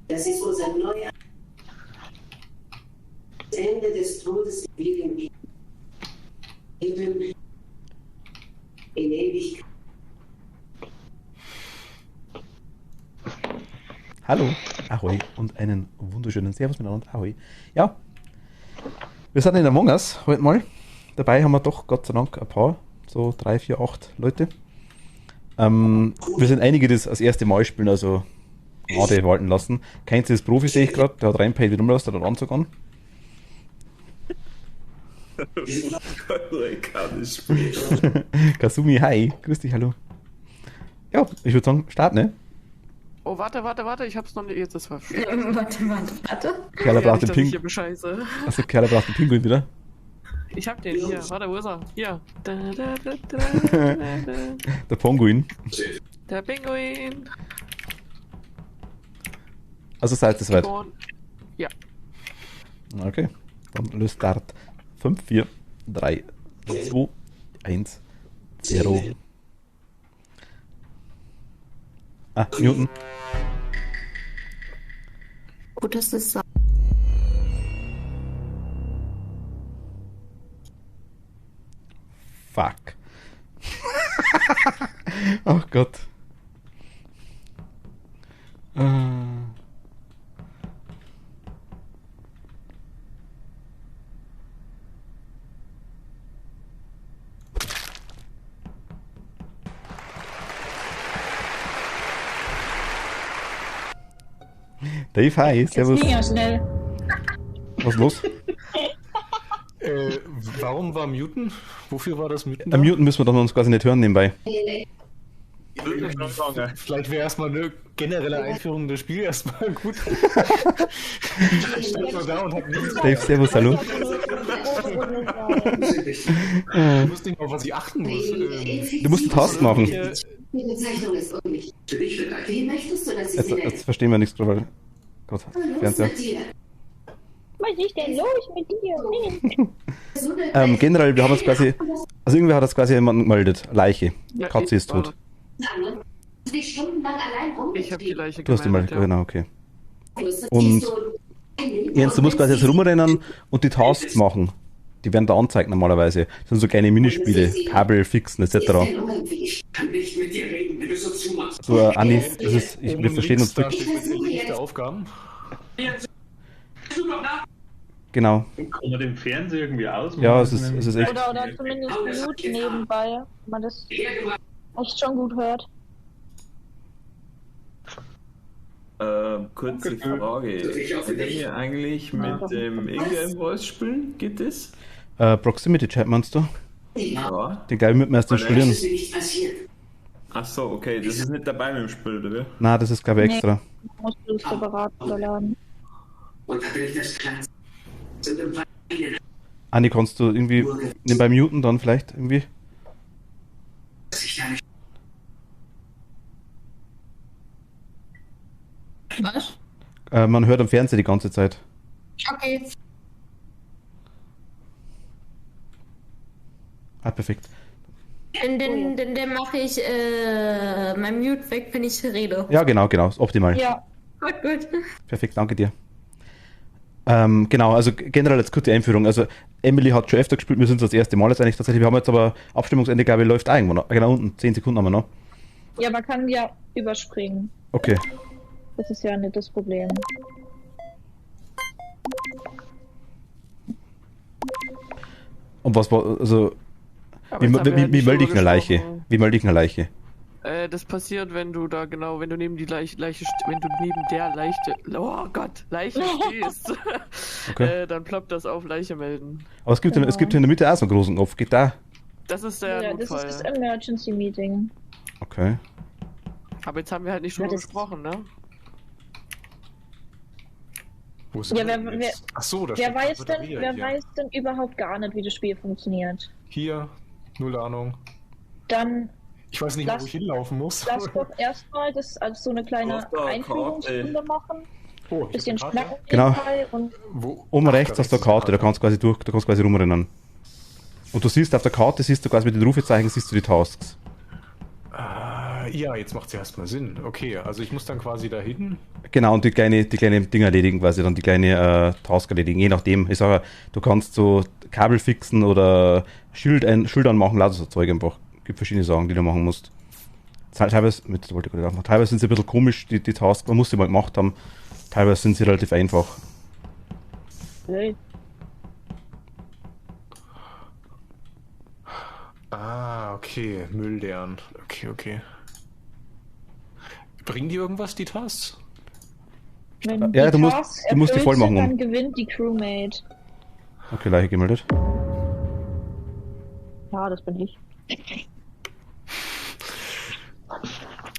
Das ist unser neuer Ende des Todes in Ewigkeit. Hallo, Ahoi und einen wunderschönen Servus miteinander. Ahoi. Ja, wir sind in Among Us heute mal. Dabei haben wir doch Gott sei Dank ein paar, so 3, 4, 8 Leute. Wir sind einige, die das erste Mal spielen, also Gnade walten lassen. Keins ist Profi, sehe ich gerade, der hat reinpayt, wie du hast, der hat Anzug an. Kann ich spielen. Kasumi, hi, grüß dich, hallo. Ja, ich würde sagen, Start, ne? Oh, warte, ich hab's noch nicht, jetzt ist was. Warte. Kerl braucht den Pinguin. Bescheiße. Achso, Kerl braucht den Pinguin wieder. Ich hab den hier, warte, wo ist er? Hier. Der Ponguin. Der Pinguin. Also seid ihr soweit. Ja. Okay, dann löst Start. 5, 4, 3, 2, 1, 0. Ah, Newton. Gut, dass das so. Fuck. Oh Gott. Dave, hi, servus. Jetzt ging ja schnell. Was ist los? Warum war Muten? Wofür war das Muten? Am Muten müssen wir doch uns quasi nicht hören nebenbei. Vielleicht wäre erstmal eine generelle Einführung in das Spiel erstmal gut. Ich stand nur da und hab nichts. Dave, servus, hallo. Ich wusste nicht mal, auf was ich achten muss. Du musst einen Task machen. Die Bezeichnung ist unwichtig. Wie möchtest du, dass ich sie Jetzt verstehen wir nichts drüber. Gott, Fernseher. Was ist denn los mit dir? Generell, wir haben uns quasi, also irgendwie hat das quasi jemand gemeldet. Leiche. Ja, Katze ist tot. Ich hab die Leiche Du hast die mal, gemeldet, ja. genau, okay. Und Jens, du musst quasi jetzt rumrennen und die Tasks machen. Die werden da angezeigt normalerweise. Das sind so kleine Minispiele, Kabel fixen etc. So, Anni, das ist, wir verstehen uns da wirklich. steht mit echte Aufgaben. Genau. Kann man den Fernseher irgendwie ausmachen? Ja, es ist echt. Oder zumindest Mute nebenbei, wenn man das echt schon gut hört. Kurze Frage. Können wir eigentlich mit dem Ingame Voice spielen? Geht das? Proximity Chat meinst du? Ja. Den gleich mit mir erst installieren. Ach so, okay. Das ist nicht dabei mit dem Spiel, oder? Nein, das ist glaube ich extra. Musst du es separat runterladen. Anni, kannst du irgendwie nebenbei muten dann vielleicht irgendwie? Was? Man hört am Fernseher die ganze Zeit. Okay. Ah, perfekt. Dann mache ich mein Mute weg, wenn ich rede. Ja, genau, ist optimal. Ja. Gut. Perfekt, danke dir. Genau, also generell als kurze Einführung. Also Emily hat schon öfter gespielt, wir sind das erste Mal jetzt eigentlich tatsächlich. Wir haben jetzt aber Abstimmungsende, glaube ich, läuft irgendwo noch. Genau unten, 10 Sekunden haben wir noch. Ja, man kann ja überspringen. Okay. Das ist ja nicht das Problem. Und was war, also, Aber wie jetzt haben wir halt nicht melde ich drüber eine Leiche? gesprochen. Wie melde ich eine Leiche? Das passiert, wenn du da genau, wenn du neben die Leiche wenn du neben der Leiche stehst, Okay. dann ploppt das auf Leiche melden. Aber es gibt, Genau. es gibt in der Mitte auch so einen großen Knopf. Geht da? Das ist der Ja, das Notfall. ist das Emergency Meeting. Okay. Aber jetzt haben wir halt nicht Ja, drüber das- gesprochen, ne? Wo ist Ja, denn wer- jetzt? Ach so, da Wer steht weiß Batterie denn, wer hier. weiß denn überhaupt gar nicht, wie das Spiel funktioniert? Hier, null Ahnung. Dann Ich weiß nicht mehr, wo Lass- ich hinlaufen muss. lass doch erstmal das als so eine kleine Auf der Einführungsrunde machen. Oh, ich Bisschen hab eine schnacken Karte. Genau. nebenbei und Wo? Oben Ach, rechts da hast du eine Karte, da kannst du quasi durch, da kannst du quasi rumrennen. Und du siehst auf der Karte, siehst du quasi mit den Rufezeichen, siehst du die Tasks. Ja, jetzt macht es ja erstmal Sinn. Okay, also ich muss dann quasi dahin. Genau, und die kleine Dinge erledigen quasi, dann die kleine Task erledigen, je nachdem. Ich sage, du kannst so Kabel fixen oder Schild anmachen, lauter so Zeug einfach. Gibt verschiedene Sachen, die du machen musst. Teilweise sind sie ein bisschen komisch, die Tasks, man muss sie mal gemacht haben. Teilweise sind sie relativ einfach. Hey. Ah, okay, Müll leeren. Okay. Bringen die irgendwas, die Tasks? Wenn Ja, die du musst Tasks die voll erfüllt machen. sind, dann gewinnt die Crewmate. Okay, Leiche gemeldet. Ja, das bin ich.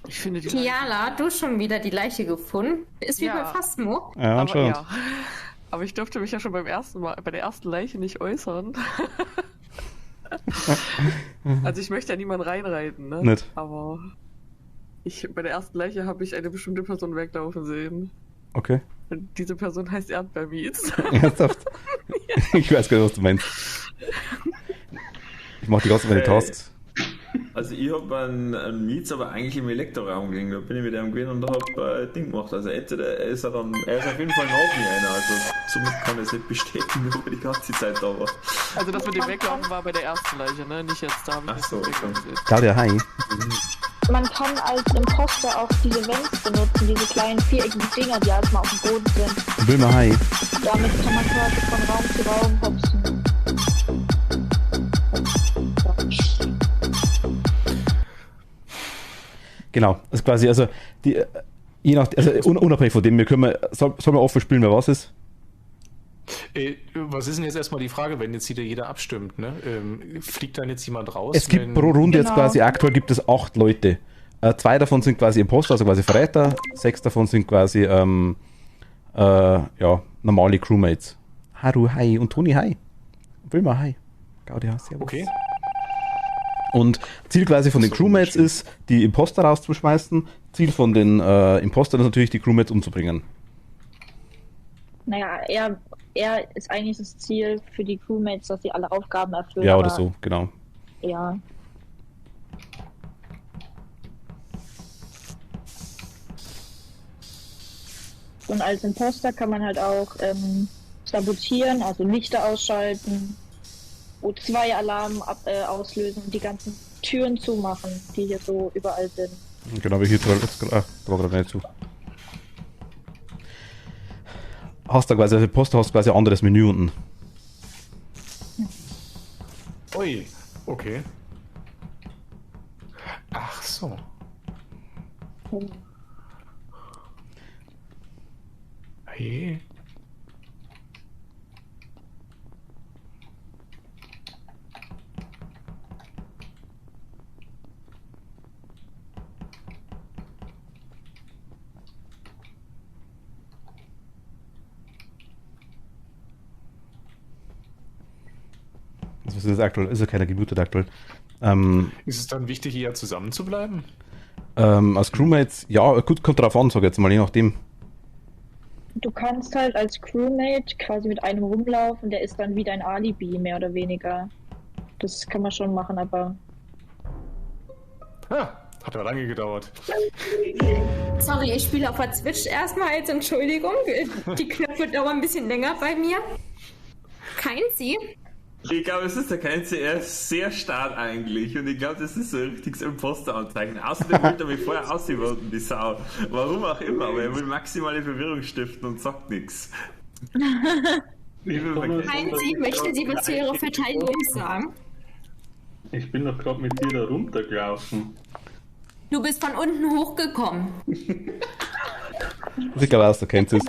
Ich finde die Tiala, du schon wieder die Leiche gefunden? Ist wie Ja. bei Phasmo. Ja, aber, anscheinend. ja. Aber ich durfte mich ja schon bei der ersten Leiche nicht äußern. Also ich möchte ja niemanden reinreiten, ne? Nicht. Aber bei der ersten Leiche habe ich eine bestimmte Person weglaufen sehen. Okay. Und diese Person heißt Erdbeermietz. Ernsthaft? Ich weiß gar nicht, was du meinst. Ich mache die ganze Zeit meine Tasks. Also ich habe einen Mietz, aber eigentlich im Elektroraum gelegen. Da bin ich mit ihm gewesen und habe ein Ding gemacht. Also er ist auf jeden Fall nach mir einer. Also somit kann er es nicht bestätigen, dass er die ganze Zeit da war. Also das mit dem Weglaufen war bei der ersten Leiche, ne? Nicht jetzt, da habe ich Ach nicht so, so Weglaufen gesehen. Claudia, hi. Man kann als Imposter auch diese Vents benutzen, diese kleinen viereckigen Dinger, die erstmal auf dem Boden sind. Wilma, hi. Damit kann man quasi von Raum zu Raum hopsen. Genau, also quasi, also die, je nach, also unabhängig von dem, soll man offen spielen, wer was ist? Was ist denn jetzt erstmal die Frage, wenn jetzt wieder jeder abstimmt, ne? Fliegt dann jetzt jemand raus? Es gibt pro Runde jetzt quasi, aktuell gibt es 8 Leute. 2 davon sind quasi Imposter, also quasi Verräter, 6 davon sind quasi normale Crewmates. Haru, hi, und Toni, hi. Wilma, hi. Claudia, servus. Okay. Und Ziel quasi von den Crewmates ist, die Imposter rauszuschmeißen. Ziel von den Impostern ist natürlich, die Crewmates umzubringen. Naja, er ist eigentlich das Ziel für die Crewmates, dass sie alle Aufgaben erfüllen. Ja, oder aber so, genau. Ja. Und als Imposter kann man halt auch sabotieren, also Lichter ausschalten, O2-Alarm auslösen und die ganzen Türen zumachen, die hier so überall sind. Genau, wie hier da war gerade nicht zu. Hast du quasi, als Imposter hast du quasi ein anderes Menü unten. Ui, okay. Ach so. Hey. Was ist das aktuell? Ist ja keiner gemutet aktuell. Ist es dann wichtig, hier zusammen zu bleiben? Als Crewmates, ja, gut, kommt drauf an, sag ich jetzt mal, je nachdem. Du kannst halt als Crewmate quasi mit einem rumlaufen, der ist dann wie dein Alibi, mehr oder weniger. Das kann man schon machen, aber... Hat aber lange gedauert. Sorry, ich spiele auf der Switch erstmal als Entschuldigung. Die Knöpfe dauern ein bisschen länger bei mir. Kein Sie. Ich glaube, es ist der Keinste, er ist sehr stark eigentlich und ich glaube, das ist so ein richtiges Imposter-Anzeichen. Außerdem wollte er mich vorher ausgewoten, die Sau. Warum auch immer, aber er will maximale Verwirrung stiften und sagt nichts. Kein Sie, möchten Sie was zu Ihrer Verteidigung sagen? Ich bin doch gerade mit dir da runtergelaufen. Du bist von unten hochgekommen. Ich glaube, aus der kennt es.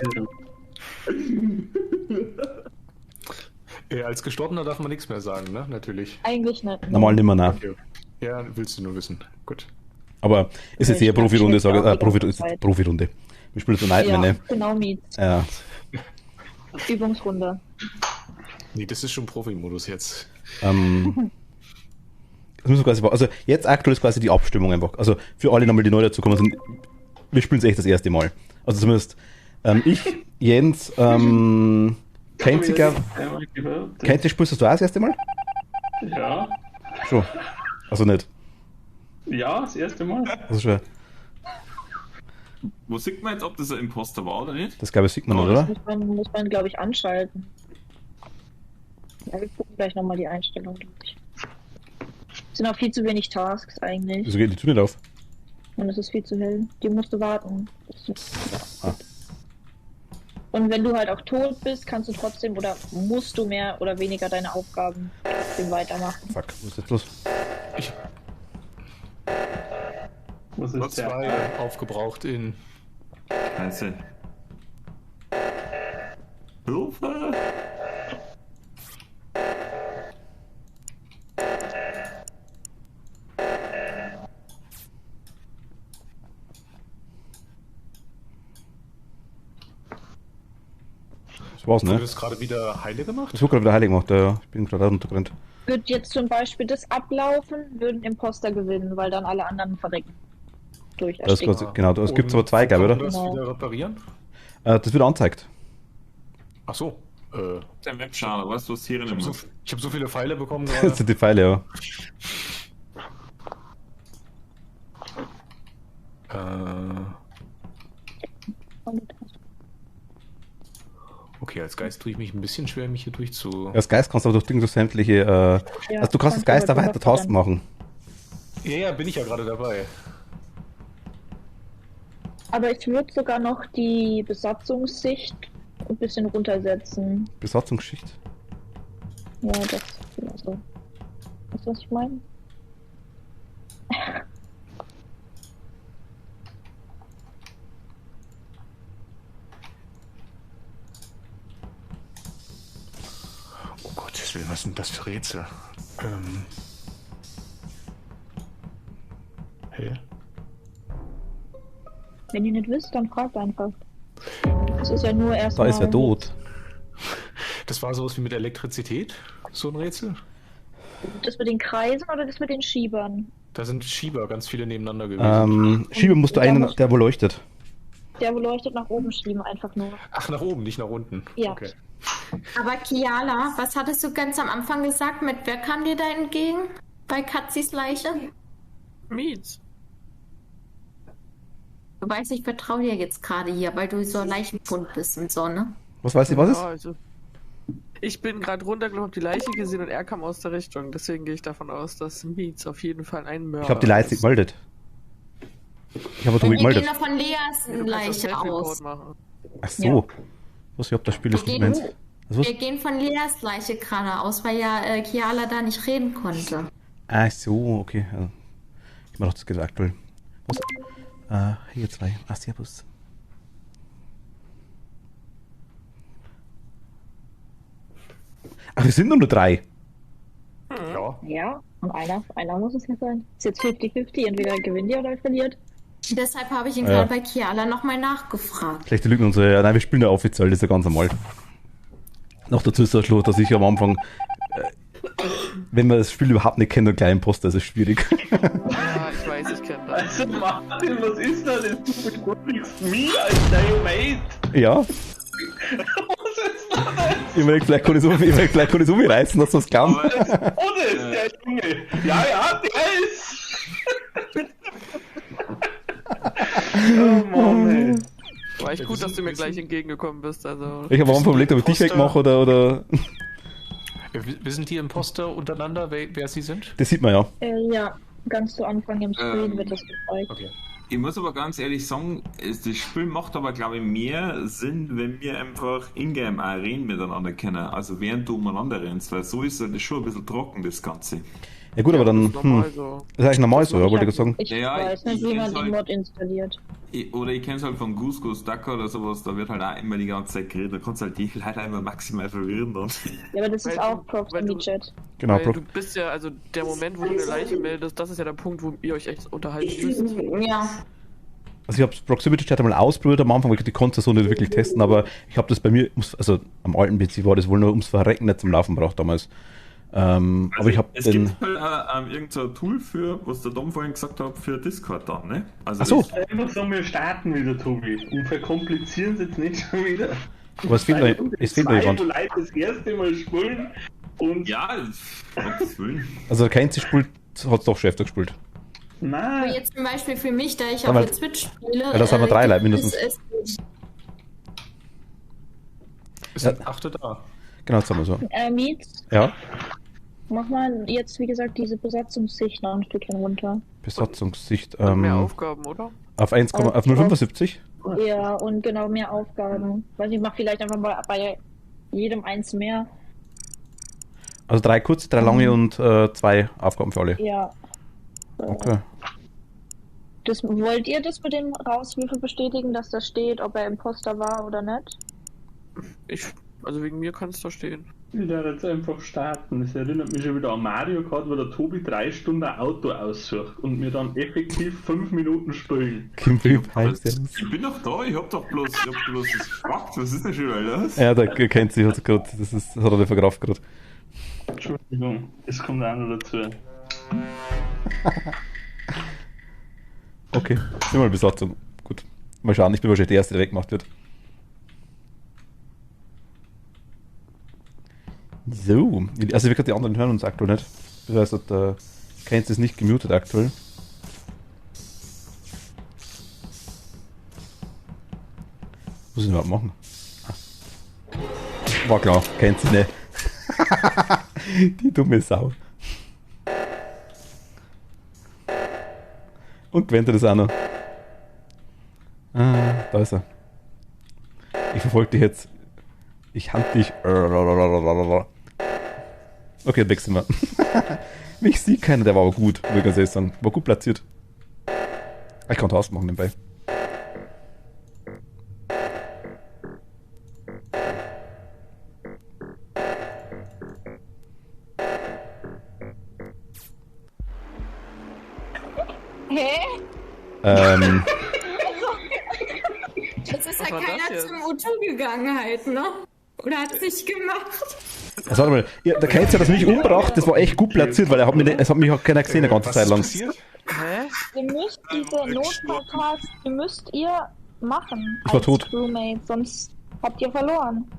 Als Gestorbener darf man nichts mehr sagen, ne? Natürlich. Eigentlich nicht. Normal nimmer nach. Okay. Ja, willst du nur wissen. Gut. Aber ist jetzt eher Profirunde, sage ich. Profirunde. Wir spielen so Nightmare, Ja, ne? genau, Mietz. Ja. Übungsrunde. Nee, das ist schon Profi-Modus jetzt. Das müssen wir quasi, also jetzt aktuell ist quasi die Abstimmung einfach. Also für alle nochmal, die neu dazukommen sind, wir spielen es echt das erste Mal. Also zumindest ich, Jens, Kenziger. Kenziger, spielst du auch das erste Mal? Ja. Schon. Also nicht. Ja, das erste Mal. Also schon, Wo sieht man jetzt, ob das ein Imposter war oder nicht? das glaube ich sieht man, Oh, oder? Muss man glaube ich, anschalten. Ja, wir gucken gleich nochmal die Einstellung durch. Es sind auch viel zu wenig Tasks eigentlich. Wieso geht die Tür nicht auf? Und es ist viel zu hell. Die musst du warten. Ah. Und wenn du halt auch tot bist, kannst du trotzdem oder musst du mehr oder weniger deine Aufgaben trotzdem weitermachen. Fuck, was ist jetzt los? Was Nur ist der? 2 aufgebraucht in. Scheiße. Hilfe! Das war's, Wurde ne? das gerade wieder heile gemacht? Ich wurde gerade wieder heilig gemacht, ja. Ich bin gerade runtergebrannt. Wird jetzt zum Beispiel das ablaufen, würden Imposter gewinnen, weil dann alle anderen verrecken. Durch Das ist Ersticken. quasi, genau, es gibt Und aber 2, glaube ich, kann man oder? das Genau. wieder reparieren? Das wird angezeigt. Ach so. Der Webschaler, weißt du, was hier Ich habe drin so, ich hab so viele Pfeile bekommen Das gerade. sind die Pfeile, ja. Okay, als Geist tue ich mich ein bisschen schwer, mich hier durchzu. Als Geist kannst du aber durch Dinge so sämtliche, Ja, also du kannst als Geist da weiter Tasten machen. Ja, ja, bin ich ja gerade dabei. Aber ich würde sogar noch die Besatzungssicht ein bisschen runtersetzen. Besatzungsschicht. Ja, das also. Weißt du, was ich meine? Oh Gottes Willen, was sind das für Rätsel? Hä? Wenn ihr nicht wisst, dann fragt einfach. Das ist ja nur erst Da ist er tot. Das war sowas wie mit Elektrizität? So ein Rätsel? Das mit den Kreisen oder das mit den Schiebern? Da sind Schieber ganz viele nebeneinander gewesen. Schiebe musst du einen, der wo leuchtet. Der beleuchtet nach oben schieben einfach nur. Ach, nach oben, nicht nach unten. Ja. Okay. Aber Kiala, was hattest du ganz am Anfang gesagt? Mit wer kam dir da entgegen? Bei Katzis Leiche? Mietz. Du weißt, ich vertraue dir jetzt gerade hier, weil du so Leichenfund bist und so, ne? Was weiß ich, was Ja, ist? also, ich bin gerade runtergelaufen, hab die Leiche gesehen und er kam aus der Richtung. Deswegen gehe ich davon aus, dass Mietz auf jeden Fall ein Mörder Ich habe die Leiche ist. gemeldet. Ich habe Und Tobi wir gehen gemeldet. doch von Leas Du kannst das Leiche Self-Report aus. machen. Ach so. Was ich hab das Spiel ist Wir nicht meins. gehen, Was? wir gehen von Leas Leiche gerade aus, weil ja Kiala da nicht reden konnte. Ach so, okay. Ja. Ich mach doch das geht aktuell. Was? Hier 2. Ah, servus. Ach, wir sind nur 3. Ja. Ja, und einer muss es ja sein. Ist jetzt 50-50, entweder gewinnt ihr oder ihr verliert. Deshalb habe ich ihn Ja. gerade bei Kiala nochmal nachgefragt. Schlechte Lügen und so. Ja, nein, wir spielen ja offiziell, das ist ja ganz normal. Noch dazu ist der Schluss, dass ich am Anfang, wenn man das Spiel überhaupt nicht kennt und gleich Imposter, ist es schwierig. Ja, ich weiß, ich kenne das. Also Martin, was ist das? Du begrüßt mich als dein Mate. Ja. Was ist das denn? Ich meine, vielleicht kann ich so viel reißen, dass man es glaubt. Oh, das ist der Junge. Ja, der ist. Oh Mann, ey. War echt gut, dass du mir gleich entgegengekommen bist. Also, Ich habe am Anfang überlegt, ob ich dich wegmache oder. Wissen die Imposter untereinander, wer sie sind? Das sieht man ja. Ja, ganz zu Anfang im Screen wird das gezeigt. Okay. Ich muss aber ganz ehrlich sagen, das Spiel macht aber, glaube ich, mehr Sinn, wenn wir einfach in-game auch reden miteinander können. Also während du umeinander rennst, weil so ist das schon ein bisschen trocken, das Ganze. Ja gut, aber das dann. ist normal so. Das ist eigentlich normal so, ja, wollte ich sagen. Ich Ja, weiß nicht, ich wie man kenn's den halt. Mod installiert. Oder ich kenne es halt von Goose Goose Ducker oder sowas, da wird halt auch immer die ganze Zeit geredet, da kannst du halt die halt einmal maximal verwirren dann. Ja, aber das ist Weil auch du- Props weil in die du- Chat. Genau, Weil Bro. du bist ja, also der Moment, wo du eine Leiche meldest, das ist ja der Punkt, wo ihr euch echt unterhalten müsst. Ja. Also ich habe Proximity Chat einmal ausprobiert am Anfang, weil die konnte so nicht wirklich testen, aber ich habe das bei mir, also am alten PC war das wohl nur ums Verrecken nicht zum Laufen braucht damals. Aber ich habe Es den. gibt halt irgend so ein Tool für, was der Dom vorhin gesagt hat, für Discord dann, ne? Also Ach so. das- Einfach so, wir starten wieder, Tobi. Und verkomplizieren es jetzt nicht schon wieder. Aber es fehlt noch jemand. Wo Leute das erste Mal spielen und Ja, Gottes Willen. Also der Kenzi spielt, hat es doch schon öfter gespielt. Aber Nein. jetzt zum Beispiel für mich, da ich Sag auf mal, der Twitch spiele. ja, das haben wir 3 Leute mindestens. Ist ein Achte da. Genau, jetzt haben wir so. Mietz, Ja, mach mal jetzt, wie gesagt, diese Besatzungssicht noch ein Stückchen runter. Besatzungssicht Mehr Aufgaben, oder? auf 1, auf 0,75. Ja, und genau, mehr Aufgaben. Weiß ich, mach vielleicht einfach mal bei jedem eins mehr. Also 3 kurze, 3 lange und 2 Aufgaben für alle. Ja. Okay. Wollt ihr das mit dem Rauswürfel bestätigen, dass da steht, ob er Imposter war oder nicht? Also wegen mir kann es da stehen. Ich werde jetzt einfach starten. Das erinnert mich schon wieder an Mario Kart, wo der Tobi 3 Stunden ein Auto aussucht und mir dann effektiv 5 Minuten spielen. Kimbrip heißt ja. Ich bin doch da, ich hab bloß das gefragt. Was ist denn schon wieder los? Ja, der kennt sich halt gerade. Das hat er nicht verkauft gerade. Entschuldigung, das kommt auch noch dazu. Okay, sind wir mal Besatzung. Gut. Mal schauen, ich bin wahrscheinlich der Erste, der weggemacht wird. So, also wie gesagt, die anderen hören uns aktuell nicht. Das heißt, der Kenz ist nicht gemutet aktuell. Was muss ich überhaupt machen? Ah. War klar, kennt sie nicht. Die dumme Sau. Und gewinnt er das auch noch. Ah, da ist er. Ich verfolge dich jetzt. Ich hand dich. Okay, wechseln wir. Mich sieht keiner, der war aber gut, würde ich ganz ehrlich sagen. War gut platziert. Ich kann Tasten machen nebenbei. Hä? Jetzt ist ja Was war keiner das jetzt? zum O2 gegangen halt, ne? Oder hat es nicht gemacht? Also warte mal, ja, der Kenz hat das mich umgebracht, das war echt gut platziert, weil es hat mich auch keiner gesehen eine ganze Was Zeit ist lang. passiert? Hä? Ihr müsst diese Notfalltasks, die müsst ihr machen. Ich war als tot. Crewmate, sonst habt ihr verloren.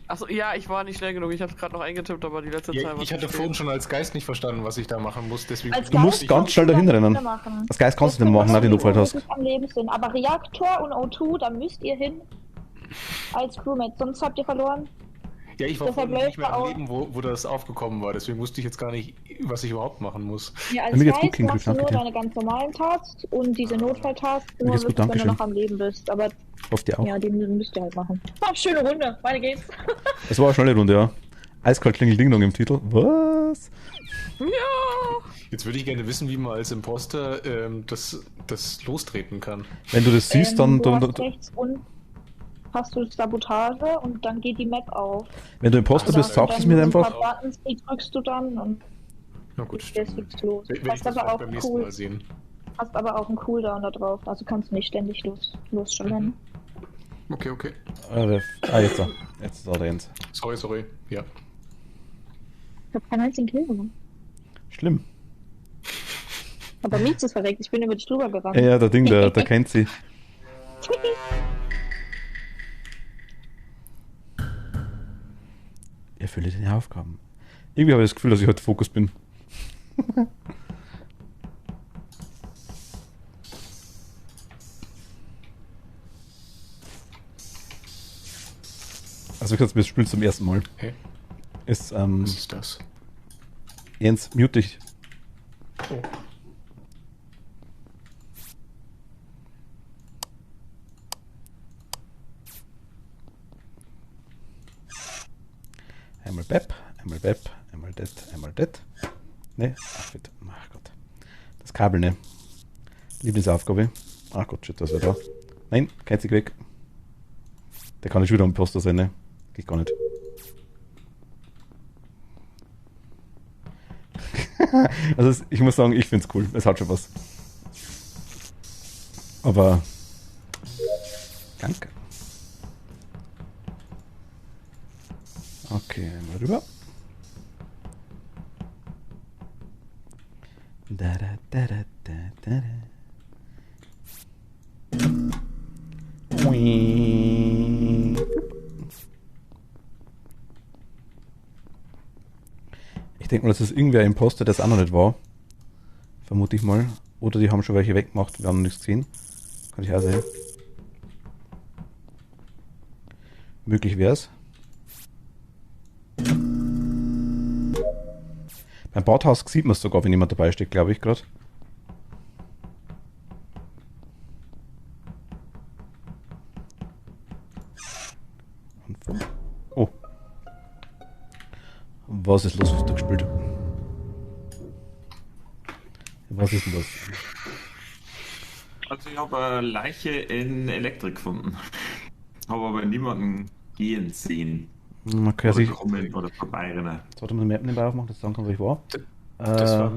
Achso, ja, ich war nicht schnell genug. Ich hab's gerade noch eingetippt, aber die letzte Zeit Ja, war ich zu hatte spät. vorhin schon als Geist nicht verstanden, was ich da machen muss, deswegen... Als Du musst Geist ganz kannst schnell du dahin das rennen. nicht machen. Als Geist kannst du nicht machen, ne, die Notfalltask. Am Leben sind. Aber Reaktor und O2, da müsst ihr hin als Crewmate, sonst habt ihr verloren. Ja, ich war Deshalb vorhin nicht mehr läuft er am auch- Leben, wo das aufgekommen war, deswegen wusste ich jetzt gar nicht, was ich überhaupt machen muss. Ja, als Mir geht's gut, Geist King machst du Chris, nur danke deine ganz normalen Tasks und diese Notfalltasks nur, geht's gut, wenn du dankeschön. noch am Leben bist. Aber Auf die auch. ja, die müsst ihr halt machen. Oh, schöne Runde, weiter geht's. Es war eine schnelle Runde, ja. Eiskalt klingel Ding Dong im Titel. Was? Ja! Jetzt würde ich gerne wissen, wie man als Imposter das lostreten kann. Wenn du das siehst, dann. du hast rechts unten hast du Sabotage und dann geht die Map auf. Wenn du Imposter bist, sagst du es mir einfach. Ein paar Buttons, die drückst du dann und Na gut, das geht's los. will ich Hast das aber vielleicht auch beim nächsten cool, Mal sehen. hast aber auch einen Cooldown da drauf, also kannst du nicht ständig losstellen. Okay, okay. Jetzt da. Jetzt ist er Jens. Sorry. Ja. Ich hab keinen einzigen Kill gemacht. Schlimm. Aber Mietz ist verreckt, ich bin über dich drüber gerannt. Ja, der Ding, der kennt sie. Erfülle deine Aufgaben. Irgendwie habe ich das Gefühl, dass ich heute Fokus bin. Also ich habe das Spiel zum ersten Mal. Hä? Ist, Was ist das? Jens, mute dich. Oh. Einmal Bep, einmal Bep, einmal det, einmal det. Ne, ach bitte. Ach Gott. Das Kabel, ne. Lieblingsaufgabe. Ach Gott, shit, das wäre da. Nein, kein Zick weg. Der kann nicht wieder am Poster sein, ne. Geht gar nicht. Also ich muss sagen, ich find's cool. Es hat schon was. Aber danke. Okay, mal rüber. Da, da, da, da, da, da. Ui. Ich denke mal, das ist irgendwer Imposter, der es auch noch nicht war. Vermute ich mal. Oder die haben schon welche weggemacht, wir haben noch nichts gesehen. Kann ich auch sehen. Möglich wäre es. Beim Badhaus sieht man es sogar, wenn jemand dabei steht, glaube ich gerade. Oh. Was ist los, was da gespielt? Was ist denn das? Also ich habe eine Leiche in Elektrik gefunden. Habe aber niemanden gehen sehen. Okay, also Oder kommen oder vorbeirennen. jetzt warte mal, die Map nebenbei aufmachen, dass ich sagen kann, wo ich war. Das war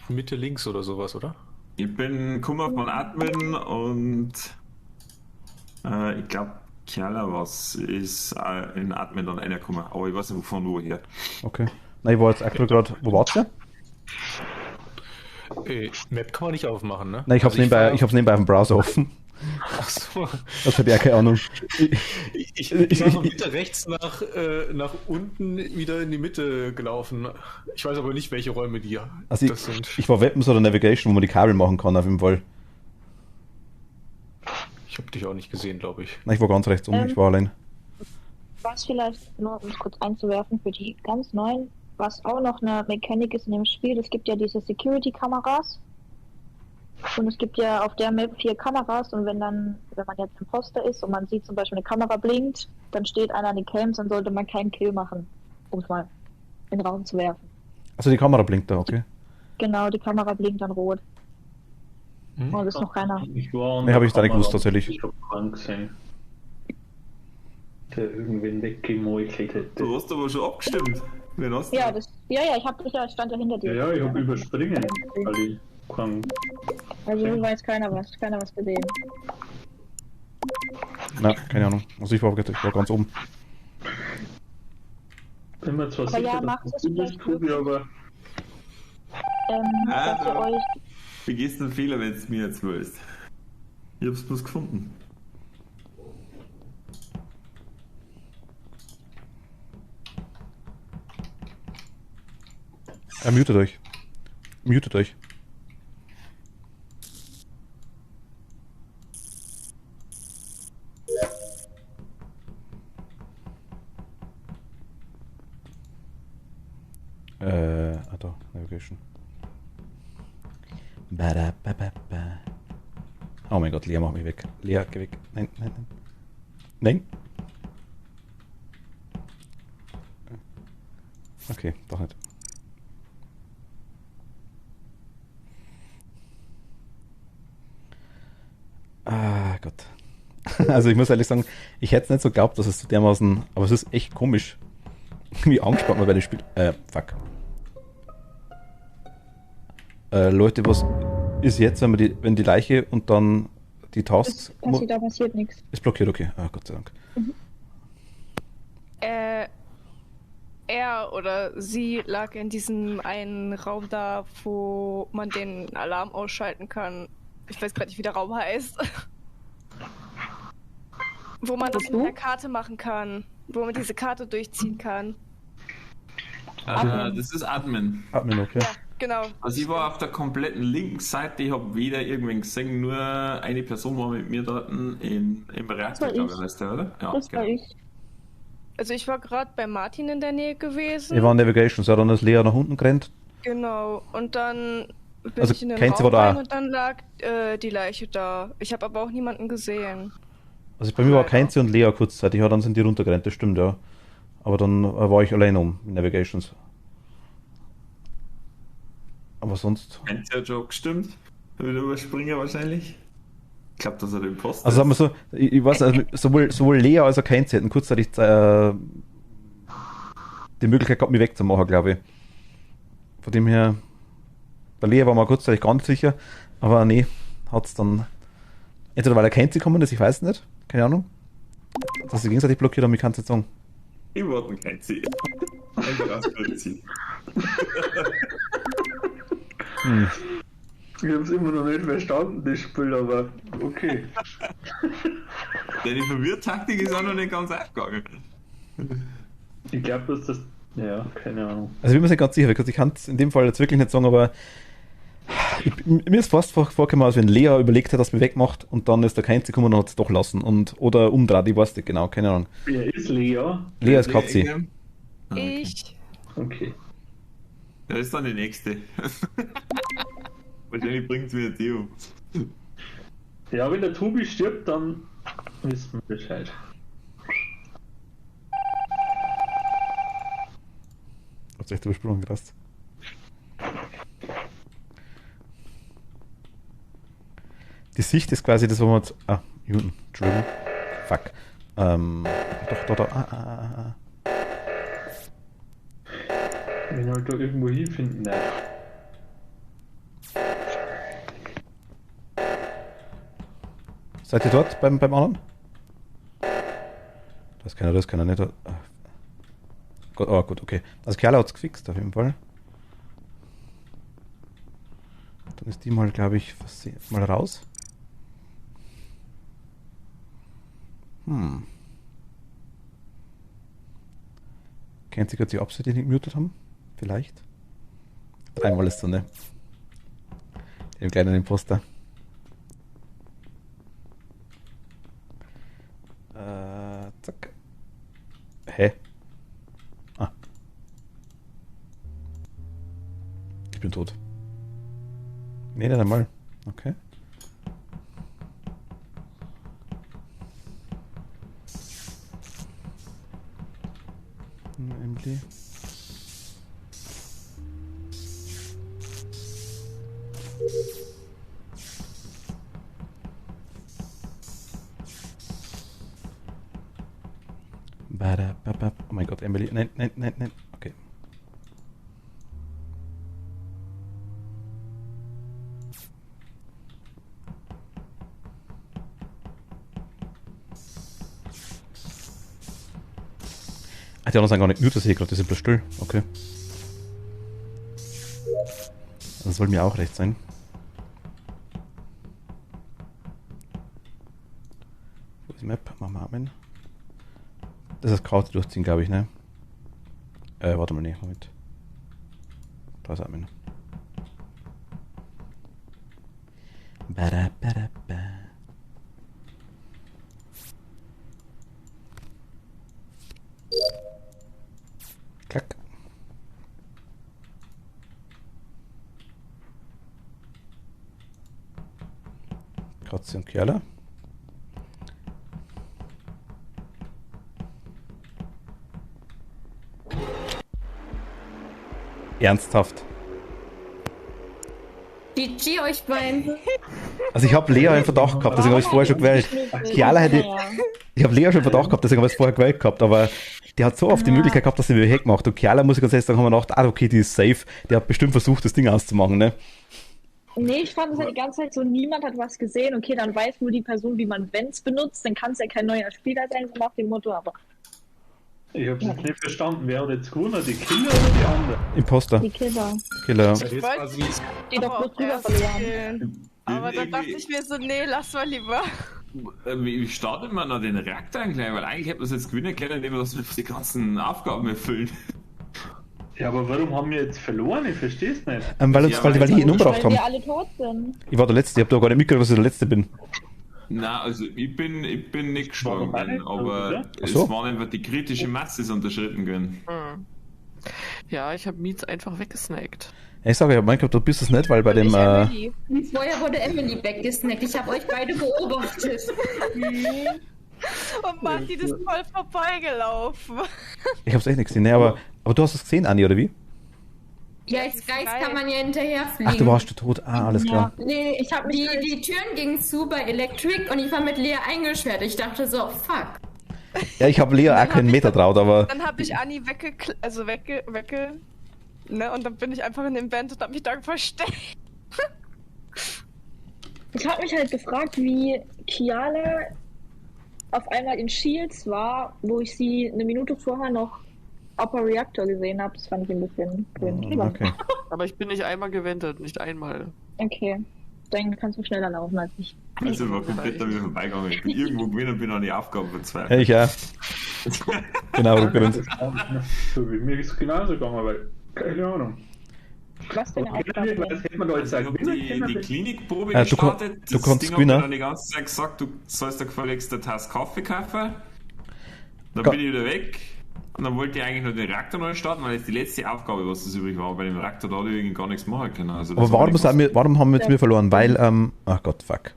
Mitte links oder sowas, oder? Ich bin gekommen von Admin und ich glaube Kerla was ist in Admin dann reingekommen, aber ich weiß nicht von woher. Okay. Nein, ich war jetzt aktuell gerade. Wo wart's ihr? Map kann man nicht aufmachen, ne? Nein, ich hab's nebenbei auf dem Browser offen. Ach so. Das habe ich auch keine Ahnung. Ich war von Mitte rechts nach unten wieder in die Mitte gelaufen. Ich weiß aber nicht, welche Räume die Also das sind. ich war Weapons oder Navigation, wo man die Kabel machen kann, auf jeden Fall. Ich habe dich auch nicht gesehen, glaube ich. Nein, ich war ganz rechts um, ich war allein. Was vielleicht nur, um es kurz einzuwerfen, für die ganz neuen, was auch noch eine Mechanik ist in dem Spiel, es gibt ja diese Security-Kameras. Und es gibt ja auf der Map 4 Kameras und wenn man jetzt Imposter ist und man sieht zum Beispiel eine Kamera blinkt, dann steht einer an den Cams, dann sollte man keinen Kill machen, um es mal in den Raum zu werfen. Also die Kamera blinkt da, okay. Genau, die Kamera blinkt dann rot. Und das ist noch keiner. Ich war Nee, hab ich da nicht gewusst, tatsächlich. Ich hab keinen gesehen, der irgendwen weggemeuchelt hätte. Du hast aber schon abgestimmt. Wen hast du? Ja, ich stand ja hinter dir. Ja, ich hab überspringen, weil ich keinen. Also hier war jetzt keiner was gesehen. Na, keine Ahnung. Also ich war ganz oben. Bin mir zwar Aber sicher, ja, dass macht du es bist, vielleicht Tobi, aber Dass ihr euch Vergiss den Fehler, wenn es mir jetzt willst. Ich hab's bloß gefunden. Mutet euch. Mutet euch. Da, Navigation. Oh mein Gott, Lea, mach mich weg. Lea, geh weg. Nein, nein, nein. Nein. Okay, doch nicht. Ah, Gott. Also ich muss ehrlich sagen, ich hätte es nicht so geglaubt, dass es so dermaßen, aber es ist echt komisch, wie angespannt man bei dem Spiel. Fuck. Leute, was ist jetzt, wenn die Leiche und dann die Tasks... da passiert nichts. Ist blockiert, okay. Ah, Gott sei Dank. Er oder sie lag in diesem einen Raum da, wo man den Alarm ausschalten kann. Ich weiß gerade nicht, wie der Raum heißt. Wo man das mit der Karte machen kann. Wo man diese Karte durchziehen kann. Das ist Admin. Admin, okay. Ja, genau. Also ich war auf der kompletten linken Seite, ich habe weder irgendwen gesehen, nur eine Person war mit mir dort im Reaktor, glaube ich, heißt der, oder? Ja, Das war ich. Also ich war gerade bei Martin in der Nähe gewesen. Ich war in Navigation, so dann ist Lea nach unten gerannt. Genau, und dann bin Also, ich in den Kenzie Raum war da. rein und dann lag die Leiche da. Ich habe aber auch niemanden gesehen. Also bei mir war Kenzie und Lea kurzzeitig, ja, dann sind die runtergerannt, das stimmt, ja. Aber dann war ich allein in Navigations. Aber sonst... Kenzie hat schon gestimmt. Wieder überspringen wahrscheinlich. Ich glaube, dass er den Post Also sagen wir so, ich weiß, also sowohl Lea als auch Kenzie hätten kurzzeitig die Möglichkeit gehabt, mich wegzumachen, glaube ich. Von dem her, bei Lea war man kurzzeitig ganz sicher, aber nee, hat es dann, entweder weil er Kenzie gekommen ist, ich weiß nicht, keine Ahnung, dass sie gegenseitig blockiert haben, ich kann es nicht sagen. Ich warte Kenzie. Einfach ausziehen. ich hab's immer noch nicht verstanden, das Spiel, aber okay. Deine Verwirrtaktik ist auch noch nicht ganz aufgegangen. Ich glaube, dass das. Ja, keine Ahnung. Also ich bin mir nicht ganz sicher, ich kann es in dem Fall jetzt wirklich nicht sagen, aber Mir ist fast vorgekommen, als wenn Lea überlegt hat, dass mir wegmacht und dann ist der Keinze gekommen und hat es doch lassen. Oder umdreht, ich weiß nicht genau, keine Ahnung. Wer ist Lea? Lea ist Katzi. Ich. Okay. Das ist dann die nächste. Wahrscheinlich bringt es mir die um. Ja, wenn der Tobi stirbt, dann wissen wir Bescheid. Hat's echt übersprungen, krass. Die Sicht ist quasi das, wo man jetzt... Newton, Entschuldigung. Fuck. Doch. Wenn halt da irgendwo hinfinden darf. Seid ihr dort beim anderen? Das kann er nicht. Gut, okay. Also Kerla hat es gefixt auf jeden Fall. Dann ist die mal, glaube ich, mal raus. Kennt sie gerade die Absicht, die nicht gemutet haben? Vielleicht? Dreimal ist so, ne? Den kleinen Imposter. Zack. Hä? Ich bin tot. Nee, nicht einmal. Okay. Emily. Oh mein Gott, Emily. Nein. Okay. Die anderen sind gar nicht nur, das sehe ich gerade, die sind bloß still. Okay. Das soll mir auch recht sein. Wo ist die Map? Machen wir Amen. Das ist Kraut durchziehen, glaube ich, ne? Warte mal, ne, Moment. Da ist Amen. Klack. Kratze und Kerle. Ernsthaft. GG euch beiden. Also ich habe Lea im Verdacht gehabt, deswegen habe ich es vorher schon gewählt. Kiala hätte... Ich habe Lea schon im Verdacht gehabt, deswegen habe ich es vorher gewählt gehabt, aber die hat so oft die Möglichkeit gehabt, dass sie mir wegmacht. Und Kiala, muss ich ganz ehrlich sagen, haben wir gedacht, okay, die ist safe. Die hat bestimmt versucht, das Ding auszumachen, ne? Nee, ich fand es ja die ganze Zeit so, niemand hat was gesehen. Okay, dann weiß nur die Person, wie man Vents benutzt, dann kann es ja kein neuer Spieler sein, so nach dem Motto, aber... Ich hab's jetzt nicht verstanden, wer hat jetzt gewonnen, die Killer oder die anderen? Imposter. Die Killer. Killer. Ich wollte Die doch bloß drüber verloren. Aber dann dachte ich mir so, nee, lass mal lieber. Wie startet man noch den Reaktor eigentlich? Weil eigentlich hätte man es jetzt gewinnen können, indem wir die ganzen Aufgaben erfüllen. Ja, aber warum haben wir jetzt verloren? Ich versteh's nicht. Weil die ihn umgebracht Weil haben. wir alle tot sind. Ich war der Letzte, ich hab doch gar nicht mitgekriegt, dass ich der Letzte bin. Na, also ich bin nicht gestorben, Warum nicht? aber Ach so. es waren einfach die kritische Masse ist unterschritten gewesen. Ja, ich habe Meets einfach weggesnackt. Ich sage ja, Minecraft, du bist es nicht, weil bei dem... Vorher wurde Emily weggesnackt. Ich habe euch beide beobachtet. Und Martin ist voll vorbeigelaufen. Ich hab's echt nicht gesehen, ne, aber du hast es gesehen, Anni, oder wie? Ja, als Geist kann man ja hinterherfliegen. Ach, du warst tot. Alles klar. Nee, ich hab die Türen gingen zu bei Electric und ich war mit Lea eingesperrt. Ich dachte so, fuck. Ja, ich habe Lea auch keinen Meter traut, aber... Dann habe ich Anni ne, und dann bin ich einfach in dem Vent und hab mich da versteckt. Ich habe mich halt gefragt, wie Kiala auf einmal in Shields war, wo ich sie eine Minute vorher noch Upper Reactor gesehen habe. Das fand ich ein bisschen cringe. Okay. Aber ich bin nicht einmal gewendet, nicht einmal. Okay. Dann kannst du schneller laufen als ich. Also war komplett an mir vorbeigegangen. Ich bin irgendwo gewinnen und bin an die Aufgaben verzweifelt. Ich auch. Genau, Rückgewinnt. So wie mir ist es genauso gegangen, weil keine Ahnung. Was für eine Aufgabe? Das hätte man da jetzt Ich sagen habe die Klinikprobe du gestartet. du kannst Ding hat gewinnen. mir dann die ganze Zeit gesagt, du sollst dir gefälligst eine Tasse Kaffee kaufen. Dann Ka- bin ich wieder weg. Und dann wollte ich eigentlich nur den Reaktor neu starten, weil das die letzte Aufgabe, was das übrig war. Bei dem Reaktor da hatte ich irgendwie gar nichts machen können. Also das Aber war warum, nichts, warum haben wir jetzt mir verloren? Weil, ach Gott, fuck.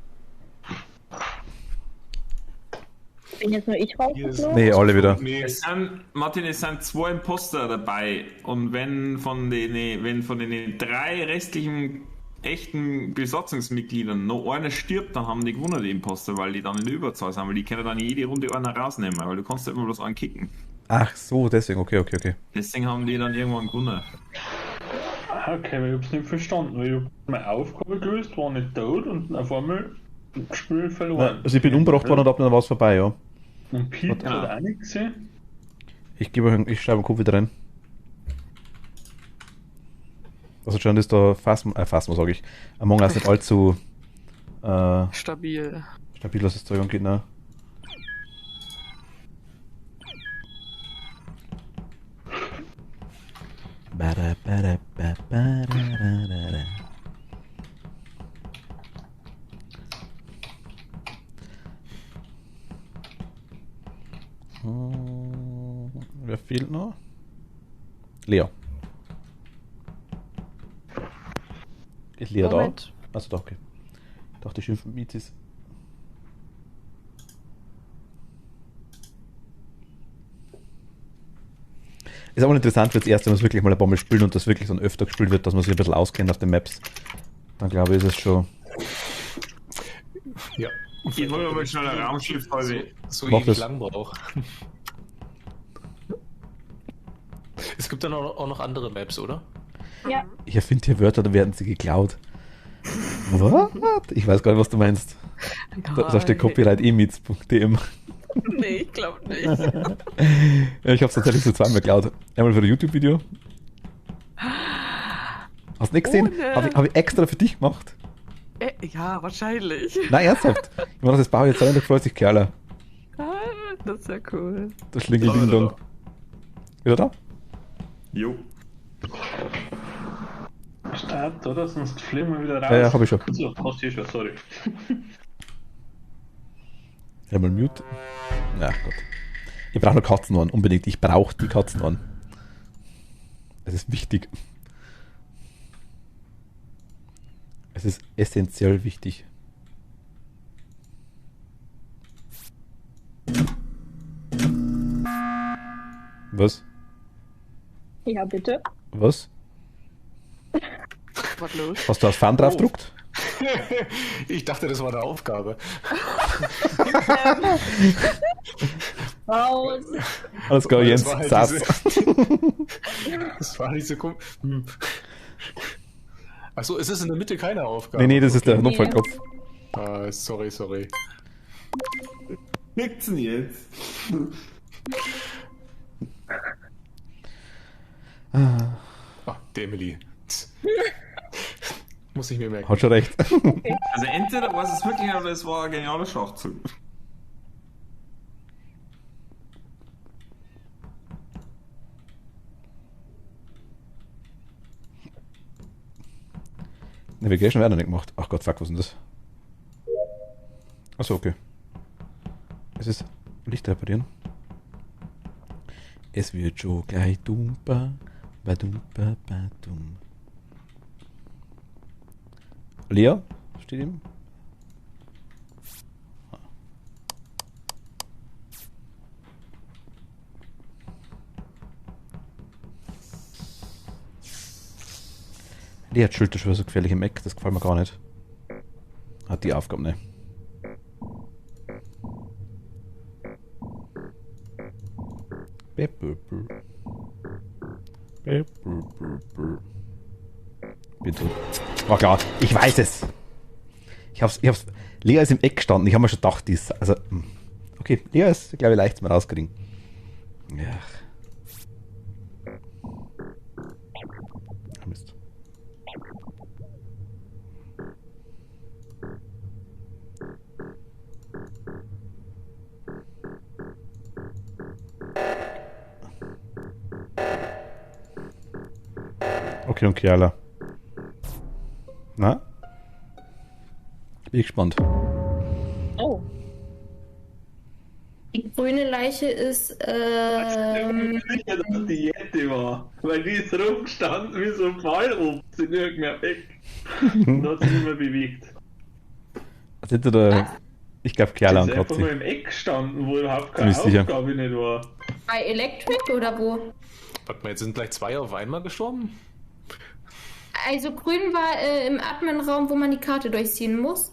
Bin jetzt nur ich rausgeflogen? Nee, alle wieder. Nee, Es sind, Martin, es sind 2 Imposter dabei und wenn von den 3 restlichen echten Besatzungsmitgliedern noch einer stirbt, dann haben die gewonnen, die Imposter, weil die dann in der Überzahl sind, weil die können dann jede Runde einen rausnehmen, weil du kannst ja immer bloß einen kicken. Ach so, deswegen, okay. Deswegen haben die dann irgendwann gewonnen. Okay, weil ich hab's nicht verstanden, weil ich hab meine Aufgabe gelöst, war nicht tot und auf einmal das Spiel verloren. Also ich bin umgebracht worden und ab dann war es vorbei, ja. Und Pete Genau. hat auch nicht gesehen. Ich schreibe den Code wieder rein. Also schon ist da Phasma sage ich. Among Us nicht allzu Stabil. stabil, was das Zeug angeht, ne? Wer fehlt noch? Lea. Ist Lea Moment. da? Achso, doch, okay. Ich dachte, die schimpfen Mizis. Ist aber interessant für das erste, wenn man wirklich mal ein paar Mal spielt und das wirklich dann öfter gespielt wird, dass man sich ein bisschen auskennt auf den Maps. Dann glaube ich, ist es schon. ja. Ich wollte mal schnell ein Raumschiff, weil ich So Mach ewig das. lang braucht. Es gibt dann auch noch andere Maps, oder? Ja, Ich erfinde hier Wörter, da werden sie geklaut. What? Ich weiß gar nicht, was du meinst. Da steht copyright-emits.dm. Nee, ich glaube nicht. Ja, ich hab's tatsächlich so zweimal geklaut. Einmal für ein YouTube-Video. Hast du nicht gesehen? Ohne. Hab ich extra für dich gemacht. Ja, wahrscheinlich. Nein, ernsthaft. Ich meine, das baue ich jetzt rein, da freut sich Kerla. Das ist ja cool. Das Schlingel-Ding-Dong. Wieder da? Jo. Start, oder? Sonst fliegen wir wieder raus. Ja, hab ich schon. So, hast du schon, sorry. Einmal Mute. Ach Gott. Ich brauche noch Katzenohren, unbedingt. Ich brauche die Katzenohren. Es ist wichtig. Es ist essentiell wichtig. Was? ja, bitte. Was? Was los? Hast du das Fan drauf gedruckt? Ich dachte, das war eine Aufgabe. Raus. Alles klar, Jens. Das war halt Saß. Das war nicht so cool. Achso, es ist in der Mitte keine Aufgabe. Nee, das ist der Nee. Notfallkopf. Sorry. Nichts denn jetzt? Ah, der Emily. Muss ich mir merken. Hat schon recht. Also entweder war es wirklich oder es war ein genialer Schachzug. Navigation werden nicht gemacht. Ach Gott, fuck, was ist denn das? Achso, okay. Es ist Licht reparieren. Es wird schon gleich dumper. Badumpa, badum. Lea? Steht ihm? Lea hat Schulterschwör so gefährlich im Eck, das gefällt mir gar nicht. Hat die Aufgabe nicht. Bitte. War klar, ich weiß es. Ich hab's. Lea ist im Eck gestanden, ich habe mir schon gedacht, die ist. Also. Okay, Lea ist, glaube ich, leicht zum rauskriegen. Ja. Mist. Okay, und Kiala. Na? Bin ich gespannt. Oh. Die grüne Leiche ist, Ich bin sicher, dass die Jette war. Weil die ist rumgestanden wie so ein Ball in irgendeiner Eck. Und hat sich nicht mehr bewegt. Was hätte da? Ich glaube, Kerla Die und ist einfach nur Kotzi. im Eck gestanden, wo überhaupt keine Ziemlich sicher. Aufgabe nicht war. bei Electric oder wo? Warte mal, jetzt sind gleich 2 auf einmal gestorben? Also grün war im Admin-Raum, wo man die Karte durchziehen muss.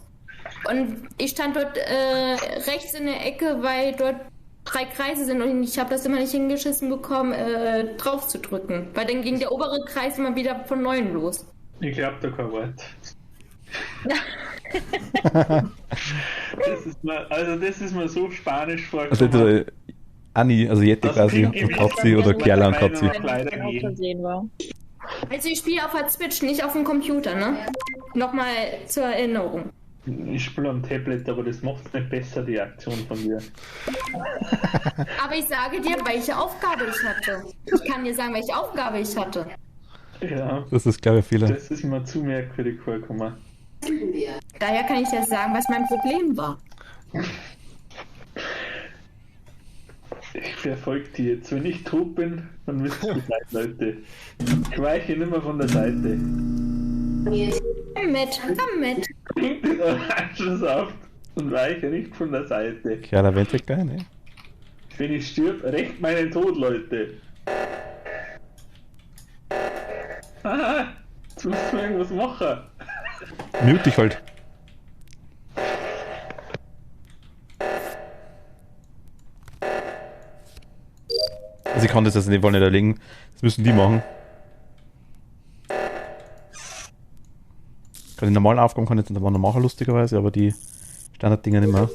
Und ich stand dort rechts in der Ecke, weil dort 3 Kreise sind und ich habe das immer nicht hingeschissen bekommen, drauf zu drücken. Weil dann ging der obere Kreis immer wieder von neuem los. Ich glaub da kein Wort. Das ist mir so spanisch Also vorgekommen. hätte Anni, also Jette Das quasi klingt und Kotzi oder Kerla und Kotzi. Meinung nach leider Wenn gehen. Versehen war. Also ich spiele auf der Switch, nicht auf dem Computer, ne? Nochmal zur Erinnerung. Ich spiele am Tablet, aber das macht nicht besser, die Aktion von dir. Aber ich sage dir, welche Aufgabe ich hatte. Ich kann dir sagen, welche Aufgabe ich hatte. Ja, Das ist, glaube ich, Fehler. das ist mir zu merkwürdig vorgekommen. Daher kann ich dir sagen, was mein Problem war. Ich verfolge die jetzt. Wenn ich tot bin, dann wisst ihr Bescheid, Leute. Ich weiche nicht mehr von der Seite. Komm mit. Bringt den Orangensaft und weiche nicht von der Seite. Kerla wendet sich gleich, ne? Wenn ich stirb, rächt meinen Tod, Leute. Aha, jetzt musst du irgendwas machen. Mute dich halt. Also ich kann das jetzt in dem Fall nicht erlegen. Das müssen die machen. Kann die normalen Aufgaben kann ich jetzt noch machen, lustigerweise, aber die Standarddinger nicht mehr. Aber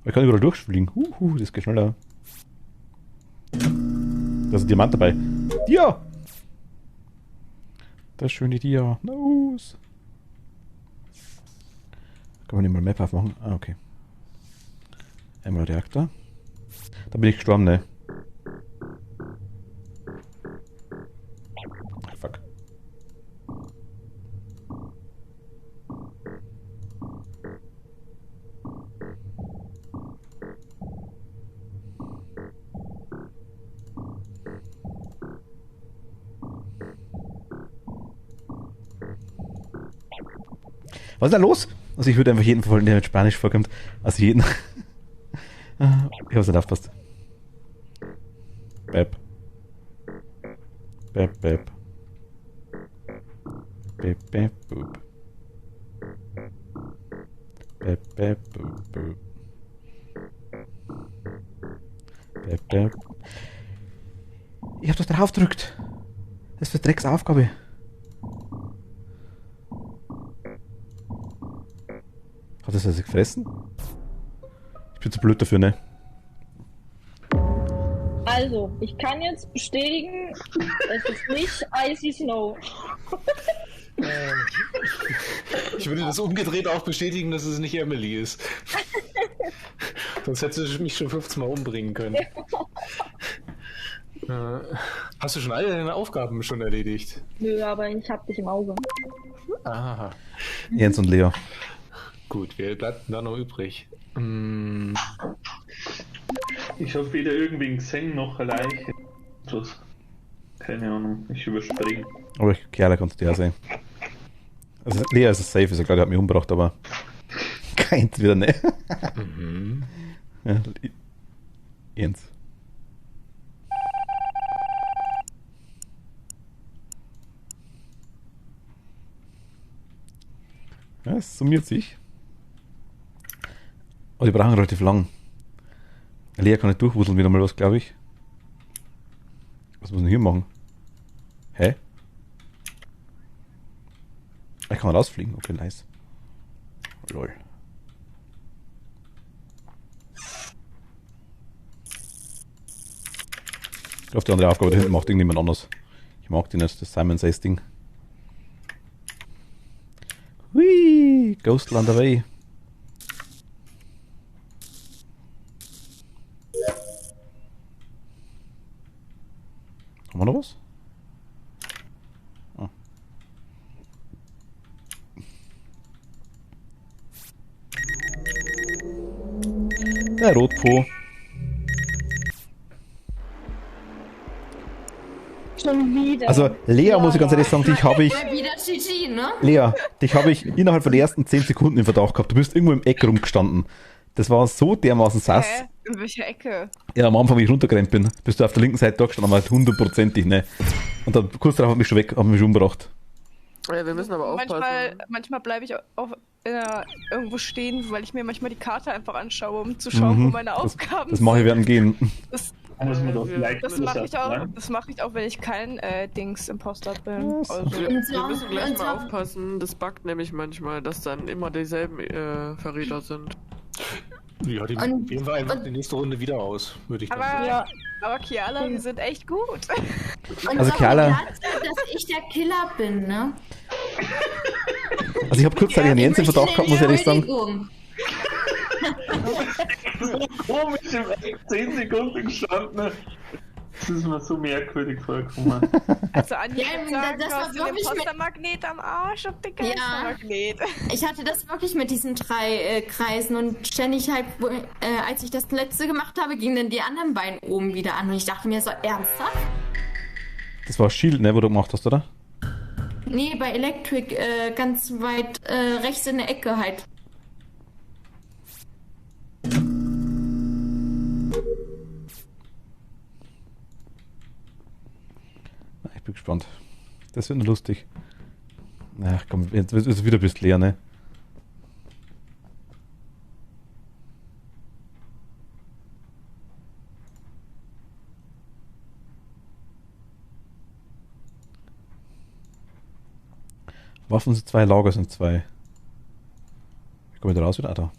ich kann überall durchfliegen. Das geht schneller. Da ist ein Diamant dabei. Dia! Das schöne Dia. Nose. Kann man nicht mal Map aufmachen? Ah, okay. Einmal Reaktor. Da bin ich gestorben, ne? Ah, fuck. Was ist da los? Also ich würde einfach jeden verfolgen, der mit Spanisch vorkommt. Also jeden. Ich hab's nicht aufgepasst. Beb. Beb, beb. Beb, beb, boop. Beb, beb, boop, boop. Beb, beb. Ich hab das drauf gedrückt. Das ist für Drecksaufgabe. Hat das also gefressen? Ich bin zu blöd dafür, ne? Also, ich kann jetzt bestätigen, es ist nicht Icy Snow. Ich würde das umgedreht auch bestätigen, dass es nicht Emily ist. Sonst hättest du mich schon 15 Mal umbringen können. Hast du schon alle deine Aufgaben schon erledigt? Nö, aber ich hab dich im Auge. Aha. Jens und Leo. Gut, wer bleibt denn da noch übrig? Ich habe weder irgendwen gesehen noch eine Leiche. Was? Keine Ahnung, ich überspringe. Aber ich Kerla kannst du ja sehen. Also Lea ist safe, ist ja klar, die hat mich umgebracht, aber keins wieder, ne? Mhm. Ja, Jens. Ja, es summiert sich. Oh, die brauchen relativ lang. Lea kann nicht durchwuseln wieder mal was, glaube ich. Was muss man hier machen? Hä? Ich kann rausfliegen. Okay, nice. Lol. Ich glaube, die andere Aufgabe da hinten macht irgendjemand anders. Ich mag die nicht, das Simon Says Ding. Hui, Ghostland away. Haben wir noch was? Ah. Der Rotpo. Schon wieder. Also, Lea, muss ich ganz ehrlich sagen, dich habe ich. Mal wieder GG, ne? Lea, dich habe ich innerhalb von den ersten 10 Sekunden im Verdacht gehabt. Du bist irgendwo im Eck rumgestanden. Das war so dermaßen sass. Hä? In welcher Ecke? Ja, am Anfang, wie ich runtergerannt bin, bist du auf der linken Seite da gestanden, aber halt hundertprozentig, ne? Und dann kurz darauf hat mich schon weg, hat mich umgebracht. Ja, wir müssen aber aufpassen. Manchmal bleibe ich irgendwo stehen, weil ich mir manchmal die Karte einfach anschaue, um zu schauen, wo meine Aufgaben Das mache ich während gehen. Das, Muss man doch vielleicht das mache ich auch. Das mache ich auch, wenn ich kein Imposter bin. Also. Wir Und so- müssen gleich und mal so- aufpassen. Das buggt nämlich manchmal, dass dann immer dieselben Verräter sind. Ja, die Und- gehen wir einfach und- die nächste Runde wieder aus, würde ich dann sagen. Aber, Ja. aber Kiala, wir sind echt gut. Und Also, so Kerle- dazu, dass ich der Killer bin, ne? Also ich habe kurzzeitig einen Jens im Verdacht gehabt, muss ich ehrlich sagen. Entschuldigung. Komisch im Eck 10 Sekunden gestanden. Das ist mir so merkwürdig vorgekommen. Also Anja, Ja, ich sagen, das du war hast den wirklich mit- Impostermagnet am Arsch und den Geistermagnet. Ich hatte das wirklich mit diesen 3 Kreisen und ständig halt, als ich das letzte gemacht habe, gingen dann die anderen beiden oben wieder an und ich dachte mir so, ernsthaft? Das war Shield, ne, wo du gemacht hast, oder? Nee, bei Electric ganz weit rechts in der Ecke halt. Na, ich bin gespannt. Das wird nur lustig. Ach komm, jetzt ist es wieder ein bisschen leer, ne? Waffen sind 2, Lager sind 2. Ich komme wieder raus wieder. Ah, da.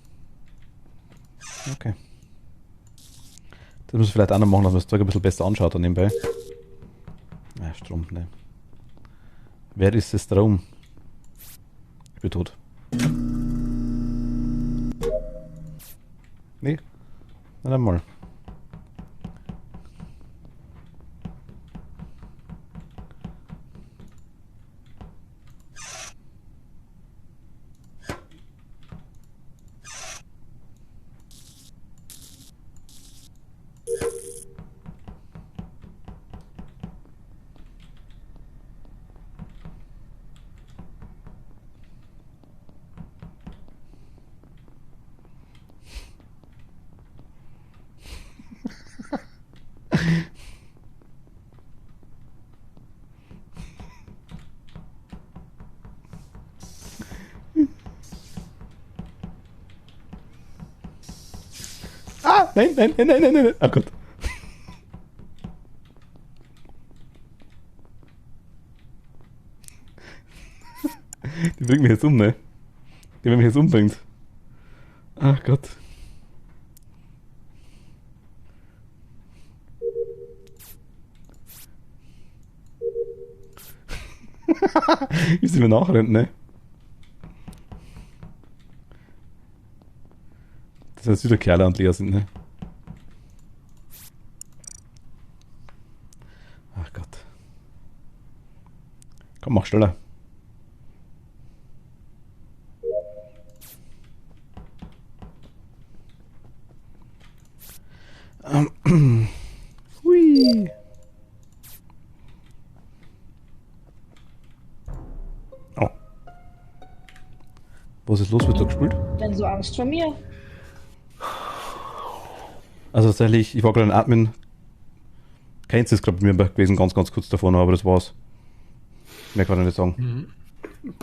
Okay. Das muss ich vielleicht auch noch machen, dass man das Zeug ein bisschen besser anschaut dann nebenbei. Ja, Strom, ne. Wer ist das Strom? Ich bin tot. Nee. Na dann mal. Ah, nein, nein, nein, nein, nein, nein. Oh Gott. Die bringt mich jetzt um, ne? Die, wenn mich jetzt umbringt. Ach Gott. Wie sie mir nachrennt, ne? Das heißt wieder Kerle und Lea sind, ne? Ach Gott. Komm, mach schneller. Hui. Oh. Was ist los? Wird da gespielt? Denn so Angst vor mir. Also tatsächlich, ich war gerade ein Admin. Keins ist gerade bei mir gewesen, ganz kurz davor noch, aber das war's. Mehr kann ich nicht sagen.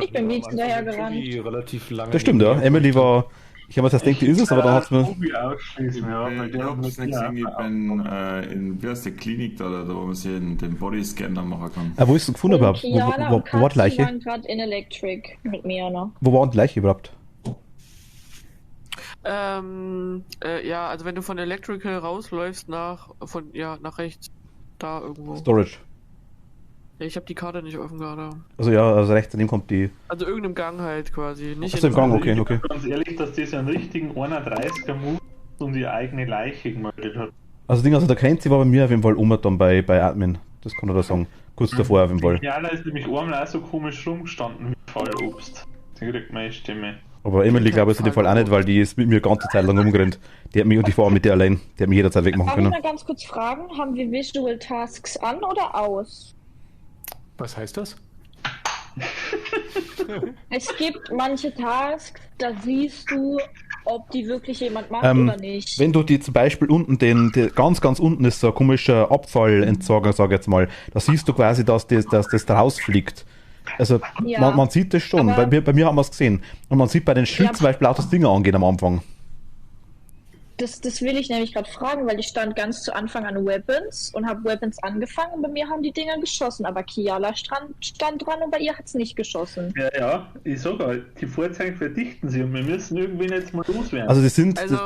Ich bin wie hinterher gerannt. Relativ lange. Das stimmt, ja. Emily war. Ich habe mir das gedacht, die ist es, aber dann hat's mir. Tobi ausschließen, ja. Weil Ich der habe muss es nicht ja gesehen, in wie heißt die Klinik da wo man sich den Bodyscan dann machen kann. Wo ist sie gefunden überhaupt? Kiana und Wo war die Katzi Leiche? waren gerade in Electric mit mir, ne? Wo war die Leiche überhaupt? Ja, also wenn du von Electrical rausläufst nach rechts, da irgendwo. Storage. Ich habe die Karte nicht offen gerade. Also ja, also rechts daneben kommt die. Also irgendeinem Gang halt quasi. Nicht Achso, im Gang, okay, okay. Ganz ehrlich, dass das einen richtigen 31er Move und die eigene Leiche gemeldet hat. Also Ding, also der Kenzi war bei mir auf jeden Fall dann bei Admin. Das kann er da sagen. Kurz davor auf jeden Fall. Ja, da ist nämlich einmal auch so komisch rumgestanden wie Fallobst. Die kriegt meine Stimme. Aber Emily, glaube ich, ist in dem Fall auch nicht, weil die ist mit mir die ganze Zeit lang rumgerannt. Die hat mich, und ich war mit der allein, die hat mich jederzeit wegmachen Darf ich können. mal ganz kurz fragen, haben wir Visual Tasks an oder aus? Was heißt das? Es gibt manche Tasks, da siehst du, ob die wirklich jemand macht oder nicht. Wenn du die zum Beispiel unten, ganz, ganz unten ist so ein komischer Abfallentsorger, sag ich jetzt mal, da siehst du quasi, dass das rausfliegt. Also Ja, man sieht das schon, aber- bei mir haben wir es gesehen. Und man sieht bei den Schild Ja. zum Beispiel auch das Ding angehen am Anfang. Das will ich nämlich gerade fragen, weil ich stand ganz zu Anfang an Weapons und habe Weapons angefangen und bei mir haben die Dinger geschossen, aber Kiala stand dran und bei ihr hat es nicht geschossen. Ja, ich sag halt, die Vorzeichen verdichten sie und wir müssen irgendwen jetzt mal loswerden. Also die sind... Also,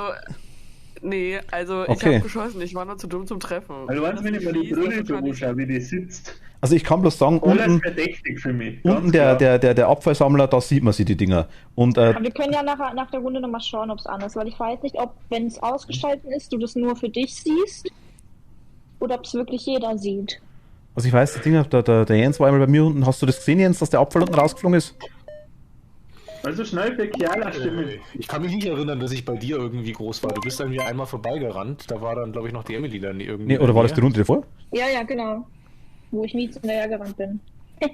nee, also ich Okay. habe geschossen, ich war nur zu dumm zum Treffen. Also weißt du, wenn ich mir die Schießen, Brille das so kann ich- anschaue, wie die sitzt, Also ich kann bloß sagen, alles unten verdächtig für mich. ganz unten klar. der Abfallsammler, da sieht man sie, die Dinger. Und Aber wir können ja nach der Runde nochmal schauen, ob es an ist, weil ich weiß nicht, ob, wenn es ausgeschaltet ist, du das nur für dich siehst oder ob es wirklich jeder sieht. also ich weiß, die Dinger, der Jens war einmal bei mir unten. Hast du das gesehen, Jens, dass der Abfall unten rausgeflogen ist? Also schnell für Kiala stimmen. Ich kann mich nicht erinnern, dass ich bei dir irgendwie groß war. Du bist an mir einmal vorbeigerannt. Da war dann, glaube ich, noch die Emily dann irgendwie. Nee, oder war das die Runde davor? Ja, genau. Wo ich nie hinterhergerannt bin. Ja,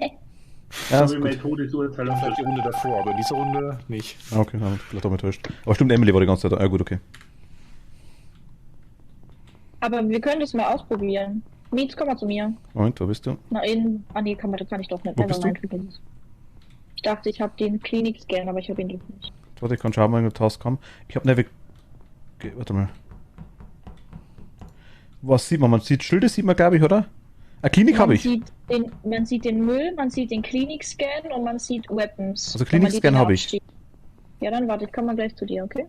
Habe ist ich mein gut. Todesurteil Vielleicht die Runde davor, aber in dieser Runde nicht. Okay, ja, vielleicht auch mal täuscht. Aber stimmt, Emily war die ganze Zeit da. Ja gut, okay. Aber wir können das mal ausprobieren. Mietz, komm mal zu mir. Moment, wo bist du? Na, nee, kann ich doch nicht. Wo bist Nevermind, vergiss es. Ich dachte, ich habe den Klinik-Scan, aber ich habe ihn doch nicht. Warte, ich kann schauen, wenn der Task kam. Ich habe Navi... Okay, warte mal. Was sieht man? Man sieht Schilde, sieht man, glaube ich, oder? Eine Klinik habe ich. Man sieht den Müll, man sieht den Klinik-Scan und man sieht Weapons. Also Wenn man die Klinik-Scan Dinger habe ich. abschießt. Ja, dann warte, ich komme mal gleich zu dir, okay?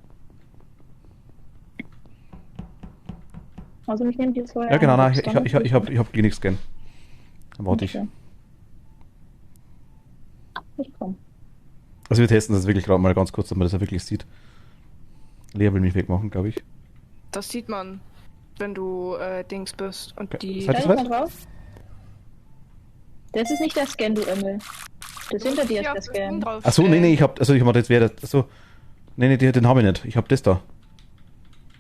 Also mich nimmt jetzt vorher Ja, genau, an, nein, ich hab Klinik-Scan. Dann warte ich. Okay. Ich komm. Also wir testen das wirklich gerade mal ganz kurz, damit man das ja wirklich sieht. Lea will mich wegmachen, glaube ich. Das sieht man, wenn du Dings bist. Und Okay, die. seid ihr Da ist soweit? man drauf. Das ist nicht der Scan, du Immel. Das hinter dir Ja, ist der Scan. drauf. Achso, nee, ich hab jetzt wäre achso. Nee, den habe ich nicht. Ich hab das da.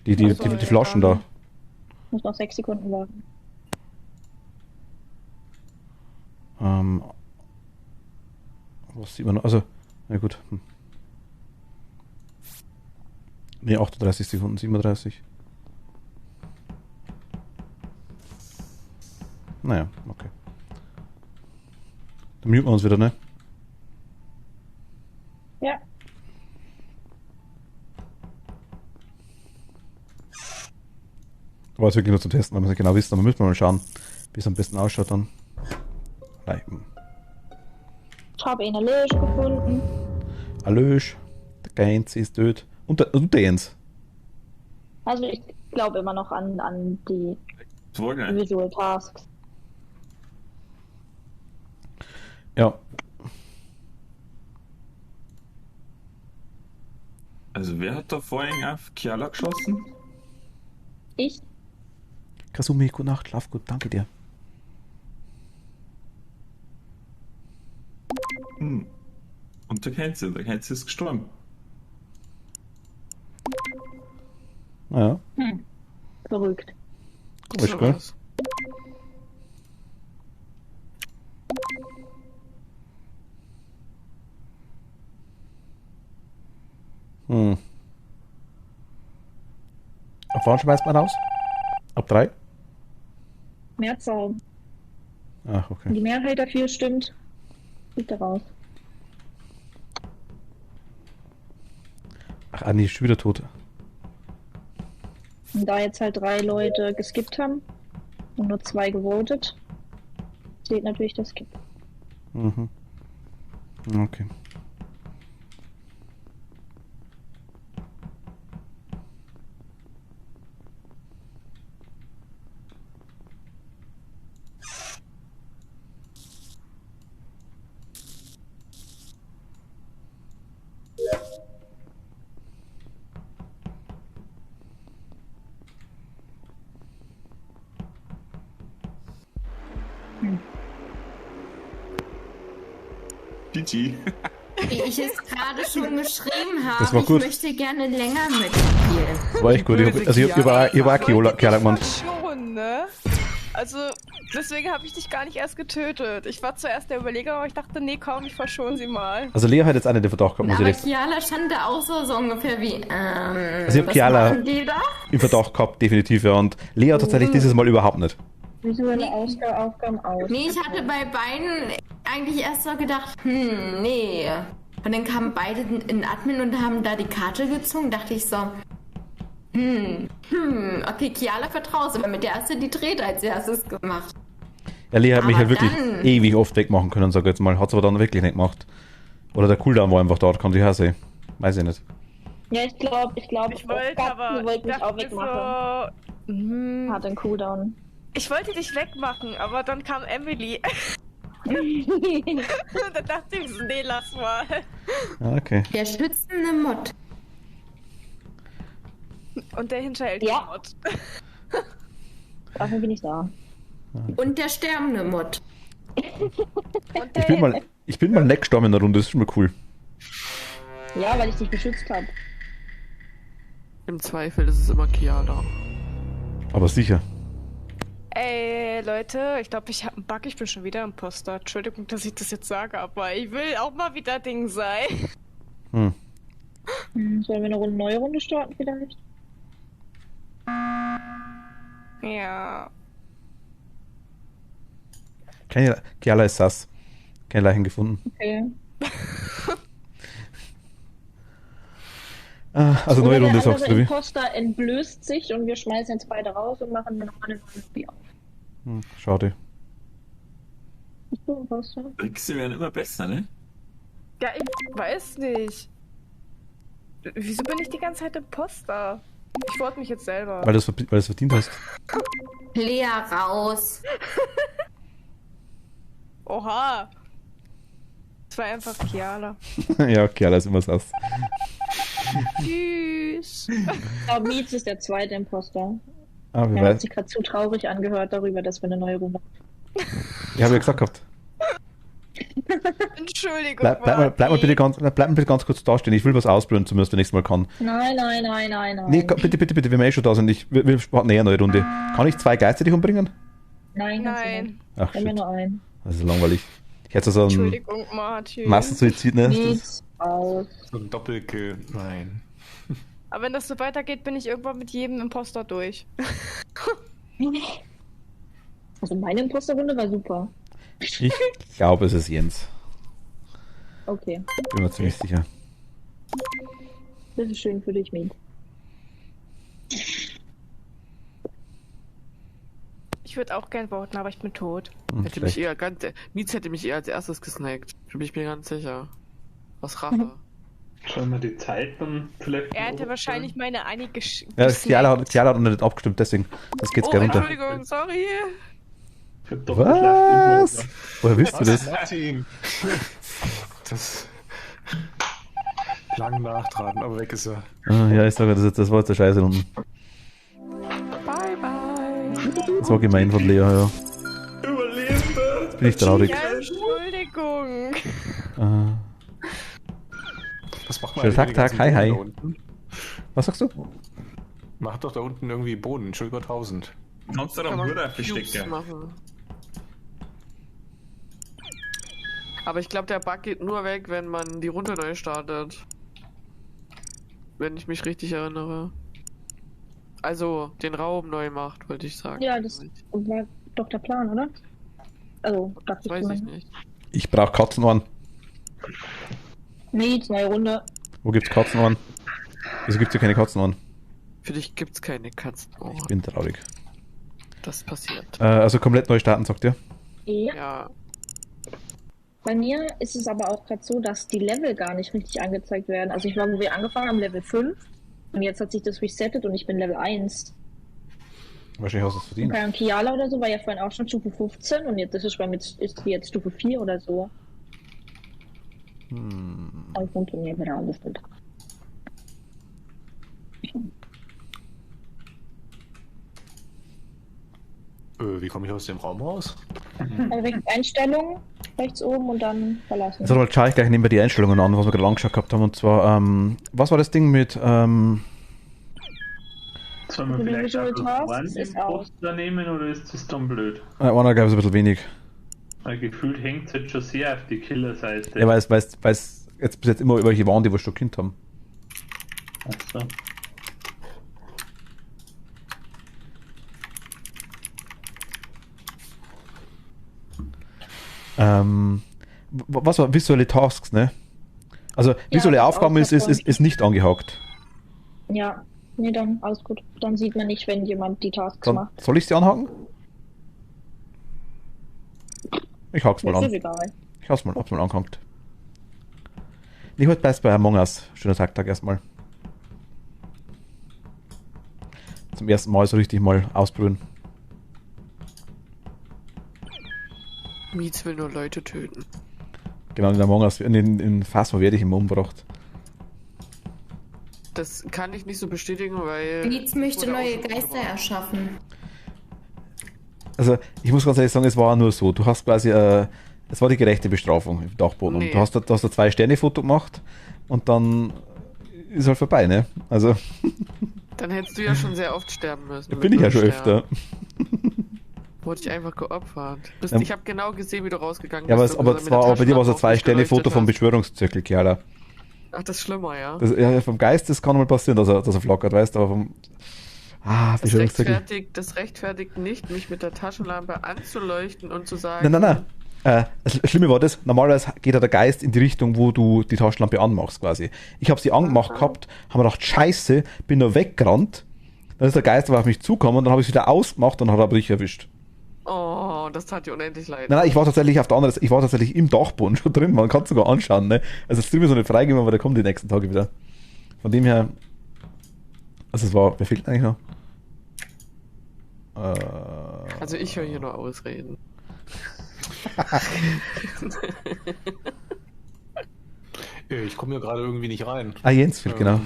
Die Ach so, die ja, Flaschen da. Muss noch 6 Sekunden warten. Was sieht man noch? Also, na gut. Nee, 38 Sekunden, 37. Naja, okay. Dann muten wir uns wieder, ne? Ja. War jetzt wirklich nur zum Testen, weil wir es nicht genau wissen, aber müssen wir mal schauen, wie es am besten ausschaut dann. Nein. Ich habe ihn erlöst gefunden. Erlösch, der Gains ist tot. Und der Jens. Also ich glaube immer noch an die Das wollte ich. Visual Tasks. Ja. Also wer hat da vorhin auf Kiala geschossen? Ich? Kasumi, gute Nacht, schlaf gut, danke dir. Und der Kenzi ist gestorben. Naja, Verrückt. komisch, gell? was. Ab wann schmeißt man raus? Ab 3? Mehrzahl. Ach, Wenn okay. die Mehrheit dafür stimmt, fliegt er raus. Ach, Anni ist schon wieder tot. Und da jetzt halt 3 Leute geskippt haben und nur 2 gewotet, zählt natürlich das Skip. Mhm. Okay. GG. Wie ich es gerade schon geschrieben habe, Das war gut. ich möchte gerne länger mitspielen. Das war echt gut. Ich war auch Keola gemacht. Schon, ne? Also, deswegen habe ich dich gar nicht erst getötet. Ich war zuerst der Überleger, aber ich dachte, nee, komm, ich verschone sie mal. Also Lea hat jetzt auch nicht den Verdacht gehabt, muss ich Aber jetzt. Kiala stand da auch so ungefähr wie, Also ich hab was Kiala machen die da? im Verdacht gehabt, definitiv, ja. Und Lea tatsächlich dieses Mal überhaupt nicht. Visuelle Aufgaben aus. Nee, ich hatte bei beiden eigentlich erst so gedacht, nee. Und dann kamen beide in Admin und haben da die Karte gezogen, dachte ich so, okay, Kiala vertraust, aber mit der hast du die Trade als erstes gemacht. Ja, Lea hat mich Aber halt wirklich dann- ewig oft wegmachen können, sag ich jetzt mal. Hat es aber dann wirklich nicht gemacht. Oder der Cooldown war einfach dort, kann ich auch sehen. Weiß ich nicht. Ja, ich glaube, Ich wollte aber. wollte mich ich auch dachte wegmachen. so, Hat einen Cooldown. ich wollte dich wegmachen, aber dann kam Emily. Dann dachte ich so, nee, lass mal. Ah, okay. Der schützende Mod. Und der hinterhält Ja. den Mod. Dafür bin ich da. Und der sterbende Mod. Und der Ich bin mal nicht gestorben in der Runde, das ist schon mal cool. Ja, weil ich dich beschützt habe. Im Zweifel ist es immer Kiala. Aber sicher. Ey, Leute, ich glaube, ich habe einen Bug. Ich bin schon wieder Imposter. Entschuldigung, dass ich das jetzt sage, aber ich will auch mal wieder Ding sein. Hm. Sollen wir eine neue Runde starten vielleicht? Ja. Kiala ist sass. Keine Leichen gefunden. Okay. Also Oder neue der Runde, sagst andere du wie? Imposter entblößt sich und wir schmeißen jetzt beide raus und machen noch eine neue Lobby auf. Schade. Bist du Imposter? Tricks werden immer besser, ne? Ja, ich weiß nicht. Wieso bin ich die ganze Zeit Imposter? Ich wollte mich jetzt selber. Weil du es verdient hast. Lea raus. Oha. Das war einfach Kiala. Ja, Kiala ist immer sass. Tschüss. Ich glaube, Mietz ist der zweite Imposter. Ah, wer Er hat weiß. sich gerade zu traurig angehört darüber, dass wir eine neue Runde Ich habe ja gesagt gehabt. Entschuldigung. Bleib mal bitte ganz kurz da stehen. Ich will was ausprobieren, zumindest wenn ich es mal kann. Nein. Nee, bitte, wenn wir schon da sind. Wir warten eine neue Runde. Kann ich 2 gleichzeitig umbringen? Nein. Nein. Ach, Wenn wir shit. nur einen. Das ist langweilig. Ich hätte so einen Entschuldigung, Martin. Massensuizid, ne? Das, Mietz aus. So ein Doppelkill. Nein. Aber wenn das so weitergeht, bin ich irgendwann mit jedem Imposter durch. Also meine Imposterrunde war super. ich glaube, es ist Jens. Okay. Bin mir ziemlich sicher. Das ist schön für dich, Mietz. Ich würde auch gern voten, aber ich bin tot. Hätte mich Mietz hätte mich eher als erstes gesnackt. Da bin ich mir ganz sicher. Aus Rache. Sollen wir die Zeit dann vielleicht. Er hätte wahrscheinlich meine einige Ja, Kiala hat noch nicht abgestimmt, deswegen. Das geht's Oh, gerne runter. Entschuldigung, sorry. Ich hab doch Was? Woher wisst du das? Martin! Das. Lang nachtraten, aber weg ist er. Ah, ja, ich sage, das war jetzt der Scheiße unten. Bye, bye. Das war gemein von Lea, ja. Überlebende! Jetzt bin ich traurig. Ja, Entschuldigung. Was macht man Schönen eigentlich Tag, mit den hi, ganzen hi. Bohnen da unten? Was sagst du? Macht doch da unten irgendwie Boden, Entschuldigung, 1000. Kannst du da Kann man Bruder Cubes verstecken? machen. Aber ich glaube, der Bug geht nur weg, wenn man die Runde neu startet. Wenn ich mich richtig erinnere. Also, den Raum neu macht, wollte ich sagen. Ja, das war doch der Plan, oder? Also, dachte Das weiß ich mal. nicht. Ich brauche Katzenohren. Mietz, neue Runde. Wo gibt's Katzenohren? Wieso gibt's hier keine Katzenohren? Für dich gibt's keine Katzen. Oh, Ich bin traurig. das passiert. Also komplett neu starten, sagt ihr? Ja. Ja. Bei mir ist es aber auch gerade so, dass die Level gar nicht richtig angezeigt werden. Also ich war, wo wir angefangen haben, Level 5. Und jetzt hat sich das resettet und ich bin Level 1. Wahrscheinlich hast du es verdient. Bei Kiala oder so war ja vorhin auch schon Stufe 15 und jetzt ist es bei mir ist jetzt Stufe 4 oder so. Aber funktioniert wieder alles gut. Wie komme ich aus dem Raum raus? Also Einstellungen rechts oben und dann verlassen. Jetzt schaue ich gleich nebenbei die Einstellungen an, was wir gerade angeschaut gehabt haben. Und zwar, was war das Ding mit, Sollen wir Also die vielleicht Visual auch Tasks einen ist aus. Imposter nehmen oder ist das dann blöd? einer glaube ich ein bisschen wenig. Weil gefühlt hängt es jetzt schon sehr auf die Killerseite. Ja, weil es jetzt bis jetzt immer welche waren, die wir schon Kind haben. Achso. Was war visuelle Tasks, ne? Also visuelle das Aufgaben auch ist davon. nicht angehakt. Ja, nee, dann alles gut. Dann sieht man nicht, wenn jemand die Tasks Dann, macht. soll ich sie anhaken? Ich hak's mal Das ist an. egal. Ich hab's mal angehakt. Ich heute beißt bei Among Us. Schöner Tag erstmal. Zum ersten Mal so richtig mal ausprobieren. Mietz will nur Leute töten. Genau, in Among Us. In Phasma werde ich immer umgebracht. Das kann ich nicht so bestätigen, weil... Mietz möchte wurde auch neue schon Geister umgebracht. erschaffen. Also, ich muss ganz ehrlich sagen, es war nur so. Du hast quasi, es war die gerechte Bestrafung im Dachboden. Nee. Und du hast da 2-Sterne-Foto gemacht und dann ist halt vorbei, ne? Also, Dann hättest du ja schon sehr oft sterben müssen. bin ich ja schon öfter. Wurde ich einfach geopfert. Ja. Ich habe genau gesehen, wie du rausgegangen Ja, bist. aber und es mit der war aber bei dir war so ein Taschenlampe auf mich 2-Sterne-Foto geleuchtet vom hast. Beschwörungszirkel, Kerla. Ach, das ist schlimmer, ja. Ja, vom Geist, das kann mal passieren, dass er flackert, weißt du, aber vom. Das Beschwörungszirkel. rechtfertigt nicht, mich mit der Taschenlampe anzuleuchten und zu sagen... Nein. Das Schlimme war das, normalerweise geht ja der Geist in die Richtung, wo du die Taschenlampe anmachst, quasi. Ich habe sie angemacht gehabt, habe mir gedacht, scheiße, bin nur weggerannt. Dann ist der Geist aber auf mich zugekommen und dann habe ich es wieder ausgemacht und dann hat er aber dich erwischt. Oh, das tat dir unendlich leid. Nein, ich war tatsächlich auf der anderen Seite, ich war tatsächlich im Dachboden schon drin, man kann es sogar anschauen, ne? Also das Stream ist noch nicht freigegeben, aber der kommt die nächsten Tage wieder. Von dem her, also es war, wer fehlt eigentlich noch? Also ich höre hier nur Ausreden. Ich komme hier gerade irgendwie nicht rein. Jens fehlt, genau.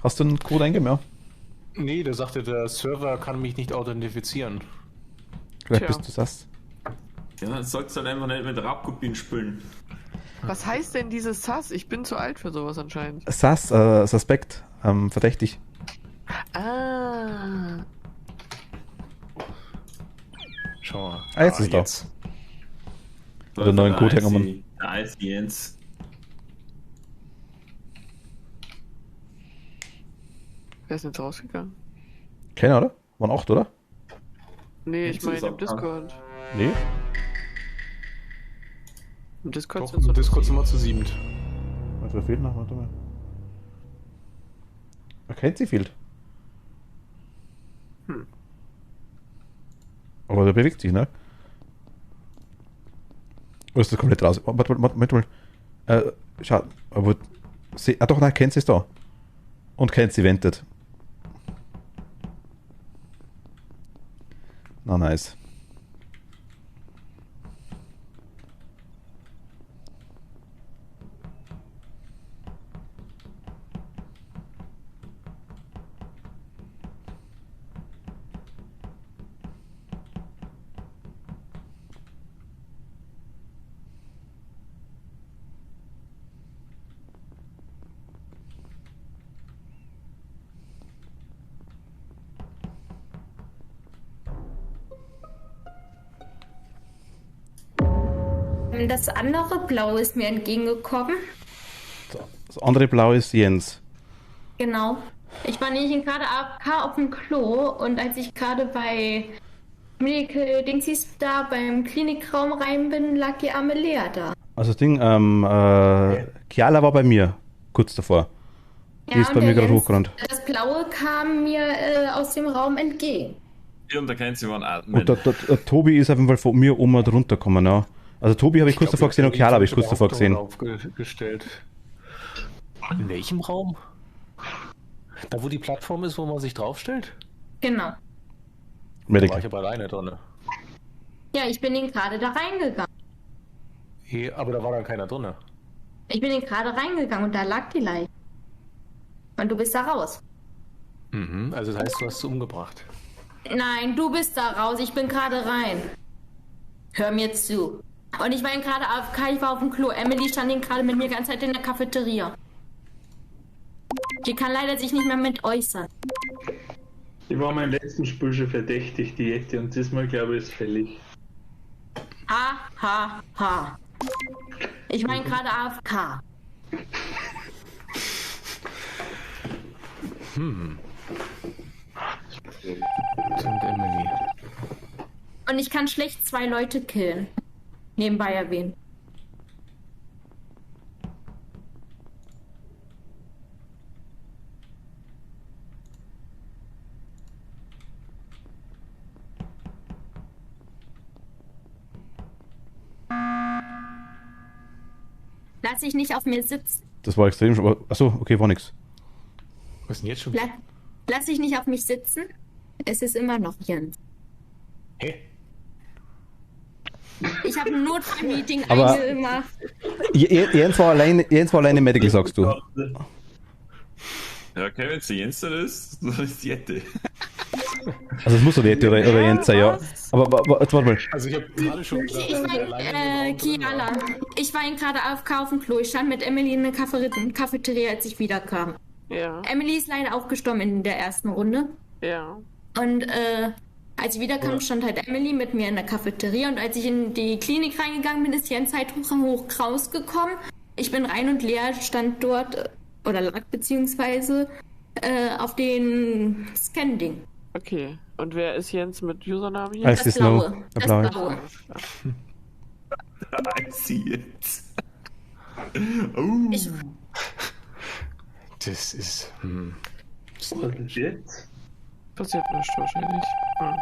Hast du einen Code eingegeben, ja? Nee, der sagte, der Server kann mich nicht authentifizieren. Vielleicht Tja. bist du das. Ja, dann sollst du halt einfach nicht mit Raubkopien spielen. Was heißt denn dieses Sass? Ich bin zu alt für sowas anscheinend. SAS, Suspekt, verdächtig. Ah. Schau mal. Jetzt ist er da. Oder neuen Code hängen wir. Da ist Jens. Wer ist denn jetzt rausgegangen? Keiner, oder? Waren 8, oder? Nee, ich Jetzt meine ist im er- Discord. Nee. Im Discord Doch, sind so im Discord sind wir zu 7. Wer fehlt noch? Warte mal. Kennt sie fehlt. Aber der bewegt sich, ne? Oder ist das komplett raus? Warte mal. Schau, aber. Doch, nein, kennt sie ist da. Und kennt sie ventet. Na, nice. Das andere Blau ist mir entgegengekommen. Das andere Blau ist Jens. Genau. Ich war nämlich gerade AFK auf dem Klo und als ich gerade bei Medical Dingsies da beim Klinikraum rein bin, lag die arme Lea da. Also das Ding, Kiala war bei mir, kurz davor. Die ist und bei mir der gerade Jens- hochgerannt. Das Blaue kam mir aus dem Raum entgegen. Und da kennt sie waren atmen. Und der Tobi ist auf jeden Fall von mir oben drunter gekommen, ja. Also Tobi habe ich kurz davor gesehen und Kiala habe ich kurz davor gesehen. Aufgestellt. In welchem Raum? Da, wo die Plattform ist, wo man sich draufstellt? Genau. Da war Medical. ich aber alleine drin. Ja, ich bin ihn gerade da reingegangen. Aber da war dann keiner drin. Ich bin ihn gerade reingegangen und da lag die Leiche. Und du bist da raus. Mhm, also das heißt, du hast sie umgebracht. Nein, du bist da raus. Ich bin gerade rein. hör mir zu. Und ich war ihn gerade AFK, ich war auf dem Klo. Emily stand ihn gerade mit mir die ganze Zeit in der Cafeteria. Die kann leider sich nicht mehr mit äußern. Ich war meinem letzten Spiel schon verdächtig, die Jette, und diesmal glaube ich ist fällig. Ha, ha, ha. Ich war ihn gerade AFK. Und Emily. Und ich kann schlecht 2 Leute killen. Nebenbei erwähnen. Lass ich nicht auf mir sitzen. Das war extrem schon. Achso, okay, war nix. Was ist denn jetzt schon? Lass ich nicht auf mich sitzen. Es ist immer noch Jens. Hä? Ich habe ein Notfallmeeting Aber- eingemacht. Jens war alleine Medical, sagst du. Ja, okay, wenn es der Jens dann ist die Jette. Also es muss doch die Jette oder Jens sein, ja. Aber jetzt warte mal. Also ich habe gerade schon Ich war Kiala. Ich war ihn gerade AFK auf dem Klo. Ich stand mit Emily in der Cafeteria, als ich wiederkam. Ja. Emily ist leider auch gestorben in der ersten Runde. Ja. Und als ich wiederkam, stand halt Emily mit mir in der Cafeteria. Und als ich in die Klinik reingegangen bin, ist Jens halt hoch rausgekommen. Ich bin rein und Lea stand dort, oder lag beziehungsweise, auf den Scan-Ding. Okay. Und wer ist Jens mit Username hier? Als Das das Snow. Blaue. Der Das Blaue. Blaue. I see it. Ich, Das ist. Was ist jetzt? Passiert nichts wahrscheinlich. Ah.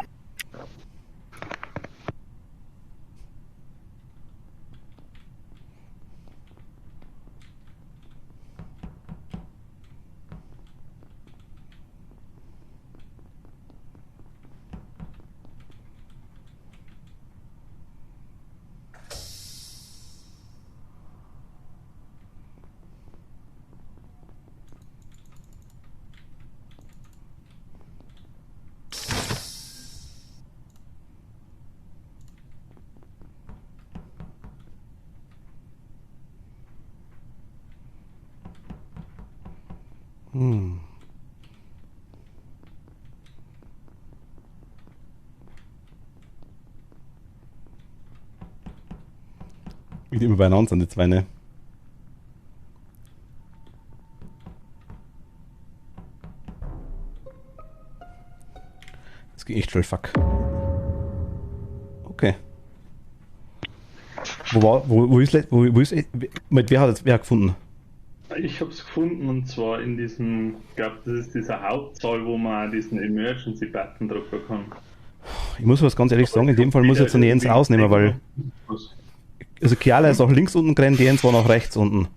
Wie die immer beieinander sind, die zwei, ne? Das ging echt schnell, fuck. Okay. Wo ist mit wer hat wer gefunden? Ich hab's gefunden, und zwar in diesem, ich glaube, das ist dieser Hauptsaal, wo man diesen Emergency-Button drücken kann. Ich muss was ganz ehrlich sagen, in dem Fall muss ich jetzt den Jens ausnehmen, weil. Also Kiala ist auch links unten gerannt, Jens war noch rechts unten.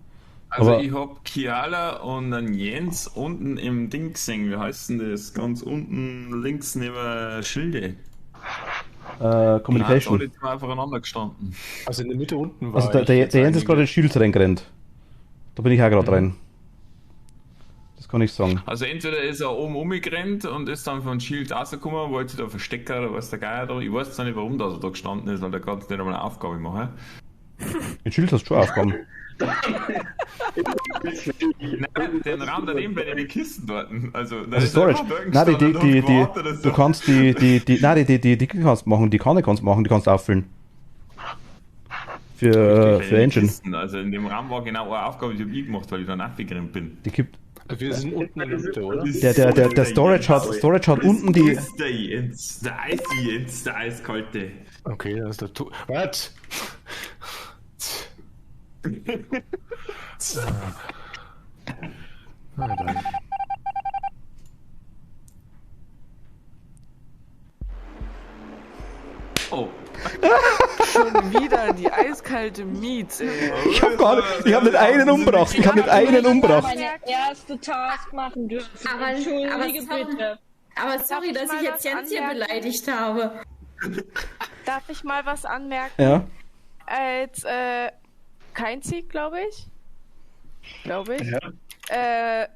Also Aber- ich hab Kiala und einen Jens unten im Ding gesehen. Wie heißt denn das? Ganz unten links neben Schilde. Communication. Alle zwei aufeinander gestanden. Also in der Mitte unten war. Also der Jens ist gerade in Shields reingerannt. Da bin ich auch gerade rein. Das kann ich sagen. Also entweder ist er oben umgerannt und ist dann von Shield rausgekommen, wollte sich da verstecken oder was der Geier da. Ich weiß jetzt nicht, warum dass er da gestanden ist, weil der kann nicht einmal eine Aufgabe machen. In Shields hast du schon Aufgaben. Nein, den Raum daneben bei den Kisten dort. Also, da Also ist Storage. einfach dort Nein, gestanden und hat gewartet, dass du er- kannst die kannst du machen, die Kanne kannst du machen, die kannst du auffüllen. Für Engine. Kisten. Also in dem Raum war genau eine Aufgabe, die hab ich gemacht, weil ich dann nachgerannt bin. Die gibt. Wir sind unten in der Mitte, oder? Der Storage hat unten die. Das ist der Jens, der Eis-Jens, der Eiskalte. Okay, das ist der Was? So. Na dann. Oh. Schon wieder die eiskalte Miets, ey. Ich hab nicht einen umgebracht. Ich hab nicht einen umgebracht. Meine erste Task machen dürfen. Entschuldige bitte. Aber sorry, dass ich jetzt Jens hier beleidigt habe. Darf ich mal was anmerken? Ja. Als kein Sieg, glaube ich.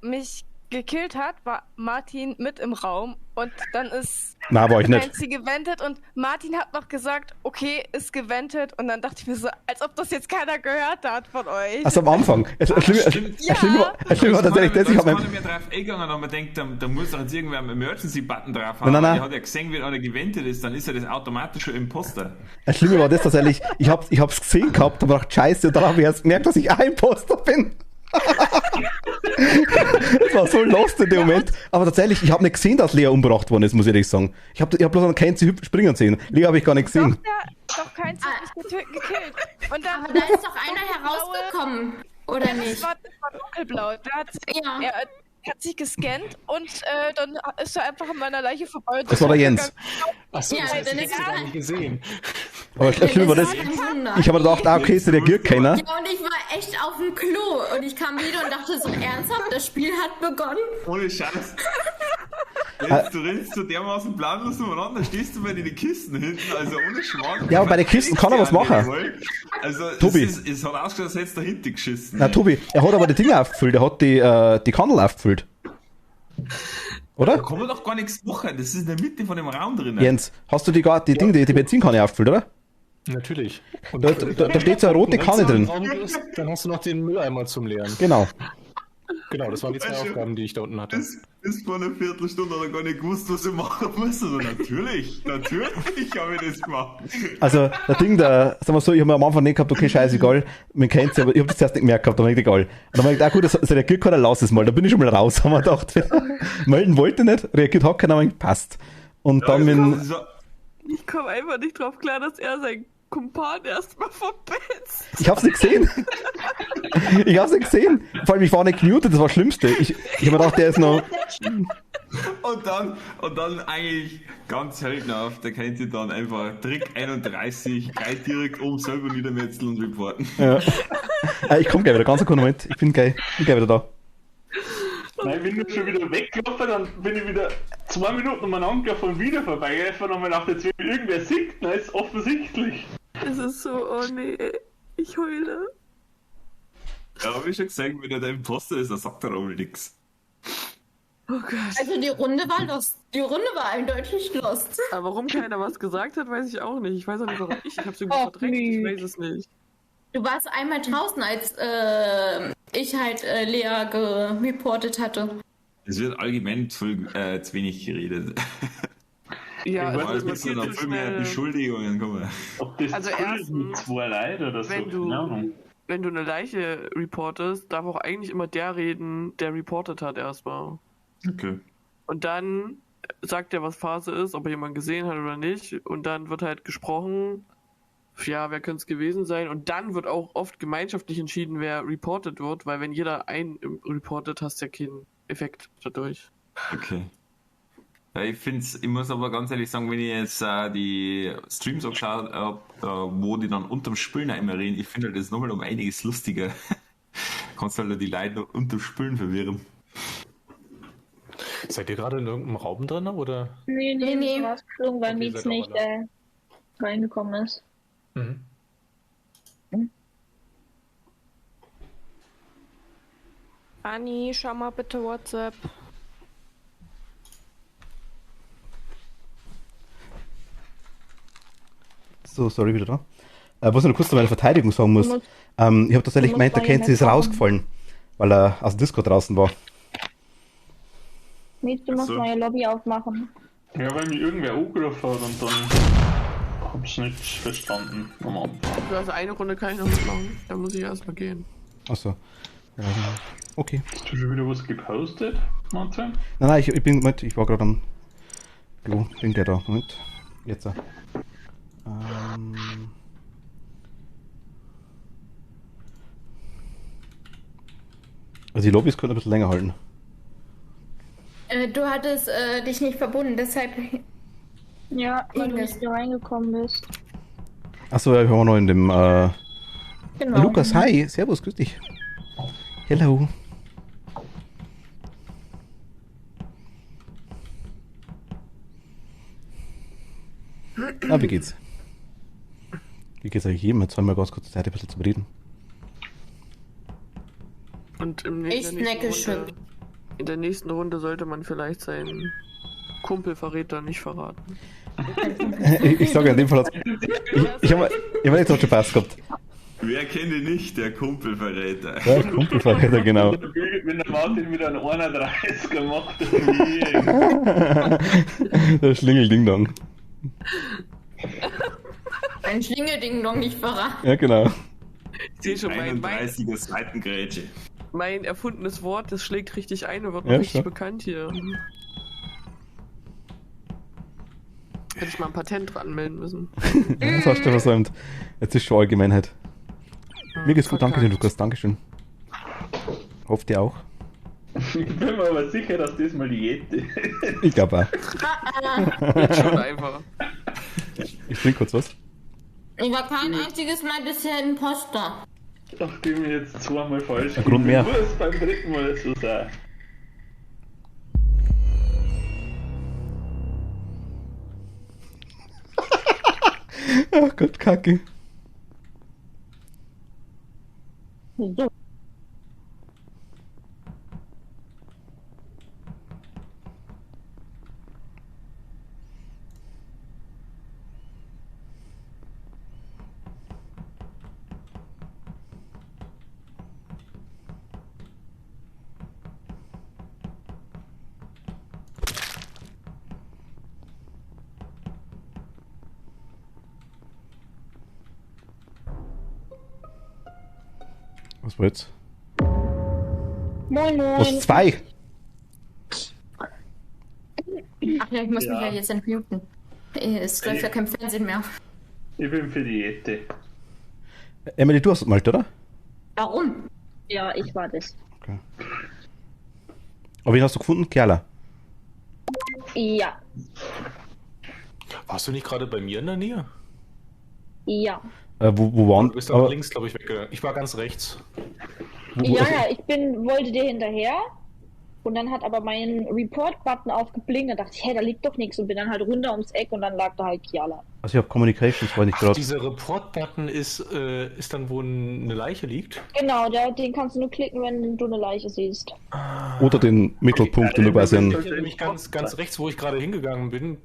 Mich gekillt hat, war Martin mit im Raum Und dann ist Na, war ich nicht. Nancy gewendet und Martin hat noch gesagt, okay, ist gewendet. Und dann dachte ich mir so, als ob das jetzt keiner gehört hat von euch. Also am Anfang. Schlimm war tatsächlich das, ich Da habe ist keiner mehr drauf eingegangen und man denkt, da muss doch jetzt irgendwer einen Emergency-Button drauf haben. Nein. Er hat ja gesehen, wenn einer gewendet ist, dann ist er das automatisch schon Imposter. Das Schlimme war das tatsächlich, ich hab's gesehen gehabt, aber gedacht, scheiße, und dann habe ich erst gemerkt, dass ich ein Imposter bin. Das war so lost in dem Moment. Aber tatsächlich, ich habe nicht gesehen, dass Lea umgebracht worden ist, muss ich ehrlich sagen. Ich hab bloß einen Kenzie springen sehen. Lea habe ich gar nicht gesehen. Doch, keins hat mich gekillt. Und dann Aber da ist doch einer herausgekommen, oder nicht? Das war dunkelblau. Er hat sich gescannt und dann ist er einfach an meiner Leiche vorbei. Und Das war der Jens. Achso, Ja, das heißt, dann ich ist hab's es gar nicht gesehen. Aber das Schlimme war das, kein Wunder. ich habe gedacht, okay, es reagiert keiner. Ja, und ich war echt auf dem Klo und ich kam wieder und dachte so, ernsthaft, das Spiel hat begonnen? Ohne Scheiß. Jetzt, du rennst so dermaßen planlos umeinander, stehst du mal in den Kisten hinten, also ohne Schmarrn. Ja, aber bei den Kisten kann er was machen. Also, Tobi. es hat ausgeschaut, als hättest du dahinter geschissen. Na, Tobi, er hat aber die Dinge aufgefüllt, er hat die Kandel aufgefüllt. Oder? Da kann man doch gar nichts machen, das ist in der Mitte von dem Raum drin. Jens, hast du die Benzinkanne aufgefüllt, oder? Natürlich. Und Da steht so eine rote Kanne drin. Dann hast du noch den Mülleimer zum Leeren. Genau. Genau, das waren die 2 Aufgaben, die ich da unten hatte. Bis vor einer Viertelstunde hat er gar nicht gewusst, was er machen muss. Also natürlich habe ich das gemacht. Also, sagen wir so, ich habe mir am Anfang nicht gehabt, okay, scheißegal, man kennt aber ich habe das zuerst nicht gemerkt gehabt, dann habe ich gedacht, egal. Und dann habe ich gedacht, gut, das reagiert keiner, lass es mal, da bin ich schon mal raus, haben wir gedacht. Melden wollte nicht, reagiert hat keiner, aber passt. Und dann, wenn. Ich komme einfach nicht drauf klar, dass er seinen Kumpan erstmal verpetzt. Ich hab's nicht gesehen. Vor allem, ich war nicht gemutet, das war das Schlimmste. Ich habe mir gedacht, der ist noch. Und dann eigentlich ganz heldenhaft, da kennt ihr dann einfach Trick 31, gleich direkt oben selber niedermetzeln und reporten. Ja. Ich komme gleich wieder, ganz kurz Moment. Ich bin gleich wieder da. Nein, wenn du schon wieder weglaufen, dann bin ich wieder 2 Minuten umeinander gelaufen und wieder vorbei. Einfach nochmal nach der 2 irgendwer singt, na, ist offensichtlich. Es ist so, oh nee, ich heule. Ja, habe ich schon gesagt, wenn er der Imposter ist, dann sagt er auch nichts. Oh Gott. Also die Runde war lost. Die Runde war eindeutig lost. Aber warum keiner was gesagt hat, weiß ich auch nicht. Ich weiß auch nicht, warum ich hab's irgendwie verdrängt, ich weiß es nicht. Du warst einmal draußen, als ich halt Lea gereportet hatte. Es wird allgemein zu wenig geredet. Ja, Also also es gibt noch viel mehr Beschuldigungen, guck mal. Ob das Also mit 2 Leute oder so, keine Ahnung. wenn du eine Leiche reportest, darf auch eigentlich immer der reden, der reportet hat erstmal. Okay. Und dann sagt er, was Phase ist, ob er jemanden gesehen hat oder nicht. Und dann wird halt gesprochen, ja, wer könnte es gewesen sein? Und dann wird auch oft gemeinschaftlich entschieden, wer reportet wird, weil wenn jeder einen reportet, hast du ja keinen Effekt dadurch. Okay. Ja, ich muss aber ganz ehrlich sagen, wenn ich jetzt die Streams angeschaut habe, wo die dann unterm Spülen auch immer reden, ich finde das nochmal um einiges lustiger. Kannst halt die Leute noch unterm Spülen verwirren. Seid ihr gerade in irgendeinem Raum drin, oder? Nee, Nee. rausgeflogen, weil Okay, Mietz seid auch nicht alle. reingekommen ist. Mhm. Anni, schau mal bitte WhatsApp. So, sorry, wieder da. Was ich noch kurz zu meiner Verteidigung sagen muss. Ich habe tatsächlich du musst gemeint, der bei Kenzie ihm ist nicht rausgefallen, weil er aus dem Discord draußen war. Mietz, du musst So. neue Lobby aufmachen. Ja, weil mich irgendwer angerufen hat und dann hab ich nicht verstanden am Anfang. Also eine Runde kann ich noch mitmachen, dann muss ich erstmal gehen. Achso. Okay. Hast du schon wieder was gepostet, Martin? Nein, ich bin, Moment, ich war gerade am. Jo, bin gleich da. Moment. Jetzt. Also die Lobbys können ein bisschen länger halten. Du hattest dich nicht verbunden, deshalb. Ja, weil du Ines. nicht reingekommen bist. Achso, ja, ich war noch in dem. Genau. Lukas, hi, servus, grüß dich. Hello. Wie geht's? Wie geht's eigentlich jedem? Jetzt haben wir ganz kurz Zeit, ein bisschen zu reden. Und Ich snacke schon. In der nächsten Runde sollte man vielleicht sein Kumpelverräter nicht verraten. Ich sage in dem Fall, ich hab jetzt auch schon Spaß gehabt. Wer kennt ihn nicht, der Kumpelverräter? Ja, Kumpelverräter, genau. Wenn der Martin wieder einen 31er macht, Der Schlingel-Ding-Dong. Ein Schlingelding-Dong nicht verraten. Ja, genau. Ich sehe schon, 31er Seitengrätsche. mein erfundenes Wort, das schlägt richtig ein und wird noch Ja, richtig klar. bekannt hier. Hätte ich mal ein Patent dran melden müssen. Das hast du versäumt. Jetzt ist schon Allgemeinheit. Mir geht's gut, danke dir, Lukas. Dankeschön. Hofft ihr auch? ich bin mir aber sicher, dass das mal die Yeti. Ich glaube auch. Jetzt schon einfach. Ich trinke kurz was. Ich war kein einziges Mal bisher Imposter. Nachdem ich jetzt zweimal falsch Ein Grund mehr. muss beim dritten Mal so sein. Ach Gott, Kacke. So. Was war jetzt? Moin, Was? moin. 2? Ach ja, ich muss mich Ja. ja jetzt entmuten. Es läuft ja kein Fernsehen mehr. Ich bin für die Yeti. Emily, du hast Malte, oder? Warum? Ja, ich war das. Okay. Aber wen hast du gefunden? Kerla. Ja, Warst du nicht gerade bei mir in der Nähe? ja. Wo waren... Du bist aber aber- links, glaube ich, weggegangen. Ich war ganz rechts. wo- Ja, also- ja, wollte dir hinterher und dann hat aber mein Report-Button aufgeblinkt. Da dachte ich, hey, da liegt doch nichts und bin dann halt runter ums Eck und dann lag da halt Kiala. Also ich habe Communications, war nicht Ach, gerade. dieser Report-Button ist dann, wo eine Leiche liegt? Genau, den kannst du nur klicken, wenn du eine Leiche siehst. Oder den Mittelpunkt, den du quasi an... Ich bin nämlich ganz rechts, wo ich gerade hingegangen bin,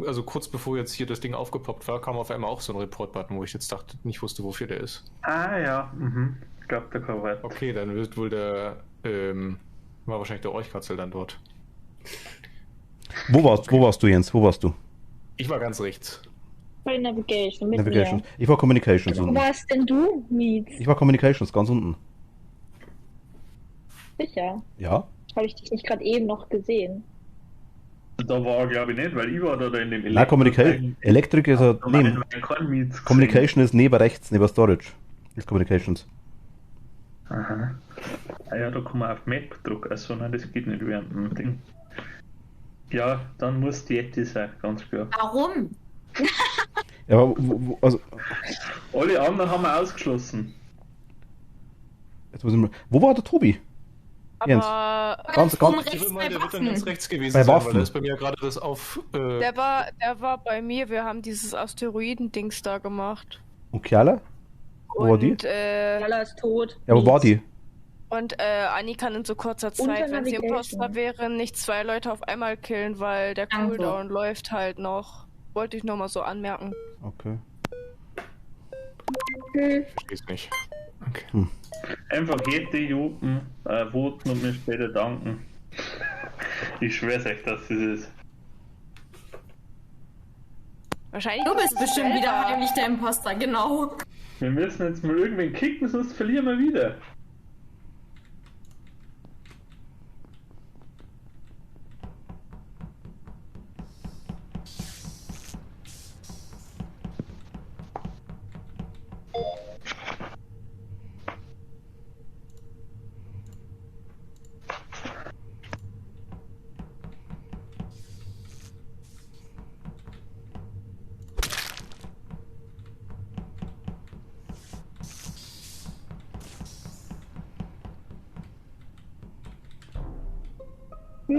also kurz bevor jetzt hier das Ding aufgepoppt war, kam auf einmal auch so ein Report-Button, wo ich jetzt dachte, nicht wusste, wofür der ist. Ah ja, Ich glaube, der kann weiter. Okay, dann wird wohl war wahrscheinlich der Orchkatzel dann dort. Wo warst du, Jens? Wo warst du? Ich war ganz rechts. Bei Navigation, mit Navigations. mir. Ich war Communications Wo unten. warst denn du, Mietz? Ich war Communications ganz unten. Sicher. Ja? Habe ich dich nicht gerade eben noch gesehen? Da war, glaube ich, nicht, weil ich war da in dem Nein, Communication. Elektrik ist ja neben. Communication ist neben rechts, neben Storage. Ist Communications. Aha. Ah ja, da kann man auf Map drücken. Also nein, das geht nicht während dem Ding. Ja, dann muss die Yeti sein, ganz klar. Warum? Ja, aber also, Alle anderen haben wir ausgeschlossen. jetzt muss ich mal, wo war der Tobi? Jens. Aber Ganz, oben ganz, rechts bei Der wird dann ganz Waffen. rechts gewesen Bei sein, Waffen. weil da ist bei mir gerade das auf... der war bei mir, wir haben dieses Asteroiden-Dings da gemacht. Und Kerla? Wo war die? Und, Kiala ist tot. Ja, wo war die? und Anni kann in so kurzer Unter Zeit, wenn sie Navigation. Imposter wäre, nicht 2 Leute auf einmal killen, weil der Danke. Cooldown läuft halt noch. Wollte ich nochmal so anmerken. Okay. Versteh's nicht. Okay. Einfach Yeti jubeln, voten und mir später danken. Ich schwör's euch, dass das ist. Wahrscheinlich. Du bist ist es bestimmt wieder selber. heimlich der Imposter, genau. Wir müssen jetzt mal irgendwen kicken, sonst verlieren wir wieder.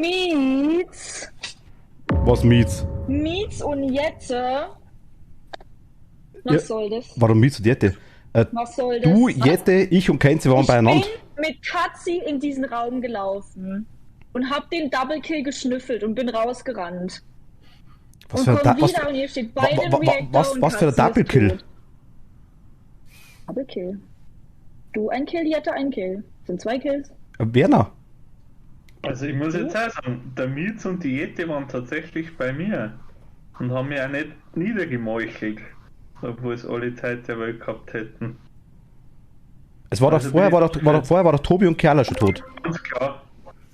Mietz! Was Mietz? Mietz und Jette. Was Ja. soll das? Warum Mietz und Jette? Was soll das? Du, Jette, ich und Kenzie waren ich beieinander. bin mit Katzi in diesen Raum gelaufen. und hab den Double Kill geschnüffelt und bin rausgerannt. Was Und für ein komm was, wieder und hier steht beide im wa- Reactor was- und was für ein Katze ist Double Kill? tot. Double Kill. Du ein Kill, Jette ein Kill. Sind 2 Kills. Werner. Also ich muss jetzt auch sagen, der Mietz und die Jette waren tatsächlich bei mir und haben mich auch nicht niedergemeuchelt, obwohl es alle Zeit der Welt gehabt hätten. Es war Also doch vorher, bin ich- vorher war doch Tobi und Kerler schon tot. Ganz klar,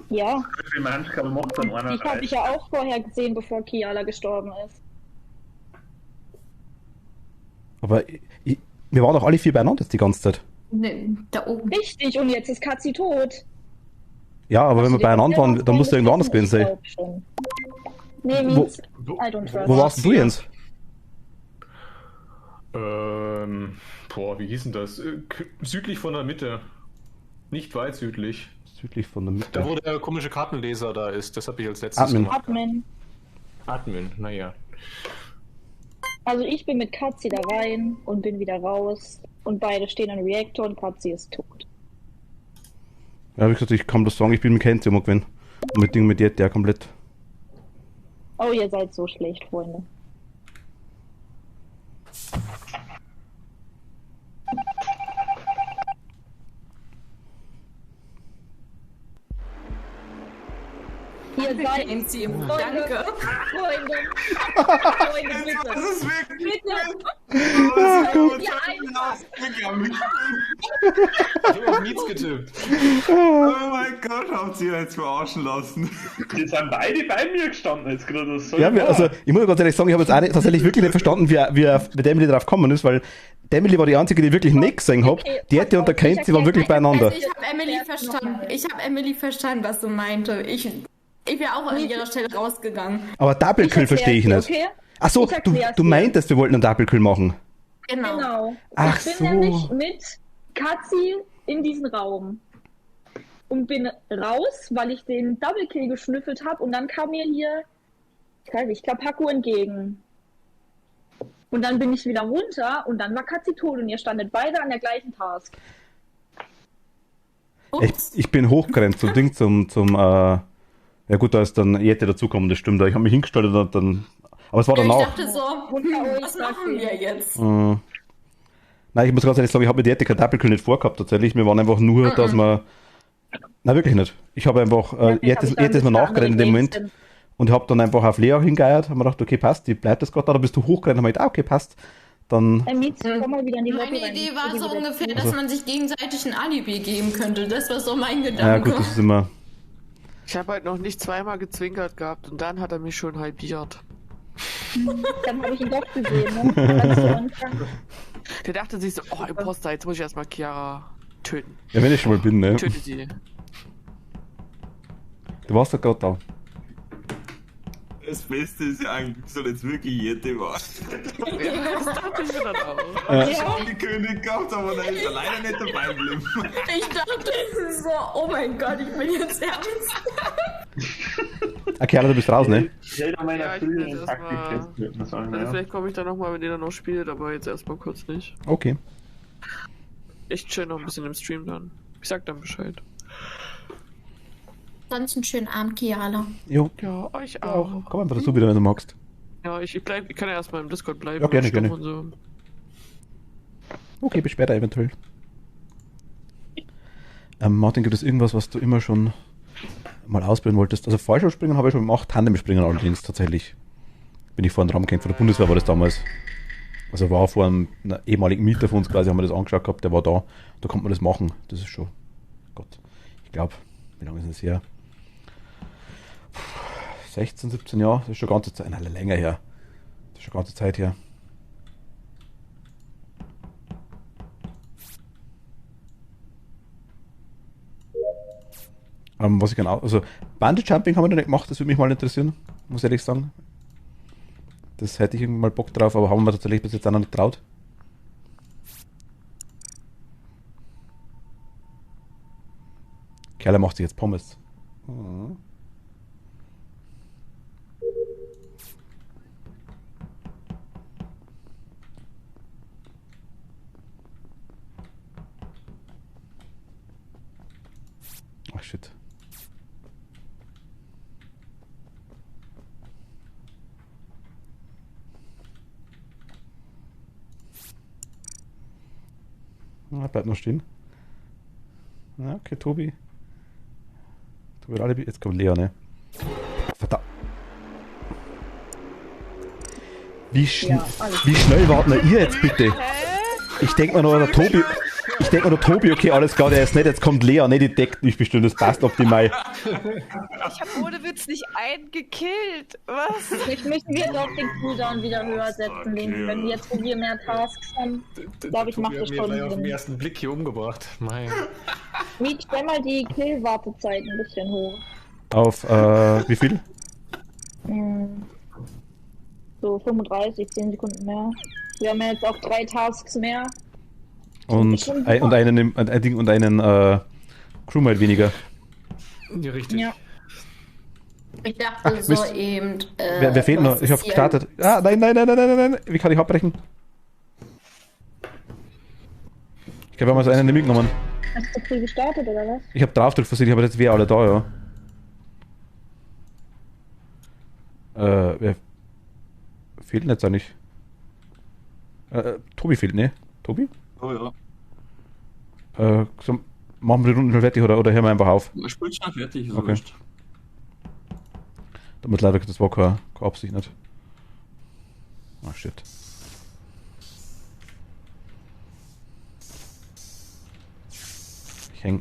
Ja, wie manchmal macht dann einer ich habe ich ja auch vorher gesehen, bevor Kiala gestorben ist. Aber wir waren doch alle 4 beieinander jetzt die ganze Zeit. Ne, da oben. Richtig, und jetzt ist Katzi tot. Ja, aber wenn wir Hast du dir beieinander das waren, dann musst du irgendwo anders gewesen Ich sein. glaub schon. Nee, Wo- Mietz, I don't trust. Wo warst du, Jens? Boah, wie hieß denn das? Südlich von der Mitte. Nicht weit südlich. Südlich von der Da, wo Mitte. der komische Kartenleser da ist. Das habe ich als letztes Admin. gemacht. Admin. Admin, naja. Also ich bin mit Katzi da rein und bin wieder raus. Und beide stehen am Reaktor und Katzi ist tot. Ja, wie gesagt, ich kann bloß sagen, ich bin mit Kenzie immer gewesen. Und mit Ding mit Jet, der komplett. Oh, ihr seid so schlecht, Freunde. Ihr seid Kenzie, Freunde, danke. Freunde, Freunde, bitte. Das ist wirklich Bitte. Ja, einfach. Ich habe auf Mietz getippt. Oh mein Gott, habt ihr jetzt verarschen lassen. Die sind beide bei mir gestanden jetzt gerade. Das soll Ja, ich also machen. ich muss ganz ehrlich sagen, ich habe jetzt auch nicht, tatsächlich wirklich nicht verstanden, wie Emily drauf gekommen ist, weil Emily war die einzige, die wirklich nicht gesehen hat. Okay, Die Ette und der Kenzie waren wirklich beieinander. Also ich habe Emily verstanden. Ich habe Emily verstanden, was du meinte. Ich wäre auch an ihrer Stelle rausgegangen. Aber Double Kill verstehe ich nicht. Okay? Ach so, Ich erklär's du dir. meintest, wir wollten einen Double Kill machen. Genau. Genau. Ach ich bin so. nämlich mit Katzi in diesen Raum und bin raus, weil ich den Double Kill geschnüffelt habe und dann kam mir hier, ich glaube, Haku entgegen. Und dann bin ich wieder runter und dann war Katzi tot und ihr standet beide an der gleichen Task. Ich bin hochgerannt zum Ding, ja gut, da ist dann Jette dazugekommen, das stimmt. Ich habe mich hingestellt und dann. Aber es war Ich danach. dachte so, was machen wir jetzt? Nein, ich muss ganz ehrlich sagen, ich habe mit Jette kein Double Kill nicht vorgehabt tatsächlich. Wir waren einfach nur, dass wir. Nein, wirklich nicht. Ich habe einfach, Jette ist mir nachgerannt in dem Moment und habe dann einfach auf Lea hingeiert, habe mir gedacht, okay, passt, die bleibt das gerade da, da bist du hochgerannt, habe ich gedacht, okay, passt. Dann. Mietz, komm mal wieder in die Lobby Meine rein. Idee war so ungefähr, Also dass man sich gegenseitig ein Alibi geben könnte. Das war so mein Ja Gedanke. gut, das ist immer. Ich habe halt noch nicht zweimal gezwinkert gehabt und dann hat er mich schon halbiert. Dann habe ich ihn doch gesehen, ne? Ganz zu Anfang. Der dachte sich so, oh, Imposter, jetzt muss ich erstmal Chiara töten. Ja, wenn ich schon mal bin, ne? Töte sie. Du warst doch gerade da. Das Beste ist ja eigentlich, soll jetzt wirklich Jette war. Das dachte ich mir dann auch. Ja. Ich habe angekündigt gehabt, aber da ist er leider nicht dabei geblieben. Ich dachte so, oh mein Gott, ich bin jetzt ernst. Ah, Kerl, du bist raus, ne? Ich hätte an meiner Ja, ich will früheren jetzt Taktik erstmal- festhalten sollen, Also ja. vielleicht komme ich dann nochmal, wenn ihr dann noch spielt, aber jetzt erstmal kurz nicht. Okay. Ich chill noch ein bisschen im Stream dann. Ich sag dann Bescheid. Sonst einen schönen Abend, Kiala. Jo. Ja, euch auch. Komm einfach dazu wieder, wenn du magst. Ja, ich kann ja erstmal im Discord bleiben. Ja, gerne, und stumm gerne. Und so. Okay, bis später eventuell. Martin, gibt es irgendwas, was du immer schon mal ausprobieren wolltest? Also Fallschirmspringen habe ich schon gemacht, Tandemspringen allerdings tatsächlich. Bin ich vor einem Raumcamp von der Bundeswehr, war das damals. Also war vor einem ehemaligen Mieter von uns quasi, haben wir das angeschaut gehabt, der war da. Da konnte man das machen. Das ist schon, Gott, ich glaube, wie lange ist das her? 16, 17 Jahre, das ist schon ganze Zeit, nein, länger her. Das ist schon ganze Zeit her. Was ich genau, also Bungee Jumping haben wir noch nicht gemacht, das würde mich mal interessieren, muss ehrlich sagen. Das hätte ich irgendwie mal Bock drauf, aber haben wir tatsächlich bis jetzt auch noch nicht traut. Kerle macht sich jetzt Pommes. Mhm. Ach shit. Bleibt noch stehen. Ja, okay, Tobi. Tobi Alibi. Jetzt kommt Lea, ne? Verdammt. Wie schnell warten ihr jetzt bitte? Ich denke mal noch, der Tobi, okay, alles klar, der ist nicht, jetzt kommt Lea, ne, die deckt nicht bestimmt, das passt optimal. Ich habe ohne Witz nicht einen gekillt. Was? Vielleicht müssen wir doch den Cooldown wieder höher setzen, Link. Wenn wir jetzt, wo wir mehr Tasks haben, glaube ich, macht das schon Sinn. Auf den Sinn. ersten Blick hier umgebracht. Mein. Miet, stell mal die Kill-Wartezeit ein bisschen hoch. Auf, wie viel? So 35, 10 Sekunden mehr. Wir haben ja jetzt auch 3 Tasks mehr. Und einen Crewmate weniger. Ja, richtig. Ja. Ich dachte so eben. Wer fehlt noch? Ich habe gestartet. Ah, nein. Wie kann ich abbrechen? Ich glaube, wir haben also einen mitgenommen. Hast du früh gestartet, oder was? Ich habe drauf gedrückt, ich habe jetzt wer alle da, ja. Wer fehlt denn jetzt eigentlich? Tobi fehlt, ne? Tobi? Oh ja. So, machen wir die Runden schon fertig oder hören wir einfach auf? Ich spiele schon fertig, ist Okay. wurscht. Damit leider, das war keine Absicht nicht. Ah, shit. Ich häng.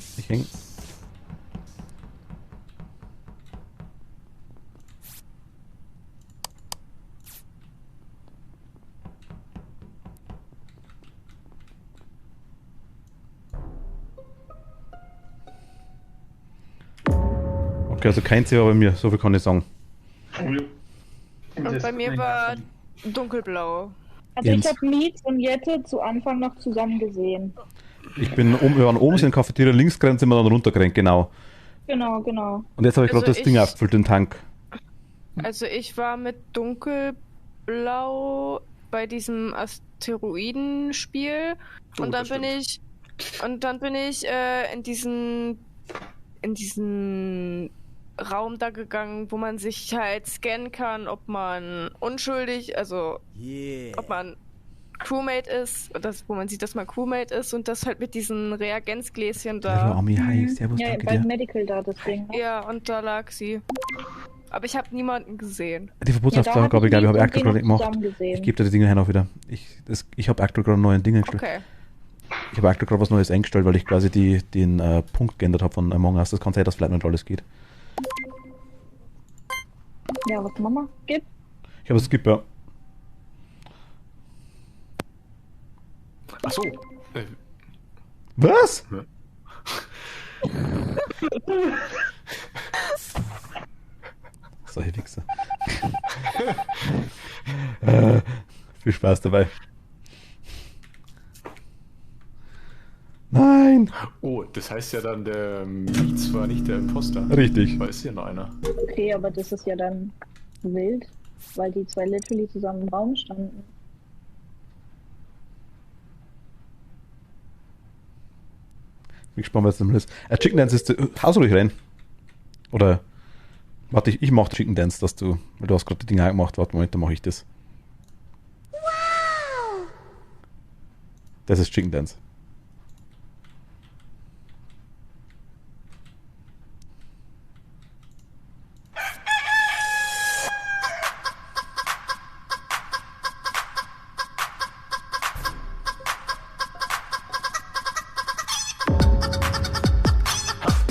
Okay, also kein Zehrer bei mir, so viel kann ich sagen. Und bei mir war dunkelblau. Also ich habe Miet und Jette zu Anfang noch zusammen gesehen. Wir waren oben in der Cafeteria, links gerannt, sind wir dann runtergerannt, genau. Genau. Und jetzt habe ich Also gerade das Ding abgefüllt, den Tank. Also ich war mit dunkelblau bei diesem Asteroidenspiel und dann bin ich in diesen Raum da gegangen, wo man sich halt scannen kann, ob man unschuldig, also ob man Crewmate ist, wo man sieht, dass man Crewmate ist und das halt mit diesen Reagenzgläschen Hallo da. Ami, hi, servus, Ja, danke beim dir. Medical da das Ding. Ne? Ja, und da lag sie. Aber ich habe niemanden gesehen. Die Verbotsaufgabe, glaube ich, habe ich aktuell gerade gemacht. Ich gebe dir die Dinge her noch wieder. Ich habe aktuell gerade neue Dinge gestellt. Okay. Ich habe aktuell gerade was Neues eingestellt, weil ich quasi den Punkt geändert habe von Among Us. Das kann sein, dass vielleicht nicht alles geht. Ja, was Mama gibt? Ich habe es Skip, ja. Achso. Was? Solche Wichser. Viel Spaß dabei. Nein! Oh, das heißt ja dann, der Mietz war nicht der Imposter. Richtig. Weil ist ja noch einer. Okay, aber das ist ja dann wild, weil die zwei literally zusammen im Raum standen. Bin gespannt, was das ist. Chicken Dance ist. Haust du dich rein? Oder. Warte, ich mach Chicken Dance, dass du. Weil du hast gerade die Dinger gemacht. Warte, Moment, dann mache ich das. Das ist Chicken Dance.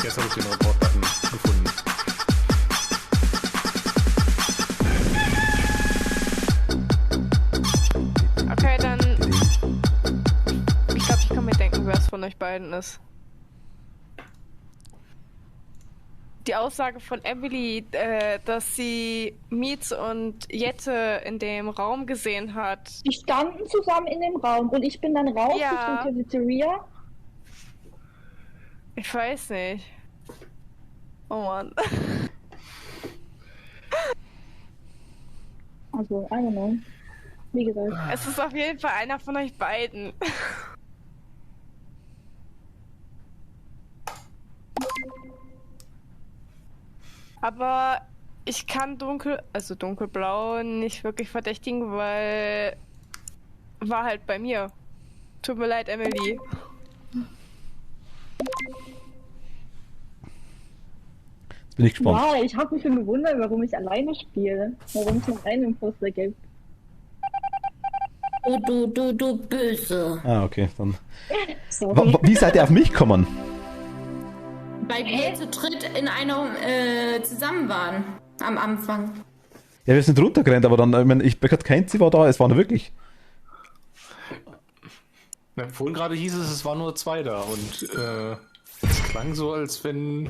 Jetzt habe ich den Report-Button gefunden. Okay, dann. Ich glaube, ich kann mir denken, wer es von euch beiden ist. Die Aussage von Emily, dass sie Mietz und Jette in dem Raum gesehen hat. Die standen zusammen in dem Raum und ich bin dann raus Ja. Richtung Cafeteria. Ich weiß nicht. Oh Mann. Also, I don't know. Wie gesagt. Es ist auf jeden Fall einer von euch beiden. Aber ich kann dunkelblau nicht wirklich verdächtigen, weil war halt bei mir. Tut mir leid, Emily. Bin ich gespannt. Ja, ich habe mich schon gewundert, warum ich alleine spiele. Warum es nur einen Imposter gibt. Du Böse. Ah, okay, dann. Sorry. Wie seid ihr auf mich gekommen? Weil wir zu dritt in einer zusammen waren. Am Anfang. Ja, wir sind runtergerannt, aber dann, ich meine, kein Ziel war da, es war nur wirklich. Na, vorhin gerade hieß es war nur 2 da und es klang so, als wenn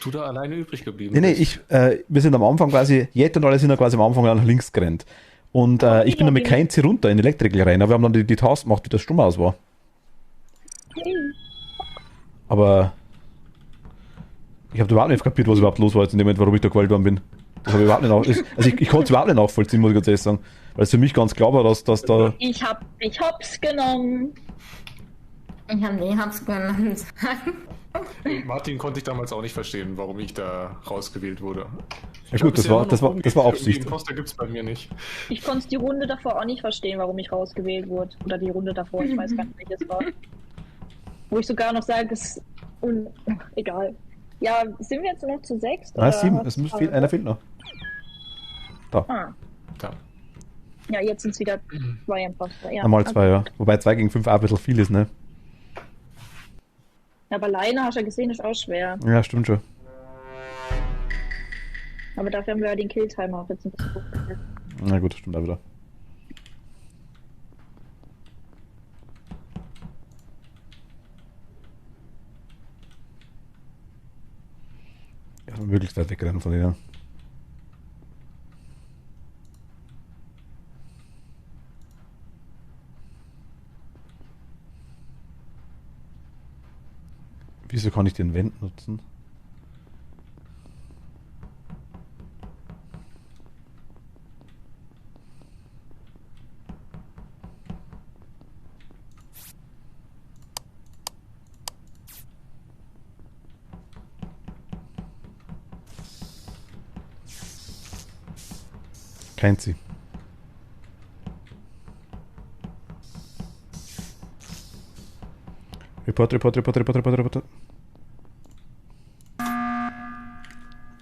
du da alleine übrig geblieben bist. Wir sind am Anfang quasi, Jet und alle sind ja quasi am Anfang nach links gerannt. Und ich bin dann mit kein Ziel runter in die Elektriker rein, aber wir haben dann die Task gemacht, wie das Strom aus war. Aber ich habe überhaupt nicht kapiert, was überhaupt los war jetzt in dem Moment, warum ich da gewählt worden bin. Das habe ich überhaupt nicht also ich konnte es überhaupt nicht nachvollziehen, muss ich ganz ehrlich sagen. Weil es für mich ganz klar war, dass da... Ich hab's genommen. Ich hab's genommen. Martin konnte ich damals auch nicht verstehen, warum ich da rausgewählt wurde. Ja gut, das war Absicht. Imposter gibt's bei mir nicht. Ich konnte die Runde davor auch nicht verstehen, warum ich rausgewählt wurde. Oder die Runde davor, ich weiß gar nicht, welches war. Wo ich sogar noch sage, es egal. Ja, sind wir jetzt noch zu 6? Nein, 7, einer fehlt noch. Da. Ah. Da. Ja, jetzt sind es wieder 2 Imposter. Ja, Einmal 2, ja. Wobei 2 gegen 5 auch ein bisschen viel ist, ne? Aber alleine hast du ja gesehen, ist auch schwer. Ja, stimmt schon. Aber dafür haben wir ja den Killtimer auch jetzt ein bisschen hochgesetzt. Na gut, stimmt auch wieder. Ja, möglichst weit wegrennen von denen. Wieso kann ich den Vent nutzen? Kein Sie. Report.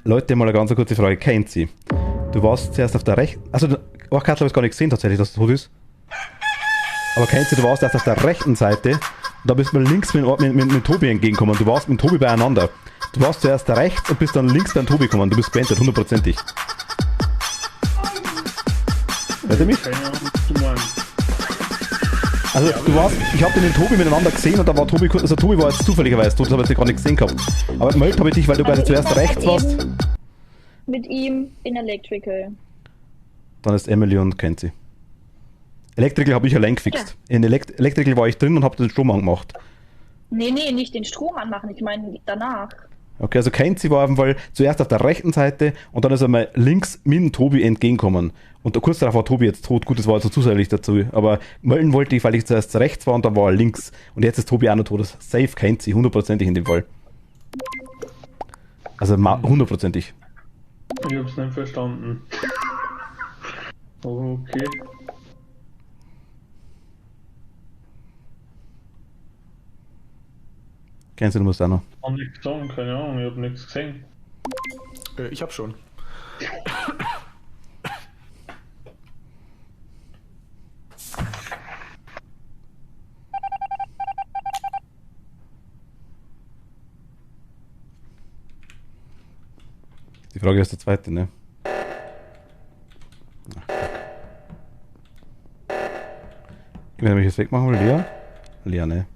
Leute, mal eine ganz kurze Frage. Kennt Sie? Du warst zuerst auf der rechten... Also, Katze habe ich gar nicht gesehen tatsächlich, dass das so ist. Aber kennt Sie, du warst erst auf der rechten Seite und da bist du links mit Tobi entgegengekommen. Du warst mit Tobi beieinander. Du warst zuerst rechts und bist dann links beim Tobi gekommen. Du bist gebantet, 100%ig. Hört ihr mich? Also du warst, ich habe den Tobi miteinander gesehen und da war Tobi, also Tobi war jetzt zufälligerweise tot, das habe ich gar nicht gesehen gehabt. Aber gemeldet habe ich dich, weil du quasi zuerst rechts warst. Mit ihm in Electrical. Dann ist Emily und kennt sie. Electrical habe ich allein gefixt. Ja. In Electrical war ich drin und habe den Strom angemacht. Nee, nicht den Strom anmachen, ich meine danach. Okay, also kennt sie war auf jeden Fall zuerst auf der rechten Seite und dann ist er mal links mit dem Tobi entgegenkommen. Und kurz darauf war Tobi jetzt tot. Gut, das war also zusätzlich dazu. Aber melden wollte ich, weil ich zuerst rechts war und dann war er links. Und jetzt ist Tobi auch noch tot. Das safe kennt sie, 100%ig in dem Fall. Also 100%ig. Ich hab's nicht verstanden. Okay. Kennst du, du musst auch noch. Ich hab nichts sagen, keine Ahnung, ich hab nichts gesehen. Ich hab schon. Die Frage ist der zweite, ne? Wenn ich jetzt wegmachen will, Lea? Lea, ne?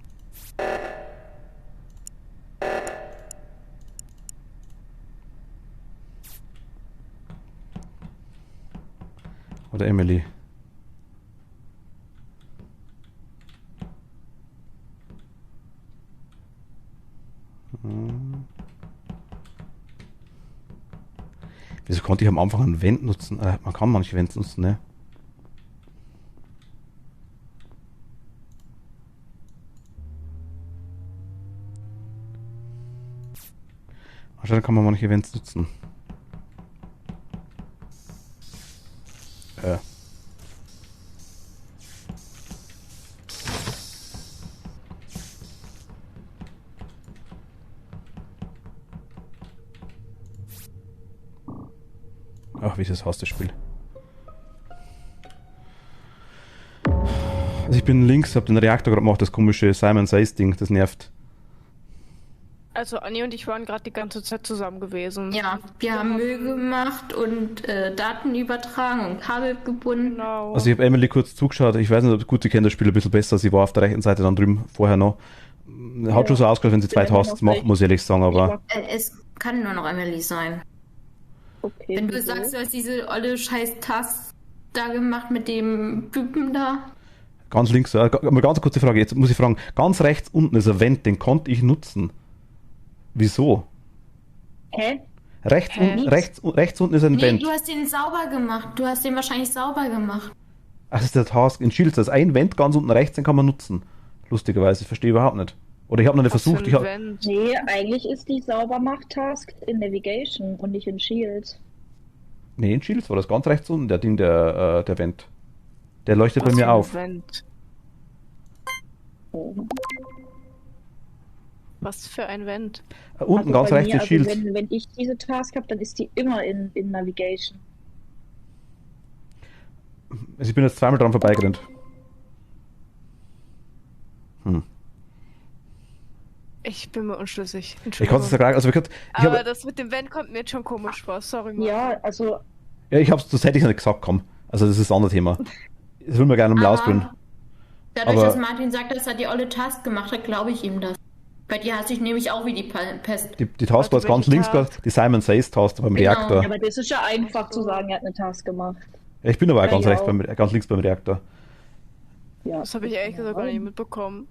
Oder Emily? Wieso konnte ich am Anfang einen Vent nutzen? Man kann manche Vents nutzen, ne? Wahrscheinlich kann man manche Vents nutzen. Ach, wie ist das Haus, das Spiel? Also ich bin links, hab den Reaktor gerade gemacht, das komische Simon Says Ding, das nervt. Also Anni und ich waren gerade die ganze Zeit zusammen gewesen. Ja, wir haben Müll gemacht und Daten übertragen und Kabel gebunden. Genau. Also ich habe Emily kurz zugeschaut, ich weiß nicht, ob gut, sie kennt das Spiel ein bisschen besser, sie war auf der rechten Seite dann drüben vorher noch. Hat schon so ausgeschaut, wenn sie zwei Tasks macht, muss ich ehrlich sagen, aber... Es kann nur noch Emily sein. Okay. Wenn du wieso? sagst, du hast diese olle scheiß Task da gemacht mit dem Typen da. Ganz links, mal ganz kurze Frage, jetzt muss ich fragen, ganz rechts unten ist ein Vent, den konnte ich nutzen. Wieso? Hä? Rechts unten ist ein Nee, Vent. du hast den sauber gemacht. Du hast den wahrscheinlich sauber gemacht. Ach, das ist der Task in Shields, das ist ein Vent ganz unten rechts, den kann man nutzen. Lustigerweise, ich verstehe überhaupt nicht. Oder ich habe noch nicht versucht, ich hab, Nee, eigentlich ist die Saubermacht-Task in Navigation und nicht in Shield. Nee, in Shields war das ganz rechts unten, der Vent. Der leuchtet bei mir auf. Oh. Was für ein Vent? Unten Also ganz bei rechts mir, ist Shields. Wenn ich diese Task habe, dann ist die immer in Navigation. Also ich bin jetzt zweimal dran vorbeigerannt. Ich bin mir unschlüssig. Ich kann es ja gerade, also Aber das mit dem Vent kommt mir jetzt schon komisch vor, sorry. Mann. Ja, also das hätte ich nicht gesagt, komm. Also das ist ein anderes Thema. Das will mir gerne um ausbringen. Dadurch, Aber- dass Martin sagt, dass er die olle Task gemacht hat, glaube ich ihm das. Bei dir hasse ich nämlich auch wie die Pest. Die Task war jetzt ganz welche links, Task? die Simon Says Task beim Genau. Reaktor. ja, aber das ist ja einfach zu sagen, er hat eine Task gemacht. Ja, ich bin aber auch Ja, ganz ich rechts auch. ganz links beim Reaktor. Ja. Das habe ich ehrlich gesagt gar nicht mitbekommen.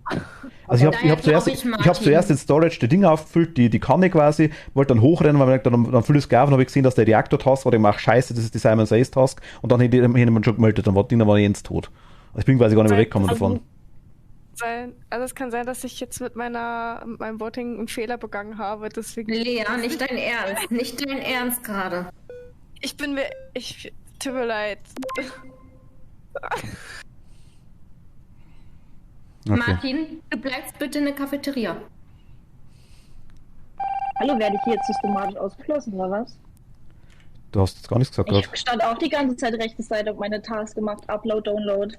Also ich Daher habe zuerst, glaub ich, ich hab Martin. zuerst in Storage die Dinge aufgefüllt, die Kanne quasi, wollte dann hochrennen, weil ich dann fülle ich es und habe ich gesehen, dass der Reaktor-Task war, ich mache scheiße, das ist die Simon Says Task und dann hätte jemand schon gemeldet, dann war die Ding war Jens tot. Also ich bin quasi gar nicht mehr weggekommen davon. Also es kann sein, dass ich jetzt mit meinem Voting einen Fehler begangen habe, deswegen... Lea, nicht dein Ernst. Nicht dein Ernst gerade. Tut mir leid. Okay. Martin, du bleibst bitte in der Cafeteria. Hallo, werde ich hier jetzt systematisch ausgeschlossen, oder was? Du hast jetzt gar nichts gesagt gerade. Ich stand auch die ganze Zeit rechte Seite auf meine Task gemacht, Upload, Download.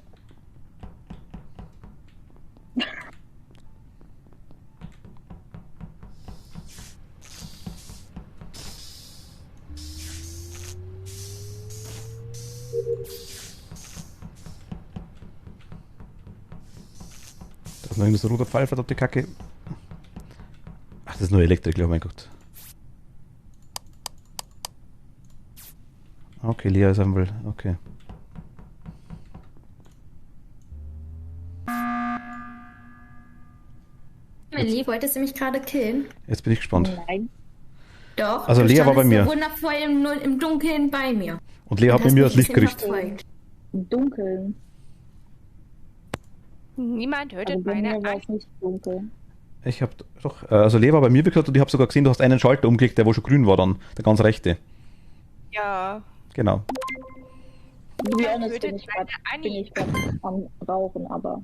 Da ist noch irgendwas roter Pfeil, verdammte Kacke. Ach, das ist nur Elektrik, oh mein Gott. Okay, Lea ist einmal. Okay. Emily, wolltest du mich gerade killen? Jetzt bin ich gespannt. Nein. Doch. Also du Lea war bei standest mir. so wundervoll im Dunkeln bei mir. Und Lea hat Und bei hast mir mich das Licht ein bisschen gerichtet. verfolgt. Im Dunkeln. Niemand Also hört bei meine mir war es nicht dunkel. Ich hab doch. Also Lea war bei mir gesagt und ich habe sogar gesehen, du hast einen Schalter umgelegt, der wo schon grün war dann. Der ganz rechte. Ja. Genau. To be honest tötet bin ich meine grad Anni. am Rauchen, aber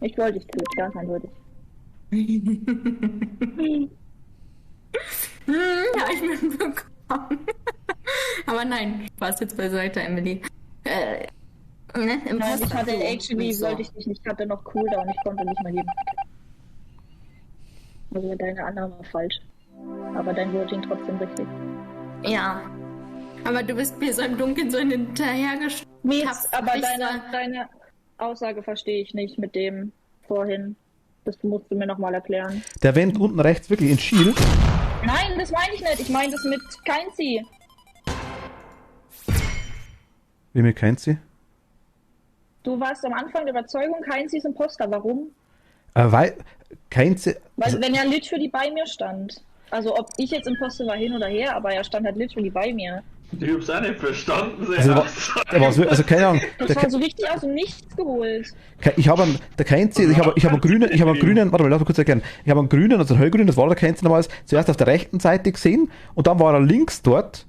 ich wollte dich töten, ganz eindeutig. Ja, ich mitbekommen. Aber nein, Spaß jetzt beiseite, Emily. Ne, im Nein, ich hatte Poster- actually, so. wollte ich dich nicht, ich hatte noch Cooldown, ich konnte nicht mal geben. Also deine Annahme war falsch. Aber dein Voting trotzdem richtig. Ja. Aber du bist mir so im Dunkeln so hinterhergeschickt. Mies, aber deine Aussage verstehe ich nicht mit dem vorhin. Das musst du mir nochmal erklären. Der Vent unten rechts wirklich in Shield. Nein, das meine ich nicht. Ich meine das mit Keinzi. Wie mir kennt sie? Du warst am Anfang der Überzeugung, Keinzi ist Imposter. Warum? Weil Keinzi. Weil Also, wenn er literally bei mir stand. Also ob ich jetzt Imposter war hin oder her, aber er stand halt literally bei mir. Ich hab's auch nicht verstanden. also keine Ahnung. Das war so richtig aus dem Nichts geholt. Ich habe der Keinzi, ich habe einen grünen, warte mal, lass mich kurz erklären. Ich habe einen grünen, also einen hellgrünen, das war der Keinzi damals, zuerst auf der rechten Seite gesehen und dann war er links dort.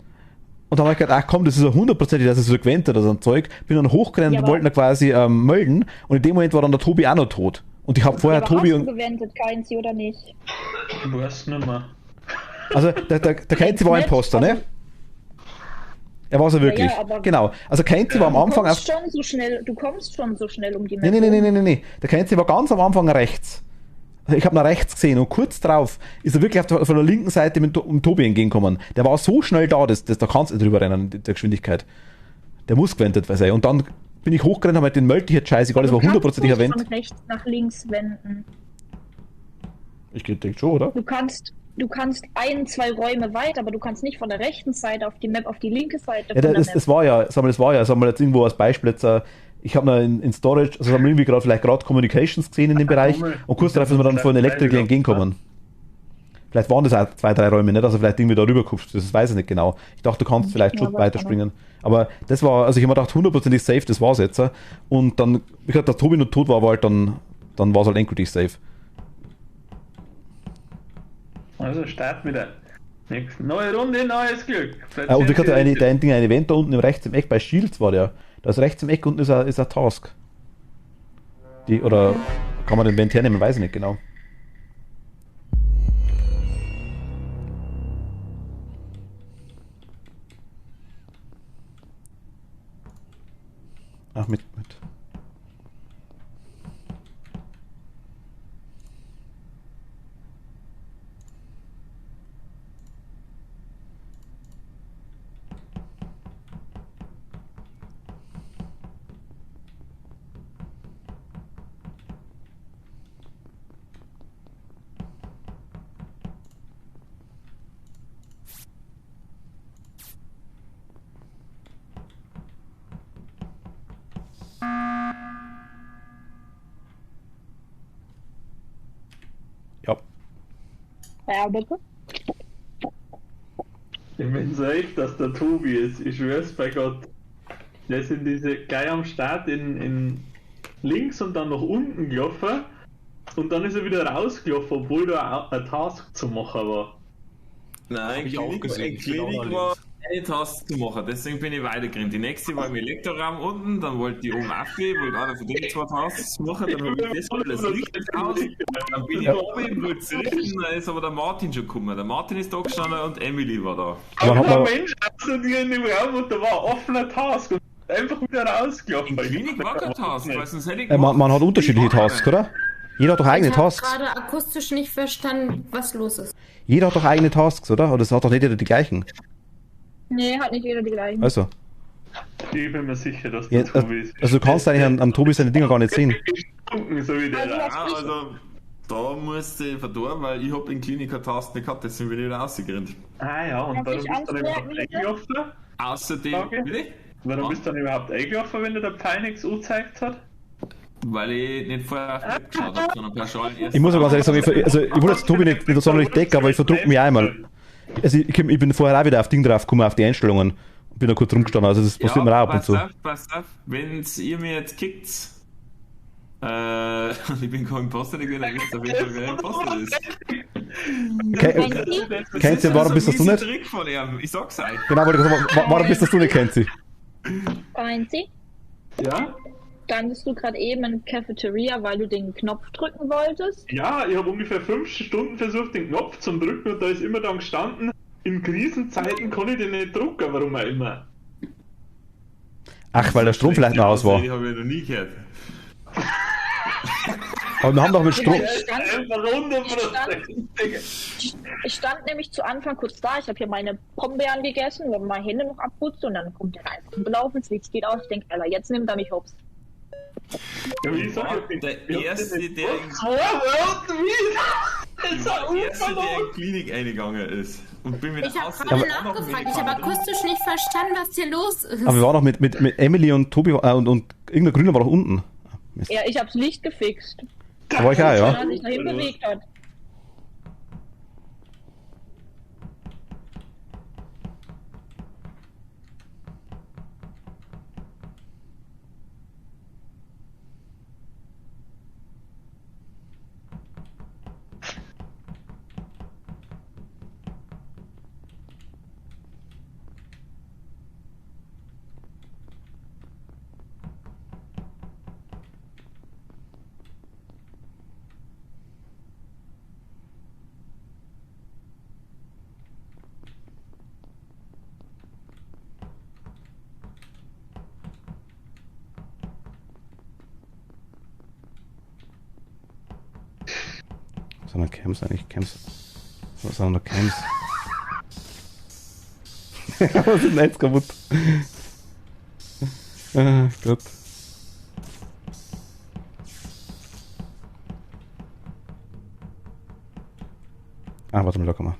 Und dann habe ich gedacht, ach komm, das ist ja 100%, das ist so Gwent oder so ein Zeug. Bin dann hochgerannt Ja, und aber- wollten ihn quasi melden. Und in dem Moment war dann der Tobi auch noch tot. Und ich habe vorher Aber Tobi hast du und. gewendet, Keinzi oder nicht? Ich weiß nicht mehr. Also der Keinzi war ein Nicht, Imposter, ne? Er war so wirklich. Ja, aber- Genau. Also Kenzie war am Anfang Du kommst schon so schnell um die Map. Nee. Der Kenzie war ganz am Anfang rechts. Ich habe nach rechts gesehen und kurz drauf ist er wirklich von der linken Seite mit Tobi entgegengekommen. Der war so schnell da, da kannst du nicht drüber rennen, der Geschwindigkeit. Der muss gewendet sein. Und dann bin ich hochgerannt, habe halt den Multi-Hit-Scheiß, alles war hundertprozentig erwähnt. Von rechts nach links wenden. Ich denke schon, oder? Du kannst 2 Räume weit, aber du kannst nicht von der rechten Seite auf die Map auf die linke Seite. Ja, das war ja, sagen wir jetzt irgendwo als Beispiel jetzt, ich habe mal in Storage, also haben wir irgendwie vielleicht gerade Communications gesehen in dem Bereich und kurz darauf ist mir dann von Elektriker entgegenkommen. Vielleicht waren das auch 2, 3 Räume, nicht? Also vielleicht irgendwie da rüber guckst, das weiß ich nicht genau. Ich dachte, du kannst vielleicht schon weiterspringen. Aber das war, also ich habe mir gedacht, hundertprozentig safe, das war's jetzt. Und dann, wie gesagt, dass Tobi noch tot war, aber halt dann war es halt endgültig safe. Also Start wieder. Neue Runde, neues Glück. Und ich hatte ein Event da unten rechts im Eck bei Shields war der. Da ist rechts im Eck unten ist ein Task. Oder kann man den Event hernehmen, weiß ich nicht genau. Ach, mit. Ja, bitte. Ich bin safe, dass der Tobi ist. Ich schwör's bei Gott. Der sind diese gleich am Start in links und dann nach unten gelaufen. Und dann ist er wieder rausgelaufen, obwohl da ein Task zu machen war. Nein, ich auch gesehen. In Klinik war eine Task zu machen, deswegen bin ich weitergerannt. Die nächste war im Elektroraum unten, dann wollte ich oben aufgehen, wollte einer von den 2 Tasks machen, dann habe ich das alles richtig aus. Dann bin ich oben, wollte es richten, dann ist aber der Martin schon gekommen. Der Martin ist da gestanden und Emily war da. Aber ein Mensch außer in dem Raum und da war ein offener Task und einfach wieder rausgelaufen. In Klinik war kein Task, weil sonst hätte ich Man hat unterschiedliche Tasks, oder? Jeder hat doch eigene Tasks. Ich habe gerade akustisch nicht verstanden, was los ist. Jeder hat doch eigene Tasks, oder? Oder es hat doch nicht jeder die gleichen. Nee, hat nicht jeder die gleichen. Also. Ich bin mir sicher, dass der Ja, Tobi ist. also du kannst eigentlich am Tobi seine Dinger gar nicht sehen. So wie der. Also, da musste ich verdorben, weil ich habe in Klinik eine Task nicht gehabt, deswegen bin ich wieder rausgerannt. Ah ja, und warum bist du dann überhaupt eingelaufen? Außerdem, bitte? Warum bist du dann überhaupt eingelaufen, wenn dir der Pfeil nichts angezeigt hat? Weil ich nicht vorher auf die Map geschaut habe, sondern pauschal erst. Ich muss aber ganz ehrlich sagen, ich wollte jetzt Tobi nicht sonderlich decken, aber ich verdruck mich einmal. Also ich bin vorher auch wieder auf Ding drauf gekommen, auf die Einstellungen. Und bin da kurz rumgestanden, also das passiert mir auch ab und zu. Pass auf, wenn ihr mir jetzt kickt, ich bin kein Imposter gewesen, dann wisst ihr auf jeden Fall, wer Imposter ist. Kenzie, warum bist das du nicht? Trick von ihm, ich sag's euch. Genau, wollte ich sagen, warum bist das du nicht, Kenzie? Feinzi, Ja? standest du gerade eben in Cafeteria, weil du den Knopf drücken wolltest? Ja, ich habe ungefähr 5 Stunden versucht, den Knopf zu drücken und da ist immer dann gestanden, in Krisenzeiten kann ich den nicht drücken, warum auch immer. Ach, weil der Strom vielleicht noch aus war. Die habe ich noch nie gehört. Aber wir haben doch mit Strom... Ich stand nämlich zu Anfang kurz da, ich habe hier meine Pombeeren gegessen, habe meine Hände noch abputzt und dann kommt der einfach gelaufen, das Licht geht aus, ich denke, Alter, jetzt nimmt er mich hops. Ja, wie sag ich, Der Erste, der in Klinik eingegangen ist. Und bin wieder Ich habe raus. gerade nachgefragt, ich habe akustisch nicht verstanden, was hier los ist. Aber wir waren noch mit Emily und Tobi und irgendein Grüner war doch unten. Ja, ich hab's Licht gefixt. Da war ich auch, Wenn ja. er sich dahin bewegt hat. Was sind denn Camps eigentlich? Camps? Was sind denn Camps? Was ist denn jetzt kaputt? Ah, Gott. Ah, warte mal, da kann man.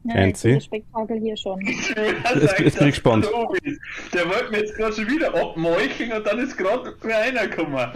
Ja, Fancy. das Spektakel hier schon. Jetzt bin ich gespannt. Der wollte mir jetzt gerade schon wieder abmeucheln und dann ist gerade einer gekommen.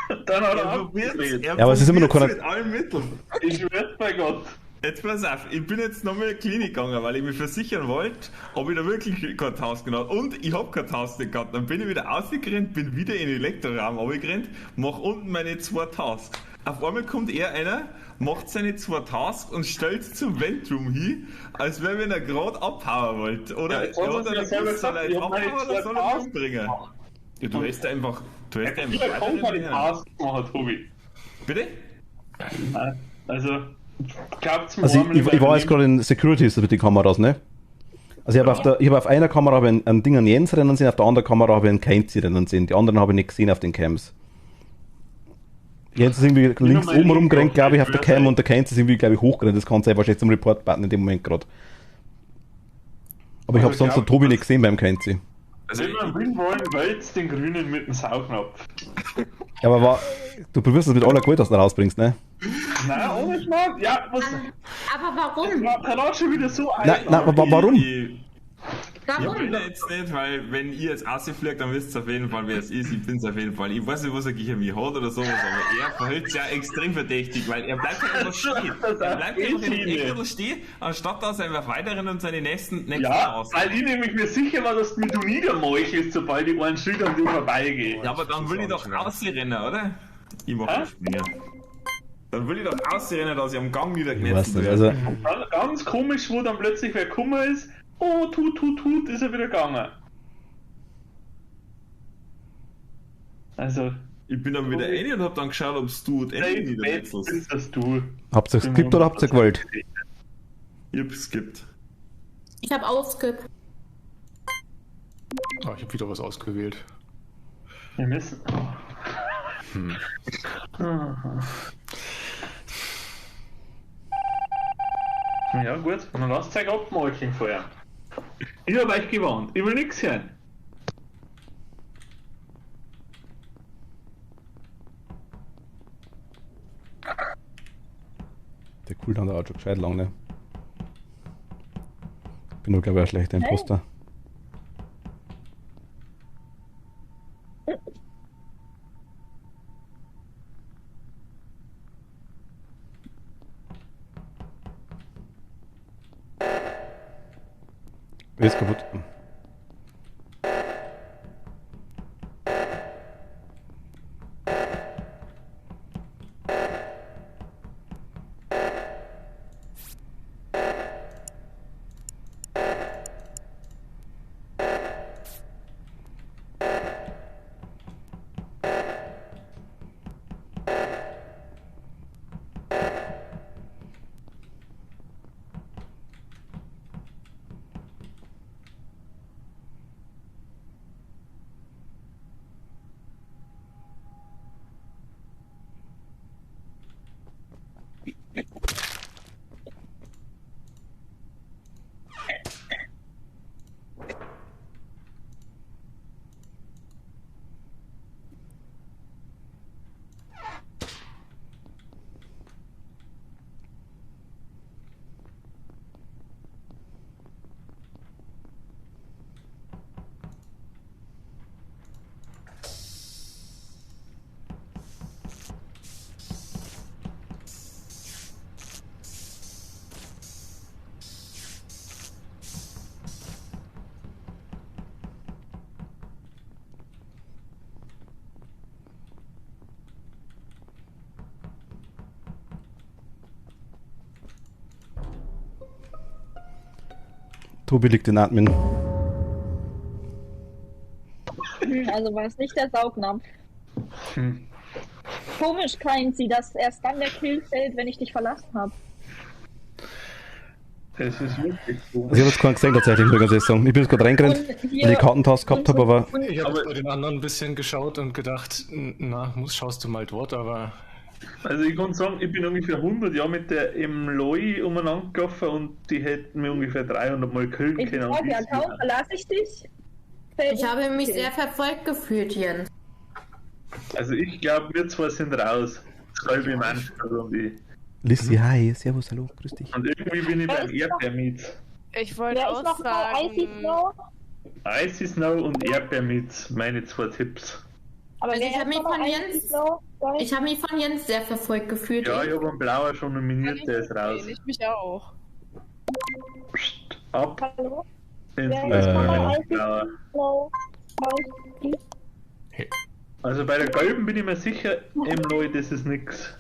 Und dann hat er abgedreht. Ja, aber es ist immer noch keiner. mit allen Mitteln. Ich schwör's bei Gott. Jetzt pass auf, ich bin jetzt nochmal in die Klinik gegangen, weil ich mich versichern wollte, ob ich da wirklich kein Tasten gehabt habe. Und ich hab kein Tasten gehabt. Dann bin ich wieder ausgerannt, bin wieder in den Elektroraum runtergerannt, mach unten meine 2 Tasks. Auf einmal kommt einer, macht seine 2 Tasks und stellt zum Ventroom hin, als wenn er gerade abhauen wollte. Oder Ja, jetzt hat er er selber gewusst, soll er gesagt, jetzt ich hab meine abhauen oder 2 soll er mich Tasks umbringen? gemacht. Ja, du hättest einfach Wieder kommt mal die Task machen, Tobi. Bitte? Also, glaubt's mir, Also ich war jetzt gerade in Securities mit den Kameras, ne? Also ich habe auf einer Kamera einen Ding an Jens rennen sehen, auf der anderen Kamera habe ich einen Kenzi rennen sehen. Die anderen habe ich nicht gesehen auf den Cams. Jens ist irgendwie links oben rumgerannt, glaube ich, auf der Cam, und der Kenzi ist irgendwie, glaube ich, hochgerannt. Das kann sein, wahrscheinlich zum Report-Button in dem Moment gerade. Aber ich habe Also sonst den Tobi nicht gesehen beim Kenzi. Also wenn wir gewinnen wollen, wählt's den Grünen mit dem Saugnapf. Ja, aber du probierst das mit aller Gewalt, dass du rausbringst, ne? Nein, ohne Schmarrn. Ja, was? Aber warum? Der laut schon wieder so ein. Nein, aber warum? Ich Warum? will jetzt nicht, weil wenn ihr jetzt rausfliegt, dann wisst ihr auf jeden Fall, wer es ist. Ich bin's auf jeden Fall. Ich weiß nicht, was er gegen mich hat oder sowas, aber er verhält sich ja extrem verdächtig, weil er bleibt einfach stehen. Er bleibt einfach in den Ecken stehen, anstatt dass er einfach weiterhin und seine nächsten Ja, aus. weil ich nämlich mir sicher war, dass du mit du niedermeuchelst, sobald ich einen Schritt an dir vorbeigehe. Ja, aber dann will ich doch rausrennen, oder? Ich mach das Spiel. Dann will ich doch rausrennen, dass ich am Gang Ich weiß niederknetzt nicht, werde. also Dann ganz komisch, wo dann plötzlich wer gekommen ist. Oh, tut, ist er wieder gegangen. Also, Ich bin dann wieder rein und hab dann geschaut, ob du und Ende niedermetzelst. ist das du. habt ihr skippt oder habt ihr gewollt? Ich hab's skippt. Ich habe ausgib. Ah, ich habe wieder was ausgewählt. Wir müssen. Ja, gut, dann lasst euch abmeucheln vorher. Ich hab euch gewarnt, ich will nichts hören. Der Cooldown dauert schon gescheit lang, ne? Bin nur, glaube ich, ein schlechter Imposter. Wer ist kaputt? Tobi liegt in Admin. Also war es nicht der Saugnapf. komisch, Keinzi, dass erst dann der Kill fällt, wenn ich dich verlassen habe. Das ist wirklich so. Also ich habe jetzt keinen gesehen tatsächlich, muss ich ganz ehrlich sagen. Ich bin jetzt gerade reingerannt, weil ich die Kartentaste gehabt habe, aber Ich habe bei den anderen ein bisschen geschaut und gedacht, na, schaust du mal dort, aber Also ich kann sagen, ich bin ungefähr 100 Jahre mit der Emloi umeinander gelaufen und die hätten mir ungefähr 300 Mal killen Ich können. frage ja kaum, verlasse ich dich? Ich habe mich sehr verfolgt gefühlt, Jens. Also ich glaube, wir zwei sind raus. Das halbe im Anfang und ich. Lissi, hi, servus, hallo, grüß dich. Und irgendwie bin ich beim Erdbeermeat. Ich wollte Wer ist auch noch bei Icy sagen, Snow? Icy Snow und Erdbeermeat, meine zwei Tipps. Aber Also wer ich habe ist mich noch bei von Icy Jens, Snow? ich habe mich von Jens sehr verfolgt gefühlt. Ja, ich habe einen Blauer schon nominiert, der ist raus. ich mich auch. Psst, ab Hallo? ins Wer ist noch bei Icy Blauer. Snow? Also bei der gelben bin ich mir sicher, Emloi, das ist nix.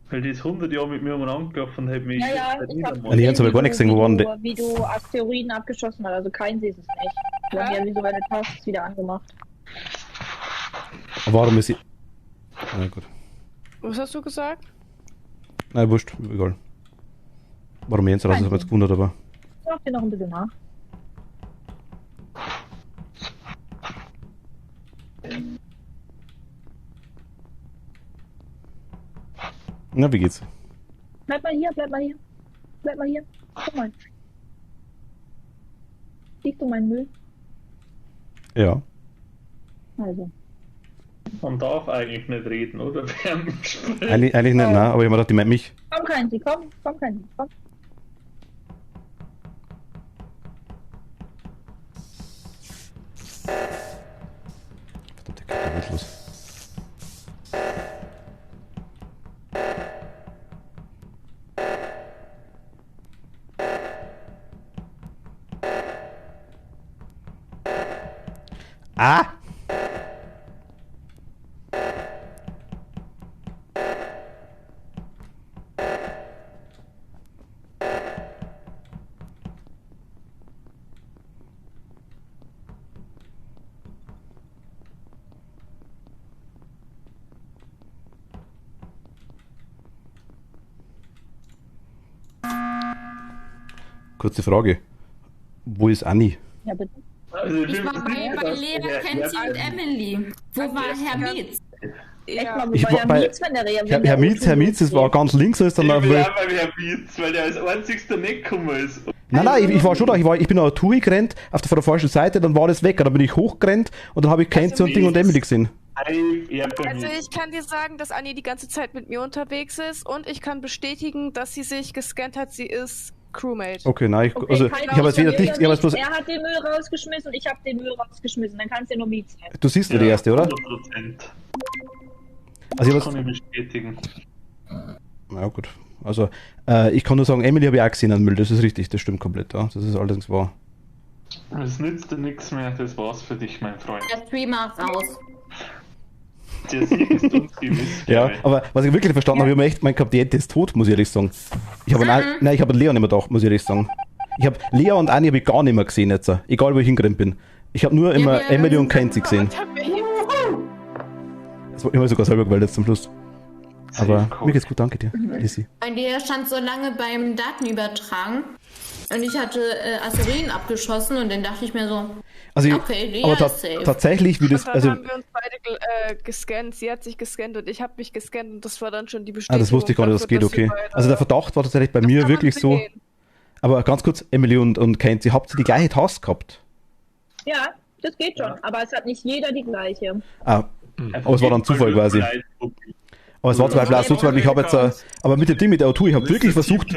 Weil die ist 100 Jahre mit mir umeinander gelaufen und hat mich Ja, seit ich hab niedermachen. Die Jens habe ich gar nicht gesehen, wo waren die? wie du Asteroiden abgeschossen hast, also kein ist es nicht. Wir haben ja wie so eine Tasks wieder angemacht. Warum ist sie... Na gut. Was hast du gesagt? Nein, wurscht, egal. Warum Jens raus ist, habe ich jetzt gewundert, aber... Ich mach dir noch ein bisschen nach. Na, wie geht's? Bleib mal hier, bleib mal hier. Bleib mal hier. Guck mal. Siehst du meinen Müll? Ja. Also. Man darf eigentlich nicht reden, oder? Während dem Spiel. Eigentlich nicht, nein, aber ich habe mir gedacht, die meint mich. Komm, Keinzi, komm, Keinzi, komm. Verdammte Kacke, was ist los? Ah! Kurze Frage. Wo ist Anni? Ja, bitte. Also Ich bin war mir bei sicher, Lea, dass Kenzie und Emily. Wo war Herr Mietz? Echt Ja. mal, Ich bei war Herr bei- Mietz, wenn der Herr Mietz, das war ganz links, ist dann Ich auf... bin auch beim Herrn Bietz, weil der als einzigster nicht gekommen ist. Nein, ich war schon da. Ich bin auf Tui gerannt, von der falschen Seite, dann war das weg. Dann bin ich hochgerannt und dann habe ich Kenzie und Ding und Emily gesehen. Also Erdbeermeat. ich kann dir sagen, dass Anni die ganze Zeit mit mir unterwegs ist und ich kann bestätigen, dass sie sich gescannt hat, sie ist Crewmate. Okay, nein, Okay, also kein ich habe jetzt weder Ausland, dich, ich habe jetzt bloß... Er hat den Müll rausgeschmissen und ich habe den Müll rausgeschmissen. Dann kannst du nur Mietz sein. Du siehst ja die erste, oder? 100%. Also ich Das habe kann jetzt... ich bestätigen. Na gut. Also, ich kann nur sagen, Emily habe ich auch gesehen an Müll, das ist richtig, das stimmt komplett, ja. Das ist allerdings wahr. Es nützt dir nichts mehr, das war's für dich, mein Freund. Der Streamer raus. Der Sieg ist uns gewiss. Ja, glaube ich. aber was ich wirklich nicht verstanden habe, ich habe mir echt meinen gehabt, die Ente ist tot, muss ich ehrlich sagen. Ich habe nein, ich habe an Lea nicht mehr gedacht, muss ich ehrlich sagen. Ich habe Lea und Anni habe ich gar nicht mehr gesehen jetzt, egal wo ich hingerannt bin. Ich habe nur immer wir- Emily und Kenzie gesehen. Unterwegs. Das war immer sogar selber gewählt jetzt zum Schluss. Aber Safe mir geht's gut, danke dir, Lissy. Und der stand so lange beim Datenübertragen und ich hatte Asteroiden abgeschossen und dann dachte ich mir so, Also, Okay, Lea aber ist safe. tatsächlich, wie Und das, dann also, haben wir uns beide gescannt. Sie hat sich gescannt und ich habe mich gescannt und das war dann schon die Bestätigung. das wusste ich gar nicht, dass das geht, dafür, okay. dass wir beide- Also der Verdacht war tatsächlich bei Das mir kann man wirklich so. sehen. Aber ganz kurz, Emily und Kenzie, habt ihr die gleiche Task gehabt? Ja, das geht schon. Aber es hat nicht jeder die gleiche. Ah, aber es war dann Zufall quasi. Aber es war zum Beispiel auch so, zum Beispiel, ich habe jetzt, aber mit dem Ding mit der O2, ich habe wirklich versucht,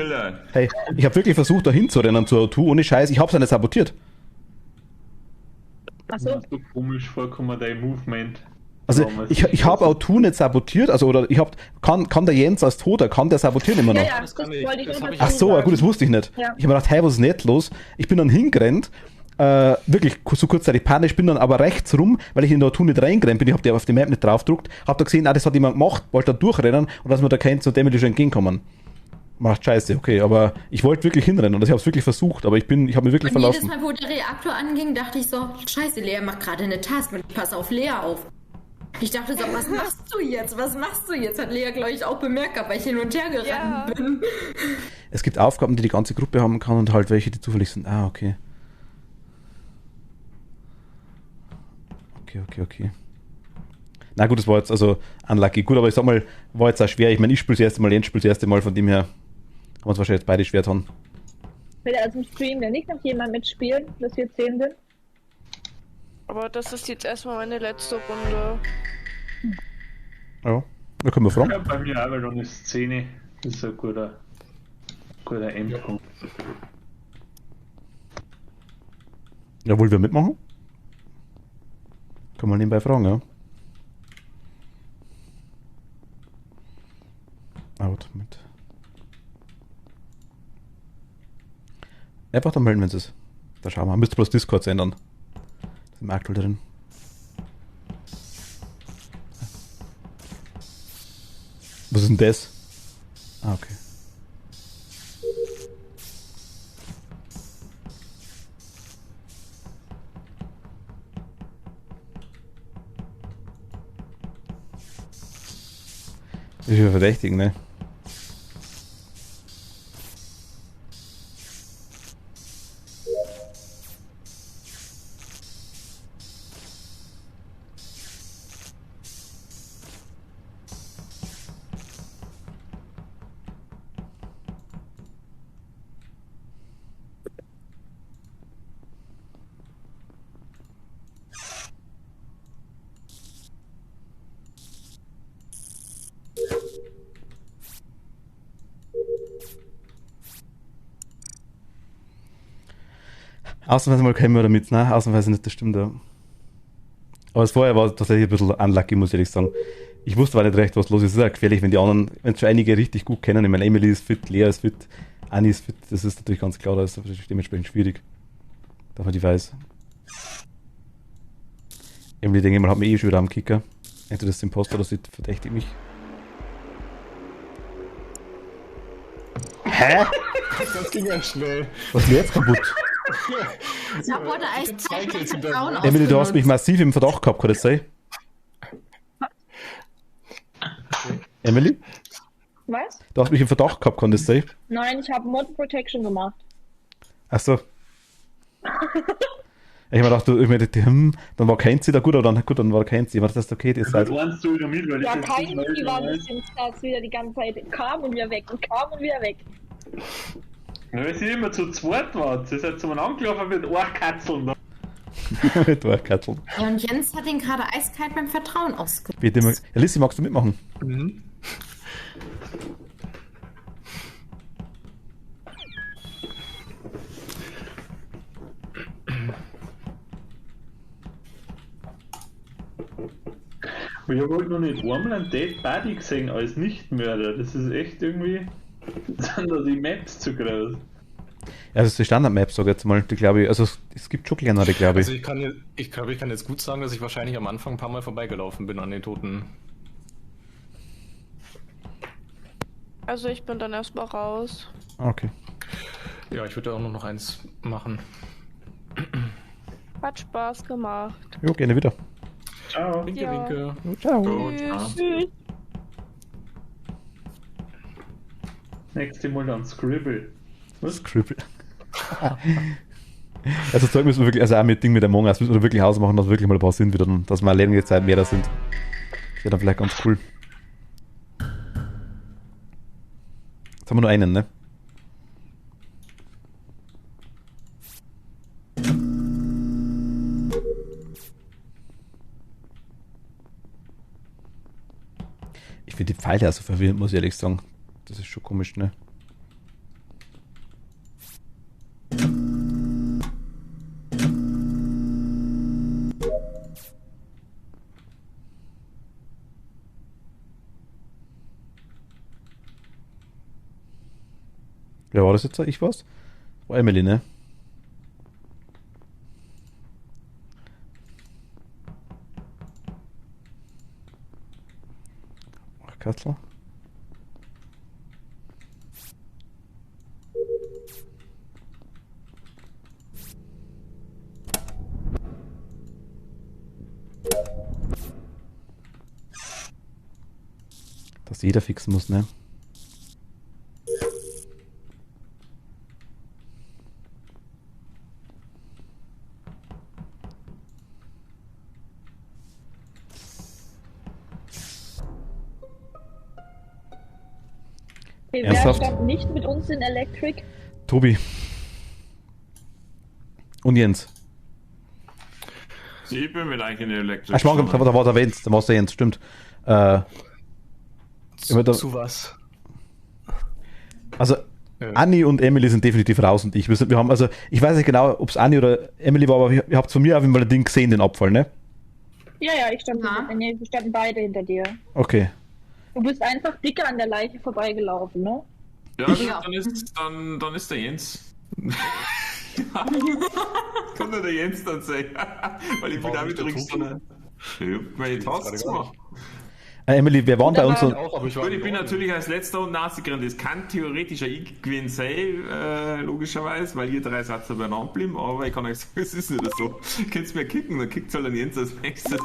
hey, ich habe wirklich versucht, da hinzurennen zur O2, ohne Scheiß, ich habe es nicht sabotiert. Achso. Das ist so komisch vorkommen, dein Movement. Also ich habe O2 nicht sabotiert, also oder ich habe, kann der Jens als Toter, kann der sabotieren immer noch? Ja, Das das kann ich. wollte ich Das noch hab ich dazu Ach so, sagen. gut, das wusste ich nicht. Ja. Ich habe mir gedacht, hey, was ist nicht los? Ich bin dann hingerannt, wirklich so kurzzeitig panisch, bin dann aber rechts rum, weil ich in der O2 nicht reingerannt bin, ich habe auf die Map nicht draufgedruckt, habe da gesehen, das hat jemand gemacht, wollte da durchrennen und dass mir da Kenzie und Emily schon entgegenkommen. Macht scheiße, okay, aber ich wollte wirklich hinrennen und ich habe es wirklich versucht, aber ich habe mich wirklich und jedes verlaufen. Mal, wo der Reaktor anging, dachte ich so, scheiße, Lea macht gerade eine Task und ich passe auf Lea auf. Ich dachte so, was machst du jetzt? Was machst du jetzt? Hat Lea, glaube ich, auch bemerkt, weil ich hin und her gerannt bin. Es gibt Aufgaben, die die ganze Gruppe haben kann und halt welche, die zufällig sind. Ah, okay. Okay. Na gut, das war jetzt also unlucky. Gut, aber ich sag mal, war jetzt auch schwer. Ich meine, ich spiele das erste Mal, Jens spielt das erste Mal, von dem her haben wir uns wahrscheinlich jetzt beide schwer getan. Will also im Stream ja nicht noch jemand mitspielen, dass wir 10 sind? Aber das ist jetzt erstmal meine letzte Runde. Ja, da können wir fragen. Ja, bei mir auch, weil dann ist Szene. Das ist ein guter Endpunkt. Ja, wollen wir mitmachen? Kann man nebenbei fragen, ja. Out mit. Einfach dann melden, wenn es ist. Da schauen wir. Müsst bloß Discords ändern. Das ist im aktuell drin. Was ist denn das? Ah, okay. Das ist ja verdächtig, ne? Ausnahmsweise mal kein Mörder mit, ne? Ausnahmsweise nicht, das stimmt, ja. Aber es vorher war tatsächlich ein bisschen unlucky, muss ich ehrlich sagen. Ich wusste aber nicht recht, was los ist. Es ist ja gefährlich, wenn die anderen, wenn es schon einige richtig gut kennen. Ich meine, Emily ist fit, Lea ist fit, Anni ist fit. Das ist natürlich ganz klar, das ist dementsprechend schwierig. Dass man die weiß. Emily, denke ich mal, hat mich eh schon wieder am Kicker. Entweder das ist Imposter oder sie verdächtigt mich. Hä? Das ging ja schnell. Was ist denn jetzt kaputt? Ich habe heute eiskalt mein Vertrauen Emily, du hast mich ausgenutzt. massiv im Verdacht gehabt, kann das sein? Emily? Was? Du hast mich im Verdacht gehabt, kann das sein? Nein, ich habe Mod Protection gemacht. Achso. Ich mir dachte, dann war kein C da gut, aber dann war kein C. War das okay? Ihr seid. Warst du wieder mit, weil Ja, das kein ist die war ein bisschen dass wieder die ganze Zeit kam und wieder weg und kam und wieder weg. Ja, weil sie immer zu zweit war. Sie ist halt zum angelaufen mit Ohrkatzeln. Mit Ohrkatzeln. Ja, und Jens hat ihn gerade eiskalt beim Vertrauen ausgenutzt. Bitte mal. Ja, Lissi, magst du mitmachen? Mhm. Ich habe halt noch nicht einmal einen Dead Body gesehen als Nichtmörder. Das ist echt irgendwie. Sind da die Maps zu groß? Ja, das ist die Standard-Map, sag ich jetzt mal. Die glaube ich, also es gibt schon kleinere, glaube ich. Also ich glaube, ich kann jetzt gut sagen, dass ich wahrscheinlich am Anfang ein paar Mal vorbeigelaufen bin an den Toten. Also ich bin dann erstmal raus. Okay. Ja, ich würde auch nur noch eins machen. Hat Spaß gemacht. Jo, gerne wieder. Ciao. Winke, Ja. winke. Ciao. Gut, ja. Tschüss. Nächste Mal dann Scribble. Was? Scribble. Also Zeug müssen wir wirklich, also auch mit Ding mit Among Us müssen wir wirklich ausmachen, dass wirklich mal ein paar sind wieder, dass wir längere Zeit mehr da sind. Das wäre dann vielleicht ganz cool. Jetzt haben wir nur einen, ne? Ich finde die Pfeile also verwirrend, muss ich ehrlich sagen. Das ist schon komisch, ne? Wer war das jetzt? Ich war's? War Emily, ne? Ach, Katzel. Dass jeder fixen muss, ne? Okay, wer Ernsthaft? stand nicht mit uns in Electric? Tobi. Und Jens. Ich bin mit euch in der Elektrik. Ach, da war der Jens, da war der Jens, stimmt. Zu was? Also, Anni und Emily sind definitiv raus und ich. Wir haben, also, ich weiß nicht genau, ob es Anni oder Emily war, aber ihr habt von mir auf jeden Fall ein Ding gesehen, den Abfall, ne? Ja, ich stand wir standen beide hinter dir. Okay. Du bist einfach dicker an der Leiche vorbeigelaufen, ne? Ja, dann ist der Jens. Kann nur der Jens dann sein. Weil ich bin auch mit Rückstand. Weil ich Tasten gemacht. Emily, wer waren bei uns? Ich bin natürlich als letzter und Naziger und das kann theoretisch ich gewesen sein, logischerweise, weil ihr 3 Sätze beieinander bleiben, aber ich kann euch sagen, es ist nicht so. Könnt ihr mir kicken, dann kickt halt an Jens als nächstes.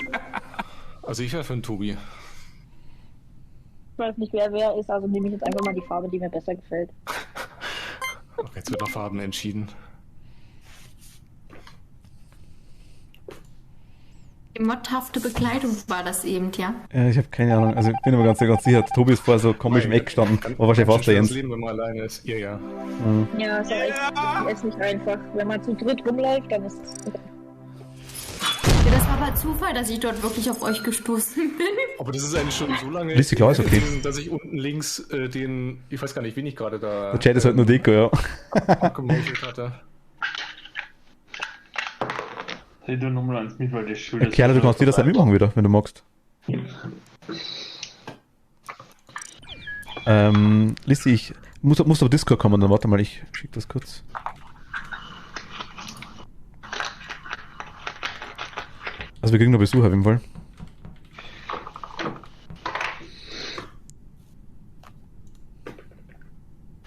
Also ich wäre für einen Tobi. Ich weiß nicht, wer ist, also nehme ich jetzt einfach mal die Farbe, die mir besser gefällt. Okay, jetzt wird nach Farben entschieden. Die modhafte Bekleidung war das eben, ja? Ich habe keine Ahnung, also ich bin aber ganz sicher, Tobi ist vorher so komisch im Eck gestanden, war wahrscheinlich fast der Jens. Leben, wenn man alleine ist. Ja. Ja, ist echt nicht einfach. Wenn man zu dritt rumläuft, dann ist es... Ja, das war aber Zufall, dass ich dort wirklich auf euch gestoßen bin. Aber das ist eigentlich schon so lange, Lies die klar, ist okay. dass ich unten links ich weiß gar nicht, wen ich gerade da... Der Chat ist halt nur Deko, ja. Abgemeuchelt hatte. Hey, du nochmal eins mit, weil das Schuld Kerle, du kannst dir das halt mitmachen wieder, wenn du magst. Lissi, ich muss auf Discord kommen, dann warte mal, ich schicke das kurz. Also wir kriegen nur Besuch auf jeden Fall.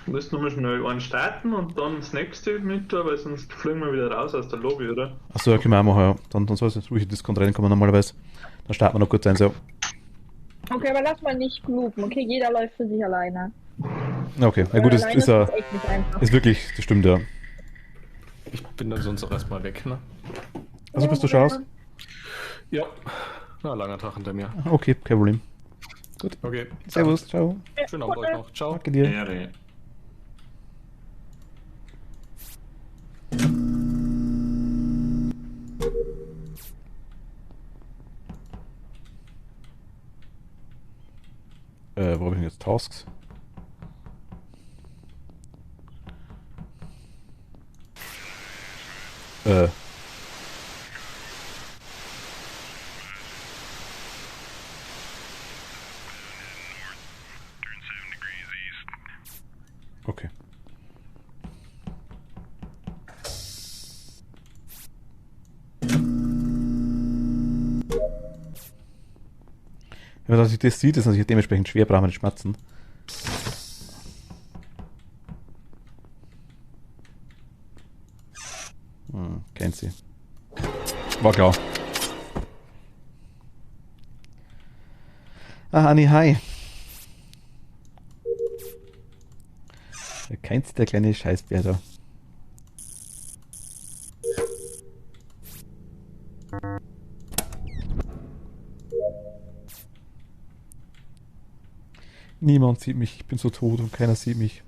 Du musst nochmal schnell einen starten und dann das nächste mit, weil sonst fliegen wir wieder raus aus der Lobby, oder? Achso, ja, können wir auch machen, ja. Dann soll es jetzt ruhig in Discord reinkommen normalerweise. Dann starten wir noch kurz eins, ja. Okay, aber lass mal nicht groupen, okay? Jeder läuft für sich alleine. Okay, na gut, das ist ja. Echt nicht einfach. Ist wirklich, das stimmt, ja. Ich bin dann sonst auch erstmal weg, ne? Also bist du schon raus? Ja. Na, langer Tag hinter mir. Okay, kein Problem. Gut. Okay. Servus, ciao. Schönen Abend euch noch. Ciao. Danke dir. Ehre. Wo habe ich denn jetzt Tasks? Okay. Wenn man sich das sieht, ist natürlich dementsprechend schwer, brauchen wir nicht schmatzen. Kennt sie. War klar. Ah, Anni, hi. Kennt sie, der kleine Scheißbär da. Niemand sieht mich, ich bin so tot und keiner sieht mich.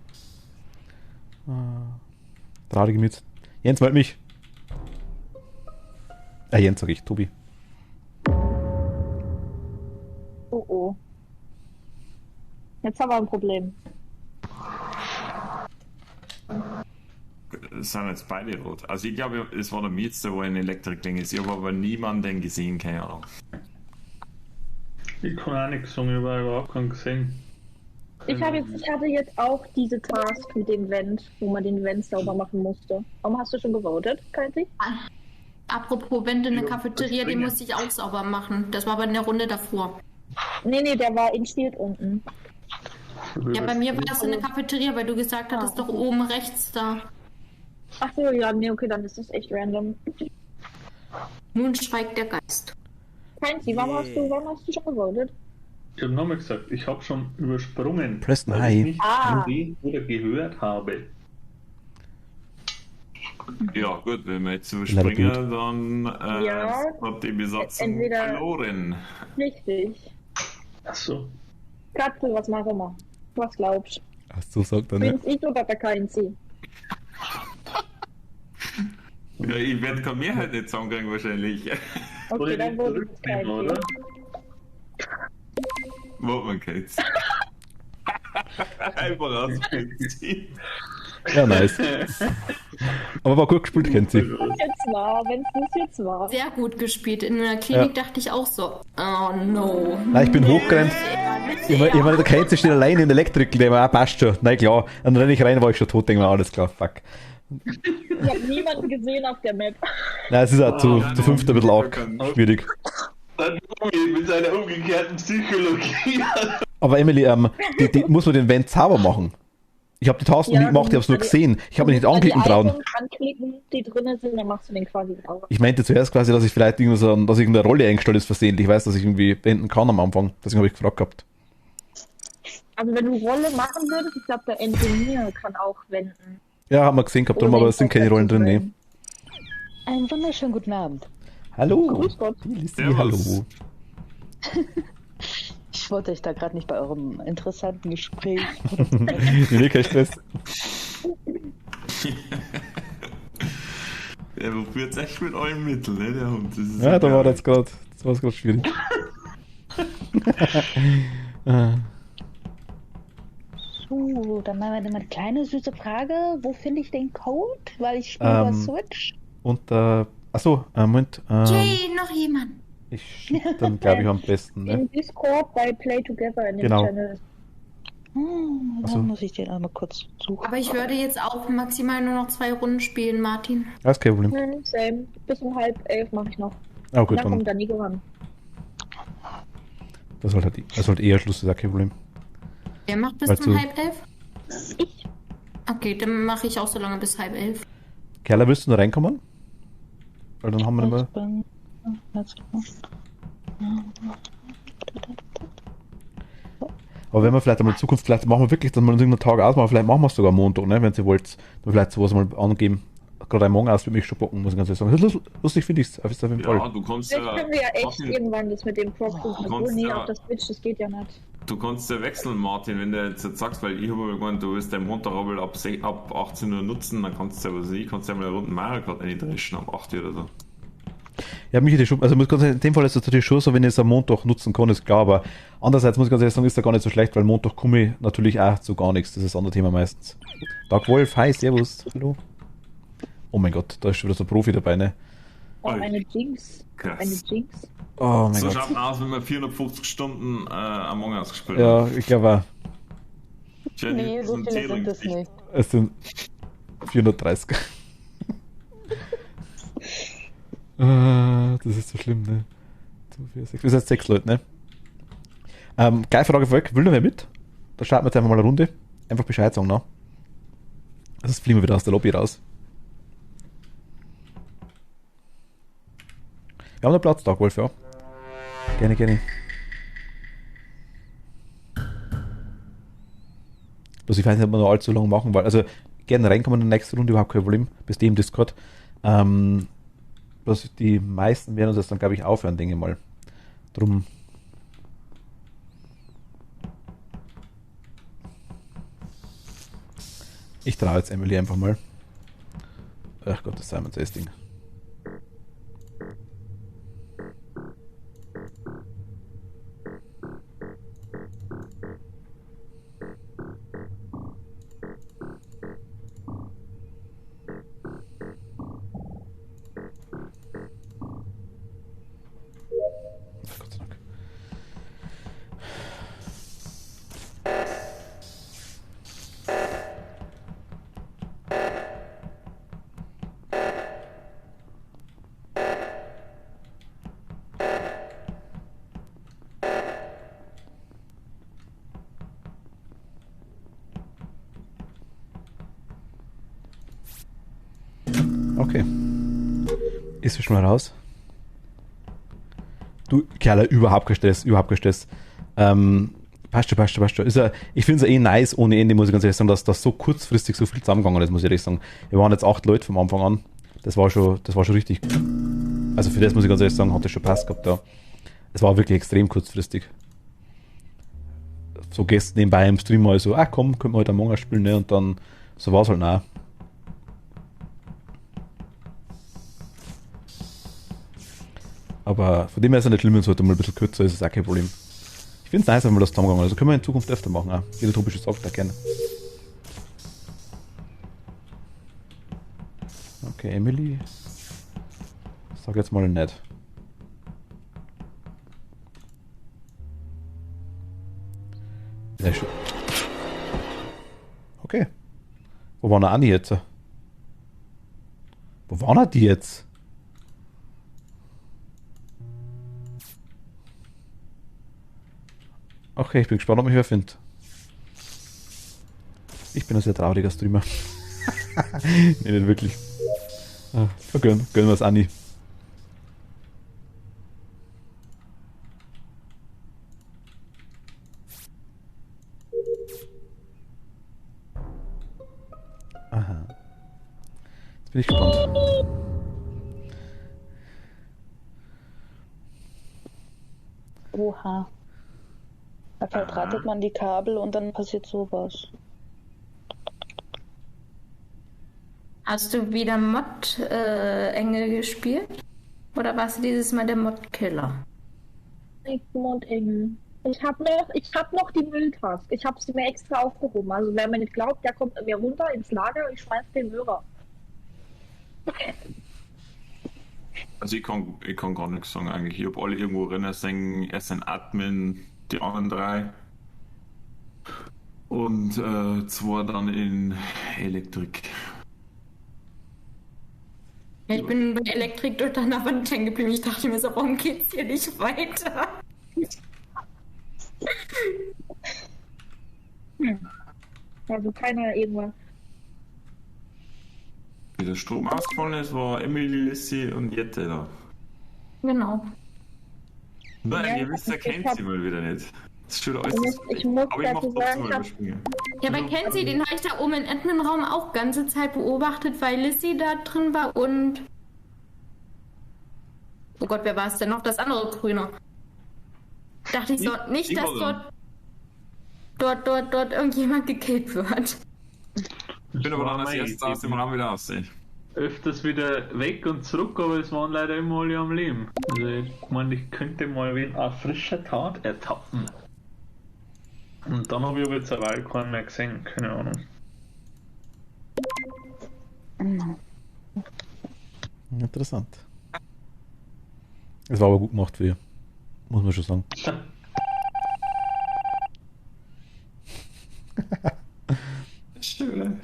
Traurige Mütze. Jens wollte mich. Jens sag ich, Tobi. Oh. Jetzt haben wir ein Problem. Es sind jetzt beide rot. Also ich glaube, es war der Mietz, der wo ein Elektrik-Ding ist. Ich habe aber niemanden gesehen, keine Ahnung. Ich kann auch nichts sagen, ich habe überhaupt keinen gesehen. Ich hatte jetzt auch diese Task mit dem Vent, wo man den Vent sauber machen musste. Warum hast du schon gewotet, Kaiti? Apropos Wände in der Cafeteria, die musste ich auch sauber machen. Das war aber in der Runde davor. Nee, der war in Shield unten. Ja, bei mir war das in der Cafeteria, weil du gesagt hattest, doch oben rechts da. Ach so, ja, nee, okay, dann ist das echt random. Nun schweigt der Geist. Kaiti, warum hast du schon gewotet? Ich habe nochmal gesagt, ich habe schon übersprungen, Preston, weil hi. ich nicht gesehen oder gehört habe. Ja, gut, wenn wir jetzt Leider überspringen, dann Ja. hat die Besatzung Entweder- verloren. Richtig. Achso. Katze, was machen wir? Was glaubst Ach so, sagt er, du? ne? Bin's ich oder der KNC? Ja, ich werde keine Mehrheit nicht zusammenkriegen wahrscheinlich. Soll Okay, ich dann nicht wurde es zurücknehmen, KNC. oder? Warte mal kurz. Einfach rausziehen. Ja, nice. Aber war gut gespielt, kennt sie. Jetzt war, wenn es das jetzt war. Sehr gut gespielt. In der Klinik dachte ich auch so, oh no. Nein, ich bin hochgerannt. Ich meine, der Kenzi steht allein in der Elektrik, der war, passt schon. Nein, klar. Dann renne ich rein, war ich schon tot, denke mir, alles klar, fuck. Ich habe niemanden gesehen auf der Map. Nein, es ist auch zu fünft ein bisschen arg schwierig. Dann Tobi mit seiner umgekehrten Psychologie. Aber Emily, die muss man den Vent sauber machen. Ich habe die Tasten nicht gemacht, ich habe es nur gesehen. Ich habe mich nicht anklicken trauen. Anklicken, die drinnen sind, dann machst du den quasi sauber. Ich meinte zuerst quasi, dass ich vielleicht irgendwie so, dass irgendeine Rolle eingestellt ist versehentlich. Ich weiß, dass ich irgendwie wenden kann am Anfang. Deswegen habe ich gefragt gehabt. Also wenn du Rolle machen würdest, ich glaube der Engineer kann auch wenden. Ja, haben wir gesehen gehabt, drum, aber es sind keine Rollen drin. Nee. Einen wunderschönen guten Abend. Hallo. Grüß Gott. Felicity, hallo. Ich wollte euch da gerade nicht bei eurem interessanten Gespräch. Nee, kein Stress. Der probiert echt mit allen Mitteln, ne, der Hund. Das ist Ja, da geil. war jetzt gerade, das war gerade schwierig. So, dann mal eine kleine süße Frage. Wo finde ich den Code? Weil ich spiele über Switch. Und achso, Moment. Jay, noch jemand. Ich schick dann, glaube ich, am besten, ne? Im Discord bei Play Together in dem Genau. Channel. Dann Ach so. muss ich den einmal kurz suchen. Aber ich würde jetzt auch maximal nur noch 2 Runden spielen, Martin. Ja, ist kein Problem. Same. Bis um 10:30 mache ich noch. Ah, Und gut, dann kommt dann. der Nico ran. Das ist halt eher Schluss, ist auch kein Problem. Wer macht bis Also- um 10:30? Ich. Okay, dann mache ich auch so lange bis 10:30. Kerla, willst du noch reinkommen? Weil dann haben wir nicht mehr. Ich bin- Let's go. Aber wenn wir vielleicht einmal in Zukunft, vielleicht machen wir wirklich, dass wir uns irgendeinen Tag ausmachen, vielleicht machen wir es sogar am Montag, ne, wenn ihr wollt, dann vielleicht sowas mal angeben. Gerade ein Morgen aus würde mich schon bocken, muss ich ganz ehrlich sagen. Lustig finde ich es, auf jeden Fall. Ja, du kannst Vielleicht können wir ja echt Martin, irgendwann das mit dem Prop kannst nee, ja- auf der Switch, das geht ja nicht. du kannst ja wechseln, Martin, wenn du jetzt sagst, weil ich habe aber gemeint, du willst deinen Montag aber ab 18 Uhr nutzen, dann kannst du ja, was weiß ich, kannst du ja mal eine Runde Mario Kart reindreschen ab 8 Uhr oder so. Ja, mich hätte schon, also muss ganz ehrlich, in dem Fall ist es natürlich schon so, wenn ich es am Montag nutzen kann, ist klar, aber andererseits muss ich ganz ehrlich sagen, ist ja gar nicht so schlecht, weil Montag komme ich natürlich auch zu gar nichts, das ist das andere Thema meistens. Dark Wolf, hi, servus, hallo. Oh mein Gott, da ist schon wieder so ein Profi dabei, ne? Oh, Oi. eine Jinx. Krass. Eine Jinx. Oh mein So Gott. schaut man aus, wenn man 450 Stunden Among Us gespielt Ja, hat. ich glaube auch. Jenny, Nee, das so ist ein viele sind es Zählungsdicht. nicht. Es sind 430. Das ist so schlimm, ne? 2, 4, 6. Wir sind jetzt 6 Leute, ne? Gleich Frage für euch, will noch wer mit? Da starten wir jetzt einfach mal eine Runde. Einfach Bescheid sagen, ne? Sonst fliegen wir wieder aus der Lobby raus. Wir haben noch Platz, Dark Wolf, ja. Gerne, gerne. Bloß ich weiß nicht, ob wir noch allzu lang machen, weil, also gerne reinkommen in der nächsten Runde, überhaupt kein Problem, bis dem Discord. Bloß die meisten werden uns das dann, glaube ich, aufhören, denke ich mal. Drum. Ich traue jetzt Emily einfach mal. Ach Gott, das Simon Says Ding. Ach, Gott sei Dank. Okay. Ist sie schon mal raus? Du, Kerle, überhaupt kein Stress, überhaupt kein Stress. Passt schon. Ich finde es ja eh nice ohne Ende, muss ich ganz ehrlich sagen, dass das so kurzfristig so viel zusammengegangen ist, muss ich ehrlich sagen. Wir waren jetzt 8 Leute vom Anfang an. Das war schon richtig. Also für das muss ich ganz ehrlich sagen, hat das schon Pass gehabt da. Es war wirklich extrem kurzfristig. So gestern nebenbei im Stream mal so, komm, können wir heute Among Us spielen, ne? Und dann, so war es halt auch. Aber von dem her ist es nicht schlimm, wenn es heute mal ein bisschen kürzer ist, ist auch kein Problem. Ich finde es nice, wenn wir das zusammengegangen. Also können wir in Zukunft öfter machen, auch. Wie der Tobi schon sagt, auch gerne. Okay, Emily. Sag jetzt mal nicht. Ja, schon. Okay. Wo war Anni jetzt? Wo war die jetzt? Okay, ich bin gespannt, ob mich wer findet. Ich bin ein sehr trauriger Streamer. Nee, nicht wirklich. Gönnen wir es Anni. Aha. Jetzt bin ich gespannt. Oha. Da verdrahtet man die Kabel und dann passiert sowas. Hast du wieder Mod-Engel gespielt? Oder warst du dieses Mal der Mod-Killer? Nicht Mondengel. Ich hab noch die Mülltask. Ich habe sie mir extra aufgehoben. Also wer mir nicht glaubt, der kommt mit mir runter ins Lager und ich schmeiß den Müll raus. Also ich kann gar nichts sagen eigentlich. Ich habe alle irgendwo drin singen, er ist ein Admin, die anderen 3. Und 2 dann in Elektrik. Ich bin bei Elektrik durch an der Wand hängen geblieben. Ich dachte mir so, warum geht's hier nicht weiter? Also keiner irgendwas. Wie der Strom ausgefallen ist, war Emily, Lissy und Jette da. Genau. Nein, Ja, ihr wisst, er kennt sie mal wieder nicht. Das ist schon alles. Ich muss Aber ich mach dazu trotzdem sagen, mal ich hab- überspringen. Ja, aber kennt sie, den habe ich da oben im Admin-Raum auch ganze Zeit beobachtet, weil Lissy da drin war und... Oh Gott, wer war es denn noch? Das andere Grüne. Dachte ich so, nicht, ich dass war dort irgendjemand gekillt wird. Ich bin aber dann als erstes aus dem Raum wieder aussehen. Öfters wieder weg und zurück, aber es waren leider immer alle am Leben. Also ich meine, ich könnte mal wen auf frischer Tat ertappen. Und dann habe ich aber jetzt eine Weile keinen mehr gesehen, keine Ahnung. Interessant. Es war aber gut gemacht für ihr. Muss man schon sagen. Schön.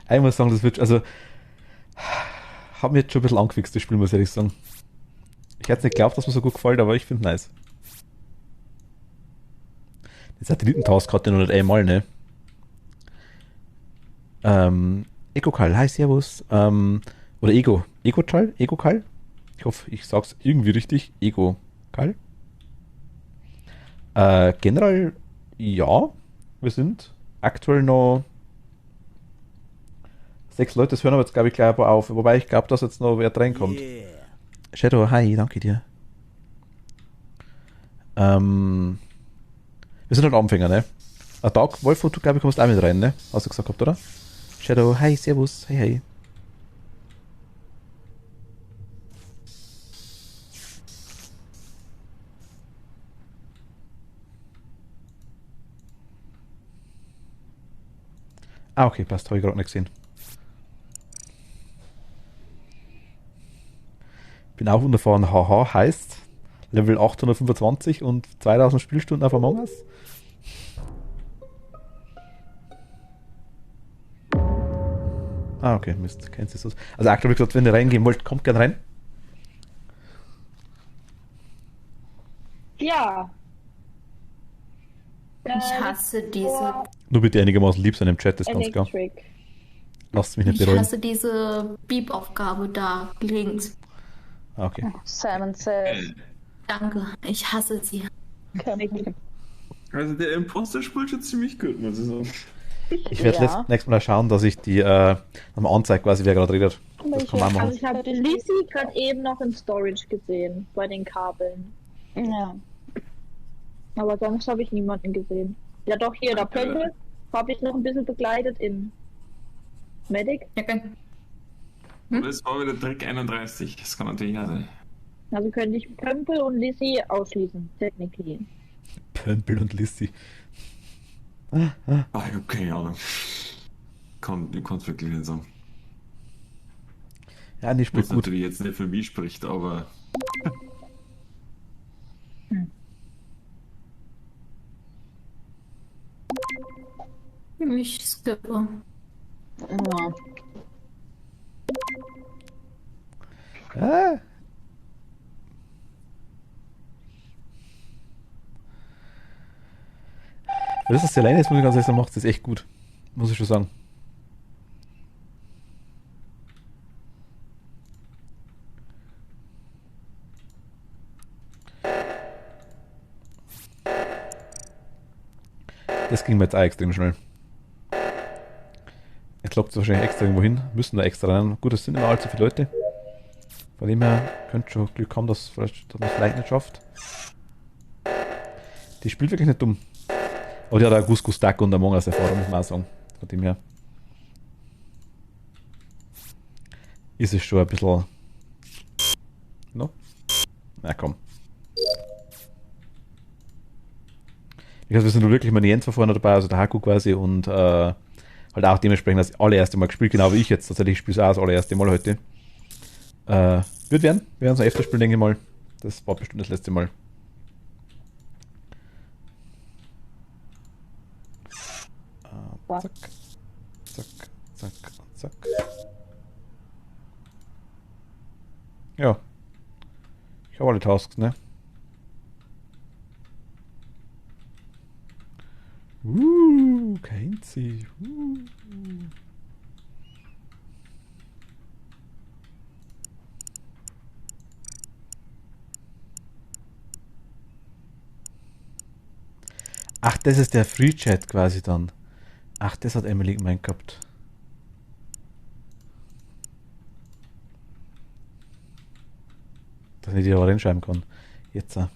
Ich muss sagen, das wird, also, hat mir jetzt schon ein bisschen angefixt, das Spiel, muss ich ehrlich sagen. Ich hätte nicht geglaubt, dass mir so gut gefällt, aber ich finde es nice. Den Satellitentask hatte ich noch nicht einmal, ne? Ecokal, hi, servus. Oder Ecokal? Ich hoffe, ich sag's irgendwie richtig. Ecokal. Generell, ja. Wir sind aktuell noch 6 Leute, das hören aber jetzt, glaube ich, gleich aber auf. Wobei ich glaube, dass jetzt noch wer reinkommt. Yeah. Shadow, hi, danke dir. Wir sind halt Anfänger, ne? Tag, Wolf, du, glaube ich, kommst auch mit rein, ne? Hast du gesagt gehabt, oder? Shadow, hi, servus, hey, hey. Ah, okay, passt, habe ich gerade nicht gesehen. Bin auch unerfahren, haha, heißt Level 825 und 2000 Spielstunden auf Among Us. Ah, okay, Mist, kennst du das? Also aktuell, wie gesagt, wenn ihr reingehen wollt, kommt gerne rein. Ja. Ich hasse diese... Nur bitte einigermaßen lieb sein im Chat, ist ganz klar. Electric. Lasst mich nicht Ich bereuen. hasse diese Beep-Aufgabe da links. Ah, okay. Simon says. Danke, ich hasse sie. Also der Imposter spielt schon ziemlich gut, muss ich sagen. Ich werde nächstes Mal schauen, dass ich die nochmal anzeige, quasi wer gerade redet. Das kann man machen. Also ich habe Lizzie gerade eben noch im Storage gesehen, bei den Kabeln. Ja. Aber sonst habe ich niemanden gesehen. Ja doch, hier, der Pömpel habe ich noch ein bisschen begleitet in Medic. Okay. Und das war wieder Trick 31, das kann natürlich auch sein. Also könnte ich Pömpel und Lizzie ausschließen, technically. Pömpel und Lissy. Ich habe keine Ahnung. Ich kann es wirklich nicht sagen. Ja, die spielt Was gut. natürlich jetzt nicht für mich spricht, aber... Ich skippe. Ja. Ah. Das ist der alleine, jetzt muss ich ganz ehrlich sagen, macht das echt gut. Muss ich schon sagen. Das ging mir jetzt auch extrem schnell. Jetzt lockt es wahrscheinlich extra irgendwo hin. Müssen da extra rein. Gut, es sind immer allzu viele Leute. Von dem her könnte schon Glück haben, dass man es vielleicht nicht schafft. Die spielt wirklich nicht dumm. Aber die hat auch Gus Duck und Among Us Erfahrung, muss man auch sagen. Von dem her ist es schon ein bisschen... No? Na komm. Wir sind nur wirklich mal die Jens-Verfahren dabei, also der Haku quasi und halt auch dementsprechend das allererste Mal gespielt, genau wie ich jetzt tatsächlich. Ich spiele es auch das allererste Mal heute. Wird werden. Wir werden es öfter spielen, denke ich mal. Das war bestimmt das letzte Mal. Zack. Zack, zack, zack. Ja. Ich habe alle Tasks, ne? Kein Sie. Ach, das ist der Free Chat quasi dann. Ach, das hat Emily gemeint gehabt. Dass ich die aber reinschreiben kann. Jetzt. Da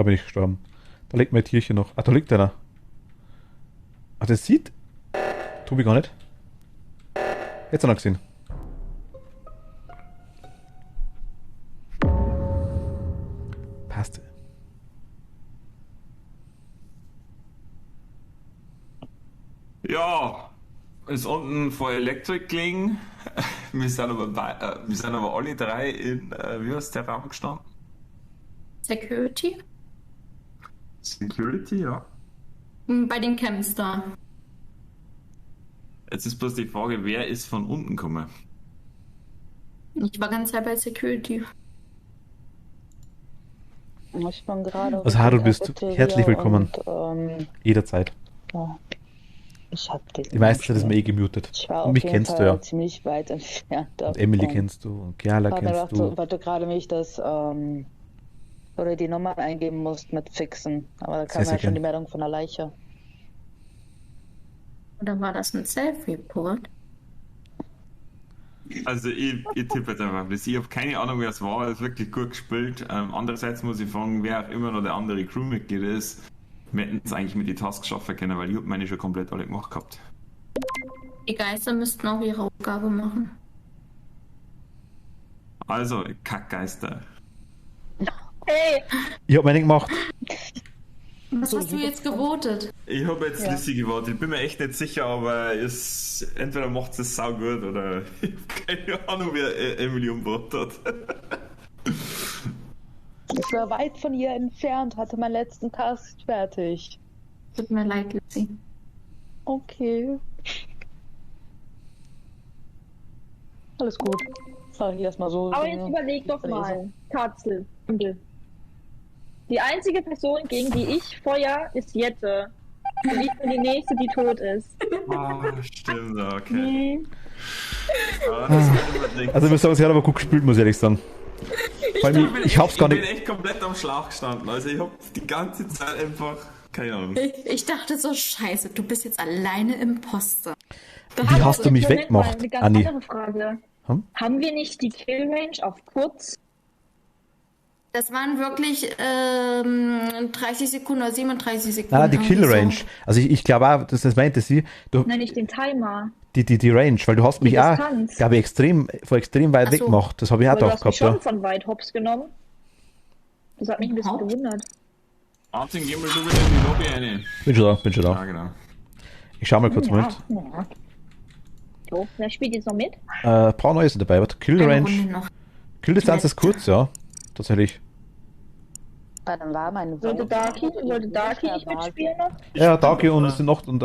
bin ich gestorben. Da liegt mein Tierchen noch. Ah, da liegt einer. Ach, das sieht Tobi gar nicht. Jetzt hat er gesehen. Passt. Ja, ist unten vor Electric gelegen. Wir sind aber alle drei in, wie heißt der Raum gestanden? Security? Security, ja. Bei den Camps da. Jetzt ist bloß die Frage, wer ist von unten gekommen? Ich war ganz Zeit bei Security. Ich bin gerade. Also, Haru, bist du herzlich willkommen. Und, jederzeit. Ja. Ich hab die meiste Zeit ist mir gemutet. Ich war und mich kennst du ja. Ziemlich weit entfernt. Und Emily kennst du und Kiala kennst du. Weil du gerade mich das oder die Nummer eingeben musst mit Fixen. Aber da kam ja schon die Meldung von der Leiche. Oder war das ein Self-Report? Also ich tippe jetzt einfach das. Ich habe keine Ahnung, wer es war. Er ist wirklich gut gespielt. Andererseits muss ich fragen, wer auch immer noch der andere Crewmitglied ist. Wir hätten es eigentlich mit die Tasks schaffen können, weil ich habe meine schon komplett alle gemacht gehabt. Die Geister müssten auch ihre Aufgabe machen. Also, Kackgeister. Hey! Ich habe meine gemacht. Was hast du jetzt gewotet? Ich habe jetzt Lissy gewotet. Ich bin mir echt nicht sicher, aber entweder macht es sau gut oder ich habe keine Ahnung, wer Emily umgebracht hat. Ich war weit von ihr entfernt, hatte meinen letzten Task fertig. Tut mir leid, Lissy. Okay. Alles gut. Sag ich erstmal so. Aber jetzt überleg doch mal, Katzel. Die einzige Person, gegen die ich feuer, ist Jette. Und ich bin die Nächste, die tot ist. Ah, stimmt, okay. Mhm. Ah, das könnte man denken. Also ich muss sagen, sie hat aber gut gespielt, muss ich ehrlich sagen. Vor allem, ich hab's gar Ich bin nicht... echt komplett am Schlauch gestanden. Also ich hab die ganze Zeit einfach, keine Ahnung. Ich dachte so, scheiße, du bist jetzt alleine Imposter. Wie hast du mich Moment mal, weggemacht, eine ganz Anni? andere Frage. Hm? Haben wir nicht die Kill-Range auf kurz? Das waren wirklich 30 Sekunden oder 37 Sekunden. Ah, die irgendwie Kill-Range. so. Also ich glaube auch, das meinte sie, du, Nein, nicht den Timer. die Range, weil du hast mich auch, Distanz. glaube ich, extrem weit Ach so. weggemacht. Das habe ich auch Aber du gedacht hast mich gehabt. schon von weit hops genommen. Das hat mich ein bisschen Hops? gewundert. Martin, gehen wir schon wieder in die Lobby rein. Ja. Bin schon Ja, da. genau. Ich schau mal kurz Ja, mal. ja. So, wer spielt jetzt noch mit? Ein paar neue sind dabei. Warte, Eine Kill-Range. Runde noch. Kill-Distanz ist kurz, ja. Tatsächlich. Dann war meine Sollte Darky nicht mitspielen noch? Ja, Darky und es sind noch und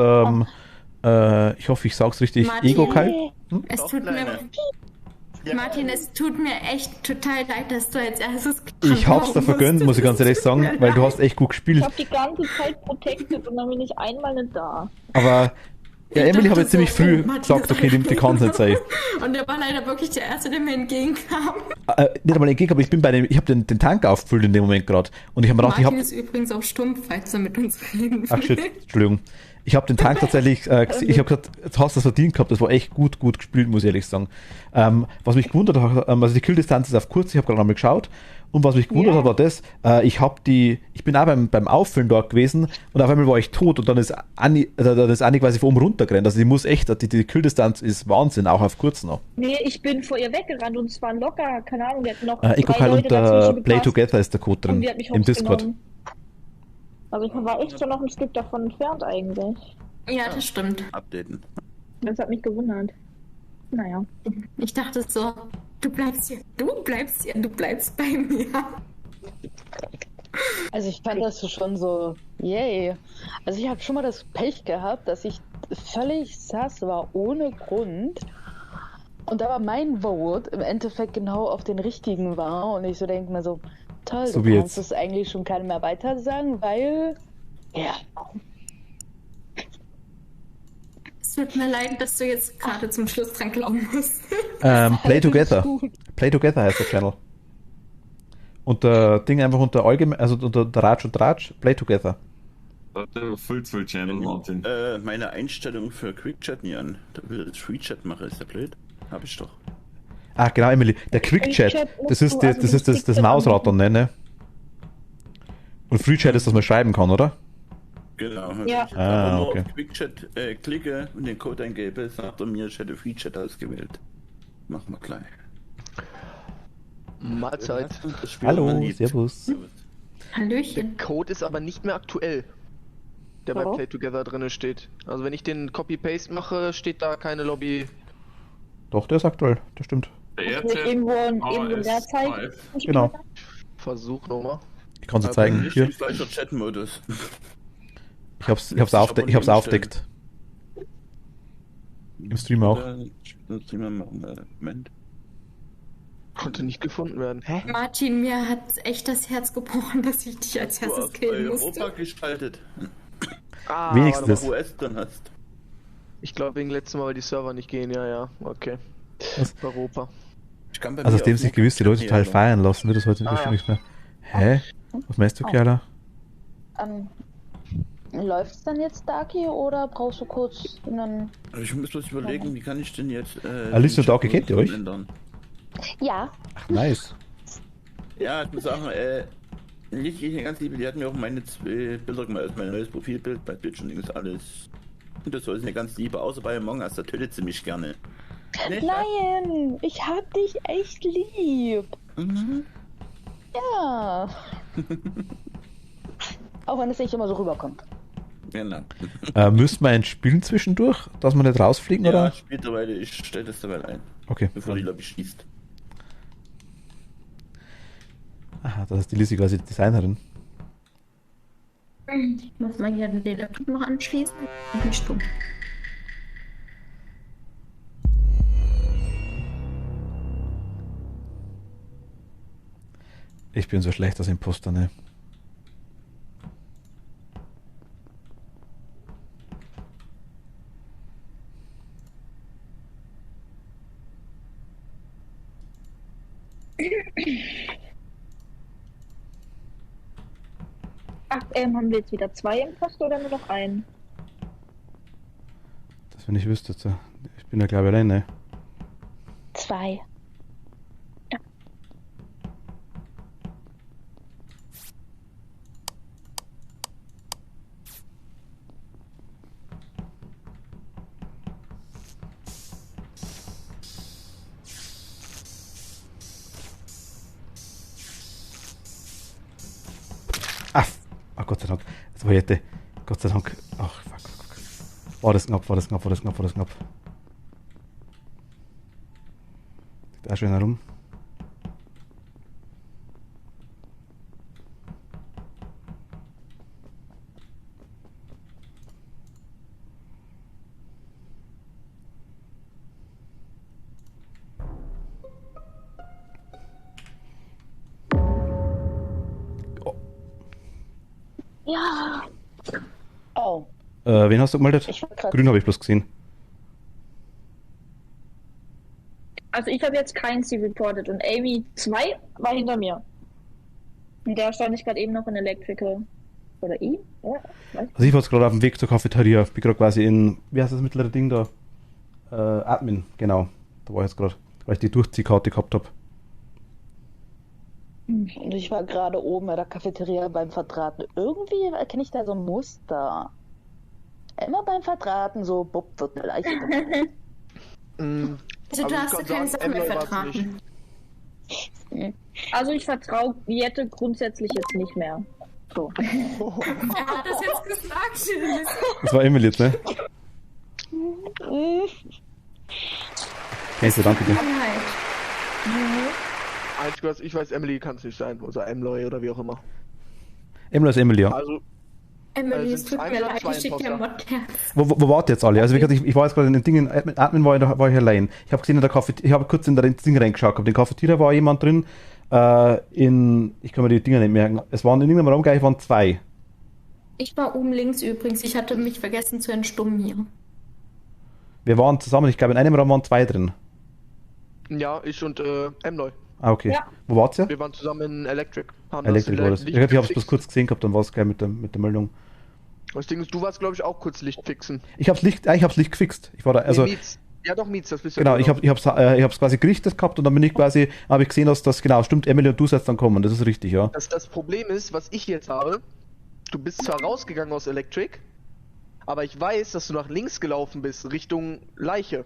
ich hoffe, ich sag's richtig. Martin. Ego Kai. Es tut mir... Martin, es tut mir echt total leid, dass du als erstes Ich hab's da vergönnt, muss ich ganz ehrlich sagen, weil du hast echt gut Ich gespielt. hab die ganze Zeit protected und dann bin ich einmal nicht da. Aber ja, Emily habe dachte jetzt ziemlich so, früh oh, Martin gesagt, ist okay, die kann's nicht sein. Und der war leider wirklich der Erste, der mir entgegenkam. Nicht einmal entgegen, aber ich habe den Tank aufgefüllt in dem Moment gerade. Und ich habe mir gedacht, Martin ist übrigens auch stumpf, falls er mit uns reden will. Ach shit, Entschuldigung. Ich habe den Tank tatsächlich, ich habe gesagt, jetzt hast du es verdient gehabt, das war echt gut gespielt, muss ich ehrlich sagen. Was mich gewundert hat, also die Kill-Distanz ist auf kurz, ich habe gerade einmal geschaut, und was mich gewundert hat, war das, ich bin auch beim Auffüllen dort gewesen, und auf einmal war ich tot, und dann ist Anni quasi von oben runtergerannt, also die muss echt, die Kill-Distanz ist Wahnsinn, auch auf kurz noch. Nee, ich bin vor ihr weggerannt und es waren locker, keine Ahnung, wir hatten noch Eco drei Kyle Leute und dazwischen Play gepasst Together ist der Code und drin, die hat mich im hops Discord. genommen. Also ich war echt schon noch ein Stück davon entfernt eigentlich. Ja, das stimmt. Updaten. Das hat mich gewundert. Naja. Ich dachte so, du bleibst bei mir. Also ich fand das schon so, yay. Also ich habe schon mal das Pech gehabt, dass ich völlig sass war, ohne Grund. Und da war mein Vote im Endeffekt genau auf den richtigen war. Und ich so denke mir so, toll, So du wie kannst jetzt. es eigentlich schon keinem mehr weiter sagen, weil, ja. Es tut mir leid, dass du jetzt gerade zum Schluss dran glauben musst. Play Together. Gut. Play Together heißt der Channel. Und der Ding einfach unter allgemein, also unter der Ratsch und Ratsch, Play Together. Full Channel, Martin. Meine Einstellung für QuickChat nie an. Da will ich FreeChat machen, ist der blöd? Hab ich doch. Ah, genau, Emily. Der QuickChat, das ist das Mausrattern, ne? Und FreeChat ist, dass man schreiben kann, oder? Genau. Ja. Ich Ah, nur okay. auf QuickChat klicke und den Code eingebe, sagt er mir, ich hätte FreeChat ausgewählt. Machen wir gleich. Mahlzeit. Das Spiel Hallo, man liebt. servus. Der Hallöchen. Code ist aber nicht mehr aktuell, der bei Play Together drin steht. Also wenn ich den Copy-Paste mache, steht da keine Lobby. Doch, der ist aktuell, das stimmt. Der Nicht irgendwo in der Zeit. RZ5. Genau. Versuch nochmal. Ich kann sie zeigen. Hier Hier. steht gleicher Chat-Modus. Ich hab's aufdeckt. Im Stream auch. Moment. Konnte nicht gefunden werden. Hä? Martin, mir hat echt das Herz gebrochen, dass ich dich als Du erstes hast killen Europa musste. geschaltet. Ah, Wenigstens. warte mal. US drin hast. Ich glaube wegen letztem Mal, weil die Server nicht gehen. Ja, okay. Was? Europa. Ich kann bei Also mir nachdem auf sich gewisse Leute total Mobile- feiern lassen, wird das heute bestimmt nichts mehr. Hä? Was meinst du, Kiala? Läuft's dann jetzt, Darky, oder brauchst du kurz einen... Also ich muss bloß überlegen, wie kann ich denn jetzt. Alice und den Darky, kennt ihr euch? ändern? Ja, Ach, nice. Ja, ich muss sagen, nicht ganz liebe, die hat mir auch meine zwei Bilder gemacht, also mein neues Profilbild bei Twitch und Dings alles. Und das ist eine ganz liebe, außer bei Among Us, da tötet sie mich gerne. Ne, Lion, ich hab dich echt lieb. Mhm. Ja. Auch wenn es nicht immer so rüberkommt. Genau. Müssten wir ein Spielen zwischendurch, dass wir nicht rausfliegen, Ja, oder? spielt derweil, ich stelle das derweil ein, Okay. bevor die Lobby schließt. Aha, das ist die Lizzie quasi die Designerin. Ich muss mal hier den Laptop noch anschließen. Ich bin stumm. Ich bin so schlecht als Imposter, ne? Ach, haben wir jetzt wieder 2 Imposter oder nur noch einen? Das, wenn ich wüsste jetzt. Ich bin ja, glaube ich, alleine. 2. Ach, Gott sei Dank. Das war jetzt. Gott sei Dank. Ach, fuck. War das knapp. Liegt auch schön herum. Ja. Oh. Wen hast du gemeldet? Ich war grad- Grün habe ich bloß gesehen. Also ich habe jetzt keinen C reported und Amy 2 war hinter mir. Und der stand ich gerade eben noch in Electrical. Oder ihn? Ja, weiß Also ich war jetzt gerade auf dem Weg zur Cafeteria. Ich bin gerade quasi in, wie heißt das mittlere Ding da? Admin, genau. Da war ich jetzt gerade, weil ich die Durchziehkarte gehabt habe. Und ich war gerade oben in der Cafeteria beim Verdrahten. Irgendwie erkenne ich da so ein Muster. Immer beim Verdrahten so, bupp, wird eine Leiche. Also du hast ja keine Sachen mehr vertragen. Also ich vertraue Jette grundsätzlich jetzt nicht mehr. So. Wer hat das jetzt gesagt? Das war Emily jetzt, ne? Okay, danke dir. Einzig was ich weiß, Emily kann es nicht sein. Oder Emloy oder wie auch immer. Emily ist Emily, ja. Also, Emily, es sind tut ein mir oder leid, zwei ich schicke dir Imposter? Modherz. Wo wart ihr jetzt alle? Also wie gesagt, ich war jetzt gerade in den Dingen, Admin war ich allein. Ich habe gesehen, in der ich habe kurz in das Ding reingeschaut, in der Cafeteria war jemand drin, ich kann mir die Dinger nicht merken, es waren in irgendeinem Raum gleich, waren 2. Ich war oben links übrigens, ich hatte mich vergessen zu entstummen hier. Wir waren zusammen, ich glaube in einem Raum waren 2 drin. ja, ich und Emloy. Ah, okay. Ja. Wo wart ihr? Wir waren zusammen in Electric. Haben Electric war das. Licht Ich habe es bloß gefixt. kurz gesehen gehabt, dann war es gleich mit der Meldung. Das Ding ist, du warst, glaube ich, auch kurz Licht fixen. Ich hab's Licht gefixt. Ich war da, also, Nee, Mietz. Ja, doch, Mietz, das bist ja genau, du, ich hab's quasi gerichtet gehabt und dann bin ich quasi, habe ich gesehen, dass das, genau, stimmt, Emily und du seid dann kommen, das ist richtig, ja. Das Problem ist, was ich jetzt habe, du bist zwar rausgegangen aus Electric, aber ich weiß, dass du nach links gelaufen bist, Richtung Leiche.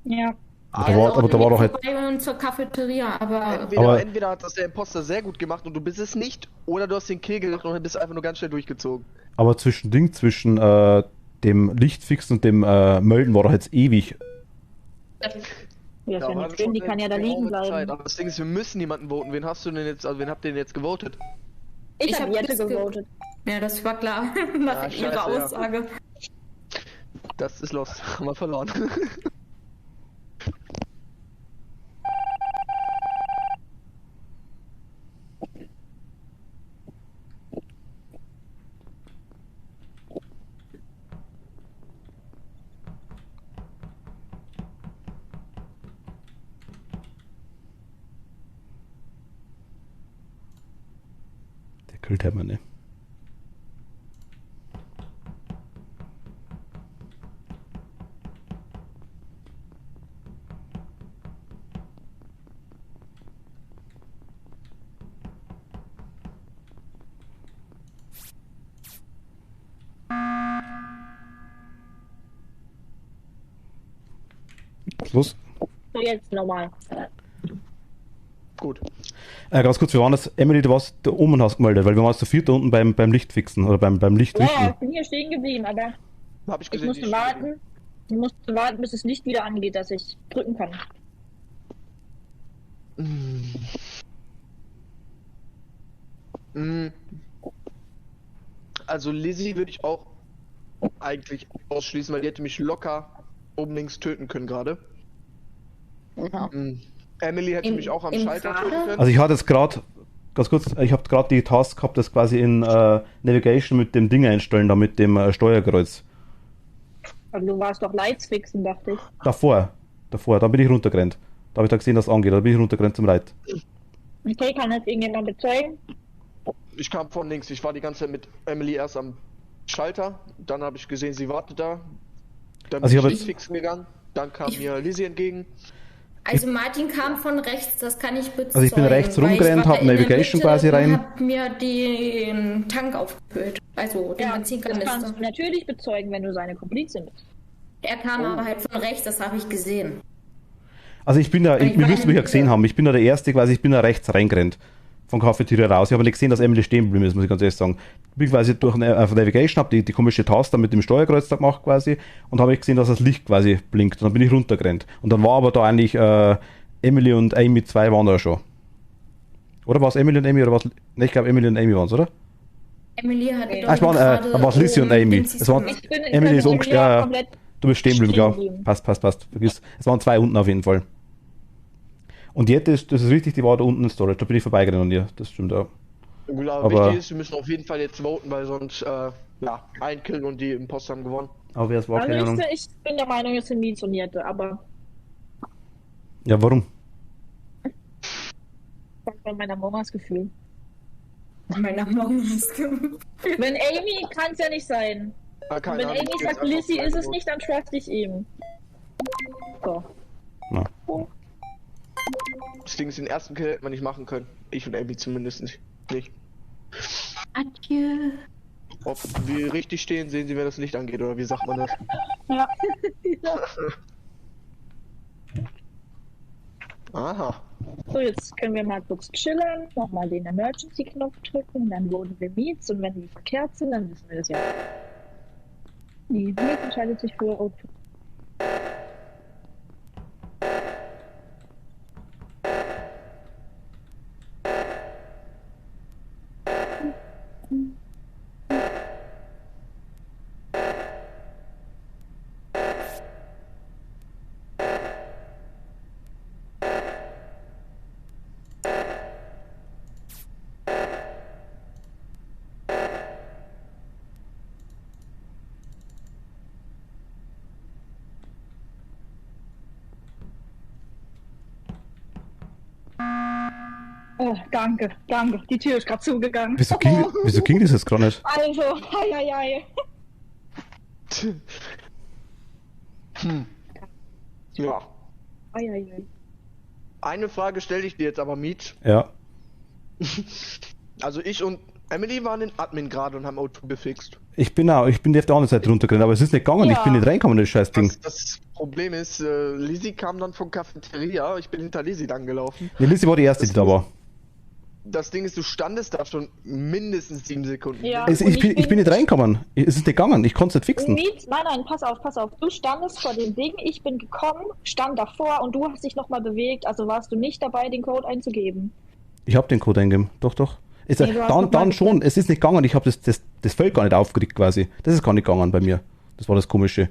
Ja. Aber da war doch halt, vorbei und zur Cafeteria, aber Entweder hat das der Imposter sehr gut gemacht und du bist es nicht, oder du hast den Kill gemacht und bist einfach nur ganz schnell durchgezogen. aber zwischen dem Lichtfixen und dem Melden war doch jetzt ewig. Ja, ist ja war nicht schlimm, die kann ja da liegen geraume Zeit. bleiben. Aber das Ding ist, wir müssen jemanden voten. Wen hast du denn jetzt, also wen habt ihr denn jetzt gewotet? Ich hab habe Jette das gewotet. ja, das war klar, nach scheiße, ihrer ja. Aussage. Das ist lost. Haben wir verloren. Der killt hat man, ne? Was los? So, jetzt normal. Gut. Ganz kurz, wir waren das, Emily, du warst da oben und hast gemeldet, weil wir waren zu viert da unten beim Lichtfixen oder beim Lichtrichten. Ja, ich bin hier stehen geblieben, aber Hab ich ich gesehen. musste warten. Ich musste warten, bis das Licht wieder angeht, dass ich drücken kann. Also Lizzie würde ich auch eigentlich ausschließen, weil die hätte mich locker oben links töten können gerade. Ja. Emily hätte mich auch am Schalter töten können. Also ich hatte jetzt gerade, ganz kurz, ich habe gerade die Task gehabt, das quasi in Navigation mit dem Ding einstellen, da mit dem Steuerkreuz. Aber du warst doch Lights fixen, dachte ich. Davor, dann bin ich runtergerannt. Da habe ich da gesehen, dass es angeht. Da bin ich runtergerannt zum Reit. Okay, kann das irgendjemand bezeugen? Ich kam von links. Ich war die ganze Zeit mit Emily erst am Schalter. Dann habe ich gesehen, sie wartet da. Dann Also ich bin hab ich fixen gegangen. Dann kam mir Lizzie entgegen. Also Martin kam von rechts, das kann ich bezeugen. Also ich bin rechts rumgerannt, habe Navigation quasi rein. Ich habe mir den Tank aufgefüllt, also den Das Benzinkanister. kannst du natürlich bezeugen, wenn du seine Komplizin bist. Er kam aber halt von rechts, das habe ich gesehen. Also ich bin da, ihr müsst mich ja gesehen haben, ich bin da der Erste quasi, ich bin da rechts reingerannt. Von Cafeteria raus. Ich habe nicht gesehen, dass Emily stehen geblieben ist, muss ich ganz ehrlich sagen. Ich bin quasi durch Navigation, habe die komische Taste mit dem Steuerkreuz da gemacht quasi und habe ich gesehen, dass das Licht quasi blinkt. Und dann bin ich runtergerannt. Und dann war aber da eigentlich Emily und Amy 2 waren da schon. Oder war es Emily und Amy oder was? Ne, ich glaube Emily und Amy waren es, oder? Emily hat Es waren, dann war es Lizzie und Amy. Es waren, Emily ist umgekehrt. Du bist stehen geblieben, klar. Passt. Vergiss. Es waren 2 unten auf jeden Fall. Und jetzt, das ist richtig, die war da unten in Storage. Da bin ich vorbeigerannt an ihr. Das stimmt auch. Gut, aber wichtig ist, wir müssen auf jeden Fall jetzt voten, weil sonst, ein Kill und die Imposter haben gewonnen. Aber wer es war, keine Ahnung. Ich bin der Meinung, es sind Mietonierte, aber Ja, warum? das war mein Among-Us-Gefühl. Mein Among-Us-Gefühl. Wenn Amy, kann es ja nicht sein. Keine Wenn Ahnung, Amy ich sagt, geh jetzt Lizzie einfach ist es rein. nicht, dann trust ich ihm. So. Na. Das Ding ist, den ersten Kill hätte man nicht machen können. Ich und Amy zumindest nicht. Adieu. Ob wir richtig stehen, sehen Sie, wer das Licht angeht, oder wie sagt man das? Ja. Aha. So, jetzt können wir mal kurz chillen, nochmal den Emergency-Knopf drücken, dann wurden wir Meets und wenn die verkehrt sind, dann wissen wir das ja. Die Meets entscheidet sich für O2. Oh, danke. Die Tür ist gerade zugegangen. Wieso ging das jetzt gerade nicht? Also, hei. Ja. Ei. Eine Frage stelle ich dir jetzt aber, Meet. Ja. Also ich und Emily waren in Admin gerade und haben O2 gefixt. Ich bin auf der anderen Seite runtergerannt, aber es ist nicht gegangen, ich bin nicht reingekommen in das scheiß Ding. Das Problem ist, Lizzie kam dann von Cafeteria, ich bin hinter Lizzie dann gelaufen. Nee, Lizzie war die erste, die da war. Das Ding ist, du standest da schon mindestens 7 Sekunden. Ja, Ich bin nicht reingekommen. Es ist nicht gegangen, ich konnte es nicht fixen. Nein, pass auf. Du standest vor dem Ding, ich bin gekommen, stand davor und du hast dich nochmal bewegt, also warst du nicht dabei, den Code einzugeben. Ich habe den Code eingegeben, doch. Ist Nee, du hast dann noch schon, es ist nicht gegangen, ich habe das Feld gar nicht aufgekriegt quasi. Das ist gar nicht gegangen bei mir. Das war das Komische.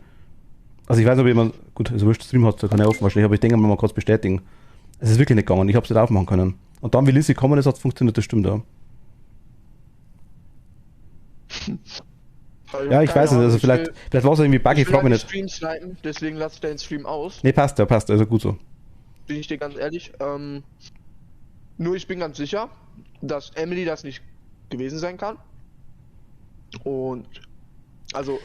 Also ich weiß nicht, ob jemand, gut, also wurscht, Stream hat kann ja offen wahrscheinlich, aber ich denke mal kurz bestätigen. Es ist wirklich nicht gegangen, ich habe es nicht aufmachen können. Und dann, wie Lizzie gekommen ist, hat es funktioniert, das stimmt ja. Ja, ich weiß nicht, also vielleicht war es irgendwie buggy, ich frage mich nicht. Stream snipen, deswegen lasse ich deinen Stream aus. Nee, passt, also gut so. Bin ich dir ganz ehrlich. Nur ich bin ganz sicher, dass Emily das nicht gewesen sein kann. Und also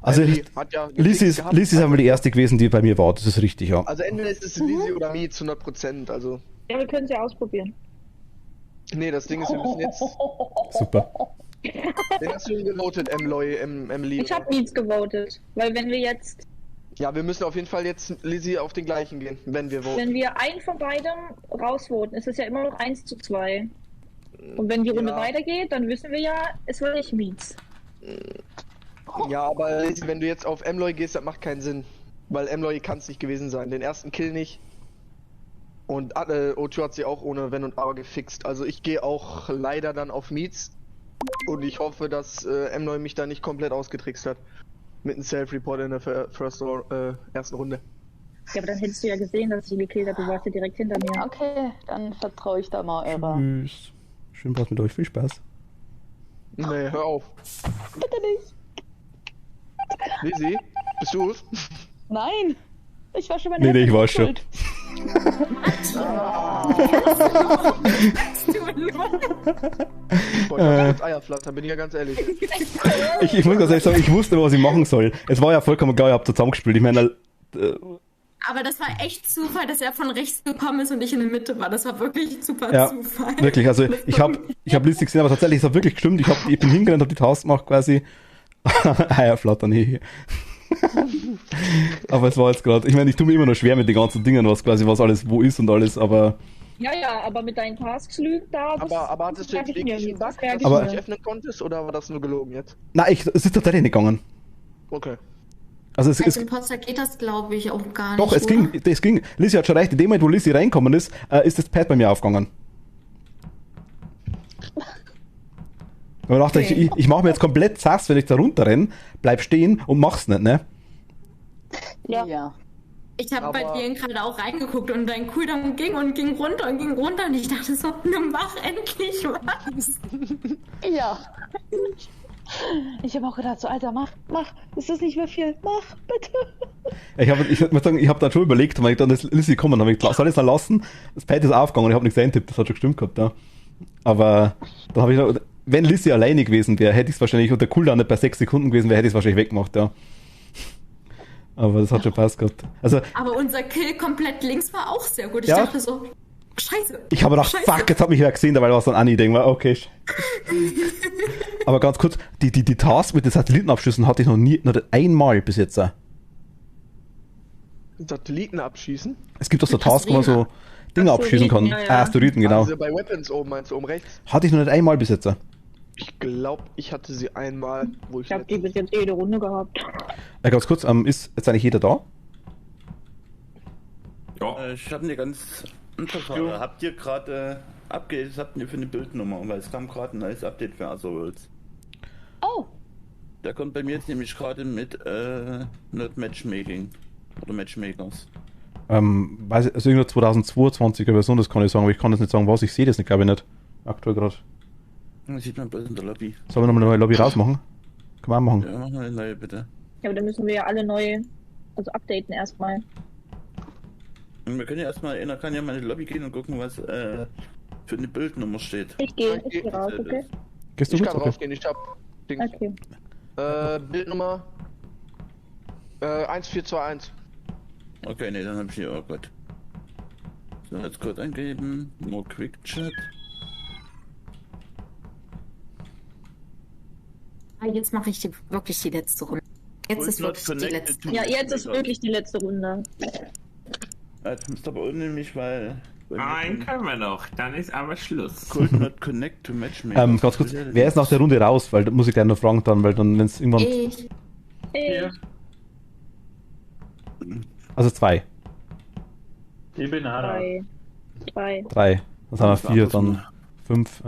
Emily hat ja Lizzie ist einmal die erste gewesen, die bei mir war, das ist richtig, ja. Also entweder ist es Lizzie oder mir zu 100%, also. Ja, wir können es ja ausprobieren. Nee, das Ding ist, wir müssen jetzt. Super. Wen hast du gewotet, Emily? Ich habe Meets gewotet, weil wenn wir jetzt... Ja, wir müssen auf jeden Fall jetzt Lizzie auf den gleichen gehen, wenn wir voten. Wenn wir einen von beidem rausvoten, ist es ja immer noch 1:2. Und wenn die Runde weitergeht, dann wissen wir ja, es war nicht Meets. Ja, aber Lizzie, wenn du jetzt auf Emloy gehst, das macht keinen Sinn. Weil Emloy kann es nicht gewesen sein. Den ersten Kill nicht. Und O2 hat sie auch ohne Wenn und Aber gefixt. Also ich gehe auch leider dann auf Meets. Und ich hoffe, dass Emloy mich da nicht komplett ausgetrickst hat. Mit einem Self-Report in der ersten Runde. Ja, aber dann hättest du ja gesehen, dass ich ihn gekillt habe. Du warst ja direkt hinter mir. Okay, dann vertraue ich da mal eurer. Tschüss. Schön Spaß mit euch, viel Spaß. Nee, hör auf. Bitte nicht. Lizzie, bist du es? Nein. Ich war schon meine Nee, ich war schon. Schuld. Ich wollte jetzt Eier flattern, bin ich ja ganz ehrlich. Ich muss ganz ehrlich sagen, ich wusste, was ich machen soll. Es war ja vollkommen geil, ich hab zusammengespielt. Ich meine, Aber das war echt Zufall, dass er von rechts gekommen ist und ich in der Mitte war. Das war wirklich super ja, Zufall. wirklich. Also ich hab Liste gesehen, aber tatsächlich, es hat wirklich gestimmt. Ich bin hingerannt, hab die Taste gemacht quasi. Eier flattern hier. Aber es war jetzt gerade, ich meine, ich tue mir immer noch schwer mit den ganzen Dingen, was alles wo ist und alles, aber... Ja, aber mit deinen Tasks lügen da. Aber hattest du jetzt wirklich einen Bug, dass Aber- du nicht öffnen konntest, oder war das nur gelogen jetzt? Nein, es ist tatsächlich nicht gegangen. Okay. Also es Als ist... Imposter geht das, glaube ich, auch gar Doch, nicht. es ging. Lizzie hat schon recht, in dem Moment, wo Lizzie reinkommen ist das Pad bei mir aufgegangen. Und ich dachte, Okay. ich mache mir jetzt komplett sass, wenn ich da runterrenne, bleib stehen und mach's nicht, ne? Ja. Ich habe bei Aber- dir gerade auch reingeguckt und dein Cooldown ging runter und ich dachte so, mach endlich was. Ja. Ich habe auch gedacht, so, Alter, mach. Ist das nicht mehr viel? Mach, bitte. Ich muss sagen, ich habe da schon überlegt, weil ich dann das Lizzie kommen habe, ich soll ich es dann lassen? Das Pad ist aufgegangen und ich habe nichts eintippt, das hat schon gestimmt gehabt, ja. Aber dann habe ich noch, wenn Lizzie alleine gewesen wäre, hätte ich es wahrscheinlich, und der Cooldown nicht bei 6 Sekunden gewesen wäre, hätte ich es wahrscheinlich weggemacht, ja. Aber das hat schon Spaß gehabt. Also, Aber unser Kill komplett links war auch sehr gut. Ich Ja. dachte so, scheiße. ich habe gedacht, Scheiße. fuck, jetzt hat mich wer gesehen, dabei war es dann Anni, denke mal, okay. Aber ganz kurz, die Task mit den Satellitenabschüssen hatte ich noch nicht einmal bis jetzt. Satelliten abschießen? Es gibt auch so Task, wo man so Dinge abschießen kann. Asteroiden, ja. Asteroiden, genau. Also bei Weapons oben, meinst du, oben rechts? Hatte ich noch nicht einmal bis jetzt. Ich glaube, ich hatte sie einmal, wo ich... Ich habe die bis jetzt jede Runde gehabt. Ganz kurz, ist jetzt eigentlich jeder da? Ja. Ich habe eine ganz andere Frage. Habt ihr gerade Updates, habt ihr für eine Bildnummer? Weil es kam gerade ein neues Update für Otherworlds. Oh. Der kommt bei mir jetzt nämlich gerade mit Not Matchmaking. Oder Matchmakers. Weiß ich, also irgendeine 2022er Version, das kann ich sagen, aber ich kann das nicht sagen, was, ich sehe das nicht, glaube ich nicht. Aktuell gerade. Das sieht man bloß in der Lobby. Sollen wir nochmal eine neue Lobby rausmachen? Kann man auch machen. Ja, mach mal eine neue bitte. Ja, aber dann müssen wir ja alle neu, also updaten erstmal. Und wir können ja erstmal, einer kann ja mal in die Lobby gehen und gucken, was für eine Bildnummer steht. Ich gehe raus, okay? Gehst du Ich gut? kann Okay. rausgehen, ich hab Dings. Okay. Bildnummer 1421. Okay, nee, dann hab ich hier, oh Gott. So, jetzt Code eingeben, nur Quick Chat. Jetzt mache ich wirklich die letzte Runde. Jetzt ist wirklich die letzte. Ja, jetzt ist wirklich die letzte Runde. Jetzt müsst aber unnehmlich, weil... Nein, können wir noch. Dann ist aber Schluss. Could not connect to Matchmaker. Ganz kurz, wer ist nach der Runde raus? Weil da muss ich gleich noch fragen dann, weil dann, wenn es irgendwann... Ich. Also 2. Ich bin auch raus. 3. 3. Dann sind wir 4, dann 5.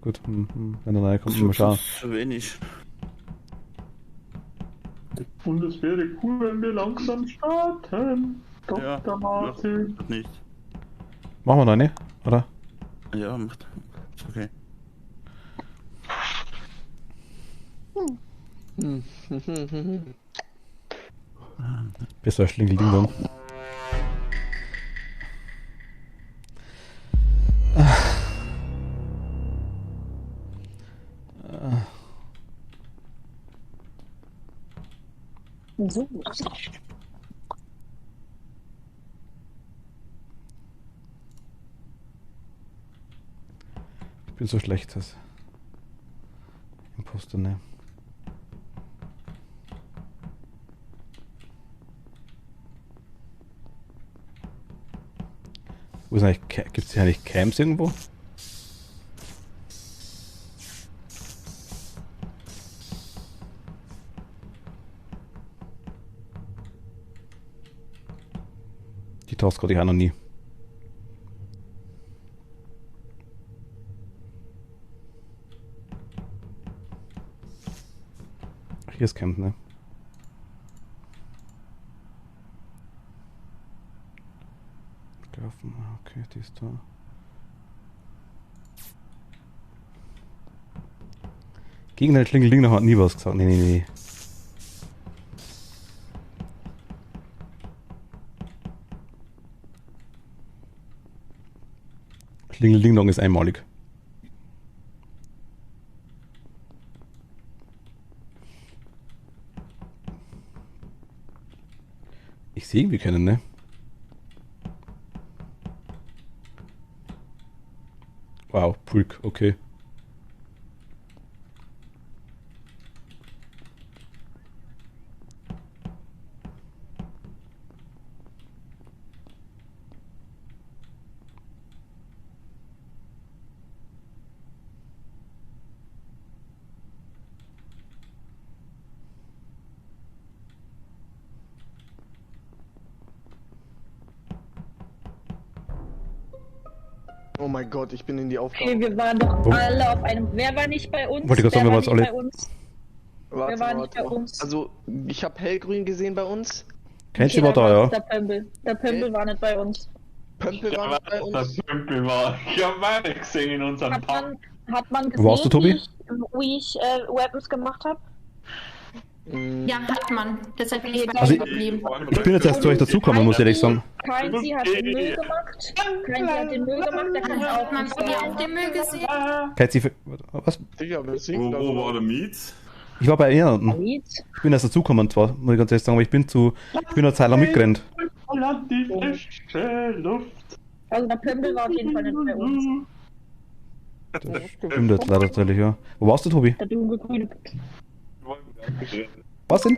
Gut, wenn der neue kommt, mal schauen. Zu wenig. Und es wäre cool, wenn wir langsam starten. Ja, Dr. Martin. macht nicht. Machen wir noch eine, oder? Ja, macht. Ist okay. Besser Schlingel-Ding-Dong. So. Ich bin so schlecht als Imposter, ne? Wo ist eigentlich, gibt es hier eigentlich Camps irgendwo? Die Task hatte ich auch noch nie. Ach, hier ist Camp, ne? Okay, die ist da. Gegen den Schlingelding hat nie was gesagt. Nee. Klingelding-Dong ist einmalig. Ich sehe irgendwie keinen, ne? Wow, Pulk, okay. Oh mein Gott, ich bin in die Aufgabe. Okay, wir waren doch alle auf einem. Wer war nicht bei uns? Wollte ich gerade sagen, wir waren Wer jetzt alle. bei uns? Warte, Wer war nicht bei warte. uns? Also, ich habe hellgrün gesehen bei uns. Kenzie war dann da, war's ja. Der Pömpel. Der Pömpel war nicht bei uns. Pömpel war nicht bei uns. Das Pömpel war. Ich hab meine gesehen in unserem Park. Hat man Wo warst du, Tobi? wie ich Weapons gemacht habe? Ja, hat man. Deshalb bin ich bei Also dir geblieben. Ich bin jetzt erst zu euch dazugekommen, muss ich ehrlich sagen. Kein Sie hat den Müll gemacht. Kein Sie hat den Müll gemacht, der kann auch Hat man nicht bei dir sein. auch den Müll gesehen? Kenzie, was? Sicher, wir Wo war der Meat? Ich war bei ihr unten. Miet? Ich bin erst dazugekommen zwar, muss ich ganz ehrlich sagen, aber ich bin eine Zeit lang mitgerannt. Die frische Luft. Also der Pömpel war auf jeden Fall nicht bei uns. Stimmt jetzt leider tatsächlich, ja. Wo warst du, Tobi? Der dunkelgrüne. Was denn?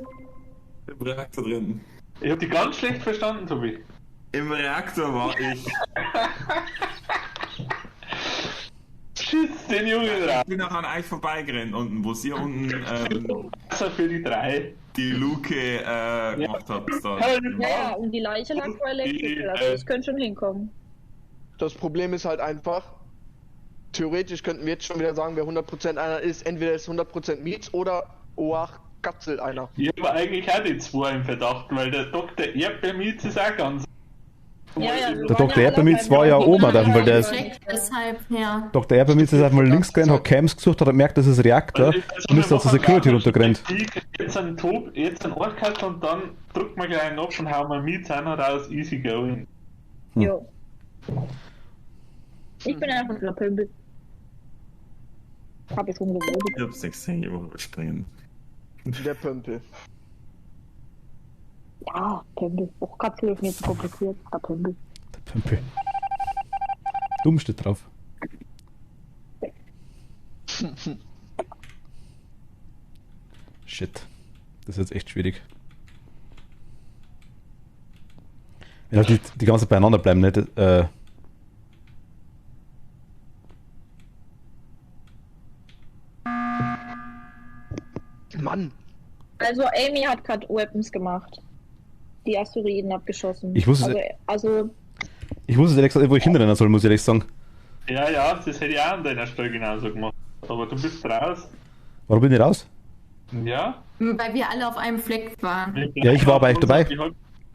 Im Reaktor drin. Ich hab die ganz schlecht verstanden, Tobi. Im Reaktor war ich. Schiss den Jungen drauf. Ich bin noch an euch vorbeigerannt unten, wo ihr unten Wasser für die drei. die Luke gemacht habt. Da. Ja, und die Leiche lag vor Electrical, also das könnte schon hinkommen. Das Problem ist halt einfach, theoretisch könnten wir jetzt schon wieder sagen, wer 100% einer ist. Entweder ist 100% Mietz oder Oach Katzelt einer. Ich habe eigentlich auch die zwei im Verdacht, weil der Dr. Erdbeermitz ist auch ganz. Der Dr. Erdbeermitz war ja Oma da, weil der ist. Deshalb, ja. Dr. Erdbeermitz ist einfach mal links gerannt, hat Cams gesucht, hat gemerkt, das ist Reaktor und ist da zur Security runtergerannt. Jetzt ein Ort gehabt und dann drückt man gleich einen ab und hauen wir Mietz einer raus, easy going. Jo. Ich bin einfach der Pömpel. Hab ich schon gewohnt. Ich hab's nicht gesehen, ich wollte überspringen. Der Pömpel. Ja, Pömpel. Auch Katze ist nicht so kompliziert. Der Pömpel. Der Pömpel. Dumm steht drauf. Shit. Das ist jetzt echt schwierig. Wenn halt die ganze Zeit beieinander bleiben, nicht? Mann! Also Amy hat gerade Weapons gemacht. Die Asteroiden abgeschossen. Ich wusste- Also Ich wusste ehrlich gesagt, wo ich hinrennen soll, muss ich ehrlich sagen. Ja, das hätte ich auch an deiner Stelle genauso gemacht. Aber du bist raus. Warum bin ich raus? Ja? Weil wir alle auf einem Fleck waren. Ja, ich war bei euch dabei.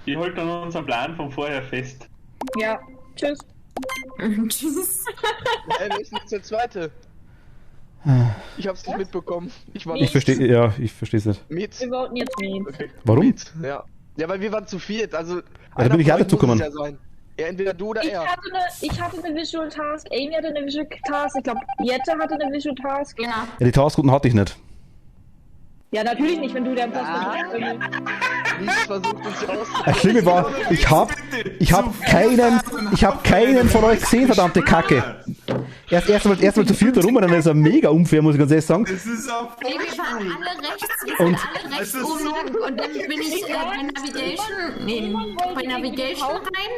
Ich halte an unserem Plan von vorher fest. ja, tschüss. Tschüss. Ey, wer ist jetzt der Zweite? Ich hab's nicht mitbekommen. Ich war Ich verstehe, ja, ich verstehe es nicht. Mietz. Wir voten jetzt Miet. Okay. Warum? Mietz, ja. Ja, weil wir waren zu viert, also. da bin ich auch dazugekommen. Ja sein. Ja, entweder du oder Ich er. hatte eine Visual Task, Amy hatte eine Visual Task, ich glaube Jette hatte eine Visual Task. Ja. Ja, die Taskrouten hatte ich nicht. Ja, natürlich nicht, wenn du der Imposter bist. Mietz versucht uns hier aus. Das Schlimme war, ich hab keinen von euch gesehen, verdammte Kacke. Erstmal zu viert rum, und dann ist er mega unfair, muss ich ganz ehrlich sagen. Das ist auch Nee, wir waren alle rechts, wir Und- sind alle rechts Das ist oben so lang und dann bin ich bei Navigation rein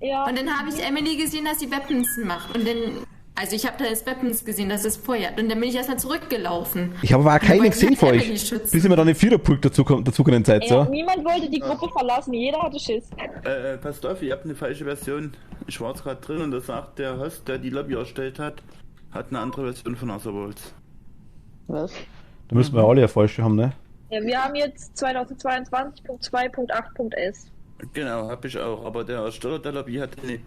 Ja. und dann habe ich Emily gesehen, dass sie Weapons macht und dann, also ich habe da das Weapons gesehen, dass es feuert und dann bin ich erstmal zurückgelaufen. Ich habe aber auch keinen Weil gesehen ich von Emily euch. schützen. Bis ihr mir dann den Viererpulk dazugerannt seid, Ja, so. niemand wollte die Gruppe verlassen, jeder hatte Schiss. Passt auf, ihr habt eine falsche Version. Ich war jetzt gerade drin und das sagt der Host, der die Lobby erstellt hat eine andere Version von Otherworlds. Was? Da müssen wir alle eine falsche haben, ne? Ja, wir haben jetzt 2022.2.8.s. Genau, hab ich auch. Aber der Ersteller der Lobby hat eine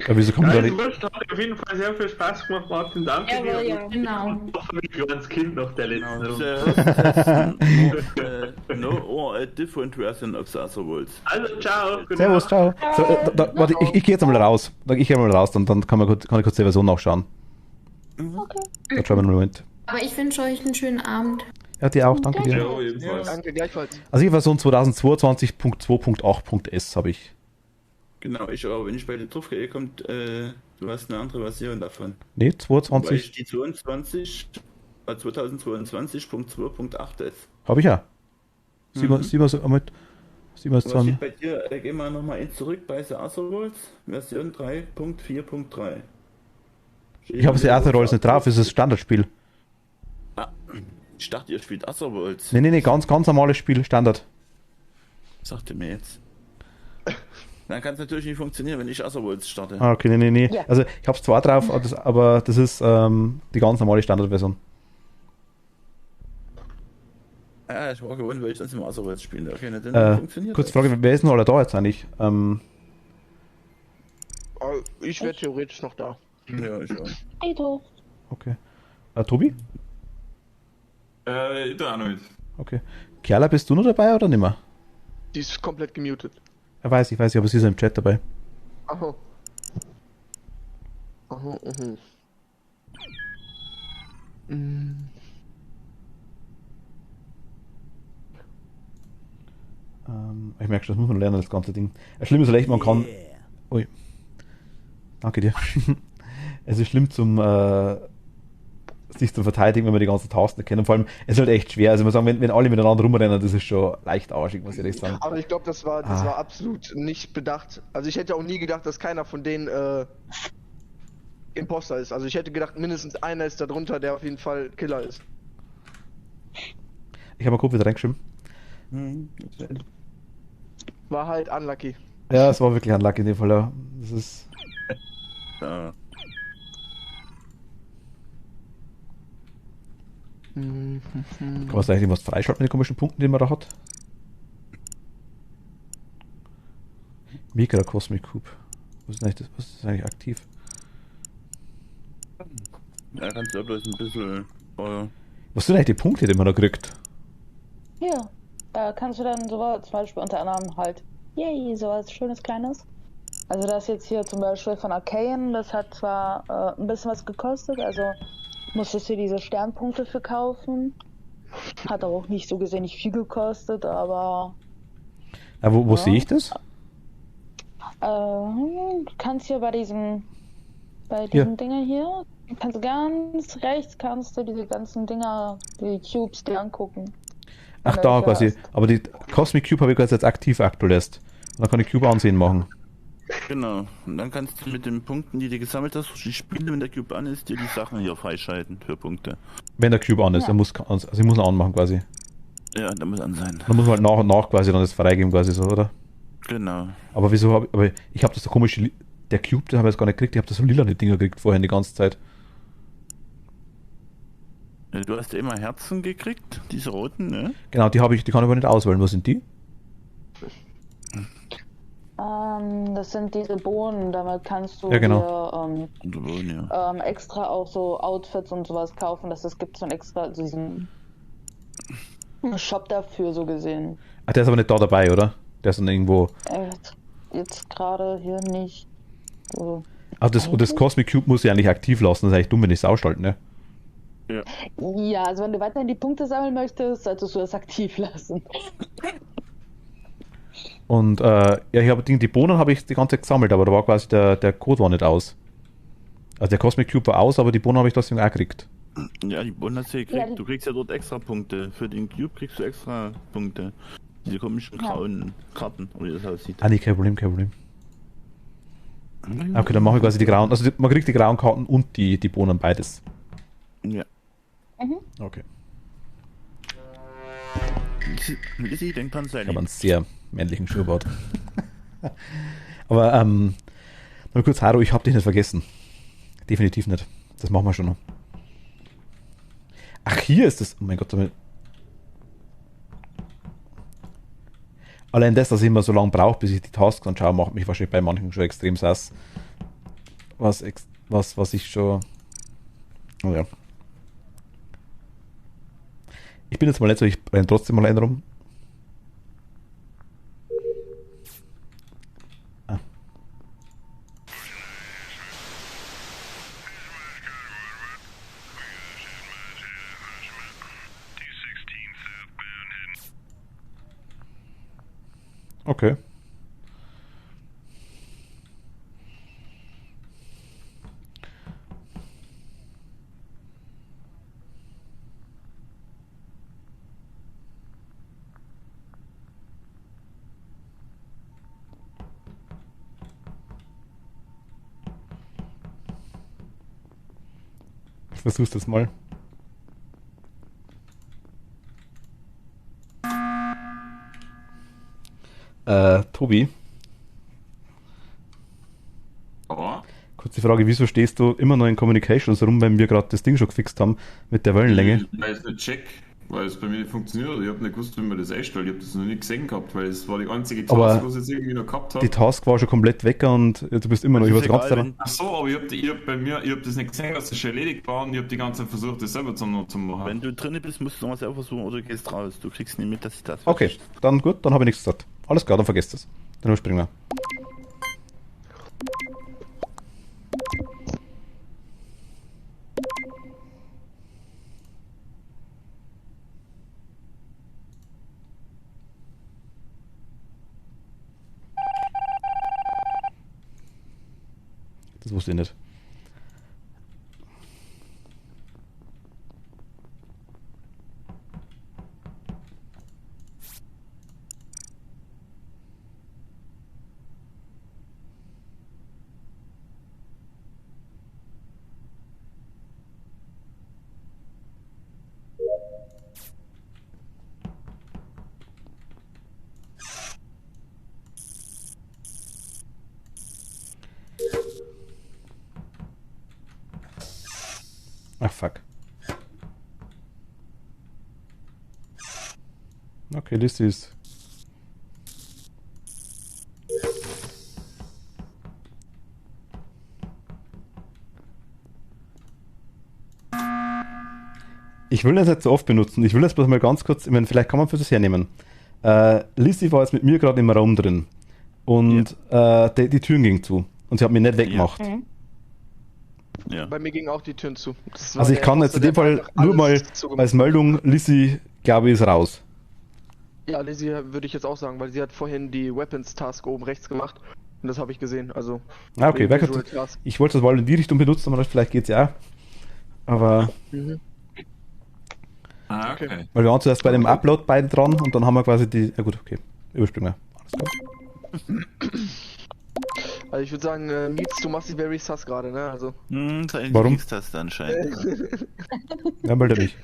Aber wieso kommt da Nein, nicht? Wurscht, hat auf jeden Fall sehr viel Spaß gemacht, Martin. Danke Jawohl, dir. ja. Genau. Und noch ein kleines Kind nach der letzten Runde. No or a different version of the other worlds. Also, ciao. Guten Servus, Abend. ciao. So, warte, ich gehe jetzt einmal raus. Ich gehe mal raus, dann kann ich kurz die Version nachschauen. Okay. Dann schauen wir einen Moment. Aber ich wünsche euch einen schönen Abend. Ja, dir auch, danke dir. Ja, ebenfalls. Danke, gleichfalls. Also ich Version 2022.2.8.s habe ich. Genau, ich aber, wenn ich bei dir drauf gehe, kommt, du hast eine andere Version davon. Nee, Weil 22 ich die 2022.2.8 ist. habe ich ja. Sieh mal Was mit. steht bei dir? Gehen wir nochmal eins zurück bei The Other Worlds, Version 3.4.3. Ich habe The Other Rolls nicht drauf, es ist das Standardspiel. Ah, ich dachte, ihr spielt Other Worlds. Nee, ganz normales Spiel, Standard. Sagte mir jetzt. Dann kann es natürlich nicht funktionieren, wenn ich Other Worlds starte. Ah, okay, nee. Ja. Also ich habe es zwar drauf, aber das ist die ganz normale Standardversion. Ja, ich war gewohnt, weil ich sonst immer Other Worlds spiele. Okay, dann funktioniert Kurze das. Frage, wer ist denn alle da jetzt eigentlich? Ich wäre theoretisch noch da. Ja, ich auch. Edo. Okay. Tobi? Ich tue auch noch mit. Okay. Kerla, bist du noch dabei oder nimmer? Die ist komplett gemutet. Ja, weiß ich, aber sie ist im Chat dabei. Aha. Ich merke schon, das muss man lernen, das ganze Ding. Das Schlimme ist vielleicht, man kann... Ui. Danke dir. Es ist schlimm sich zu verteidigen, wenn man die ganzen Tasten kennt. Und vor allem, es ist halt echt schwer. Also ich muss sagen, wenn alle miteinander rumrennen, das ist schon leicht arschig, muss ich ehrlich sagen. Aber ich glaube, das war absolut nicht bedacht. Also ich hätte auch nie gedacht, dass keiner von denen Imposter ist. Also ich hätte gedacht, mindestens einer ist da drunter, der auf jeden Fall Killer ist. Ich habe mal kurz wieder reingeschrieben. War halt unlucky. Ja, es war wirklich unlucky in dem Fall, ja. Das ist... Ja. Kann man da eigentlich was freischalten mit den komischen Punkten, die man da hat? Micra Cosmic Cube. Was ist eigentlich aktiv? Ja, kannst du bloß ein bisschen. Was sind eigentlich die Punkte, die man da kriegt? Hier. Kannst du dann sowas, zum Beispiel unter anderem halt, yay, sowas schönes Kleines. Also das jetzt hier zum Beispiel von Arcane, das hat zwar ein bisschen was gekostet, also musstest du diese Sternpunkte für kaufen. Hat aber auch nicht so gesehen nicht viel gekostet, aber... Ja, wo sehe ich das? Du kannst hier bei diesen Dinger hier, kannst du ganz rechts kannst du diese ganzen Dinger, die Cubes dir angucken. Ach da quasi. Aber die Cosmic Cube habe ich jetzt aktiv aktuell erst. Und dann kann ich Cube ansehen machen. Genau. Und dann kannst du mit den Punkten, die du gesammelt hast, für die Spiele, wenn der Cube an ist, dir die Sachen hier freischalten für Punkte. Wenn der Cube an ist, Ja. ich muss ihn anmachen quasi. Ja, da muss an sein. Dann muss man halt nach und nach quasi dann das freigeben quasi so, oder? Genau. Aber wieso ich habe das so komisch, der Cube, den habe ich jetzt gar nicht gekriegt, ich habe das so lilane Dinger gekriegt vorhin die ganze Zeit. Ja, du hast ja immer Herzen gekriegt, diese roten, ne? Genau, die kann ich aber nicht auswählen. Was sind die? Das sind diese Bohnen, damit kannst du Ja, genau. hier, extra auch so Outfits und sowas kaufen. Es gibt so einen extra diesen Shop dafür, so gesehen. Ach, der ist aber nicht da dabei, oder? Der ist dann irgendwo... Jetzt gerade hier nicht. So. Ach, das Cosmic Cube muss ich eigentlich aktiv lassen. Das ist eigentlich dumm, wenn ich es ausschalte, ne? Ja. Ja, also wenn du weiterhin die Punkte sammeln möchtest, solltest du das aktiv lassen. Und ja, ich habe die Bohnen habe ich die ganze Zeit gesammelt, aber da war quasi der Code war nicht aus. Also der Cosmic Cube war aus, aber die Bohnen habe ich trotzdem auch gekriegt. Ja, die Bohnen hast du gekriegt. Ja, Du kriegst ja dort extra Punkte. Für den Cube kriegst du extra Punkte. Diese komischen grauen Karten, wie das aussieht. Ah nee, kein Problem. Okay, dann mache ich quasi die grauen, also man kriegt die grauen Karten und die Bohnen beides. Ja. Okay. Lizzie, denk dran, sei Ich habe lieb. einen sehr männlichen Schnurrbart. Aber nur kurz, Haro, ich habe dich nicht vergessen. Definitiv nicht. Das machen wir schon noch. Ach, hier ist das. Oh mein Gott, allein das, dass ich immer so lange brauche, bis ich die Tasks anschaue, macht mich wahrscheinlich bei manchen schon extrem sass. was ich schon... Oh ja. Ich bin jetzt mal nicht so, ich renne trotzdem mal einen rum. Ah. Okay. Ich versuch's das mal. Tobi. Ja. Kurz die Frage, wieso stehst du immer noch in Communications rum, wenn wir gerade das Ding schon gefixt haben mit der Wellenlänge? Weil es nicht check, weil es bei mir nicht funktioniert. Ich habe nicht gewusst, wie man das einstellt. Ich habe das noch nie gesehen gehabt, weil es war die einzige Task, Aber was ich jetzt irgendwie noch gehabt habe. Die Task war schon komplett weg und du bist immer noch über das ganze dran. Ach so, aber ich hab das nicht gesehen, dass das schon erledigt war und ich habe die ganze Zeit versucht, das selber zu machen. Wenn du drinnen bist, musst du nochmal selber versuchen oder gehst raus. Du kriegst nicht mit, dass ich das Okay, dann gut, dann habe ich nichts gesagt. Alles klar, dann vergesst es. Dann überspringen wir. Das wusste ich nicht. Ach, fuck. Okay, Liste ist... Ich will das nicht so oft benutzen. Ich will das bloß mal ganz kurz... Ich meine, vielleicht kann man für das hernehmen. Lizzie war jetzt mit mir gerade im Raum drin. Und die Türen gingen zu. Und sie hat mich nicht weggemacht. Ja. Ja. Bei mir gingen auch die Türen zu. Also ich kann jetzt in dem Fall nur mal als Meldung, Lizzie, glaube ich, ist raus. Ja, Lizzie würde ich jetzt auch sagen, weil sie hat vorhin die Weapons-Task oben rechts gemacht. Und das habe ich gesehen, also... Ah, okay, ich wollte das mal in die Richtung benutzen, aber vielleicht geht's ja auch. Aber... Mhm. Ah, okay. Weil wir waren zuerst bei dem Upload beide dran und dann haben wir quasi die... Ja gut, okay. Überspringen wir. Alles klar. Also ich würde sagen, Mietz, du machst dich very sus gerade, ne? Also. Warum? Ist das anscheinend. Ja, weil der mich.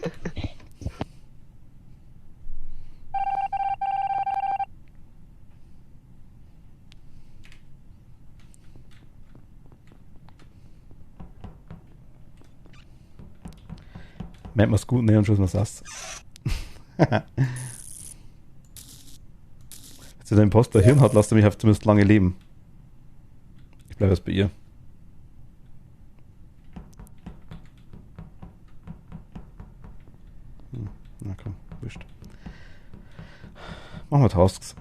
Meint man's gut, ne, und schon was das. Jetzt der Imposter Hirn hat, lasst er mich zumindest lange leben. Ich bleibe jetzt bei ihr. Na komm, wurscht. Machen wir Tasks.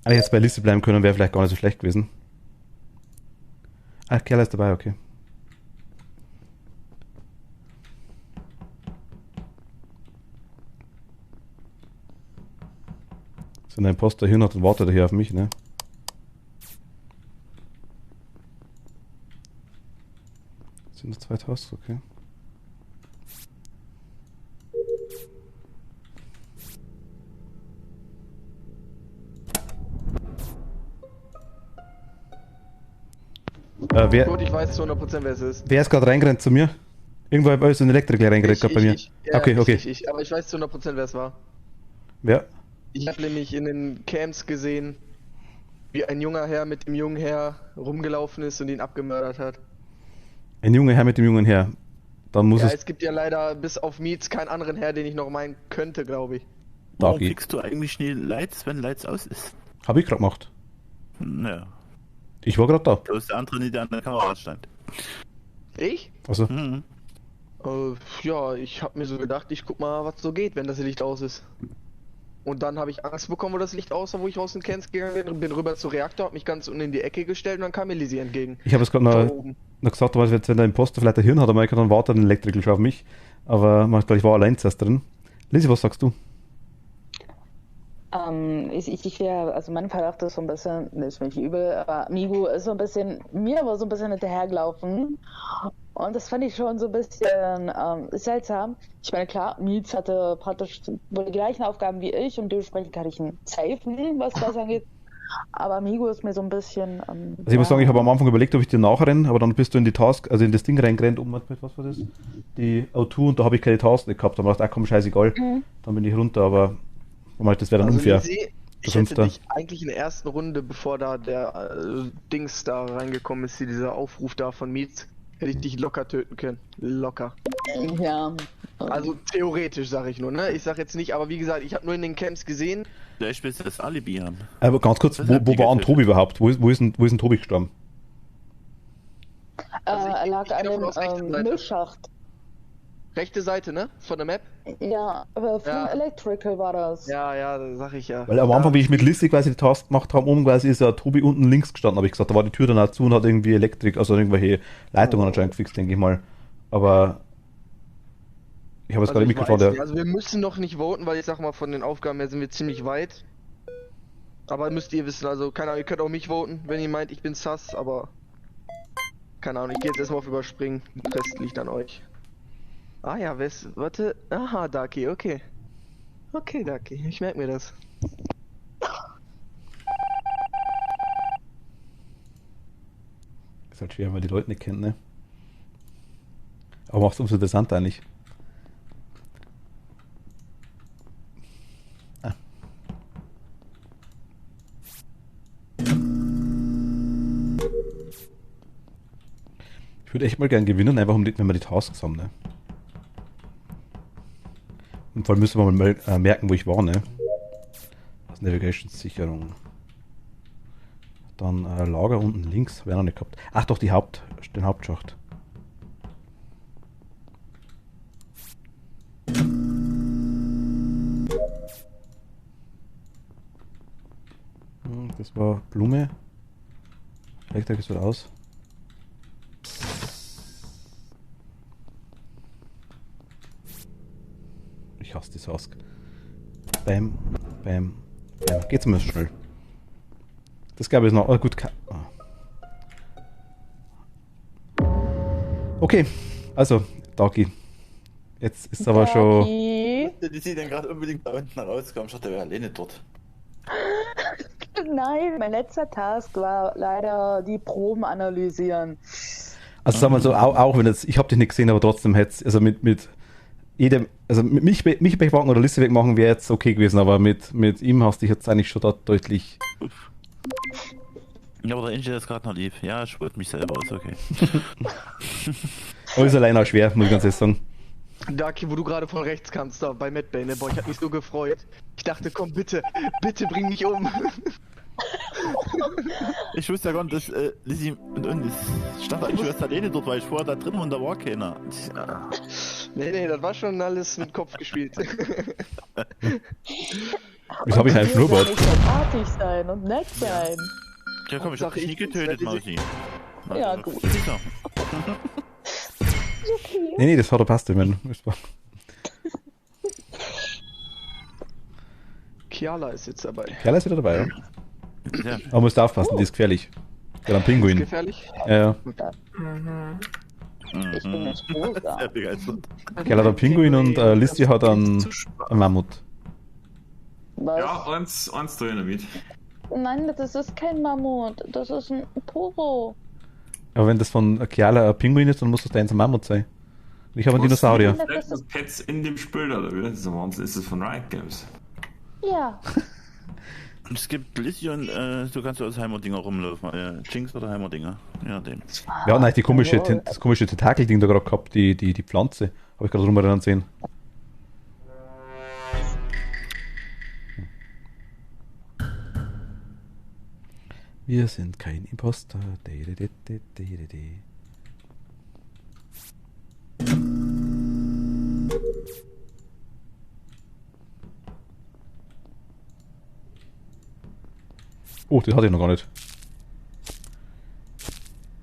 Aber jetzt bei Liste bleiben können, wäre vielleicht gar nicht so schlecht gewesen. Ah, Kerl ist dabei, okay. So ein Imposter hier noch und wartet hier auf mich, ne? Sind das 2 Tasks, okay. Gut, ich weiß zu 100% wer es ist. Wer ist gerade reingerannt zu mir? Irgendwo ist ein Elektriker reingerannt gerade bei mir. Ja, okay, okay. Aber ich weiß zu 100% wer es war. Wer? Ich habe nämlich in den Camps gesehen, wie ein junger Herr mit dem jungen Herr rumgelaufen ist und ihn abgemördert hat. Ein junger Herr mit dem jungen Herr. Dann muss Ja, es. es gibt ja leider bis auf Meets keinen anderen Herr, den ich noch meinen könnte, glaube ich. Warum Dagi. kriegst du eigentlich nie Lights, wenn Lights aus ist? Habe ich gerade gemacht. Naja, Ich war gerade da. bloß der andere nicht an der Kamera stand. Ich? Also, Mhm. Ja, ich habe mir so gedacht, ich guck mal, was so geht, wenn das Licht aus ist. Und dann habe ich Angst bekommen, wo das Licht aus war, wo ich raus in den Camps gegangen bin rüber zum Reaktor, hab mich ganz unten in die Ecke gestellt und dann kam mir Lizzie entgegen. ich habe es gerade Da noch, oben. noch gesagt, wenn der Imposter vielleicht ein Hirn hat, aber ich kann dann warten, den Electrical schon auf mich. Aber man, ich war allein zuerst drin. Lizzie, was sagst du? Ich wäre, also mein Verdacht ist so ein bisschen, nicht wirklich übel, aber Migu ist so ein bisschen, mir war so ein bisschen hinterhergelaufen. Und das fand ich schon so ein bisschen seltsam. Ich meine, klar, Mietz hatte praktisch wohl die gleichen Aufgaben wie ich und dementsprechend kann ich ihn safen, was das angeht. Aber Migu ist mir so ein bisschen. Also ich muss sagen, ich habe am Anfang überlegt, ob ich dir nachrenne, aber dann bist du in die Task, also in das Ding reingerannt, was war das? Die O2 und da habe ich keine Task nicht gehabt. Da war ich komm, scheißegal. Dann bin ich runter, aber das wäre dann unfair. Lizzie, ich hätte dich eigentlich in der ersten Runde, bevor da der Dings da reingekommen ist, hier dieser Aufruf da von Meets, hätte ich dich locker töten können. Locker. Ja. Also theoretisch sage ich nur, ne? Ich sage jetzt nicht, aber wie gesagt, ich habe nur in den Camps gesehen. Vielleicht willst du das Alibi haben. Aber ganz kurz, wo war ein Tobi überhaupt? Wo ist denn Tobi gestorben? Er lag an dem Müllschacht. Rechte Seite, ne? Von der Map? Ja, aber von Ja. Electrical war das. Ja, das sag ich ja. Weil am Anfang, wie ich mit Lissy quasi die Task gemacht habe, oben quasi ist ja Tobi unten links gestanden, habe ich gesagt, da war die Tür dann auch zu und hat irgendwie Elektrik, also irgendwelche Leitungen anscheinend gefixt, denke ich mal. Aber ich habe jetzt gerade mitgefahren, der. Also wir müssen noch nicht voten, weil ich sag mal, von den Aufgaben her sind wir ziemlich weit. Aber müsst ihr wissen, also keine Ahnung, ihr könnt auch mich voten, wenn ihr meint, ich bin sus, aber keine Ahnung, ich gehe jetzt erstmal auf Überspringen. Der Rest liegt an euch. Ah ja, warte. Aha, Daki, okay. Okay, Daki, ich merke mir das. Ist halt schwer, weil man die Leute nicht kennt, ne? Aber macht es umso interessanter eigentlich. Ich würde echt mal gern gewinnen, einfach wenn wir die Tasks haben, ne? Und vor allem müssen wir mal merken, wo ich war, ne? Das Navigation-Sicherung. Dann Lager unten links, habe ich noch nicht gehabt. Ach doch, den Hauptschacht. Das war Blume. Elektrik ist wieder aus. Ich hasse die Sask. Bam, bam, bam. Geht's mir schnell. Das gab es noch. Oh, gut. Okay, also, Dagi. Jetzt ist aber schon. Die sie dann gerade unbedingt da unten rauskam, schaut, der wäre alleine dort. Nein, mein letzter Task war leider die Proben analysieren. Also sagen wir so, auch wenn jetzt, ich habe dich nicht gesehen, aber trotzdem hätte es, also mit jedem, also mit mich wegmachen oder Liste wegmachen wäre jetzt okay gewesen, aber mit ihm hast du dich jetzt eigentlich schon da deutlich. Ja, aber der Angel ist gerade noch lieb. Ja, ich wollte mich selber, ist okay. Aber ist allein auch schwer, muss ich ganz ehrlich sagen. Daki, wo du gerade von rechts kamst, da bei Madbane, ne? Boah, ich hab mich so gefreut. Ich dachte, komm bitte, bitte bring mich um. Ich wusste ja gar nicht, dass Lizzie und ich stand eigentlich erst alleine dort, weil ich vorher da drin war und da war keiner. Ja. Nee, das war schon alles mit Kopf gespielt. Wieso habe ich einen Schnurrbart? Ich soll artig sein und nett sein. Ja komm, ich hab dich nie getötet, Mausi. Ja, gut. Sicher. Okay. Nee, das hat er passt, ich meine. Kiala ist jetzt dabei. Kerl ist wieder dabei, ja. Ja. Aber musst du aufpassen, die ist gefährlich. Der hat einen Pinguin. Ist gefährlich? Ja. Ich bin jetzt rosa. Sehr begeistert. Kerl hat einen Pinguin und Listy hat einen Mammut. Was? Ja, eins drin damit. Nein, das ist kein Mammut. Das ist ein Puro. Aber wenn das von Kiala ein Pinguin ist, dann muss das deins ein Mammut sein. Und ich habe einen Dinosaurier. Das Pets in dem Spiel, oder wie? Das ist ein Wahnsinn. Ist das von Riot Games? Ja. Es gibt Lizzie und du kannst aus Heimerdinger rumlaufen. Jinx oder Heimerdinger. Ja, dem. Wir hatten eigentlich das komische Tentakel-Ding da gerade gehabt, die Pflanze. Habe ich gerade rumrennen sehen. Wir sind kein Imposter. Oh, die hatte ich noch gar nicht.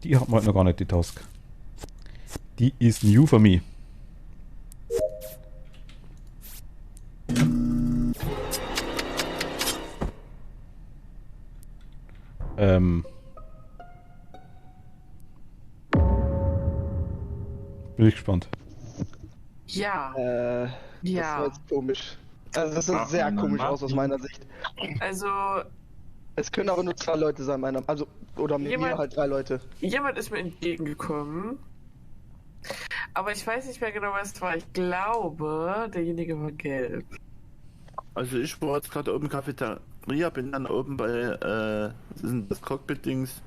Die hat man halt noch gar nicht, die Task. Die ist new for me. Bin ich gespannt. Ja. Das Ja. war jetzt komisch. Also das sieht sehr komisch aus meiner Sicht. Also, Es können aber nur 2 Leute sein, oder mit mir halt 3 Leute. jemand ist mir entgegengekommen. Aber ich weiß nicht mehr genau, was es war. Ich glaube, derjenige war gelb. Also ich war jetzt gerade oben in der Cafeteria, bin dann oben bei das Cockpit-Dings.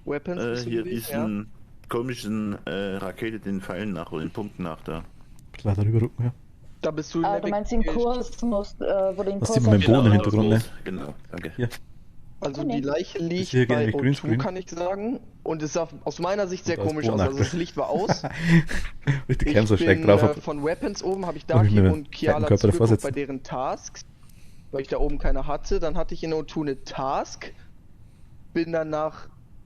Weapons bist du hier gewesen, diesen komischen Rakete, den Pfeilen nach oder den Punkten nach da. Weiter rüberrücken, ja. Da bist du Du meinst den Kosmos, wo den Das sieht man mit dem Boden im Hintergrund, ne? Genau, danke. Hier. Also die Leiche liegt hier bei gegen O2, Greenscreen. kann ich sagen. Und es sah aus meiner Sicht sehr Und da ist komisch aus. Also das Licht war aus. Richtig Ich Kämpfer bin schräg drauf. von Weapons oben, habe ich Hab ich Darky mir und Kiala Körper davor zugeguckt bei sitzen. deren Tasks. Weil ich da oben keine hatte. Dann hatte ich in O2 eine Task. Bin dann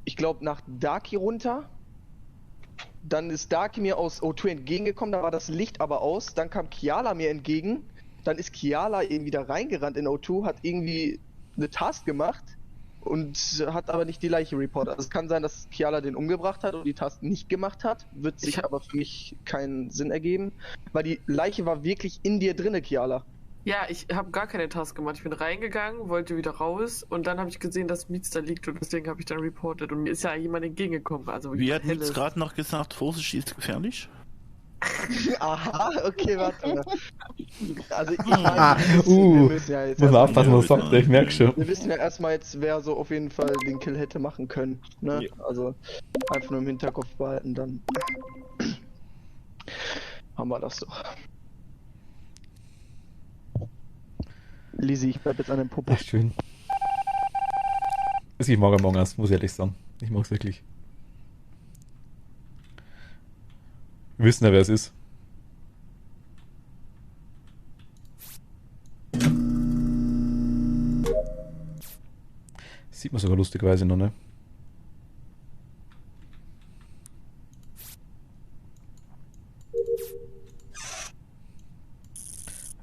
ich glaube nach Darky runter. Dann ist Darky mir aus O2 entgegengekommen, da war das Licht aber aus. Dann kam Kiala mir entgegen. Dann ist Kiala eben wieder reingerannt in O2, hat irgendwie eine Task gemacht und hat aber nicht die Leiche reportet. Also es kann sein, dass Kiala den umgebracht hat und die Task nicht gemacht hat. Wird sich aber für mich keinen Sinn ergeben. Weil die Leiche war wirklich in dir drinne, Kiala. Ja, ich habe gar keine Task gemacht. Ich bin reingegangen, wollte wieder raus und dann habe ich gesehen, dass Mietz da liegt und deswegen habe ich dann reportet. Und mir ist ja jemand entgegengekommen. Also Wie hat jetzt gerade noch gesagt, Vorsicht ist gefährlich? Aha, okay, warte mal. Also ich weiß, wir müssen ja jetzt muss man erstmal- aufpassen, was er sagt, ich merke schon. Wir wissen ja erstmal jetzt, wer so auf jeden Fall den Kill hätte machen können. Ne? Ja. Also einfach nur im Hinterkopf behalten, dann haben wir das doch. Lizzie, ich bleib jetzt an dem Popo. Ach, schön. Also ich mag Among Us, muss ich ehrlich sagen. Ich mag es wirklich. Wir wissen ja, wer es ist. Sieht man sogar lustigerweise noch, ne?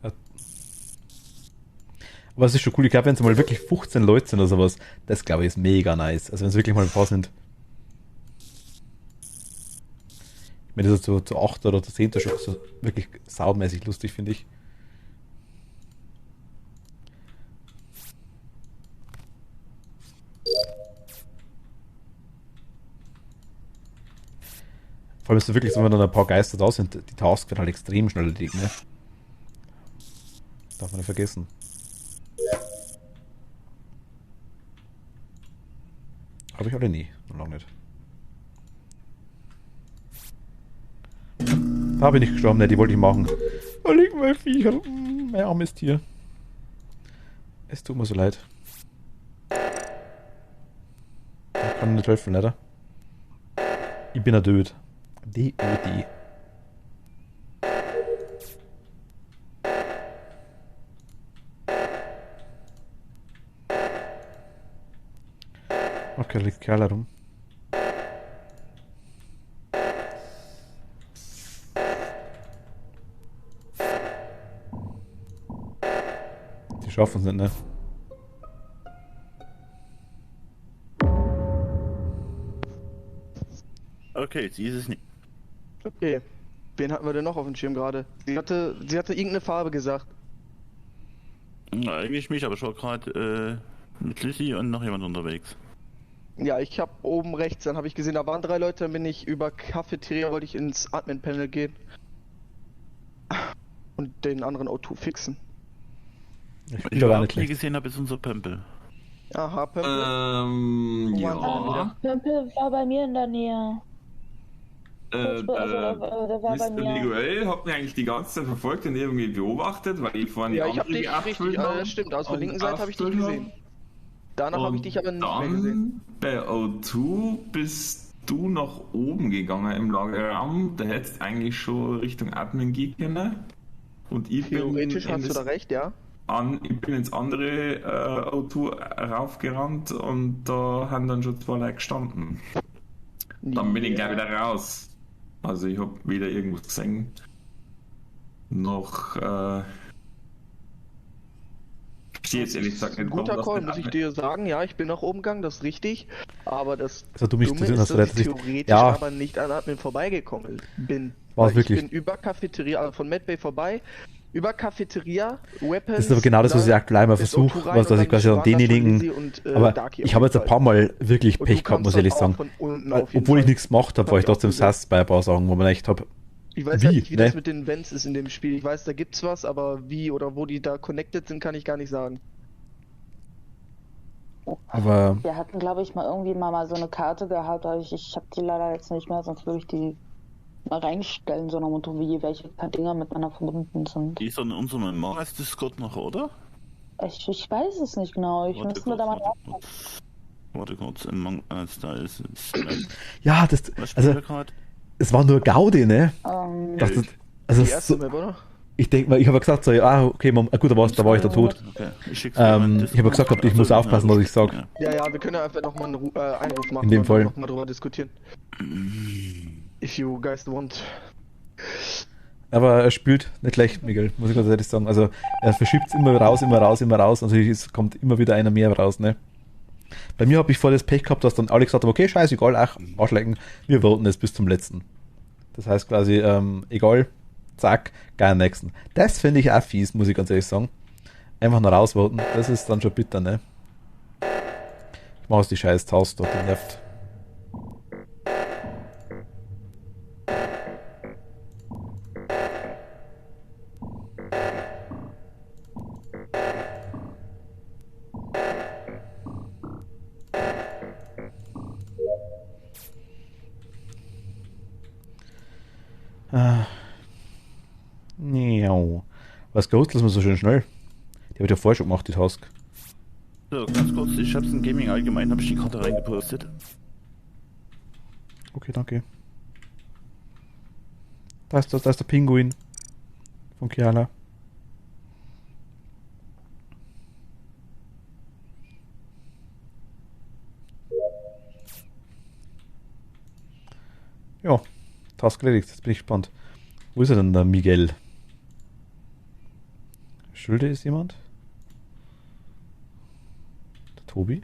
Ja. Aber es ist schon cool, ich glaube, wenn es mal wirklich 15 Leute sind oder sowas, das glaube ich ist mega nice. Also wenn es wirklich mal ein paar sind. Ich meine, das ist zu 8 oder zu 10 schon so wirklich saumäßig lustig, finde ich. Vor allem ist es wirklich so, wenn dann ein paar Geister da sind, die Tasks werden halt extrem schnell erledigt, ne? Darf man nicht vergessen. Habe ich alle nie, noch lange nicht. Da bin ich gestorben, ne, die wollte ich machen. Da liegen meine Viecher. Mein armes Tier. Es tut mir so leid. Ich kann nicht helfen, leider. Ich bin ein Död. D-O-D. Okay, liegt Kerl herum. Die schaffen es nicht, ne? Okay, sie ist es nicht. Okay. Wen hatten wir denn noch auf dem Schirm gerade? Sie hatte irgendeine Farbe gesagt. Ja, eigentlich mich, aber ich war gerade mit Lizzie und noch jemand unterwegs. Ja, ich habe oben rechts, dann habe ich gesehen, da waren 3 Leute, dann bin ich über Cafeteria, wollte ich ins Admin-Panel gehen. Und den anderen O2 fixen. Ich Ich bin aber war nicht nie schlecht. gesehen habe, ist unser Pömpel. Aha, Pömpel. Ja. Pömpel war bei mir in der Nähe. Der war bei Mr. mir. Miguel hat mich eigentlich die ganze Zeit verfolgt und irgendwie beobachtet, weil ich vorhin Ja, die ich hab andere dich richtig, geabfüllt habe. stimmt, aus der und linken Seite habe ich dich abfüllt gesehen. Danach habe ich dich aber nicht mehr dann gesehen. bei O2 bist du nach oben gegangen im Lagerraum. Da hättest eigentlich schon Richtung Admin gehen können. Und ich Theoretisch bin hast du da recht, ja. ich bin ins andere O2 raufgerannt und da haben dann schon 2 Leute gestanden. Dann bin ich gleich wieder raus. Also ich habe weder irgendwas gesehen, noch verstehe jetzt ehrlich gesagt nicht, Guter warum Call, muss ich dir sagen. Ja, ich bin nach oben gegangen, das ist richtig. Aber das Also du mich Dumme zu sehen, ist, hast du dass ich relativ- theoretisch Ja. aber nicht an Admin vorbeigekommen bin. War es Weil wirklich? Ich bin über Cafeteria, also von Medbay vorbei, über Cafeteria, Weapons... Das ist aber genau das, was ich aktuell mal ins versuche, O2 rein was dass und ich quasi dann an denjenigen. Lizzie und, Aber Darky ich habe jetzt ein paar Mal wirklich Und Pech du gehabt, muss kamst ich ehrlich dann auch sagen. von unten auf jeden Obwohl ich Fall. nichts gemacht habe, war ich trotzdem sass bei ein paar Sachen, wo man echt habe. Ich weiß halt nicht, wie ne? das mit den Vents ist in dem Spiel. Ich weiß, da gibt's was, aber wie oder wo die da connected sind, kann ich gar nicht sagen. Aber Wir hatten, glaube ich, irgendwie mal so eine Karte gehabt, aber ich habe die leider jetzt nicht mehr, sonst würde ich die mal reinstellen, so nach dem Motto, wie welche Dinger miteinander verbunden sind. Die ist in unserem Among Us Discord noch, oder? Ich weiß es nicht genau, ich müsste mir da mal Warte kurz, Among Us, da ist es. ja, das. Was spielt Also, er gerade? es war nur Gaudi, ne? Das, also, Die erste so, Map, oder? ich denke mal, ich habe gesagt, so, ja, okay, gut, da war ich da tot. Okay, ich Ich habe gesagt, ich muss aufpassen, was ich sage. Ja, wir können ja einfach nochmal einen Einruf machen In dem und Fall. nochmal drüber diskutieren. If you guys want. Aber er spielt nicht schlecht, Miguel, muss ich ganz ehrlich sagen. Also er verschiebt es immer raus, immer raus, immer raus. Also es kommt immer wieder einer mehr raus, ne? Bei mir habe ich vor das Pech gehabt, dass dann alle gesagt haben, okay, scheißegal, Arschlecken, wir voten es bis zum letzten. Das heißt quasi, egal, zack, geil nächsten. Das finde ich auch fies, muss ich ganz ehrlich sagen. Einfach nur rausvoten, das ist dann schon bitter, ne? Ich mache aus die scheiß Taste dort, die nervt. Was ghostet das mal so schön schnell? Die habe ich ja vorher schon gemacht, die Task. So, ganz kurz, ich hab's in Gaming allgemein, habe ich die Karte reingepostet. Okay, danke. Da ist der Pinguin von Kiala. Ja, Task erledigt, jetzt bin ich gespannt. Wo ist er denn, der Miguel? Schulde ist jemand? Der Tobi?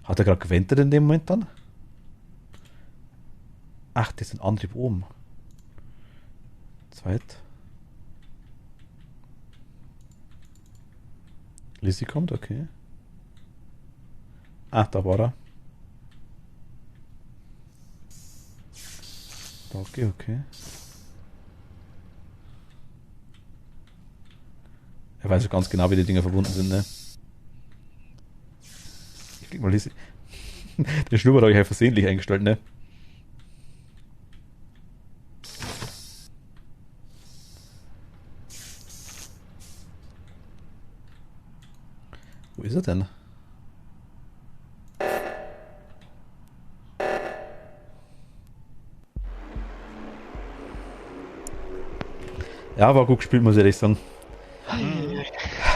Hat er gerade gewendet in dem Moment dann? Ach, das sind Antrieb oben. Zweit. Lizzie kommt, okay. Ah, da war er. Okay, okay. Er weiß ja ganz genau, wie die Dinger verbunden sind, ne? Ich krieg mal Lizzie. Den Schnurrbart habe ich halt versehentlich eingestellt, ne? Wo ist er denn? Ja, war gut gespielt, muss ich ehrlich sagen.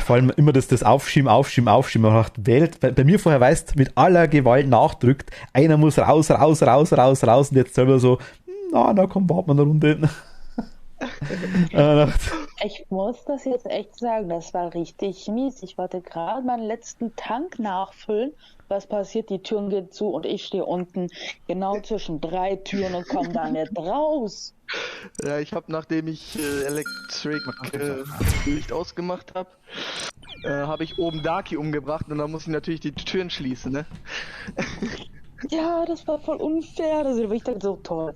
Vor allem immer das Aufschieben. Man macht wählt. Bei mir vorher weißt, mit aller Gewalt nachdrückt, einer muss raus und jetzt selber so, na komm, warten wir eine Runde. Ich muss das jetzt echt sagen, das war richtig mies. Ich wollte gerade meinen letzten Tank nachfüllen. Was passiert? Die Türen gehen zu und ich stehe unten genau zwischen 3 Türen und komme da nicht raus. Ja, ich habe, nachdem ich Electric Licht ausgemacht habe, habe ich oben Darky umgebracht und dann muss ich natürlich die Türen schließen, ne? Ja, das war voll unfair. Also, ich dachte so, toll.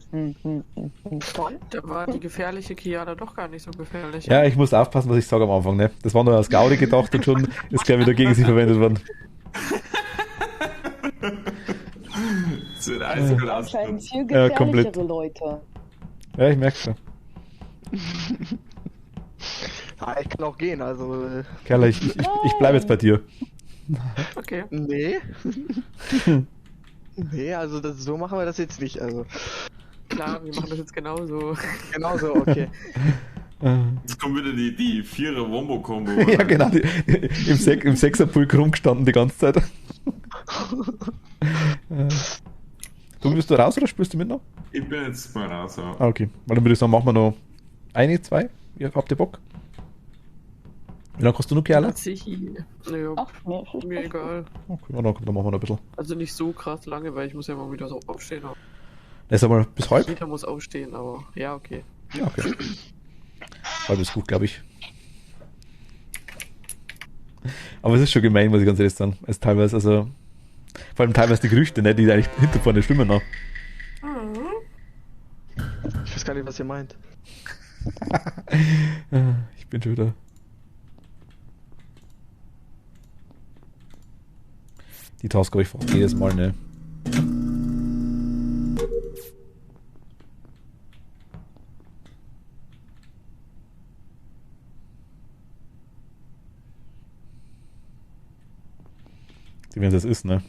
Toll. Da war die gefährliche Kiana doch gar nicht so gefährlich. Ja, ich muss aufpassen, was ich sage am Anfang, ne? Das war nur als Gaudi gedacht und schon ist gleich wieder gegen sie verwendet worden. Das wird eiskalt Anscheinend aus. viel Ja, komplett. gefährlichere Leute. Ja, ich merke schon. Ja, ich kann auch gehen, also. Kerl, ich bleibe jetzt bei dir. Okay. Nee. Nee, also so machen wir das jetzt nicht. Also. Klar, wir machen das jetzt genauso. Genauso, okay. Jetzt kommt wieder die 4er Wombo-Kombo. Ja, genau. Im 6er-Pulk rumgestanden die ganze Zeit. Du, bist du raus oder spielst du mit noch? Ich bin jetzt mal raus. Ja. Ah, okay. Weil dann würde ich sagen, machen wir noch eine, zwei. Habt ihr Bock? Wie lange kannst du noch, Kerle? Naja, Ach, mir egal. Okay, dann machen wir noch ein bisschen. Also nicht so krass lange, weil ich muss ja mal wieder so aufstehen. Das ist aber bis halb. Peter muss aufstehen, aber ja, okay. Ja, okay. Halb ist gut, glaube ich. Aber es ist schon gemein, muss ich ganz ehrlich sagen. Es teilweise, also vor allem teilweise die Gerüchte, ne, die eigentlich hinter vorne stimmen noch. Ich weiß gar nicht, was ihr meint. Ich bin schon wieder. Die Task habe ich fast jedes Mal, ne? Die, wenn das ist, ne?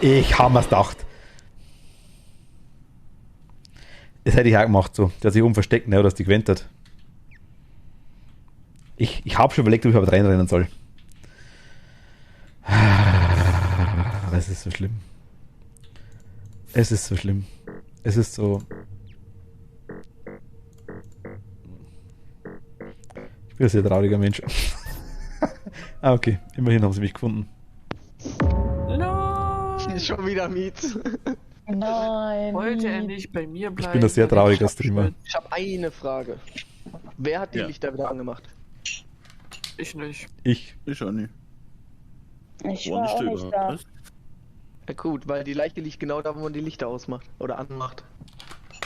Ich habe mir's gedacht. Das hätte ich auch gemacht, so. Der hat sich oben versteckt, ne, oder dass die gewinnt hat. Ich habe schon überlegt, ob ich überhaupt reinrennen soll. Das ist so schlimm. Es ist so schlimm. Es ist so. Ich bin ein sehr trauriger Mensch. Ah, okay. Immerhin haben sie mich gefunden. Schon wieder Miet. Nein. Wollte er nicht bei mir bleiben? Ich bin ein sehr trauriger Streamer. Ich habe eine Frage. Wer hat die Lichter wieder angemacht? Ich nicht. Ich. Ich auch nicht. Ich war auch nicht da. Ja gut, weil die Leiche liegt genau da, wo man die Lichter ausmacht oder anmacht.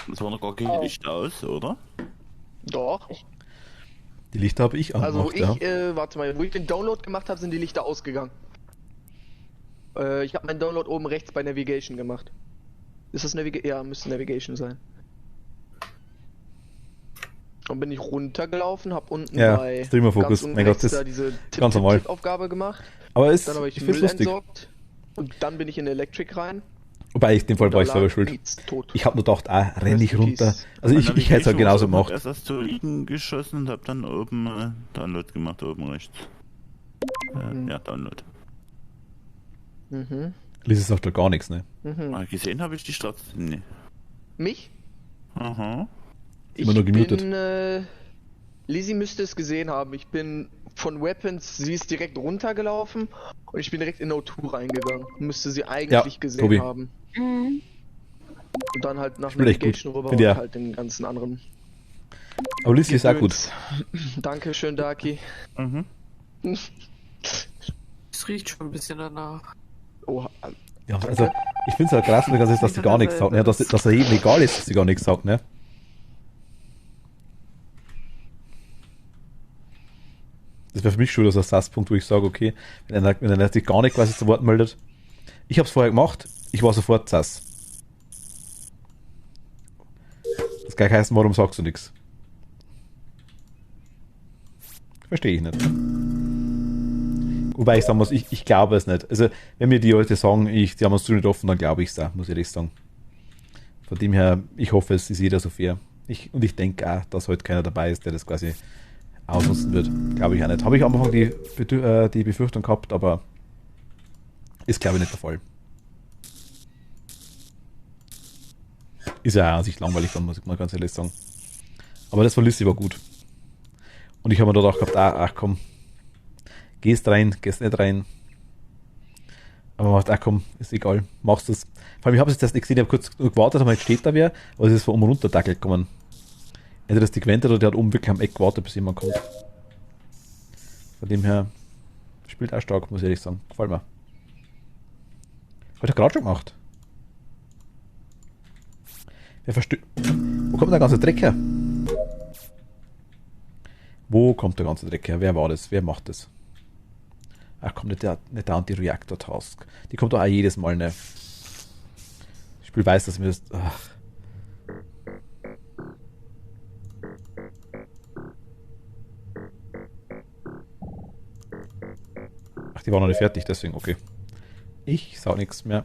Das war noch gar kein Licht aus, oder? Doch. Die Lichter habe ich angemacht, Also ich, ja. warte mal, wo ich den Download gemacht habe, sind die Lichter ausgegangen. Ich habe meinen Download oben rechts bei Navigation gemacht. Ist das Navigation? Ja, müsste Navigation sein. Dann bin ich runtergelaufen, habe unten bei Streamer-Fokus, mein Gott, das da diese ganz normal. Tipp-Aufgabe gemacht. Aber es, dann habe ich ich Müll find's lustig. entsorgt und dann bin ich in Electric rein. Wobei, in dem Fall war ich selber schuld. Ich habe nur gedacht, renn ich runter. Also ich hätte es halt genauso gemacht. Ich habe erst zu liegen geschossen und habe dann oben Download gemacht, oben rechts. Ja, Download. Lies es sagt doch gar nichts, ne? Gesehen habe ich die Straße nicht. Mich? Aha. Immer nur gemutet. Lizzie müsste es gesehen haben. Ich bin von Weapons, sie ist direkt runtergelaufen und ich bin direkt in O2 reingegangen. Müsste sie eigentlich gesehen Tobi. haben. Und dann halt nach Spielt echt Navigation gut. rüber Find und ja. halt den ganzen anderen. Aber Lizzie ist auch gut. Dankeschön, Daki. Es riecht schon ein bisschen danach. Oha. Ja, also ich finde es halt krass, dass sie gar nichts sagt, ne? Dass er jedem egal ist, dass sie gar nichts sagt, ne? Das wäre für mich schon das Ersatzpunkt, wo ich sage, okay, wenn einer sich gar nicht quasi zu Wort meldet. Ich habe es vorher gemacht, ich war sofort sass. Das kann heißen, warum sagst du nichts? Verstehe ich nicht. Wobei ich sagen muss, ich glaube es nicht. Also, wenn mir die Leute sagen, die haben uns zu nicht offen, dann glaube ich es auch, muss ich ehrlich sagen. Von dem her, ich hoffe, es ist jeder so fair. Und ich denke auch, dass heute keiner dabei ist, der das quasi ausnutzen wird. Glaube ich auch nicht. Habe ich am Anfang die Befürchtung gehabt, aber ist, glaube ich, nicht der Fall. Ist ja auch an sich langweilig, dann muss ich mal ganz ehrlich sagen. Aber das von Lizzie war gut. Und ich habe mir dort auch gehabt, ach komm, gehst rein, gehst nicht rein. Aber man macht, ach komm, ist egal, machst das. Vor allem, ich habe es jetzt erst nicht gesehen, ich habe kurz gewartet, aber jetzt steht da wer, aber es ist von oben runter dackelt gekommen. Entweder das die Gwent oder der hat oben wirklich am Eck gewartet, bis jemand kommt. Von dem her spielt auch stark, muss ich ehrlich sagen. Gefällt mir. Hat er gerade schon gemacht. Wer versteht. Wo kommt der ganze Dreck her? Wo kommt der ganze Dreck her? Wer war das? Wer macht das? Ach komm, nicht der Anti-Reactor-Task. Die kommt doch auch jedes Mal, ne? Das Spiel weiß, dass mir das. Ach. Ach, die war noch nicht fertig, deswegen, okay. Ich sag nichts mehr.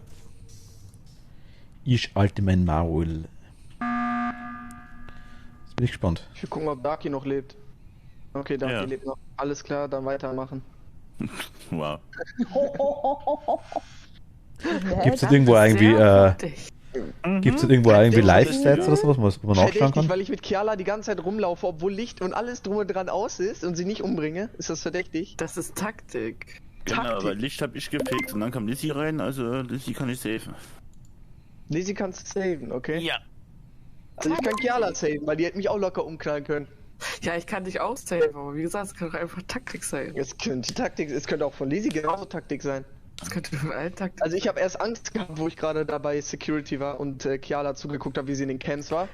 Ich alte mein Maul. Jetzt bin ich gespannt. Ich will gucken, ob Darky noch lebt. Okay, Darky lebt noch. Alles klar, dann weitermachen. Wow. Gibt es irgendwo irgendwie, Live-Stats oder sowas, wo man nachschauen kann? Weil ich mit Kiala die ganze Zeit rumlaufe, obwohl Licht und alles drum und dran aus ist und sie nicht umbringe, ist das verdächtig? Das ist Taktik. Genau, aber Licht habe ich gepickt und dann kam Lizzie rein, also Lizzie kann ich safen. Lizzie kannst du saven, okay? Ja. Also ich kann Kiala saven, weil die hätte mich auch locker umknallen können. Ja, ich kann dich auch saven, aber wie gesagt, es kann doch einfach Taktik sein. Es könnte auch von Lizzie genauso Taktik sein. Das könnte von allen Taktik. Also ich habe erst Angst gehabt, wo ich gerade dabei Security war und Kiala zugeguckt habe, wie sie in den Camps war.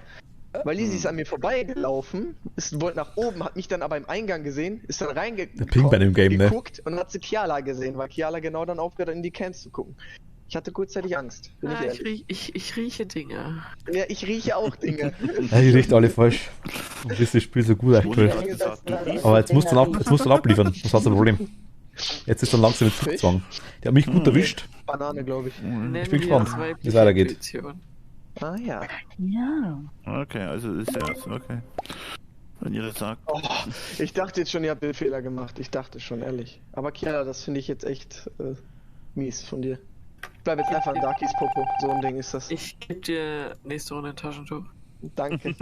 Weil Lizzie ist an mir vorbeigelaufen, wollte nach oben, hat mich dann aber im Eingang gesehen, ist dann Der Ping bei dem Game, geguckt und hat sie Kiala gesehen, weil Kiala genau dann aufgehört hat, in die Camps zu gucken. Ich hatte kurzzeitig Angst. Bin ich ehrlich. Ich rieche Dinge. Ja, ich rieche auch Dinge. Ja, die riecht alle falsch. Du bist das Spiel so gut aktuell. Aber jetzt musst du dann abliefern, das war das Problem. Jetzt ist dann langsam mit Zugzwang. Der hat mich gut erwischt. Banane, glaube ich. Ich bin gespannt, wie es weitergeht. Ah ja. Ja. Okay, also ist erst, okay. Wenn ihr das sagt. Oh, ich dachte jetzt schon, ihr habt den Fehler gemacht. Ich dachte schon, ehrlich. Aber Kiala, das finde ich jetzt echt mies von dir. Ich bleib jetzt einfach in Darkys Popo. So ein Ding ist das. Ich gebe dir nächste Runde ein Taschentuch. Danke.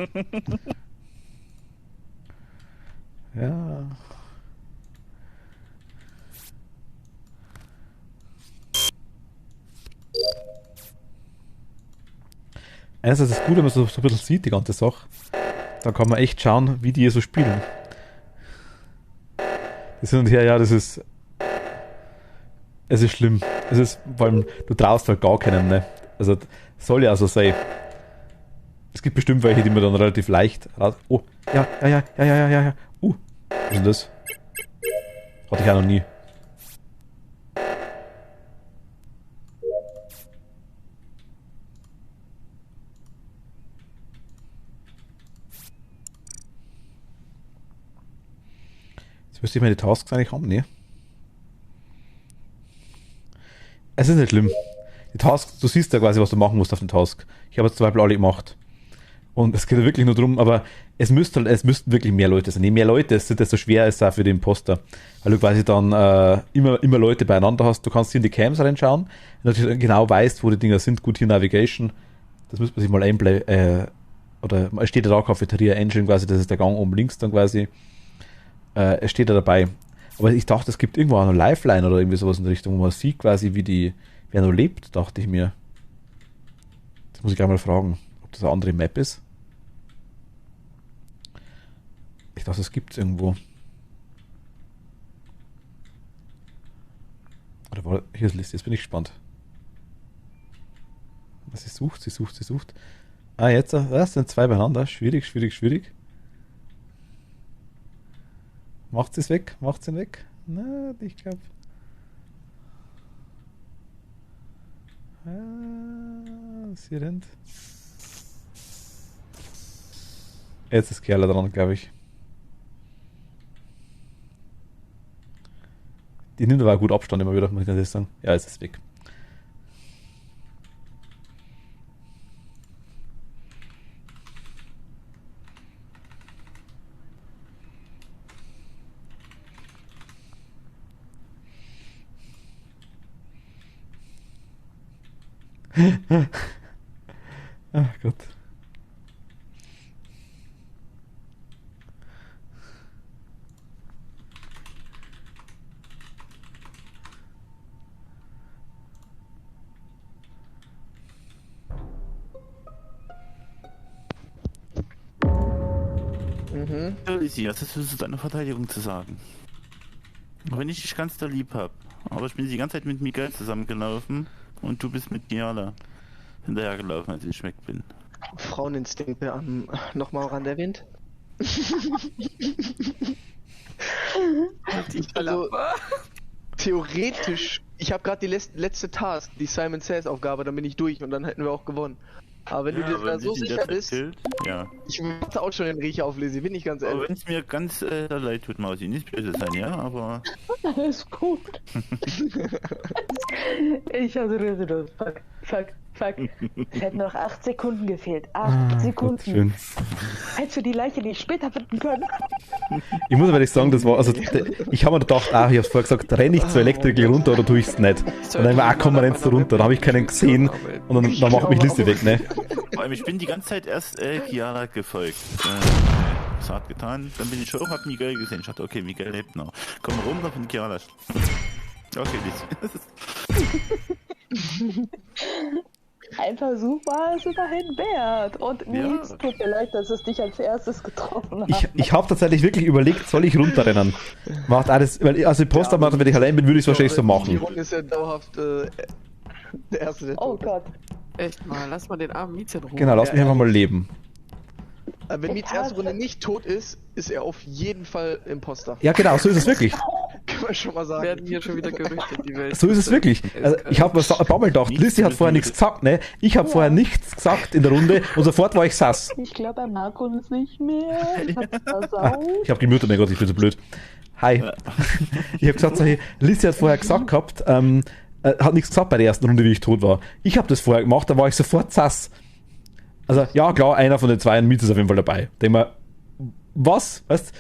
Ja. Einerseits ist es gut, wenn man so ein bisschen sieht, die ganze Sache. Dann kann man echt schauen, wie die hier so spielen. Das hin und her, ja, das ist. Es ist schlimm. Es ist, vor allem, du traust halt gar keinen, ne? Also, soll ja so sein. Es gibt bestimmt welche, die man dann relativ leicht raus. Oh, ja. Was ist denn das? Hatte ich auch noch nie. Jetzt müsste ich meine Tasks eigentlich haben, ne? Es ist nicht schlimm. Die Tasks, du siehst ja quasi, was du machen musst auf den Task. Ich habe jetzt zum Beispiel alle gemacht. Und es geht ja wirklich nur darum, aber es müssten wirklich mehr Leute sein. Je mehr Leute es sind, desto schwerer ist es auch für den Imposter. Weil du quasi dann immer Leute beieinander hast. Du kannst hier in die Cams reinschauen, wenn du genau weißt, wo die Dinger sind. Gut, hier Navigation. Das müsste man sich mal einblenden. Oder es steht ja da Cafeteria Engine quasi, das ist der Gang oben links dann quasi. Es steht da dabei. Aber ich dachte, es gibt irgendwo auch eine Lifeline oder irgendwie sowas in der Richtung, wo man sieht quasi, wer noch lebt, dachte ich mir. Das muss ich gleich mal fragen, ob das eine andere Map ist. Ich dachte, es gibt es irgendwo. Oder war, hier ist Liste, jetzt bin ich gespannt. Was sie sucht. Ah, jetzt, das sind zwei beieinander. Schwierig. Macht sie weg? Na, ich glaube. Sie rennt. Jetzt ist Kerl dran, glaube ich. Die nimmt aber auch gut Abstand immer wieder, muss ich ganz ehrlich sagen. Ja, jetzt ist es weg. Ach Gott. Ja, Lizzie, was hast du zu deiner Verteidigung zu sagen? Auch wenn ich dich ganz da lieb hab. Aber ich bin die ganze Zeit mit Miguel zusammengelaufen und du bist mit Giala hinterhergelaufen, als ich weg bin. Fraueninstinkte nochmal ran erwähnt. Also, theoretisch, ich habe gerade die letzte Task, die Simon Says Aufgabe, dann bin ich durch und dann hätten wir auch gewonnen. Aber wenn du dir da so sicher bist, ja. Ich warte auch schon den Riecher auf, Lizzie, bin ich ganz ehrlich. Aber wenn es mir ganz leid tut, Mausi, nicht böse sein, ja, aber... Alles gut. Ich hatte Rede. Fuck. Es hätten noch 8 Sekunden gefehlt. 8 Sekunden. Schön. Hättest du die Leiche nicht später finden können? Ich muss aber nicht sagen, das war, also ich habe mir gedacht, ich habe es vorher gesagt, renne ich zur Elektriker runter oder tue ich es nicht? Und dann habe ich komm, rennst du runter, da habe ich keinen gesehen und dann macht mich Liste weg, ne? Vor allem, ich bin die ganze Zeit erst Chiara gefolgt. Das hat getan, dann bin ich hoch, hab Miguel gesehen. Ich dachte, okay, Miguel lebt noch. Komm runter von Chiara. Okay, Lizzie. Ein Versuch war es immerhin wert. Und Nils, tut mir leid, dass es dich als erstes getroffen hat. Ich habe tatsächlich wirklich überlegt, soll ich runterrennen? Macht alles, weil also Imposter machen, wenn ich allein bin, würde ich es wahrscheinlich so machen. Die Runde ist ja dauerhaft der Erste, der Oh Gott. Echt mal, lass mal den armen Mietz in Ruhe. Genau, lass mich einfach mal leben. Wenn Mietz erste Runde nicht tot ist, ist er auf jeden Fall Imposter. Ja genau, so ist es wirklich. Kann man schon mal sagen. Werden hier schon wieder Gerüchte in die Welt. So ist es wirklich. Also, ich habe mir ein paar Mal gedacht, Lizzie hat vorher nichts gesagt, ne? Ich habe vorher nichts gesagt in der Runde und sofort war ich sass. Ich glaube, er mag uns nicht mehr. Ich habe gemutet, mein Gott, ich bin so blöd. Hi. Ich habe gesagt, so, hey, Lizzie hat vorher gesagt gehabt, hat nichts gesagt bei der ersten Runde, wie ich tot war. Ich habe das vorher gemacht, da war ich sofort sass. Also, ja, klar, einer von den zwei Mietz ist auf jeden Fall dabei. Denk mal, was? Weißt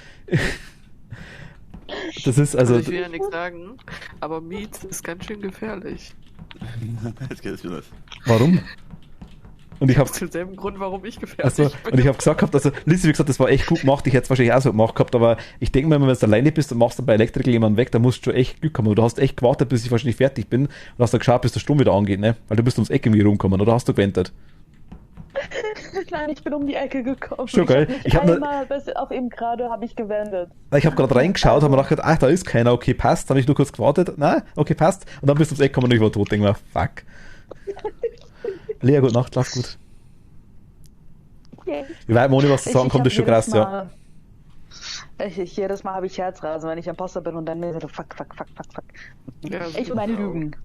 das ist also. Ich will ja nichts sagen, aber Mietz ist ganz schön gefährlich. Jetzt geht es wieder. Warum? Und ich habe aus demselben Grund, warum ich gefährlich also, bin. und ich habe gesagt gehabt, also Lizzie, wie gesagt, das war echt gut gemacht, ich hätte es wahrscheinlich auch so gemacht gehabt, aber ich denke mal, wenn du alleine bist und machst dann bei Elektriker jemanden weg, dann musst du schon echt Glück haben. Du hast echt gewartet, bis ich wahrscheinlich fertig bin und hast dann geschaut, bis der Sturm wieder angeht, ne? Weil du bist ums Eck irgendwie rumgekommen, oder hast du gewendet? Nein, ich bin um die Ecke gekommen. Schon geil. Ich habe einmal bis auf eben gerade habe ich gewendet. Ich habe gerade reingeschaut, habe mir gedacht, ach, da ist keiner, okay, passt. Habe ich nur kurz gewartet, na, okay, passt. Und dann bist du ums Eck gekommen und ich war tot. Denk mal, fuck. Lea, gute Nacht, schlaf gut. Wie weit, ohne was zu sagen, kommt das schon krass, ja. Jedes Mal habe ich Herzrasen, wenn ich Imposter bin und dann mir so, fuck. Ja, ich meine Lügen.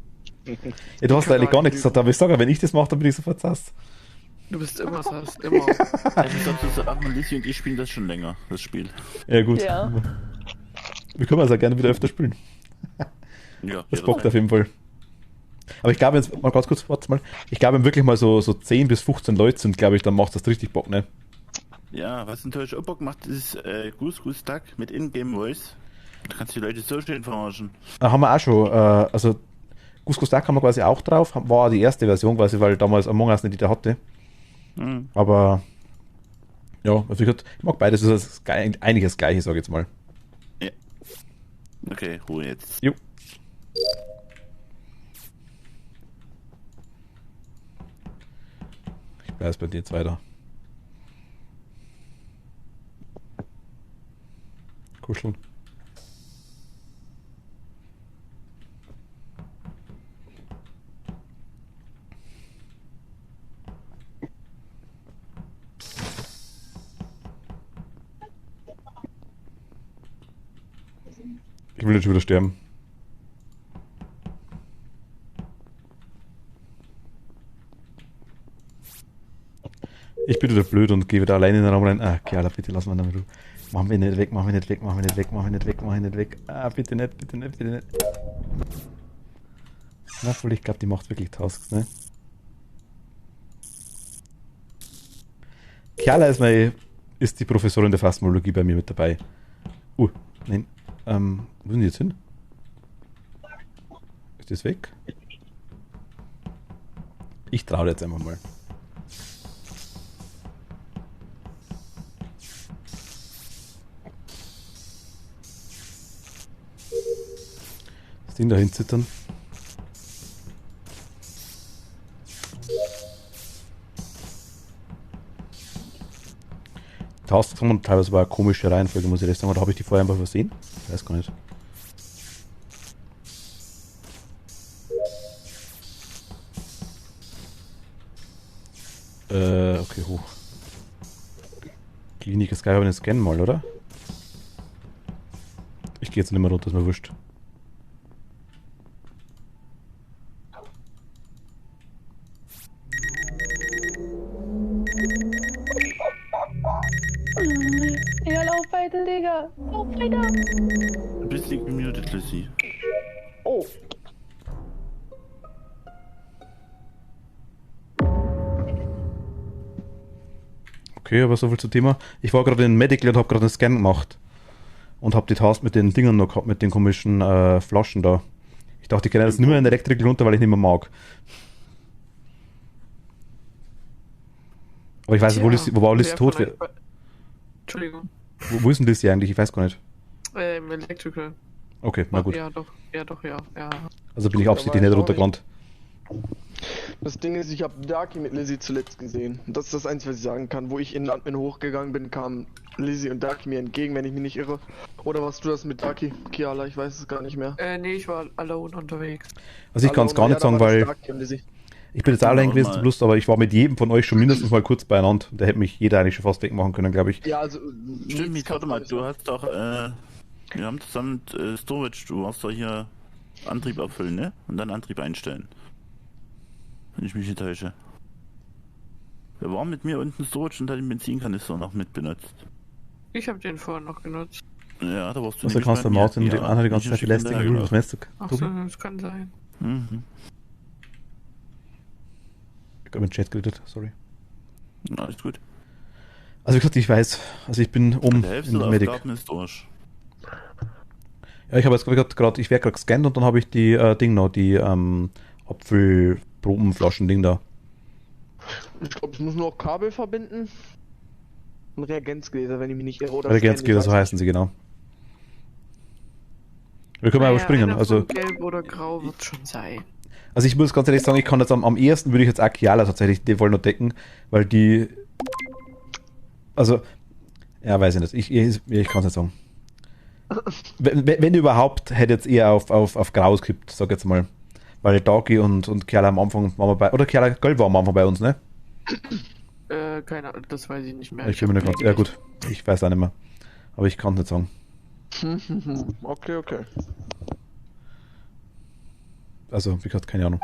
Ja, du hast eigentlich gar nichts gesagt, aber ich sage, wenn ich das mache, dann bin ich sofort sass. Du bist immer sass, immer. Ich muss dazu sagen, Lizzie und ich spielen das schon länger, das Spiel. Ja, gut. Ja. Wir können also gerne wieder öfter spielen. Ja, das bockt auf jeden Fall. Aber ich glaube, jetzt mal ganz kurz, warte mal. Ich glaube, wenn wirklich mal so 10 bis 15 Leute sind, glaube ich, dann macht das richtig Bock, ne? Ja, was natürlich auch Bock macht, ist Goose Duck mit Ingame Voice. Da kannst du die Leute so schön verarschen. Haben wir auch schon, also Goose Duck haben wir quasi auch drauf, war die erste Version quasi, weil damals Among Us nicht jeder hatte. Aber ja, also ich mag beides, das ist eigentlich das Gleiche, sag ich jetzt mal. Ja. Okay, Ruhe jetzt. Jo. Ich bleib bei dir jetzt weiter. Kuscheln. Ich will jetzt schon wieder sterben. Ich bin wieder blöd und gehe wieder alleine in den Raum rein. Ah, Kerla, bitte lass mal damit Ruhe. Mach mich nicht weg, mach mich nicht weg, mach mich nicht weg, mach mich nicht weg, mach mich nicht weg. Ah, bitte nicht, bitte nicht, bitte nicht. Na, voll, ich glaube, die macht wirklich Tasks, ne? Kerla ist die Professorin der Phasmologie bei mir mit dabei. Nein. Wo sind die jetzt hin? Ist das weg? Ich traue jetzt einfach mal. Das Ding da hinzittern. Tasks und teilweise war eine komische Reihenfolge, muss ich ehrlich sagen. Oder habe ich die vorher einfach übersehen? Ich weiß gar nicht. Okay, hoch. Klinik ist geil, aber den scannen mal, oder? Ich gehe jetzt nicht mehr runter, ist mir wurscht. Ja, lauf weiter, Digga. Lauf weiter. Du bist nicht gemutet, Lissy. Oh. Okay, aber so viel zum Thema. Ich war gerade in Medical und habe gerade einen Scan gemacht. Und habe die Task mit den Dingern noch gehabt, mit den komischen Flaschen da. Ich dachte, ich kann jetzt nicht mehr in der Elektrik runter, weil ich nicht mehr mag. Aber ich weiß nicht, wo war Liz tot? Entschuldigung. Wo ist denn Liz eigentlich? Ich weiß gar nicht. Im Electrical. Okay, na gut. Ja, doch, ja. Also bin ich absichtlich nicht runtergerannt. Das Ding ist, ich habe Darky mit Lizzie zuletzt gesehen. Das ist das Einzige, was ich sagen kann. Wo ich in den Admin hochgegangen bin, kamen Lizzie und Darky mir entgegen, wenn ich mich nicht irre. Oder warst du das mit Darky, Kiala? Ich weiß es gar nicht mehr. Nee, ich war alone unterwegs. Also ich kann es gar nicht sagen, weil ich bin jetzt allein gewesen zum Schluss, aber ich war mit jedem von euch schon mindestens mal kurz beieinander. Da hätte mich jeder eigentlich schon fast wegmachen können, glaube ich. Ja, also... Stimmt, warte mal, du hast doch, wir haben zusammen Storage, du hast doch hier Antrieb auffüllen, ne? Und dann Antrieb einstellen. Wenn ich mich nicht täusche. Wir waren mit mir unten Storage und hat den Benzinkanister noch mit benutzt. Ich habe den vorher noch genutzt. Ja, da warst du also nicht kannst du Martin ja, dem anderen die ganze Zeit belästigen. Was meinst du? Achso, das kann sein. Mhm. Ich habe mit Chat geredet, sorry. Na, ist gut. Also wie gesagt, ich weiß, also ich bin oben in der Medic. Ist durch. Ja, ich habe jetzt gerade, ich werde gerade gescannt und dann habe ich die Ding noch, die Apfelprobenflaschen Ding da. Ich glaube, ich muss nur noch Kabel verbinden. Und Reagenzgläser, wenn ich mich nicht irre. Oder Reagenzgläser, so heißen sie, genau. Wir können aber springen, also... Gelb oder grau wird schon sein. Also ich muss ganz ehrlich sagen, ich kann jetzt am ehesten würde ich jetzt auch Kiala tatsächlich die wollen noch decken, weil die... Also... Ja, weiß ich nicht. Ich kann es nicht sagen. Wenn überhaupt, hätte jetzt eher auf Grau gekippt, sag jetzt mal. Weil Dagi und Kiala am Anfang waren wir bei... Oder Kiala Gold war am Anfang bei uns, ne? Keine Ahnung, das weiß ich nicht mehr. Ich bin mir nicht ganz... Ja gut, ich weiß auch nicht mehr. Aber ich kann es nicht sagen. Okay. Also, wie gesagt, keine Ahnung.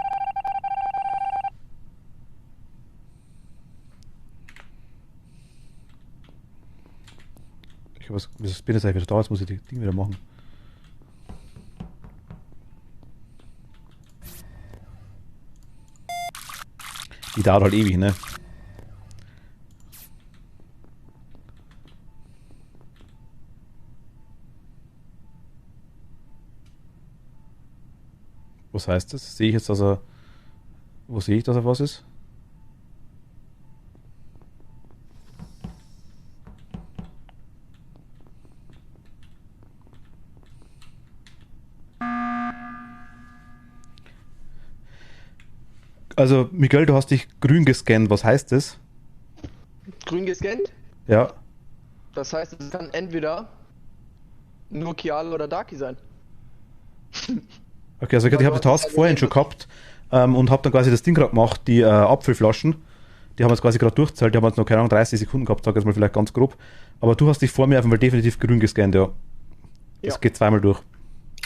Ich bin jetzt eigentlich wieder da, jetzt muss ich die Dinge wieder machen. Die dauert halt ewig, ne? Was heißt das? Sehe ich jetzt, dass er... Wo sehe ich, dass er was ist? Also, Miguel, du hast dich grün gescannt. Was heißt das? Grün gescannt? Ja. Das heißt, es kann entweder nur Kiala oder Darky sein. Okay, also ich habe die Task vorhin schon gehabt und habe dann quasi das Ding gerade gemacht, die Apfelflaschen. Die haben jetzt quasi gerade durchgezählt, die haben jetzt noch, keine Ahnung, 30 Sekunden gehabt, sag ich jetzt mal vielleicht ganz grob. Aber du hast dich vor mir einfach mal definitiv grün gescannt, ja. Das geht zweimal durch.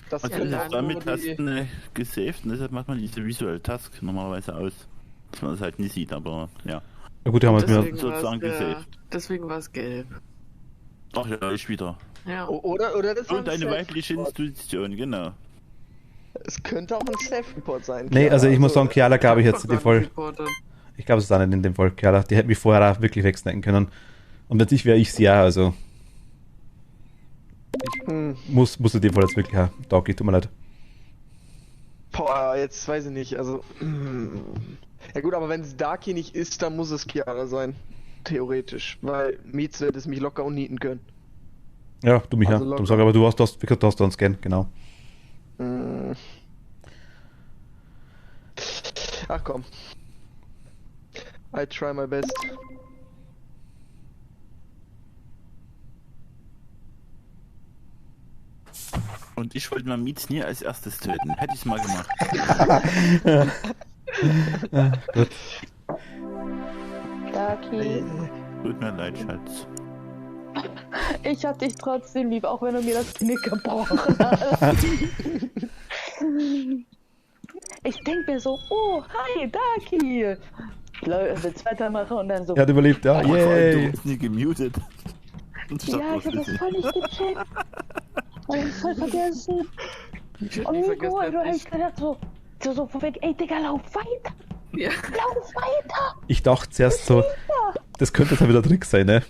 Das also damit hast du gesaved und deshalb macht man diese Visual Task normalerweise aus. Dass man das halt nicht sieht, aber ja. Ja gut, die haben es mir sozusagen gesaved. Deswegen war es gelb. Ach ja, ich wieder. Ja. Oder das und eine weibliche Institution, genau. Es könnte auch ein Self-Report sein. Nee, Kiala. also ich muss sagen, Kiala glaube ich jetzt in dem Fall. Ich glaube es ist auch nicht in dem Fall, Kiala. Die hätte mich vorher auch wirklich wegsnacken können. Und wenn ich wäre, ich sie ja, also. Ich muss in dem Fall jetzt wirklich auch. Dagi, tut mir leid. Boah, jetzt weiß ich nicht, also. Ja gut, aber wenn es Darky nicht ist, dann muss es Kiala sein. Theoretisch. Weil Mietz wird es mich locker unnieten können. Ja, du mich also ja. Darum sag aber, du hast das einen Scan, genau. Ach komm. I try my best. Und ich wollte mal Mietz nie als erstes töten. Hätte ich mal gemacht. Gut. Daki. Tut mir leid, Schatz. Ich hab dich trotzdem lieb, auch wenn du mir das Knick gebrochen hast. Ich denk mir so, oh, hi, Daki. Willst weitermachen und dann so. Er hat überlebt, ja. Du Yay. bist nie gemutet. Ja, ich hab das voll nicht gecheckt. Hab ich voll vergessen. Und Nico, du hast gedacht so von weg, ey Digga, lauf weiter. Ja. Lauf weiter. Ich dachte zuerst so, das könnte jetzt wieder Trick sein, ne?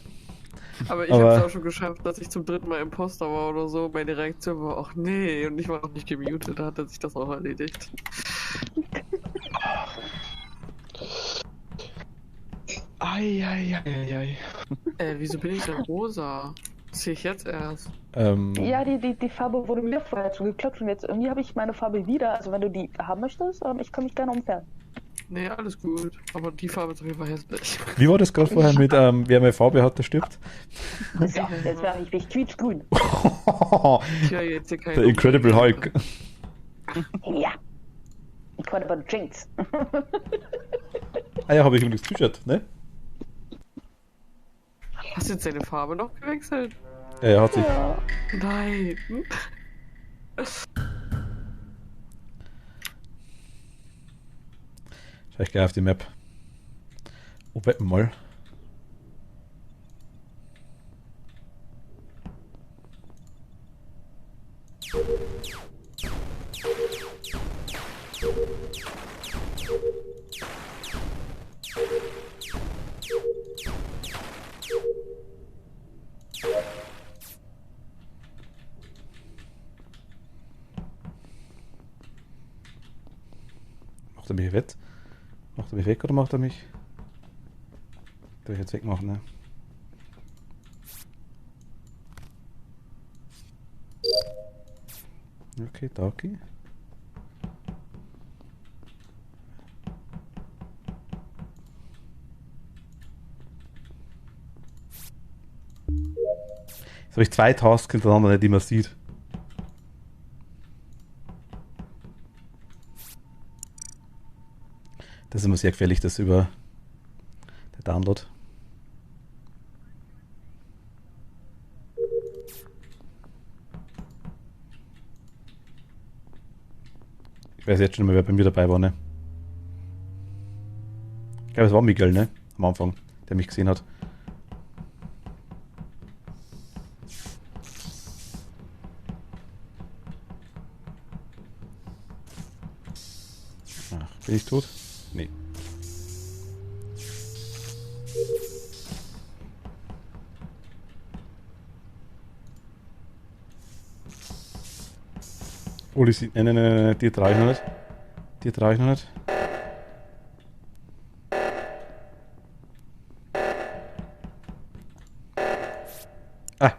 Aber ich hab's auch schon geschafft, dass ich zum 3. Mal Imposter war oder so. Meine Reaktion war, ach nee, und ich war noch nicht gemutet, da hat er sich das auch erledigt. Ei. Wieso bin ich denn rosa? Das sehe ich jetzt erst. Ja, die Farbe wurde mir vorher schon geklopft und jetzt irgendwie habe ich meine Farbe wieder. Also wenn du die haben möchtest, ich kann mich gerne umfärben. Nee, alles gut. Aber die Farbe ist auf jeden Fall hässlich. Wie war das gerade vorher mit, wer mehr Farbe hat, der stirbt? So, jetzt wäre ich quietschgrün. Tja, jetzt hier kein Der Incredible Hulk. Ja. Incredible Jinx. Ah ja, habe ich übrigens T-Shirt, ne? Hast du jetzt deine Farbe noch gewechselt? Ja, hat sich. Ja. Nein. Schau ich gleich auf die Map. Oh, wetten mal. Macht er mich wett? Macht er mich weg oder macht er mich? Darf ich jetzt wegmachen, ne? Okay, Daki. Jetzt habe ich 2 Tasks hintereinander, die man sieht. Das ist immer sehr gefährlich, das über der Download. Ich weiß jetzt schon mal, wer bei mir dabei war, ne? Ich glaube, es war Miguel, ne? Am Anfang, der mich gesehen hat. Ach, bin ich tot? Nee. Uli sieht. Nein, die traue ich noch nicht. Die traue ich noch nicht. Ah,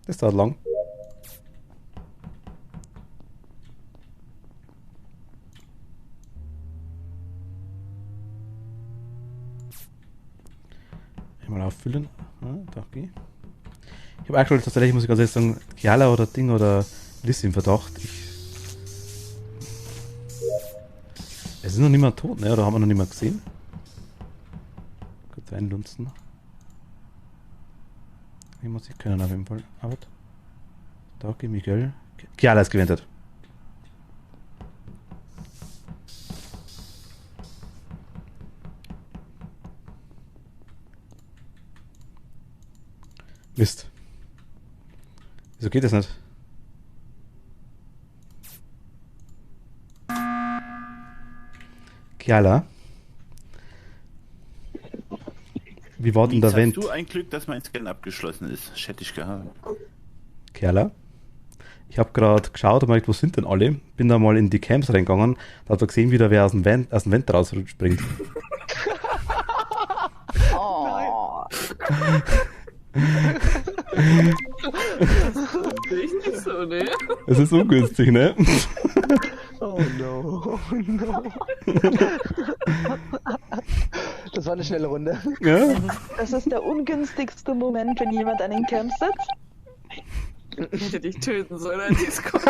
das dauert lang. Einmal auffüllen. Ah, danke. Ich habe aktuell tatsächlich, muss ich ganz ehrlich sagen, Kiala oder Ding oder Liz im Verdacht. Es ist noch niemand tot, ne? Oder haben wir noch niemand gesehen? Kurz einlunzen. Wie muss ich können auf jeden Fall. Out. Daki, Miguel. Kiala ist gewendet. Mist. Wieso geht das nicht? Kiala. Wie war denn der Vent? Hast du ein Glück, dass mein Scan abgeschlossen ist? Das hätte ich gehabt. Kiala. Ich habe gerade geschaut und gedacht, wo sind denn alle? Bin da mal in die Camps reingegangen. Da hat er gesehen, wie da wer aus dem Vent rausspringt. Oh. Es ist ungünstig, ne? Oh no, oh no. Das war eine schnelle Runde. Ja? Das ist der ungünstigste Moment, wenn jemand an den Camp sitzt. Ich hätte dich töten sollen als Discord.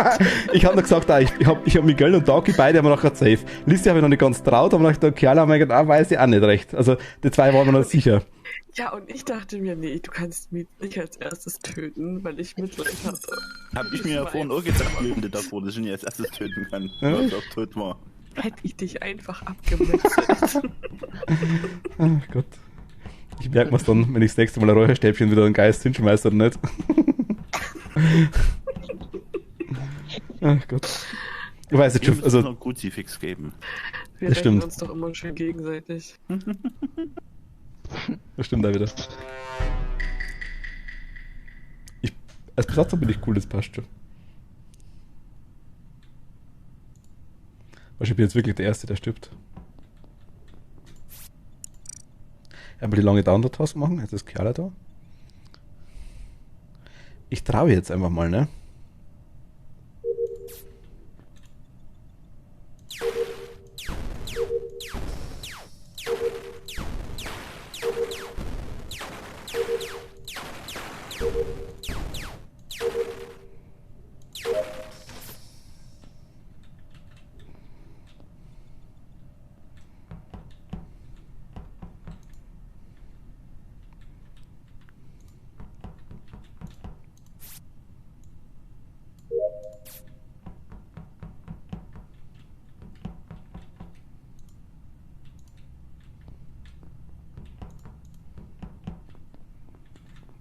Ich habe noch gesagt, ich hab Miguel und Dagi beide haben wir noch gerade safe. Lissi habe ich noch nicht ganz traut, aber nach der Kerl haben wir gedacht, weiß ich auch nicht recht. Also die zwei waren wir noch sicher. Ja, und ich dachte mir, nee, du kannst mich nicht als erstes töten, weil ich Mitleid hatte. Hab ich mir ja vorhin auch gedacht, Lebende davor, dass ich ihn als erstes töten kann, Ja. weil er auch tot war. Hätte ich dich einfach abgemetzelt. Ach Gott. Ich merke mir's dann, wenn ich das nächste Mal ein Räucherstäbchen wieder einen Geist hinschmeiße oder nicht. Ach Gott. Ich weiß jetzt Wir schon, müssen also noch einen Kruzifix geben. Wir Das rächen stimmt. uns doch immer schön gegenseitig. das stimmt auch wieder. Als Besatzer bin ich cool, das passt schon. Ich bin jetzt wirklich der Erste, der stirbt. Einmal die lange Download-Task machen, jetzt ist Kerl da. Ich traue jetzt einfach mal, ne?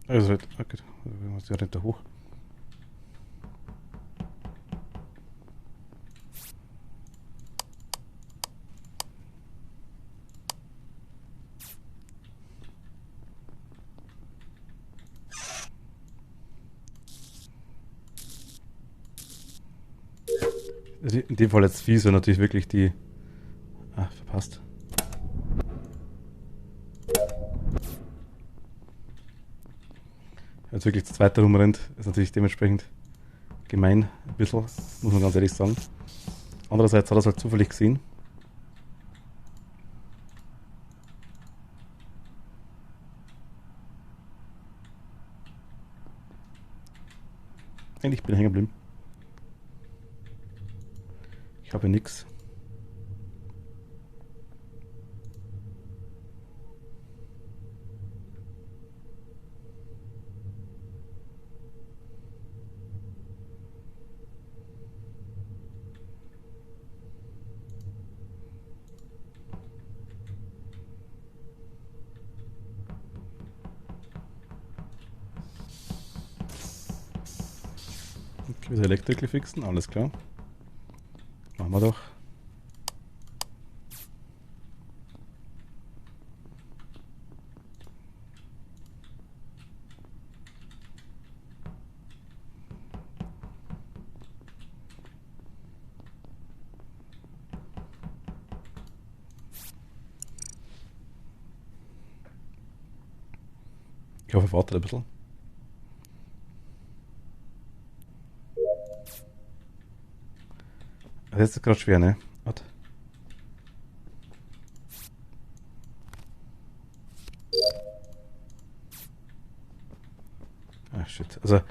Also, okay, wir müssen ja runter hoch. In dem Fall jetzt fies, wäre natürlich wirklich die. Ah, verpasst. Jetzt wirklich das zweite rumrennt, ist natürlich dementsprechend gemein, ein bisschen, muss man ganz ehrlich sagen. Andererseits hat er es halt zufällig gesehen. Ich bin hängen geblieben. Ich habe nichts. Okay, das Elektriker fixen, alles klar. Machen wir doch. Ich hoffe, er wartet ein bisschen. Das ist gerade schwer, ne? Warte. Ah, shit. Also.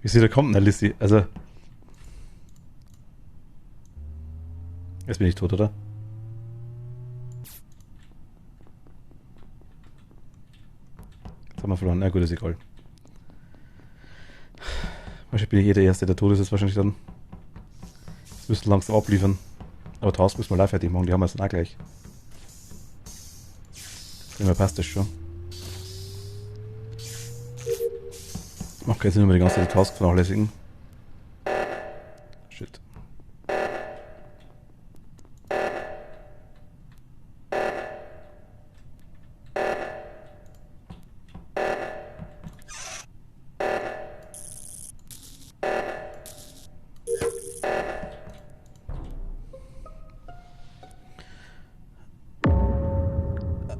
Wie sie da kommt, ne, Lissy? Also. Jetzt bin ich tot, oder? Jetzt haben wir verloren. Na gut, ist egal. Wahrscheinlich bin ich der Erste, der tot ist jetzt wahrscheinlich dann. Jetzt müssen wir langsam abliefern. Aber Task müssen wir live fertig machen, die haben wir jetzt auch gleich. Immer passt das schon. Macht keinen Sinn, wenn wir die ganze Zeit die Task vernachlässigen. Shit.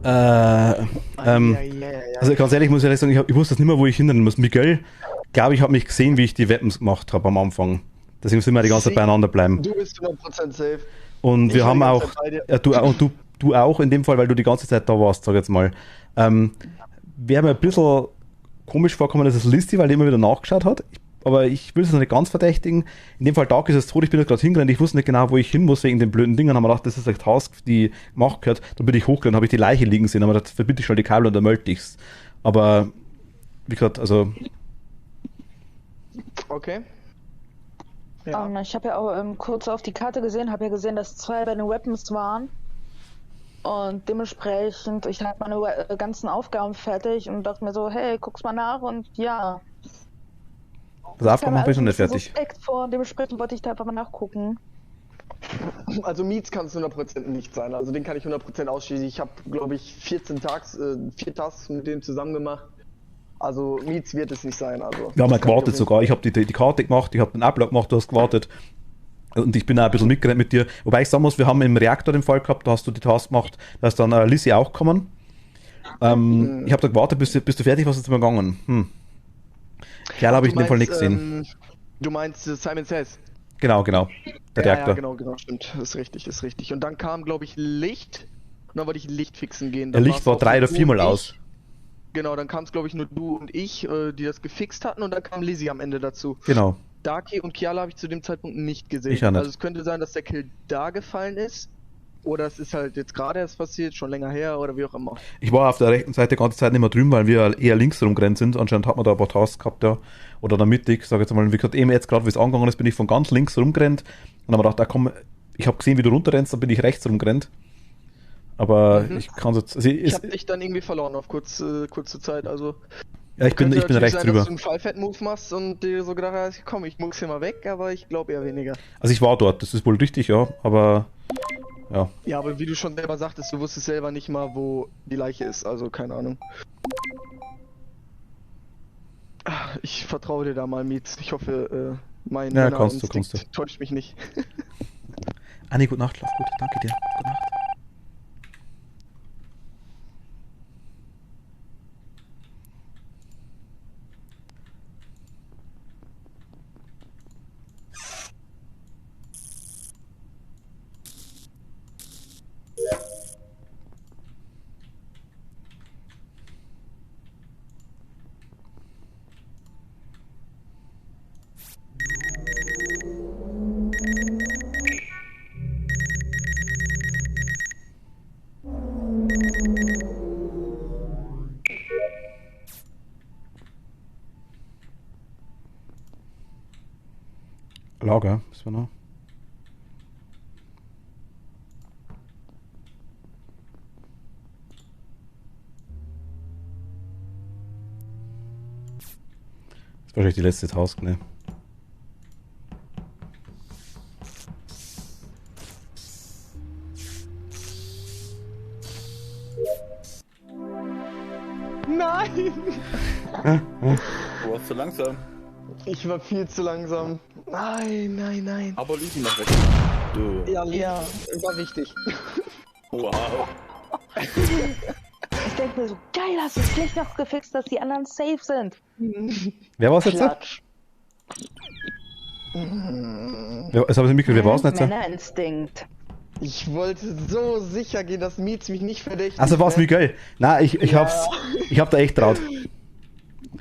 Also ganz ehrlich muss ich ehrlich sagen, ich wusste nicht mehr, wo ich hinrennen muss. Miguel, glaube ich, hat mich gesehen, wie ich die Weapons gemacht habe am Anfang. Deswegen sind wir die ganze Zeit beieinander bleiben. Du bist 100% safe. Und wir haben auch, du auch in dem Fall, weil du die ganze Zeit da warst, sag ich jetzt mal. Wäre mir ein bisschen komisch vorkommen, dass es Listy, weil der immer wieder nachgeschaut hat. Aber ich will es noch nicht ganz verdächtigen. In dem Fall Dark ist es tot, ich bin jetzt gerade hingerannt, ich wusste nicht genau, wo ich hin muss wegen den blöden Dingen. Haben wir gedacht, das ist eine Task, die gemacht gehört. Dann bin ich hochgerannt, habe ich die Leiche liegen sehen, aber das verbinde ich schon die Kabel und dann melde ich's. Aber, wie gesagt, also... Okay. Ja. Ich habe ja auch kurz auf die Karte gesehen, habe ja gesehen, dass 2 bei den Weapons waren. Und dementsprechend, ich hatte meine ganzen Aufgaben fertig und dachte mir so, hey, guck's mal nach und ja. Das Aufgaben bin ich noch nicht fertig. Respekt vor, dementsprechend wollte ich da einfach mal nachgucken. Also Meets kann es 100% nicht sein, also den kann ich 100% ausschließen. Ich habe, glaube ich, 4 Tasks mit dem zusammen gemacht. Also Meets wird es nicht sein. Also wir haben ja gewartet sogar, ich habe die Karte gemacht, ich habe den Upload gemacht, du hast gewartet. Und ich bin auch ein bisschen mitgerannt mit dir. Wobei ich sagen muss, wir haben im Reaktor den Fall gehabt, da hast du die Task gemacht, da ist dann Lizzie auch gekommen. Ich habe da gewartet, bis du fertig warst, jetzt mal gegangen. Klar habe ich in dem Fall nichts gesehen. Du meinst Simon Says? Genau, der Reaktor. Ja, genau, stimmt. Ist richtig. Und dann kam, glaube ich, Licht. Und dann wollte ich Licht fixen gehen. Der Licht war 3 oder 4 Mal aus. Genau, dann kam es, glaube ich, nur du und ich, die das gefixt hatten. Und dann kam Lizzie am Ende dazu. Genau. Darky und Kiala habe ich zu dem Zeitpunkt nicht gesehen. Ich auch nicht. Also es könnte sein, dass der Kill da gefallen ist. Oder es ist halt jetzt gerade erst passiert, schon länger her oder wie auch immer. Ich war auf der rechten Seite die ganze Zeit nicht mehr drüben, weil wir eher links rumgerannt sind. Anscheinend hat man da ein paar Tasks gehabt, ja. Oder da mittig, sag jetzt mal, wie gesagt, eben jetzt gerade, wie es angegangen ist, bin ich von ganz links rumgerannt. Und dann habe ich gedacht, komm, ich habe gesehen, wie du runterrennst, dann bin ich rechts rumgerannt. Aber ich kann es jetzt... Also ich habe dich dann irgendwie verloren auf kurze Zeit, also... Ja, ich bin rechts sein, drüber. Dass du einen Fallfett-Move machst und dir so gedacht hast, komm, ich muck's hier mal weg, aber ich glaube eher weniger. Also ich war dort, das ist wohl richtig, ja, aber... Ja. Ja, aber wie du schon selber sagtest, du wusstest selber nicht mal, wo die Leiche ist, also keine Ahnung. Ich vertraue dir da mal, Mietz. Ich hoffe, mein kannst du. Täuscht mich nicht. Anni, gute Nacht, schlaf gut, danke dir. Gute Nacht. Lager, müssen wir noch. Das ist wahrscheinlich die letzte Task, ne? Nein! Du warst zu langsam. Ich war viel zu langsam. Nein. Aber Lizzie noch weg. Du. Ja, war wichtig. Wow. Ich denke mir so, geil, hast du es gleich noch gefixt, dass die anderen safe sind. Wer war es jetzt? Klatsch. Jetzt habe ich Mikro, wer war es jetzt? Männerinstinkt. Ich wollte so sicher gehen, dass Mietz mich nicht verdächtigt. Also war es Miguel. Nein, ich hab da echt traut.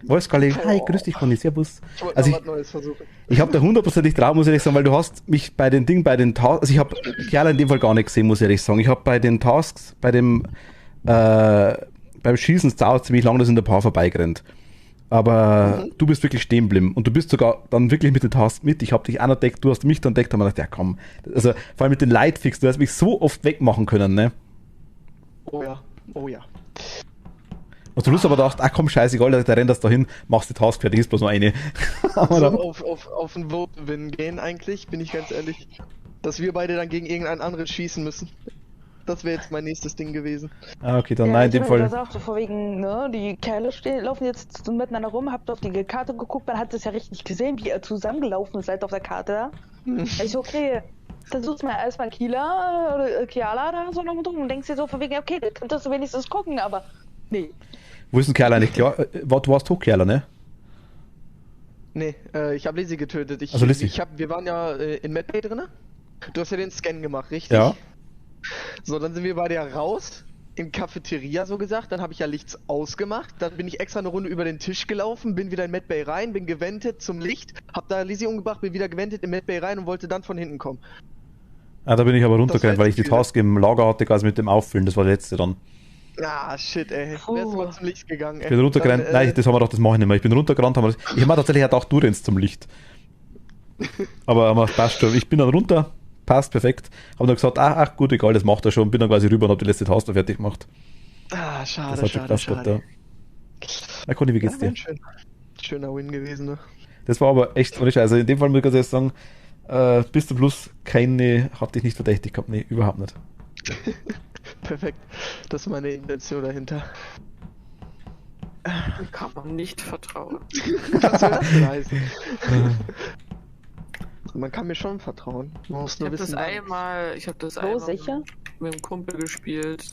Was, Kollege? Hi, grüß dich, Conny, servus. Ich wollte Also was Neues versuchen. ich habe da 100%ig traut, muss ich ehrlich sagen, weil du hast mich bei den Tasks, also ich habe Kiala in dem Fall gar nicht gesehen, muss ich ehrlich sagen. Ich habe bei den Tasks, beim Schießen dauert ziemlich lange, dass in der Paar vorbeigerannt. Aber du bist wirklich stehen geblieben und du bist sogar dann wirklich mit den Tasks mit. Ich habe dich auch entdeckt, du hast mich dann entdeckt, haben wir gedacht, ja komm. Also vor allem mit den Lightfix, du hast mich so oft wegmachen können, ne? Oh ja. Und zum Schluss aber gedacht, ach komm, scheißegal, der rennt das dahin, machst die Task fertig, ist bloß nur eine. Also auf einen Vote-Win gehen eigentlich, bin ich ganz ehrlich. Dass wir beide dann gegen irgendeinen anderen schießen müssen. Das wäre jetzt mein nächstes Ding gewesen. Ah, okay, dann nein, in dem Fall. Das auch so vor wegen, ne, die Kerle laufen jetzt so miteinander rum, habt auf die Karte geguckt, man hat es ja richtig gesehen, wie ihr zusammengelaufen seid auf der Karte da. Ich so, okay, dann suchst du mal erstmal Kila oder Kiala da so noch mit rum und denkst dir so von wegen, okay, das könntest du wenigstens gucken, aber nee. Wo ist denn Kerla nicht klar? Du warst hoch, Kerla, ne? Nee, ich habe Lizzie getötet. Also Lizzie. Wir waren ja in Medbay drin. Du hast ja den Scan gemacht, richtig? Ja. So, dann sind wir bei der raus, in Cafeteria so gesagt, dann habe ich ja Lichts ausgemacht, dann bin ich extra eine Runde über den Tisch gelaufen, bin wieder in Medbay rein, bin gewendet zum Licht, hab da Lizzie umgebracht, bin wieder gewendet in Medbay rein und wollte dann von hinten kommen. Ah, da bin ich aber runtergegangen, weil ich die Task im Lager hatte, quasi mit dem Auffüllen, das war der letzte dann. Ah, shit, ey. Wärst du mal zum Licht gegangen, ey. Ich bin runtergerannt, Dann, nein, das haben wir doch, das mache ich nicht mehr. Ich bin runtergerannt, ich habe mir tatsächlich gedacht, du rennst zum Licht. Aber passt schon, ich bin dann runter, passt perfekt. Hab dann gesagt, ach gut, egal, das macht er schon. Bin dann quasi rüber und hab die letzte Taste fertig gemacht. Ah, schade, Das hat schon gepasst, schade. Na Conny, wie geht's dir? Schöner Win gewesen, ne? Das war aber echt ohne Scheiße. Also in dem Fall muss ich ganz ehrlich sagen, bis zum Plus hatte ich nicht verdächtig gehabt. Nee, überhaupt nicht. Perfekt. Das ist meine Intention dahinter. Kann man nicht vertrauen. Was soll das denn heißen? Man kann mir schon vertrauen. Man muss Ich nur habe das wissen, einmal sicher? mit dem Kumpel gespielt.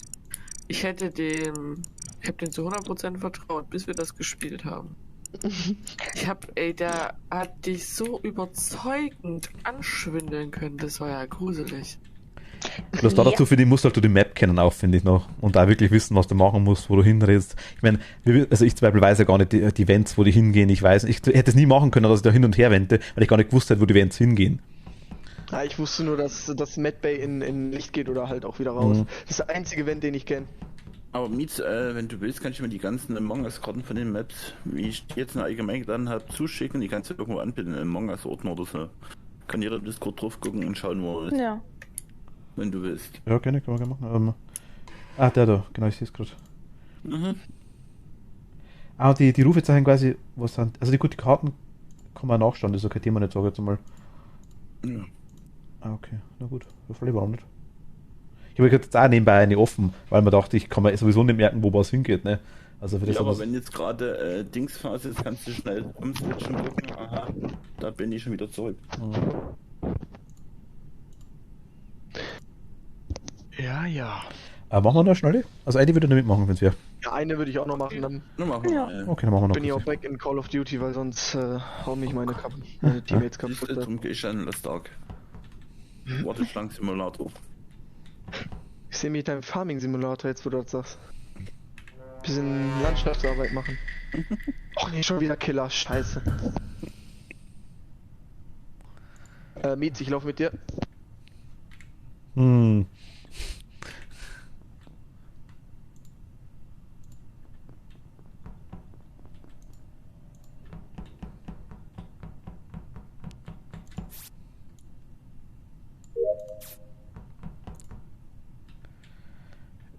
Ich habe den zu 100% vertraut, bis wir das gespielt haben. Der hat dich so überzeugend anschwindeln können, das war ja gruselig. Bloß da dazu, für die musst halt du die Map kennen auch, finde ich noch. Und da wirklich wissen, was du machen musst, wo du hinredest. Ich meine, also ich zum Beispiel weiß ja gar nicht die Events, wo die hingehen. Ich hätte es nie machen können, dass ich da hin und her wende, weil ich gar nicht gewusst hätte, wo die Events hingehen. Ja, ich wusste nur, dass das Medbay in Licht geht oder halt auch wieder raus. Mhm. Das ist der einzige Event, den ich kenne. Aber Mietz, wenn du willst, kannst du mir die ganzen Among Us-Karten von den Maps, wie ich die jetzt allgemein getan habe, zuschicken. Die kannst du irgendwo anbieten, im Among Us-Ordner oder so. Kann jeder Discord drauf gucken und schauen, wo er ist. Ja. Wenn du willst. Ja, gerne, kann man gerne machen. Der da, genau, ich sehe es gerade. Mhm. Die Rufezeichen quasi, was sind, also die guten Karten kann man nachschauen, das ist okay Thema, nicht sage jetzt mal. Ja. Okay, na gut, vielleicht warum nicht. Ich habe jetzt auch nebenbei eine offen, weil man dachte, ich kann mir sowieso nicht merken, wo was hingeht, ne? Also für das Ja, aber was... wenn jetzt gerade Dingsphase ist, kannst du schnell umswitchen gucken. Aha, da bin ich schon wieder zurück. Ja. machen wir noch schnell? Also eine würde nicht mitmachen, wenn es wäre. Ja, eine würde ich auch noch machen, dann Okay, dann machen wir noch. bin ich auch back in Call of Duty, weil sonst hauen mich meine Teammates kaputt. Darum gehe ich an Last Dark. Warteschlangen-Simulator. Ich sehe mich deinem Farming-Simulator jetzt, wo du das sagst. Bisschen Landschaftsarbeit machen. Och nee, schon wieder Killer, scheiße. Mietz, ich laufe mit dir.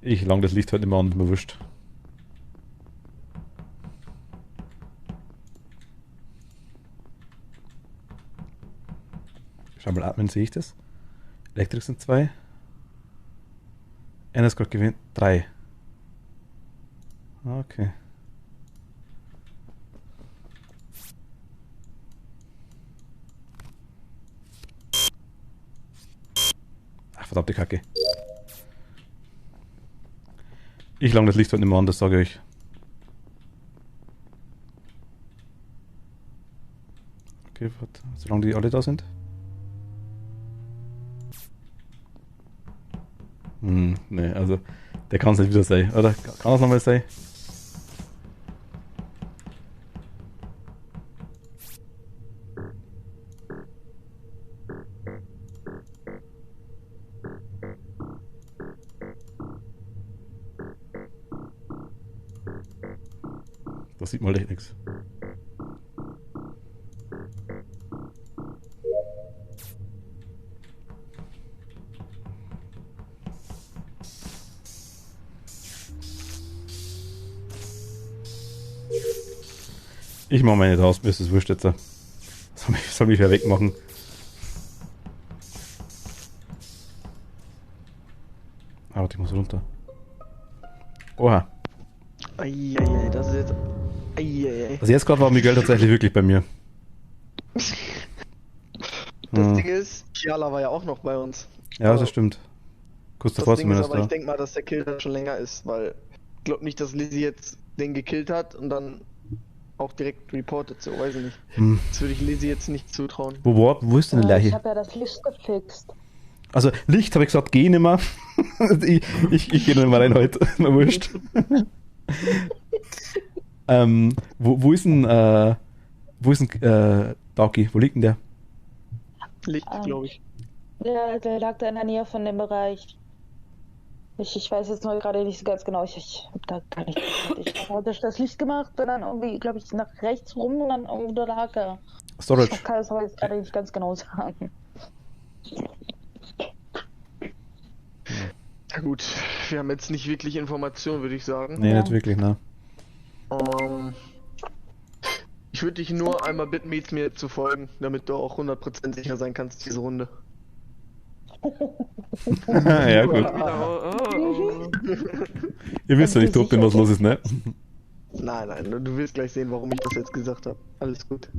Ich lang das Licht halt nicht mehr an, mir wurscht. Schau mal, atmen, sehe ich das? Elektrik sind 2. Einer ist gerade gewinnt. 3. Okay. Ach, verdammte Kacke. Ich lang das Licht halt nicht mehr an, das sage ich euch. Okay, warte, solange die alle da sind. Ne, also der kann es nicht wieder sein, oder? Kann es nochmal sein? Das sieht mal echt nichts. Ich mache meine Task, mir ist das wurscht jetzt. Soll mich wer wegmachen. Ah, warte, ich muss runter. Oha. Eieiei, das ist jetzt... Eieiei. Also jetzt gerade war Miguel tatsächlich wirklich bei mir. Das Ding ist, Kiala war ja auch noch bei uns. Ja, das stimmt. Kurz Das davor Ding ist zumindest, aber, ich ja. denke mal, dass der Kill dann schon länger ist, weil ich glaube nicht, dass Lizzie jetzt den gekillt hat und dann auch direkt reportet, so, weiß ich nicht. Hm. Das würde ich Lizzie jetzt nicht zutrauen. Wo ist denn die Ich Leiche? habe ja das Licht gefixt. Also, Licht habe ich gesagt, geh nicht mehr. ich gehe nicht mehr rein heute. Mir wurscht. Wo ist denn Daki? Wo liegt denn der? Licht, glaube ich. Ja, der lag da in der Nähe von dem Bereich. Ich weiß jetzt nur gerade nicht so ganz genau. Ich habe da gar nicht. Ich habe das Licht gemacht, bin dann irgendwie, glaube ich, nach rechts rum und dann irgendwo da lag er. Storage. Ich kann es aber jetzt gerade nicht ganz genau sagen. Ja gut, wir haben jetzt nicht wirklich Informationen, würde ich sagen. Nee, nicht wirklich, ne. Ich würde dich nur einmal bitten, mir zu folgen, damit du auch 100% sicher sein kannst, diese Runde. Ja, gut. Ihr wisst ja nicht, tot bin, was los ist, ne? Nein, du wirst gleich sehen, warum ich das jetzt gesagt habe. Alles gut.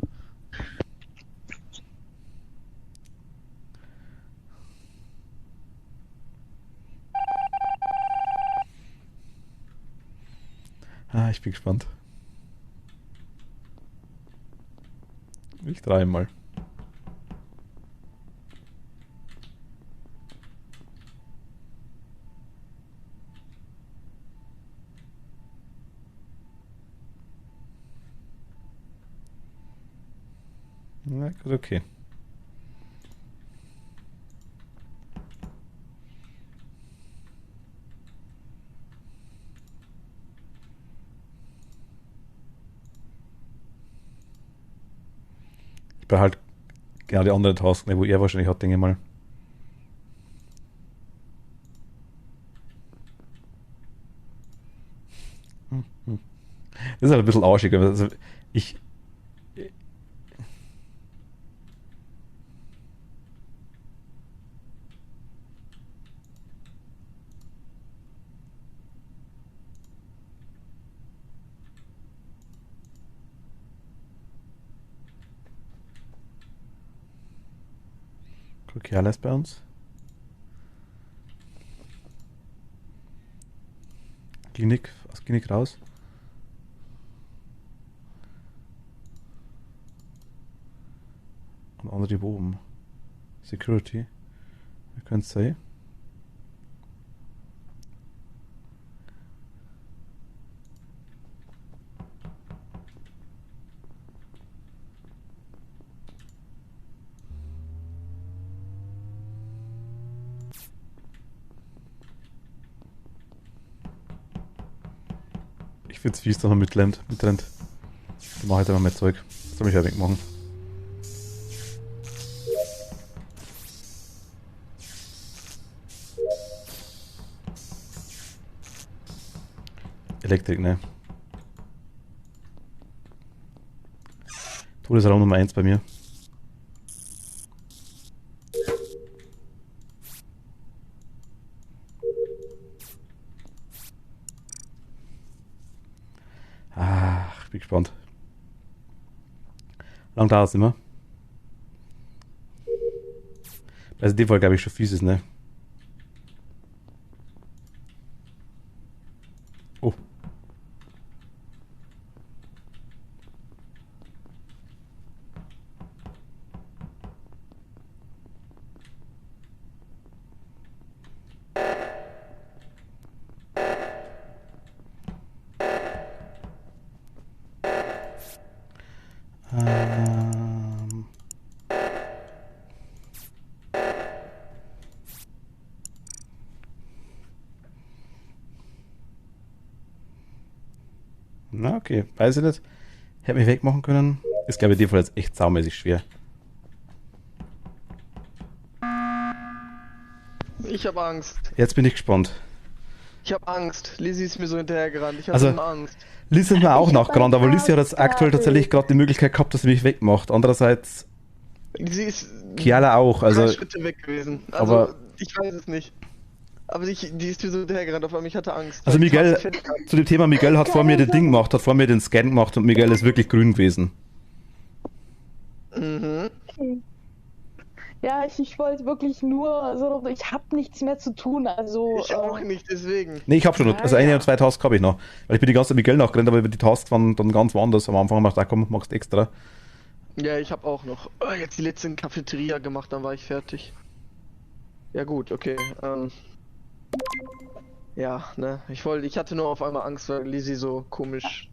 Ich bin gespannt. Ich dreimal. Na gut, okay. Ich behalte genau die anderen Tasks, wo er wahrscheinlich hat, denke ich mal. Das ist halt ein bisschen arschig, aber also ich. Kiala ist bei uns. Aus Klinik raus. Und andere oben. Security. Wir können es sehen. Ich find's fies, dass man mitrennt. Ich mach halt einfach mehr Zeug. Soll mich ja wegmachen. Elektrik, ne? Todesraum Nummer 1 bei mir. Ich bin gespannt. Lang dauert es immer. Also in dem Fall glaube ich schon fieses, ne? Oh. Na, okay. Weiß ich nicht. Hätte mich wegmachen können. Ist, glaube ich, in dem Fall jetzt echt saumäßig schwer. Ich habe Angst. Jetzt bin ich gespannt. Ich habe Angst. Lizzie ist mir so hinterhergerannt. Ich habe Also, immer Angst. Lizzie ist mir auch nachgerannt, aber Lizzie hat jetzt aktuell tatsächlich gerade die Möglichkeit gehabt, dass sie mich wegmacht. Andererseits Sie ist Kiala auch. Also, 3 Schritte weg gewesen. Also, aber ich weiß es nicht. Aber die ist mir so hinterhergerannt, auf einmal ich hatte Angst. also Weil ich Miguel, fast fertig war. zu dem Thema, Miguel hat vor mir den Ding gemacht, hat vor mir den Scan gemacht und Miguel ist wirklich grün gewesen. Mhm. Ja, ich wollte wirklich nur, so, ich habe nichts mehr zu tun, also... Ich auch nicht, deswegen. Nee, ich habe schon, also eine oder zwei Tasks habe ich noch. Weil ich bin die ganze Zeit mit Geld nachgerannt, aber die Tasks waren dann ganz woanders. Am Anfang habe ich gedacht, komm, machst extra. Ja, ich habe auch noch jetzt die letzten Cafeteria gemacht, dann war ich fertig. Ja gut, okay. Ja, ne, ich hatte nur auf einmal Angst, weil Lizzie so komisch...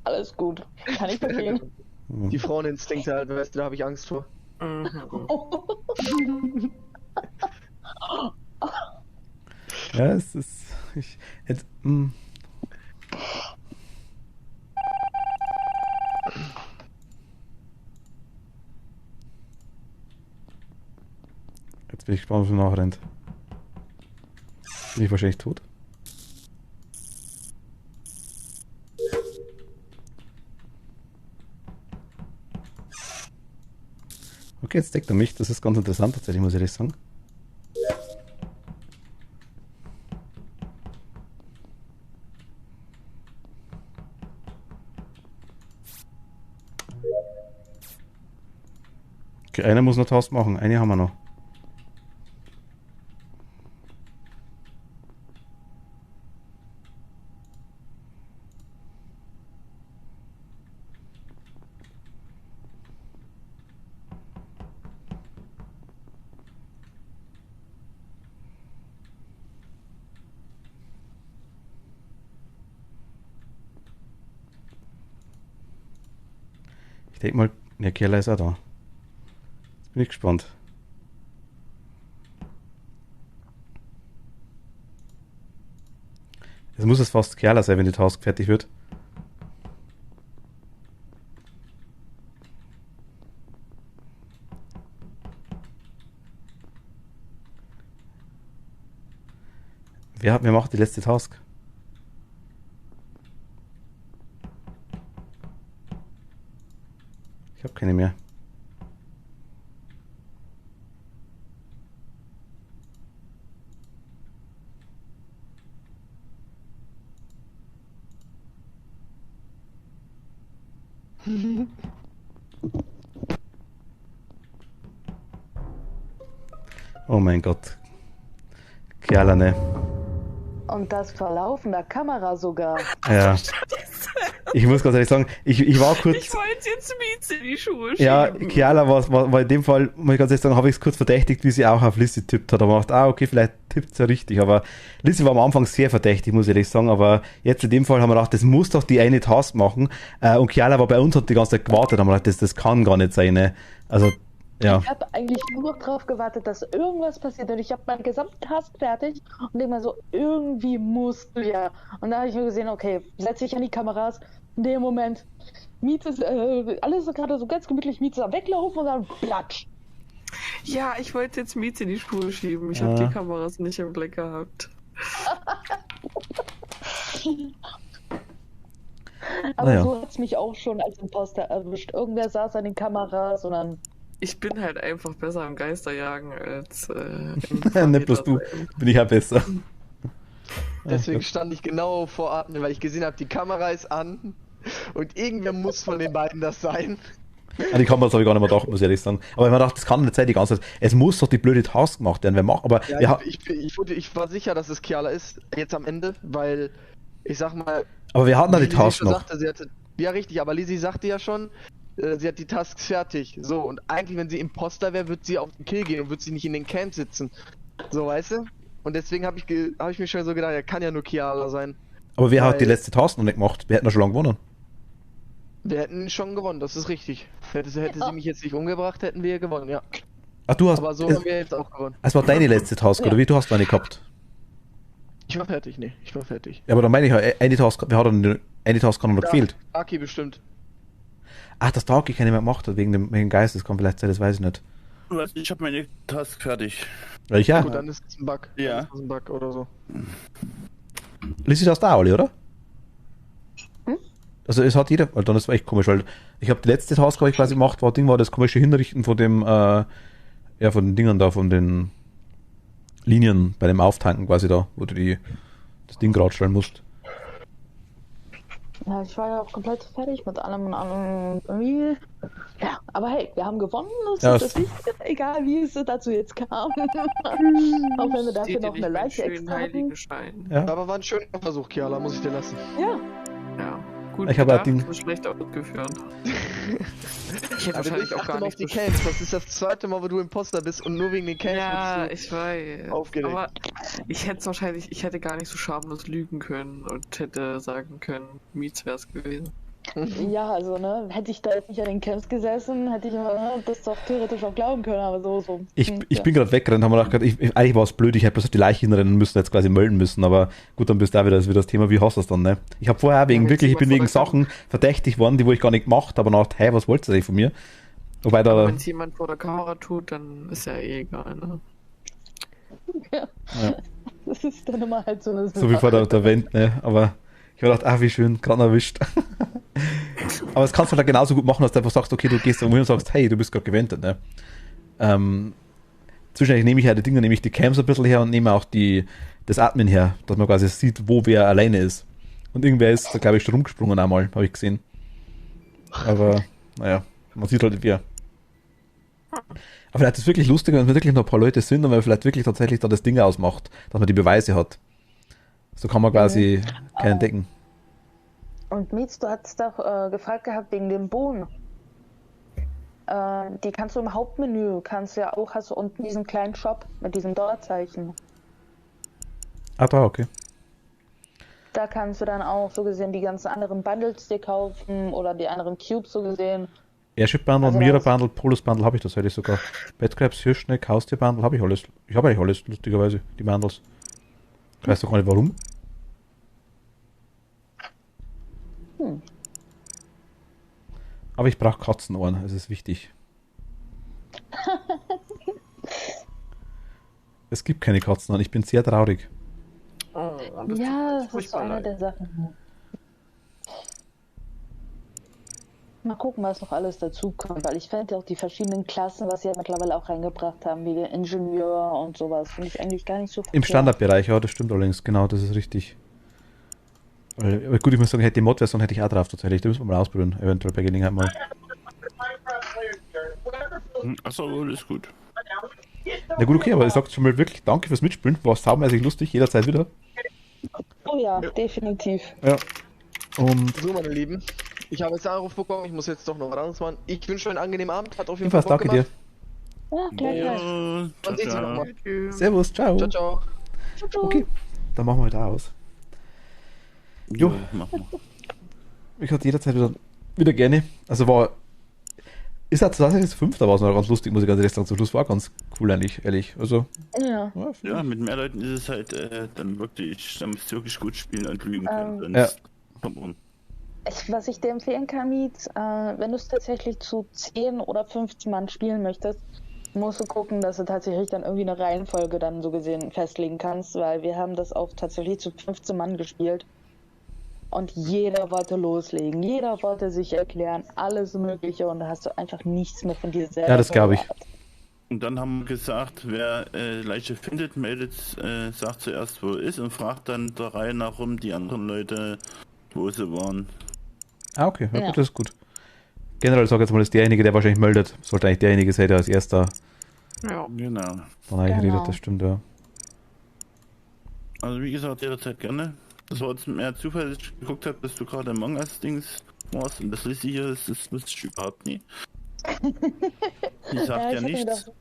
Alles gut, kann ich verstehen. Die Fraueninstinkte halt, weißt du, da habe ich Angst vor. Ja, es ist... Jetzt bin ich gespannt, was mir nachrennt. Bin ich wahrscheinlich tot? Okay, jetzt deckt er mich. Das ist ganz interessant tatsächlich, muss ich ehrlich sagen. Okay, einer muss noch Task machen. Eine haben wir noch. Ich denke mal, der Kerl ist auch da. Jetzt bin ich gespannt. Es muss es fast Kerl sein, wenn die Task fertig wird. Wer macht die letzte Task? Ich habe keine mehr. Oh mein Gott. Kerlane. Und das vor laufender Kamera sogar. Ja. Ich muss ganz ehrlich sagen, ich war kurz... Ich wollte jetzt Mieze in die Schuhe schieben. Ja, Kiala war in dem Fall, muss ich ganz ehrlich sagen, habe ich es kurz verdächtigt, wie sie auch auf Lizzie tippt hat. Aber man dachte, okay, vielleicht tippt sie ja richtig. Aber Lizzie war am Anfang sehr verdächtig, muss ich ehrlich sagen. Aber jetzt in dem Fall haben wir gedacht, das muss doch die eine Task machen. Und Kiala war bei uns, hat die ganze Zeit gewartet. Haben wir gedacht, das kann gar nicht sein. Ne? Also, ja. Ich habe eigentlich nur noch drauf gewartet, dass irgendwas passiert. Und ich habe meinen gesamten Task fertig und denke mal so, irgendwie musst du ja. Und da habe ich mir gesehen, okay, setze ich an die Kameras. In dem Moment, Mieze ist, alles ist gerade so ganz gemütlich, Mieze am Weglaufen und dann platsch. Ja, ich wollte jetzt Mieze in die Schuhe schieben. Ich habe die Kameras nicht im Blick gehabt. Aber so hat es mich auch schon als Imposter erwischt. Irgendwer saß an den Kameras und dann... Ich bin halt einfach besser am Geisterjagen als Ne, bloß du. Bin ich ja besser. Deswegen stand ich genau vor Atmen, weil ich gesehen habe, die Kamera ist an und irgendwer muss von den beiden das sein. An die Kameras habe ich gar nicht mehr gedacht, muss ich ehrlich sagen. Aber ich habe mir gedacht, das kann nicht sein die ganze Zeit. Es muss doch die blöde Task gemacht werden. Wer macht, aber ja, ich war sicher, dass es Kiala ist, jetzt am Ende, weil ich sag mal... Aber wir hatten da die Task noch. Sagte, ja, richtig, aber Lizzie sagte ja schon, sie hat die Tasks fertig. So, und eigentlich, wenn sie Imposter wäre, wird sie auf den Kill gehen und wird sie nicht in den Camp sitzen. So, weißt du? Und deswegen habe ich mir schon so gedacht, er kann ja nur Kiala sein. Aber wer hat die letzte Task noch nicht gemacht? Wir hätten ja schon lange gewonnen. Wir hätten schon gewonnen, das ist richtig. Hätte sie mich jetzt nicht umgebracht, hätten wir gewonnen, ja. Ach, du hast... Aber so haben wir jetzt auch gewonnen. Es war deine letzte Task, oder wie? Du hast eine gehabt. Ich war fertig, nee, ich war fertig. Ja, aber dann meine ich ja, eine Task, wir hatten eine Task noch gefehlt. Aki bestimmt. Ach, das Tag, ich keine mehr gemacht hat, wegen dem Geist, das kann vielleicht sein, das weiß ich nicht. Ich habe meine Task fertig. Ja. Gut, dann ist es ein Bug. Ja. Dann ist es ein Bug oder so. Lizzie, das da, Oli, oder? Also es hat jeder, weil dann ist es echt komisch, weil ich habe die letzte Task, ich quasi gemacht, war das komische Hinrichten von dem, von den Dingern da, von den Linien bei dem Auftanken quasi da, wo du das Ding gerade stellen musst. Ja, ich war ja auch komplett fertig mit allem und allem. Irgendwie, ja, Aber hey, wir haben gewonnen, das Ja, ist das Wichtige, egal wie es dazu jetzt kam. Auch wenn wir dafür Steht noch dir eine nicht Leiche meinen schönen extra hatten. Heiligenschein. Ja. Aber war ein schöner Versuch, Kiala, muss ich dir lassen. Ja, Ja. Gut Ich habe gedacht, halt den- so schlecht ausgeführt. Ich hätte Aber du wahrscheinlich auch achte gar mal nicht auf die so Camps. Das ist das zweite Mal, wo du Imposter bist und nur wegen den Camps Ja, bist ich weiß. aufgeregt. Aber ich hätte gar nicht so schamlos lügen können und hätte sagen können, Mietz wär's gewesen. ja, also ne, hätte ich da jetzt nicht an den Camps gesessen, hätte ich das doch theoretisch auch glauben können, aber so. Ich bin gerade weggerannt, haben wir gedacht, eigentlich war es blöd, ich hätte bloß auf die Leiche hinrennen müssen, jetzt quasi melden müssen, aber gut, dann bist du da wieder das Thema, wie hast du das dann, ne? Ich habe vorher wegen wenn wirklich, ich bin jemand wegen vor der Sachen verdächtig worden, die wo ich gar nicht gemacht habe, aber dachte, hey, was wolltest du eigentlich von mir? Wobei Aber da, wenn es jemand vor der Kamera tut, dann ist ja eh egal, ne? Ja. Ja. Das ist dann immer halt so eine so wie vor der Wand, ne? Aber ich habe gedacht, wie schön, gerade erwischt. Aber es kannst du halt genauso gut machen, dass du einfach sagst, okay, du gehst irgendwo hin und sagst, hey, du bist gerade gewendet, ne? Zwischendurch nehme ich ja die Dinge, nehme ich die Cams ein bisschen her und nehme auch das Admin her, dass man quasi sieht, wo wer alleine ist. Und irgendwer ist da, glaube ich, schon rumgesprungen einmal, habe ich gesehen. Aber, naja, man sieht halt wer. Aber vielleicht ist es wirklich lustig, wenn es wirklich noch ein paar Leute sind und man vielleicht wirklich tatsächlich da das Ding ausmacht, dass man die Beweise hat. So kann man quasi keinen entdecken. Und Mietz, du hattest doch gefragt gehabt wegen dem Bohnen. Die kannst du im Hauptmenü, hast du unten diesen kleinen Shop mit diesem Dollarzeichen. Ah, da, okay. Da kannst du dann auch so gesehen die ganzen anderen Bundles dir kaufen oder die anderen Cubes so gesehen. Airship Bundle, Also Mira das- Bundle, Polus Bundle habe ich tatsächlich sogar. Badcrabs, Hirschneck, Haustier Bundle habe ich alles. Ich habe eigentlich alles, lustigerweise, die Bundles. Ich weiß doch gar nicht warum. Aber ich brauche Katzenohren, das ist wichtig. Es gibt keine Katzenohren, ich bin sehr traurig. Oh, Ja, das ist so furchtbar eine leid. der Sachen. Mal gucken, was noch alles dazu kommt, weil ich fände auch die verschiedenen Klassen, was sie ja mittlerweile auch reingebracht haben, wie der Ingenieur und sowas, finde ich eigentlich gar nicht so Im verkehrt. Standardbereich, ja, das stimmt allerdings, genau, das ist richtig. Aber gut, ich muss sagen, hätte die Mod-Version hätte ich auch drauf tatsächlich, da müssen wir mal ausprobieren, eventuell bei Gelegenheit mal. Achso, alles gut. Na gut, okay, aber ich sag schon mal wirklich danke fürs Mitspielen, war saumäßig lustig, jederzeit wieder. Oh ja, definitiv. Ja. Und So, meine Lieben. Ich habe jetzt einen Anruf bekommen, ich muss jetzt doch noch was anderes machen. Ich wünsche euch einen angenehmen Abend, hat auf jeden Fall ebenfalls Bock danke dir. gemacht. Ja, gleich. Ja, Man ciao, sieht sich ciao. nochmal. Servus, ciao. Ciao, ciao. Okay, dann machen wir halt aus. Jo. Jo, mach mal. Ich hatte jederzeit wieder gerne. Also ist halt tatsächlich das 5. war es noch ganz lustig, muss ich ganz ehrlich sagen. Zum Schluss war ganz cool eigentlich, ehrlich. Also, Ja. Ja, mit mehr Leuten ist es halt dann wirklich, da musst du wirklich gut spielen und lügen können. Ja. Sonst kommt man. Was ich dir empfehlen kann, Mietz, wenn du es tatsächlich zu 10 oder 15 Mann spielen möchtest, musst du gucken, dass du tatsächlich dann irgendwie eine Reihenfolge dann so gesehen festlegen kannst, weil wir haben das auch tatsächlich zu 15 Mann gespielt. Und jeder wollte loslegen, jeder wollte sich erklären, alles Mögliche und da hast du einfach nichts mehr von dir selber. ja, das glaube ich. Und dann haben wir gesagt, wer Leiche findet, meldet, sagt zuerst, wo er ist und fragt dann der Reihe nach rum die anderen Leute, wo sie waren. Ah, okay, ja, Ja. gut, das ist gut. Generell sag jetzt mal, ist derjenige, der wahrscheinlich meldet, sollte eigentlich derjenige sein, der als erster Ja. Genau. dann eigentlich Genau. redet, das stimmt, ja. Also wie gesagt, jederzeit gerne. Das war jetzt mehr Zufall, dass ich geguckt habe, dass du gerade Among Us Dings warst und das Liste hier ist, das wusste ich überhaupt nie. Die sagt ja ich hab mir nichts. gedacht-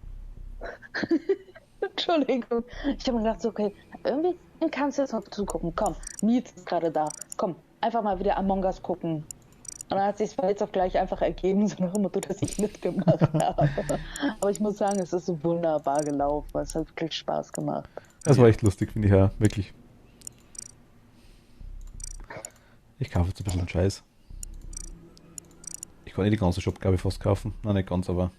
Entschuldigung. Ich habe mir gedacht, so, okay, irgendwie kannst du jetzt noch zugucken. Komm, Mietz ist gerade da. Komm, einfach mal wieder Among Us gucken. Und dann hat sich jetzt auf gleich einfach ergeben, so nach dem Motto, dass ich mitgemacht habe. Aber ich muss sagen, es ist so wunderbar gelaufen. Es hat wirklich Spaß gemacht. Das war echt lustig, finde ich, ja, wirklich. Ich kaufe jetzt ein bisschen Scheiß. Ich kann die ganze Shop, glaube ich, fast kaufen. Nein, nicht ganz, aber.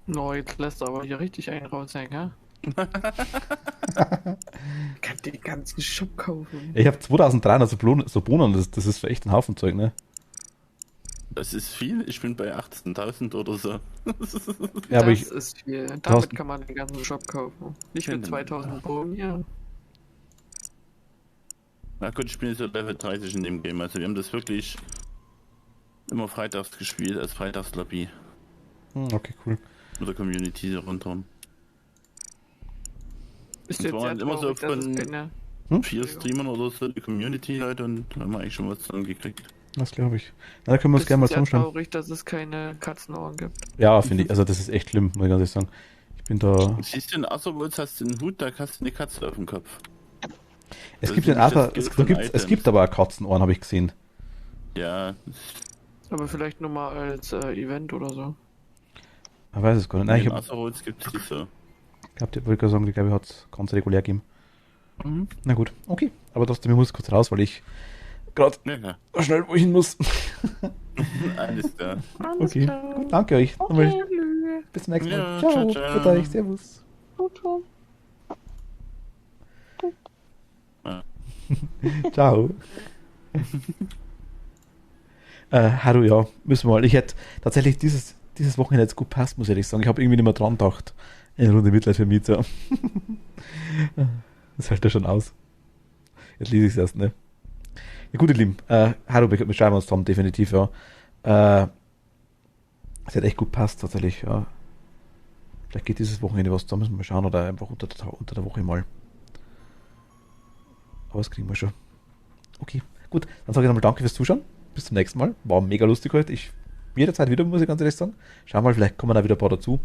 No, jetzt lässt er aber hier richtig einen raushängen, hä? Kann den ganzen Shop kaufen. Ich habe 2300 so Bohnen, das ist echt ein Haufen Zeug, ne? Das ist viel, ich bin bei 18.000 oder so. Ja, aber das ich. ist viel. hast- Damit kann man den ganzen Shop kaufen. Nicht mit Genau. 2000 Bogen, ja. Na gut, ich bin jetzt so Level 30 in dem Game, also wir haben das wirklich immer freitags gespielt, als Freitagslobby. Okay, cool. Mit der Community runter. Ist Es jetzt waren sehr immer so traurig, dass es von keine... 4 Streamern oder so die Community-Leute und da haben wir eigentlich schon was zusammengekriegt. Das glaube ich. Na, da können wir uns gerne mal sehr zusammenstellen. traurig, dass es keine Katzenohren gibt. Ja, finde ich. Also das ist echt schlimm, muss ich ganz ehrlich sagen. Ich bin da... Siehst du, in Otherworlds hast du einen Hut, da hast du eine Katze auf dem Kopf. Es Das gibt ist den nicht das Arthur, Skill es von gibt Items. aber auch Katzenohren, habe ich gesehen. Ja, Aber vielleicht nur mal als Event oder so. Ich weiß es gar nicht. Nein, ich in habe Otherworlds gibt es die so. wollte gerade sagen, ich glaube, ich hat es ganz regulär gegeben. Na gut, okay. Aber trotzdem, ich muss kurz raus, weil ich gerade Ja, schnell wohin muss. alles klar. Okay, gut, danke euch. Nochmal. Bis zum nächsten Mal. Ja, Ciao. ciao, ciao. Für euch. Servus. Ciao. Haru, ja, müssen wir mal. Ich hätte tatsächlich dieses Wochenende jetzt gut passt, muss ich ehrlich sagen. Ich habe irgendwie nicht mehr dran gedacht. Eine Runde Mitleid für Mieter. Das hält ja schon aus. Jetzt lese ich es erst, ne? Ja, gut, ihr Lieben. Haru, wir schreiben uns zusammen, definitiv, ja. Es hat echt gut passt, tatsächlich, ja. Vielleicht geht dieses Wochenende was zusammen, müssen wir mal schauen, oder einfach unter der Woche mal. Aber das kriegen wir schon. Okay, gut. Dann sage ich nochmal danke fürs Zuschauen. Bis zum nächsten Mal. War mega lustig heute. Jederzeit wieder, muss ich ganz ehrlich sagen. Schauen wir mal, vielleicht kommen da wieder ein paar dazu.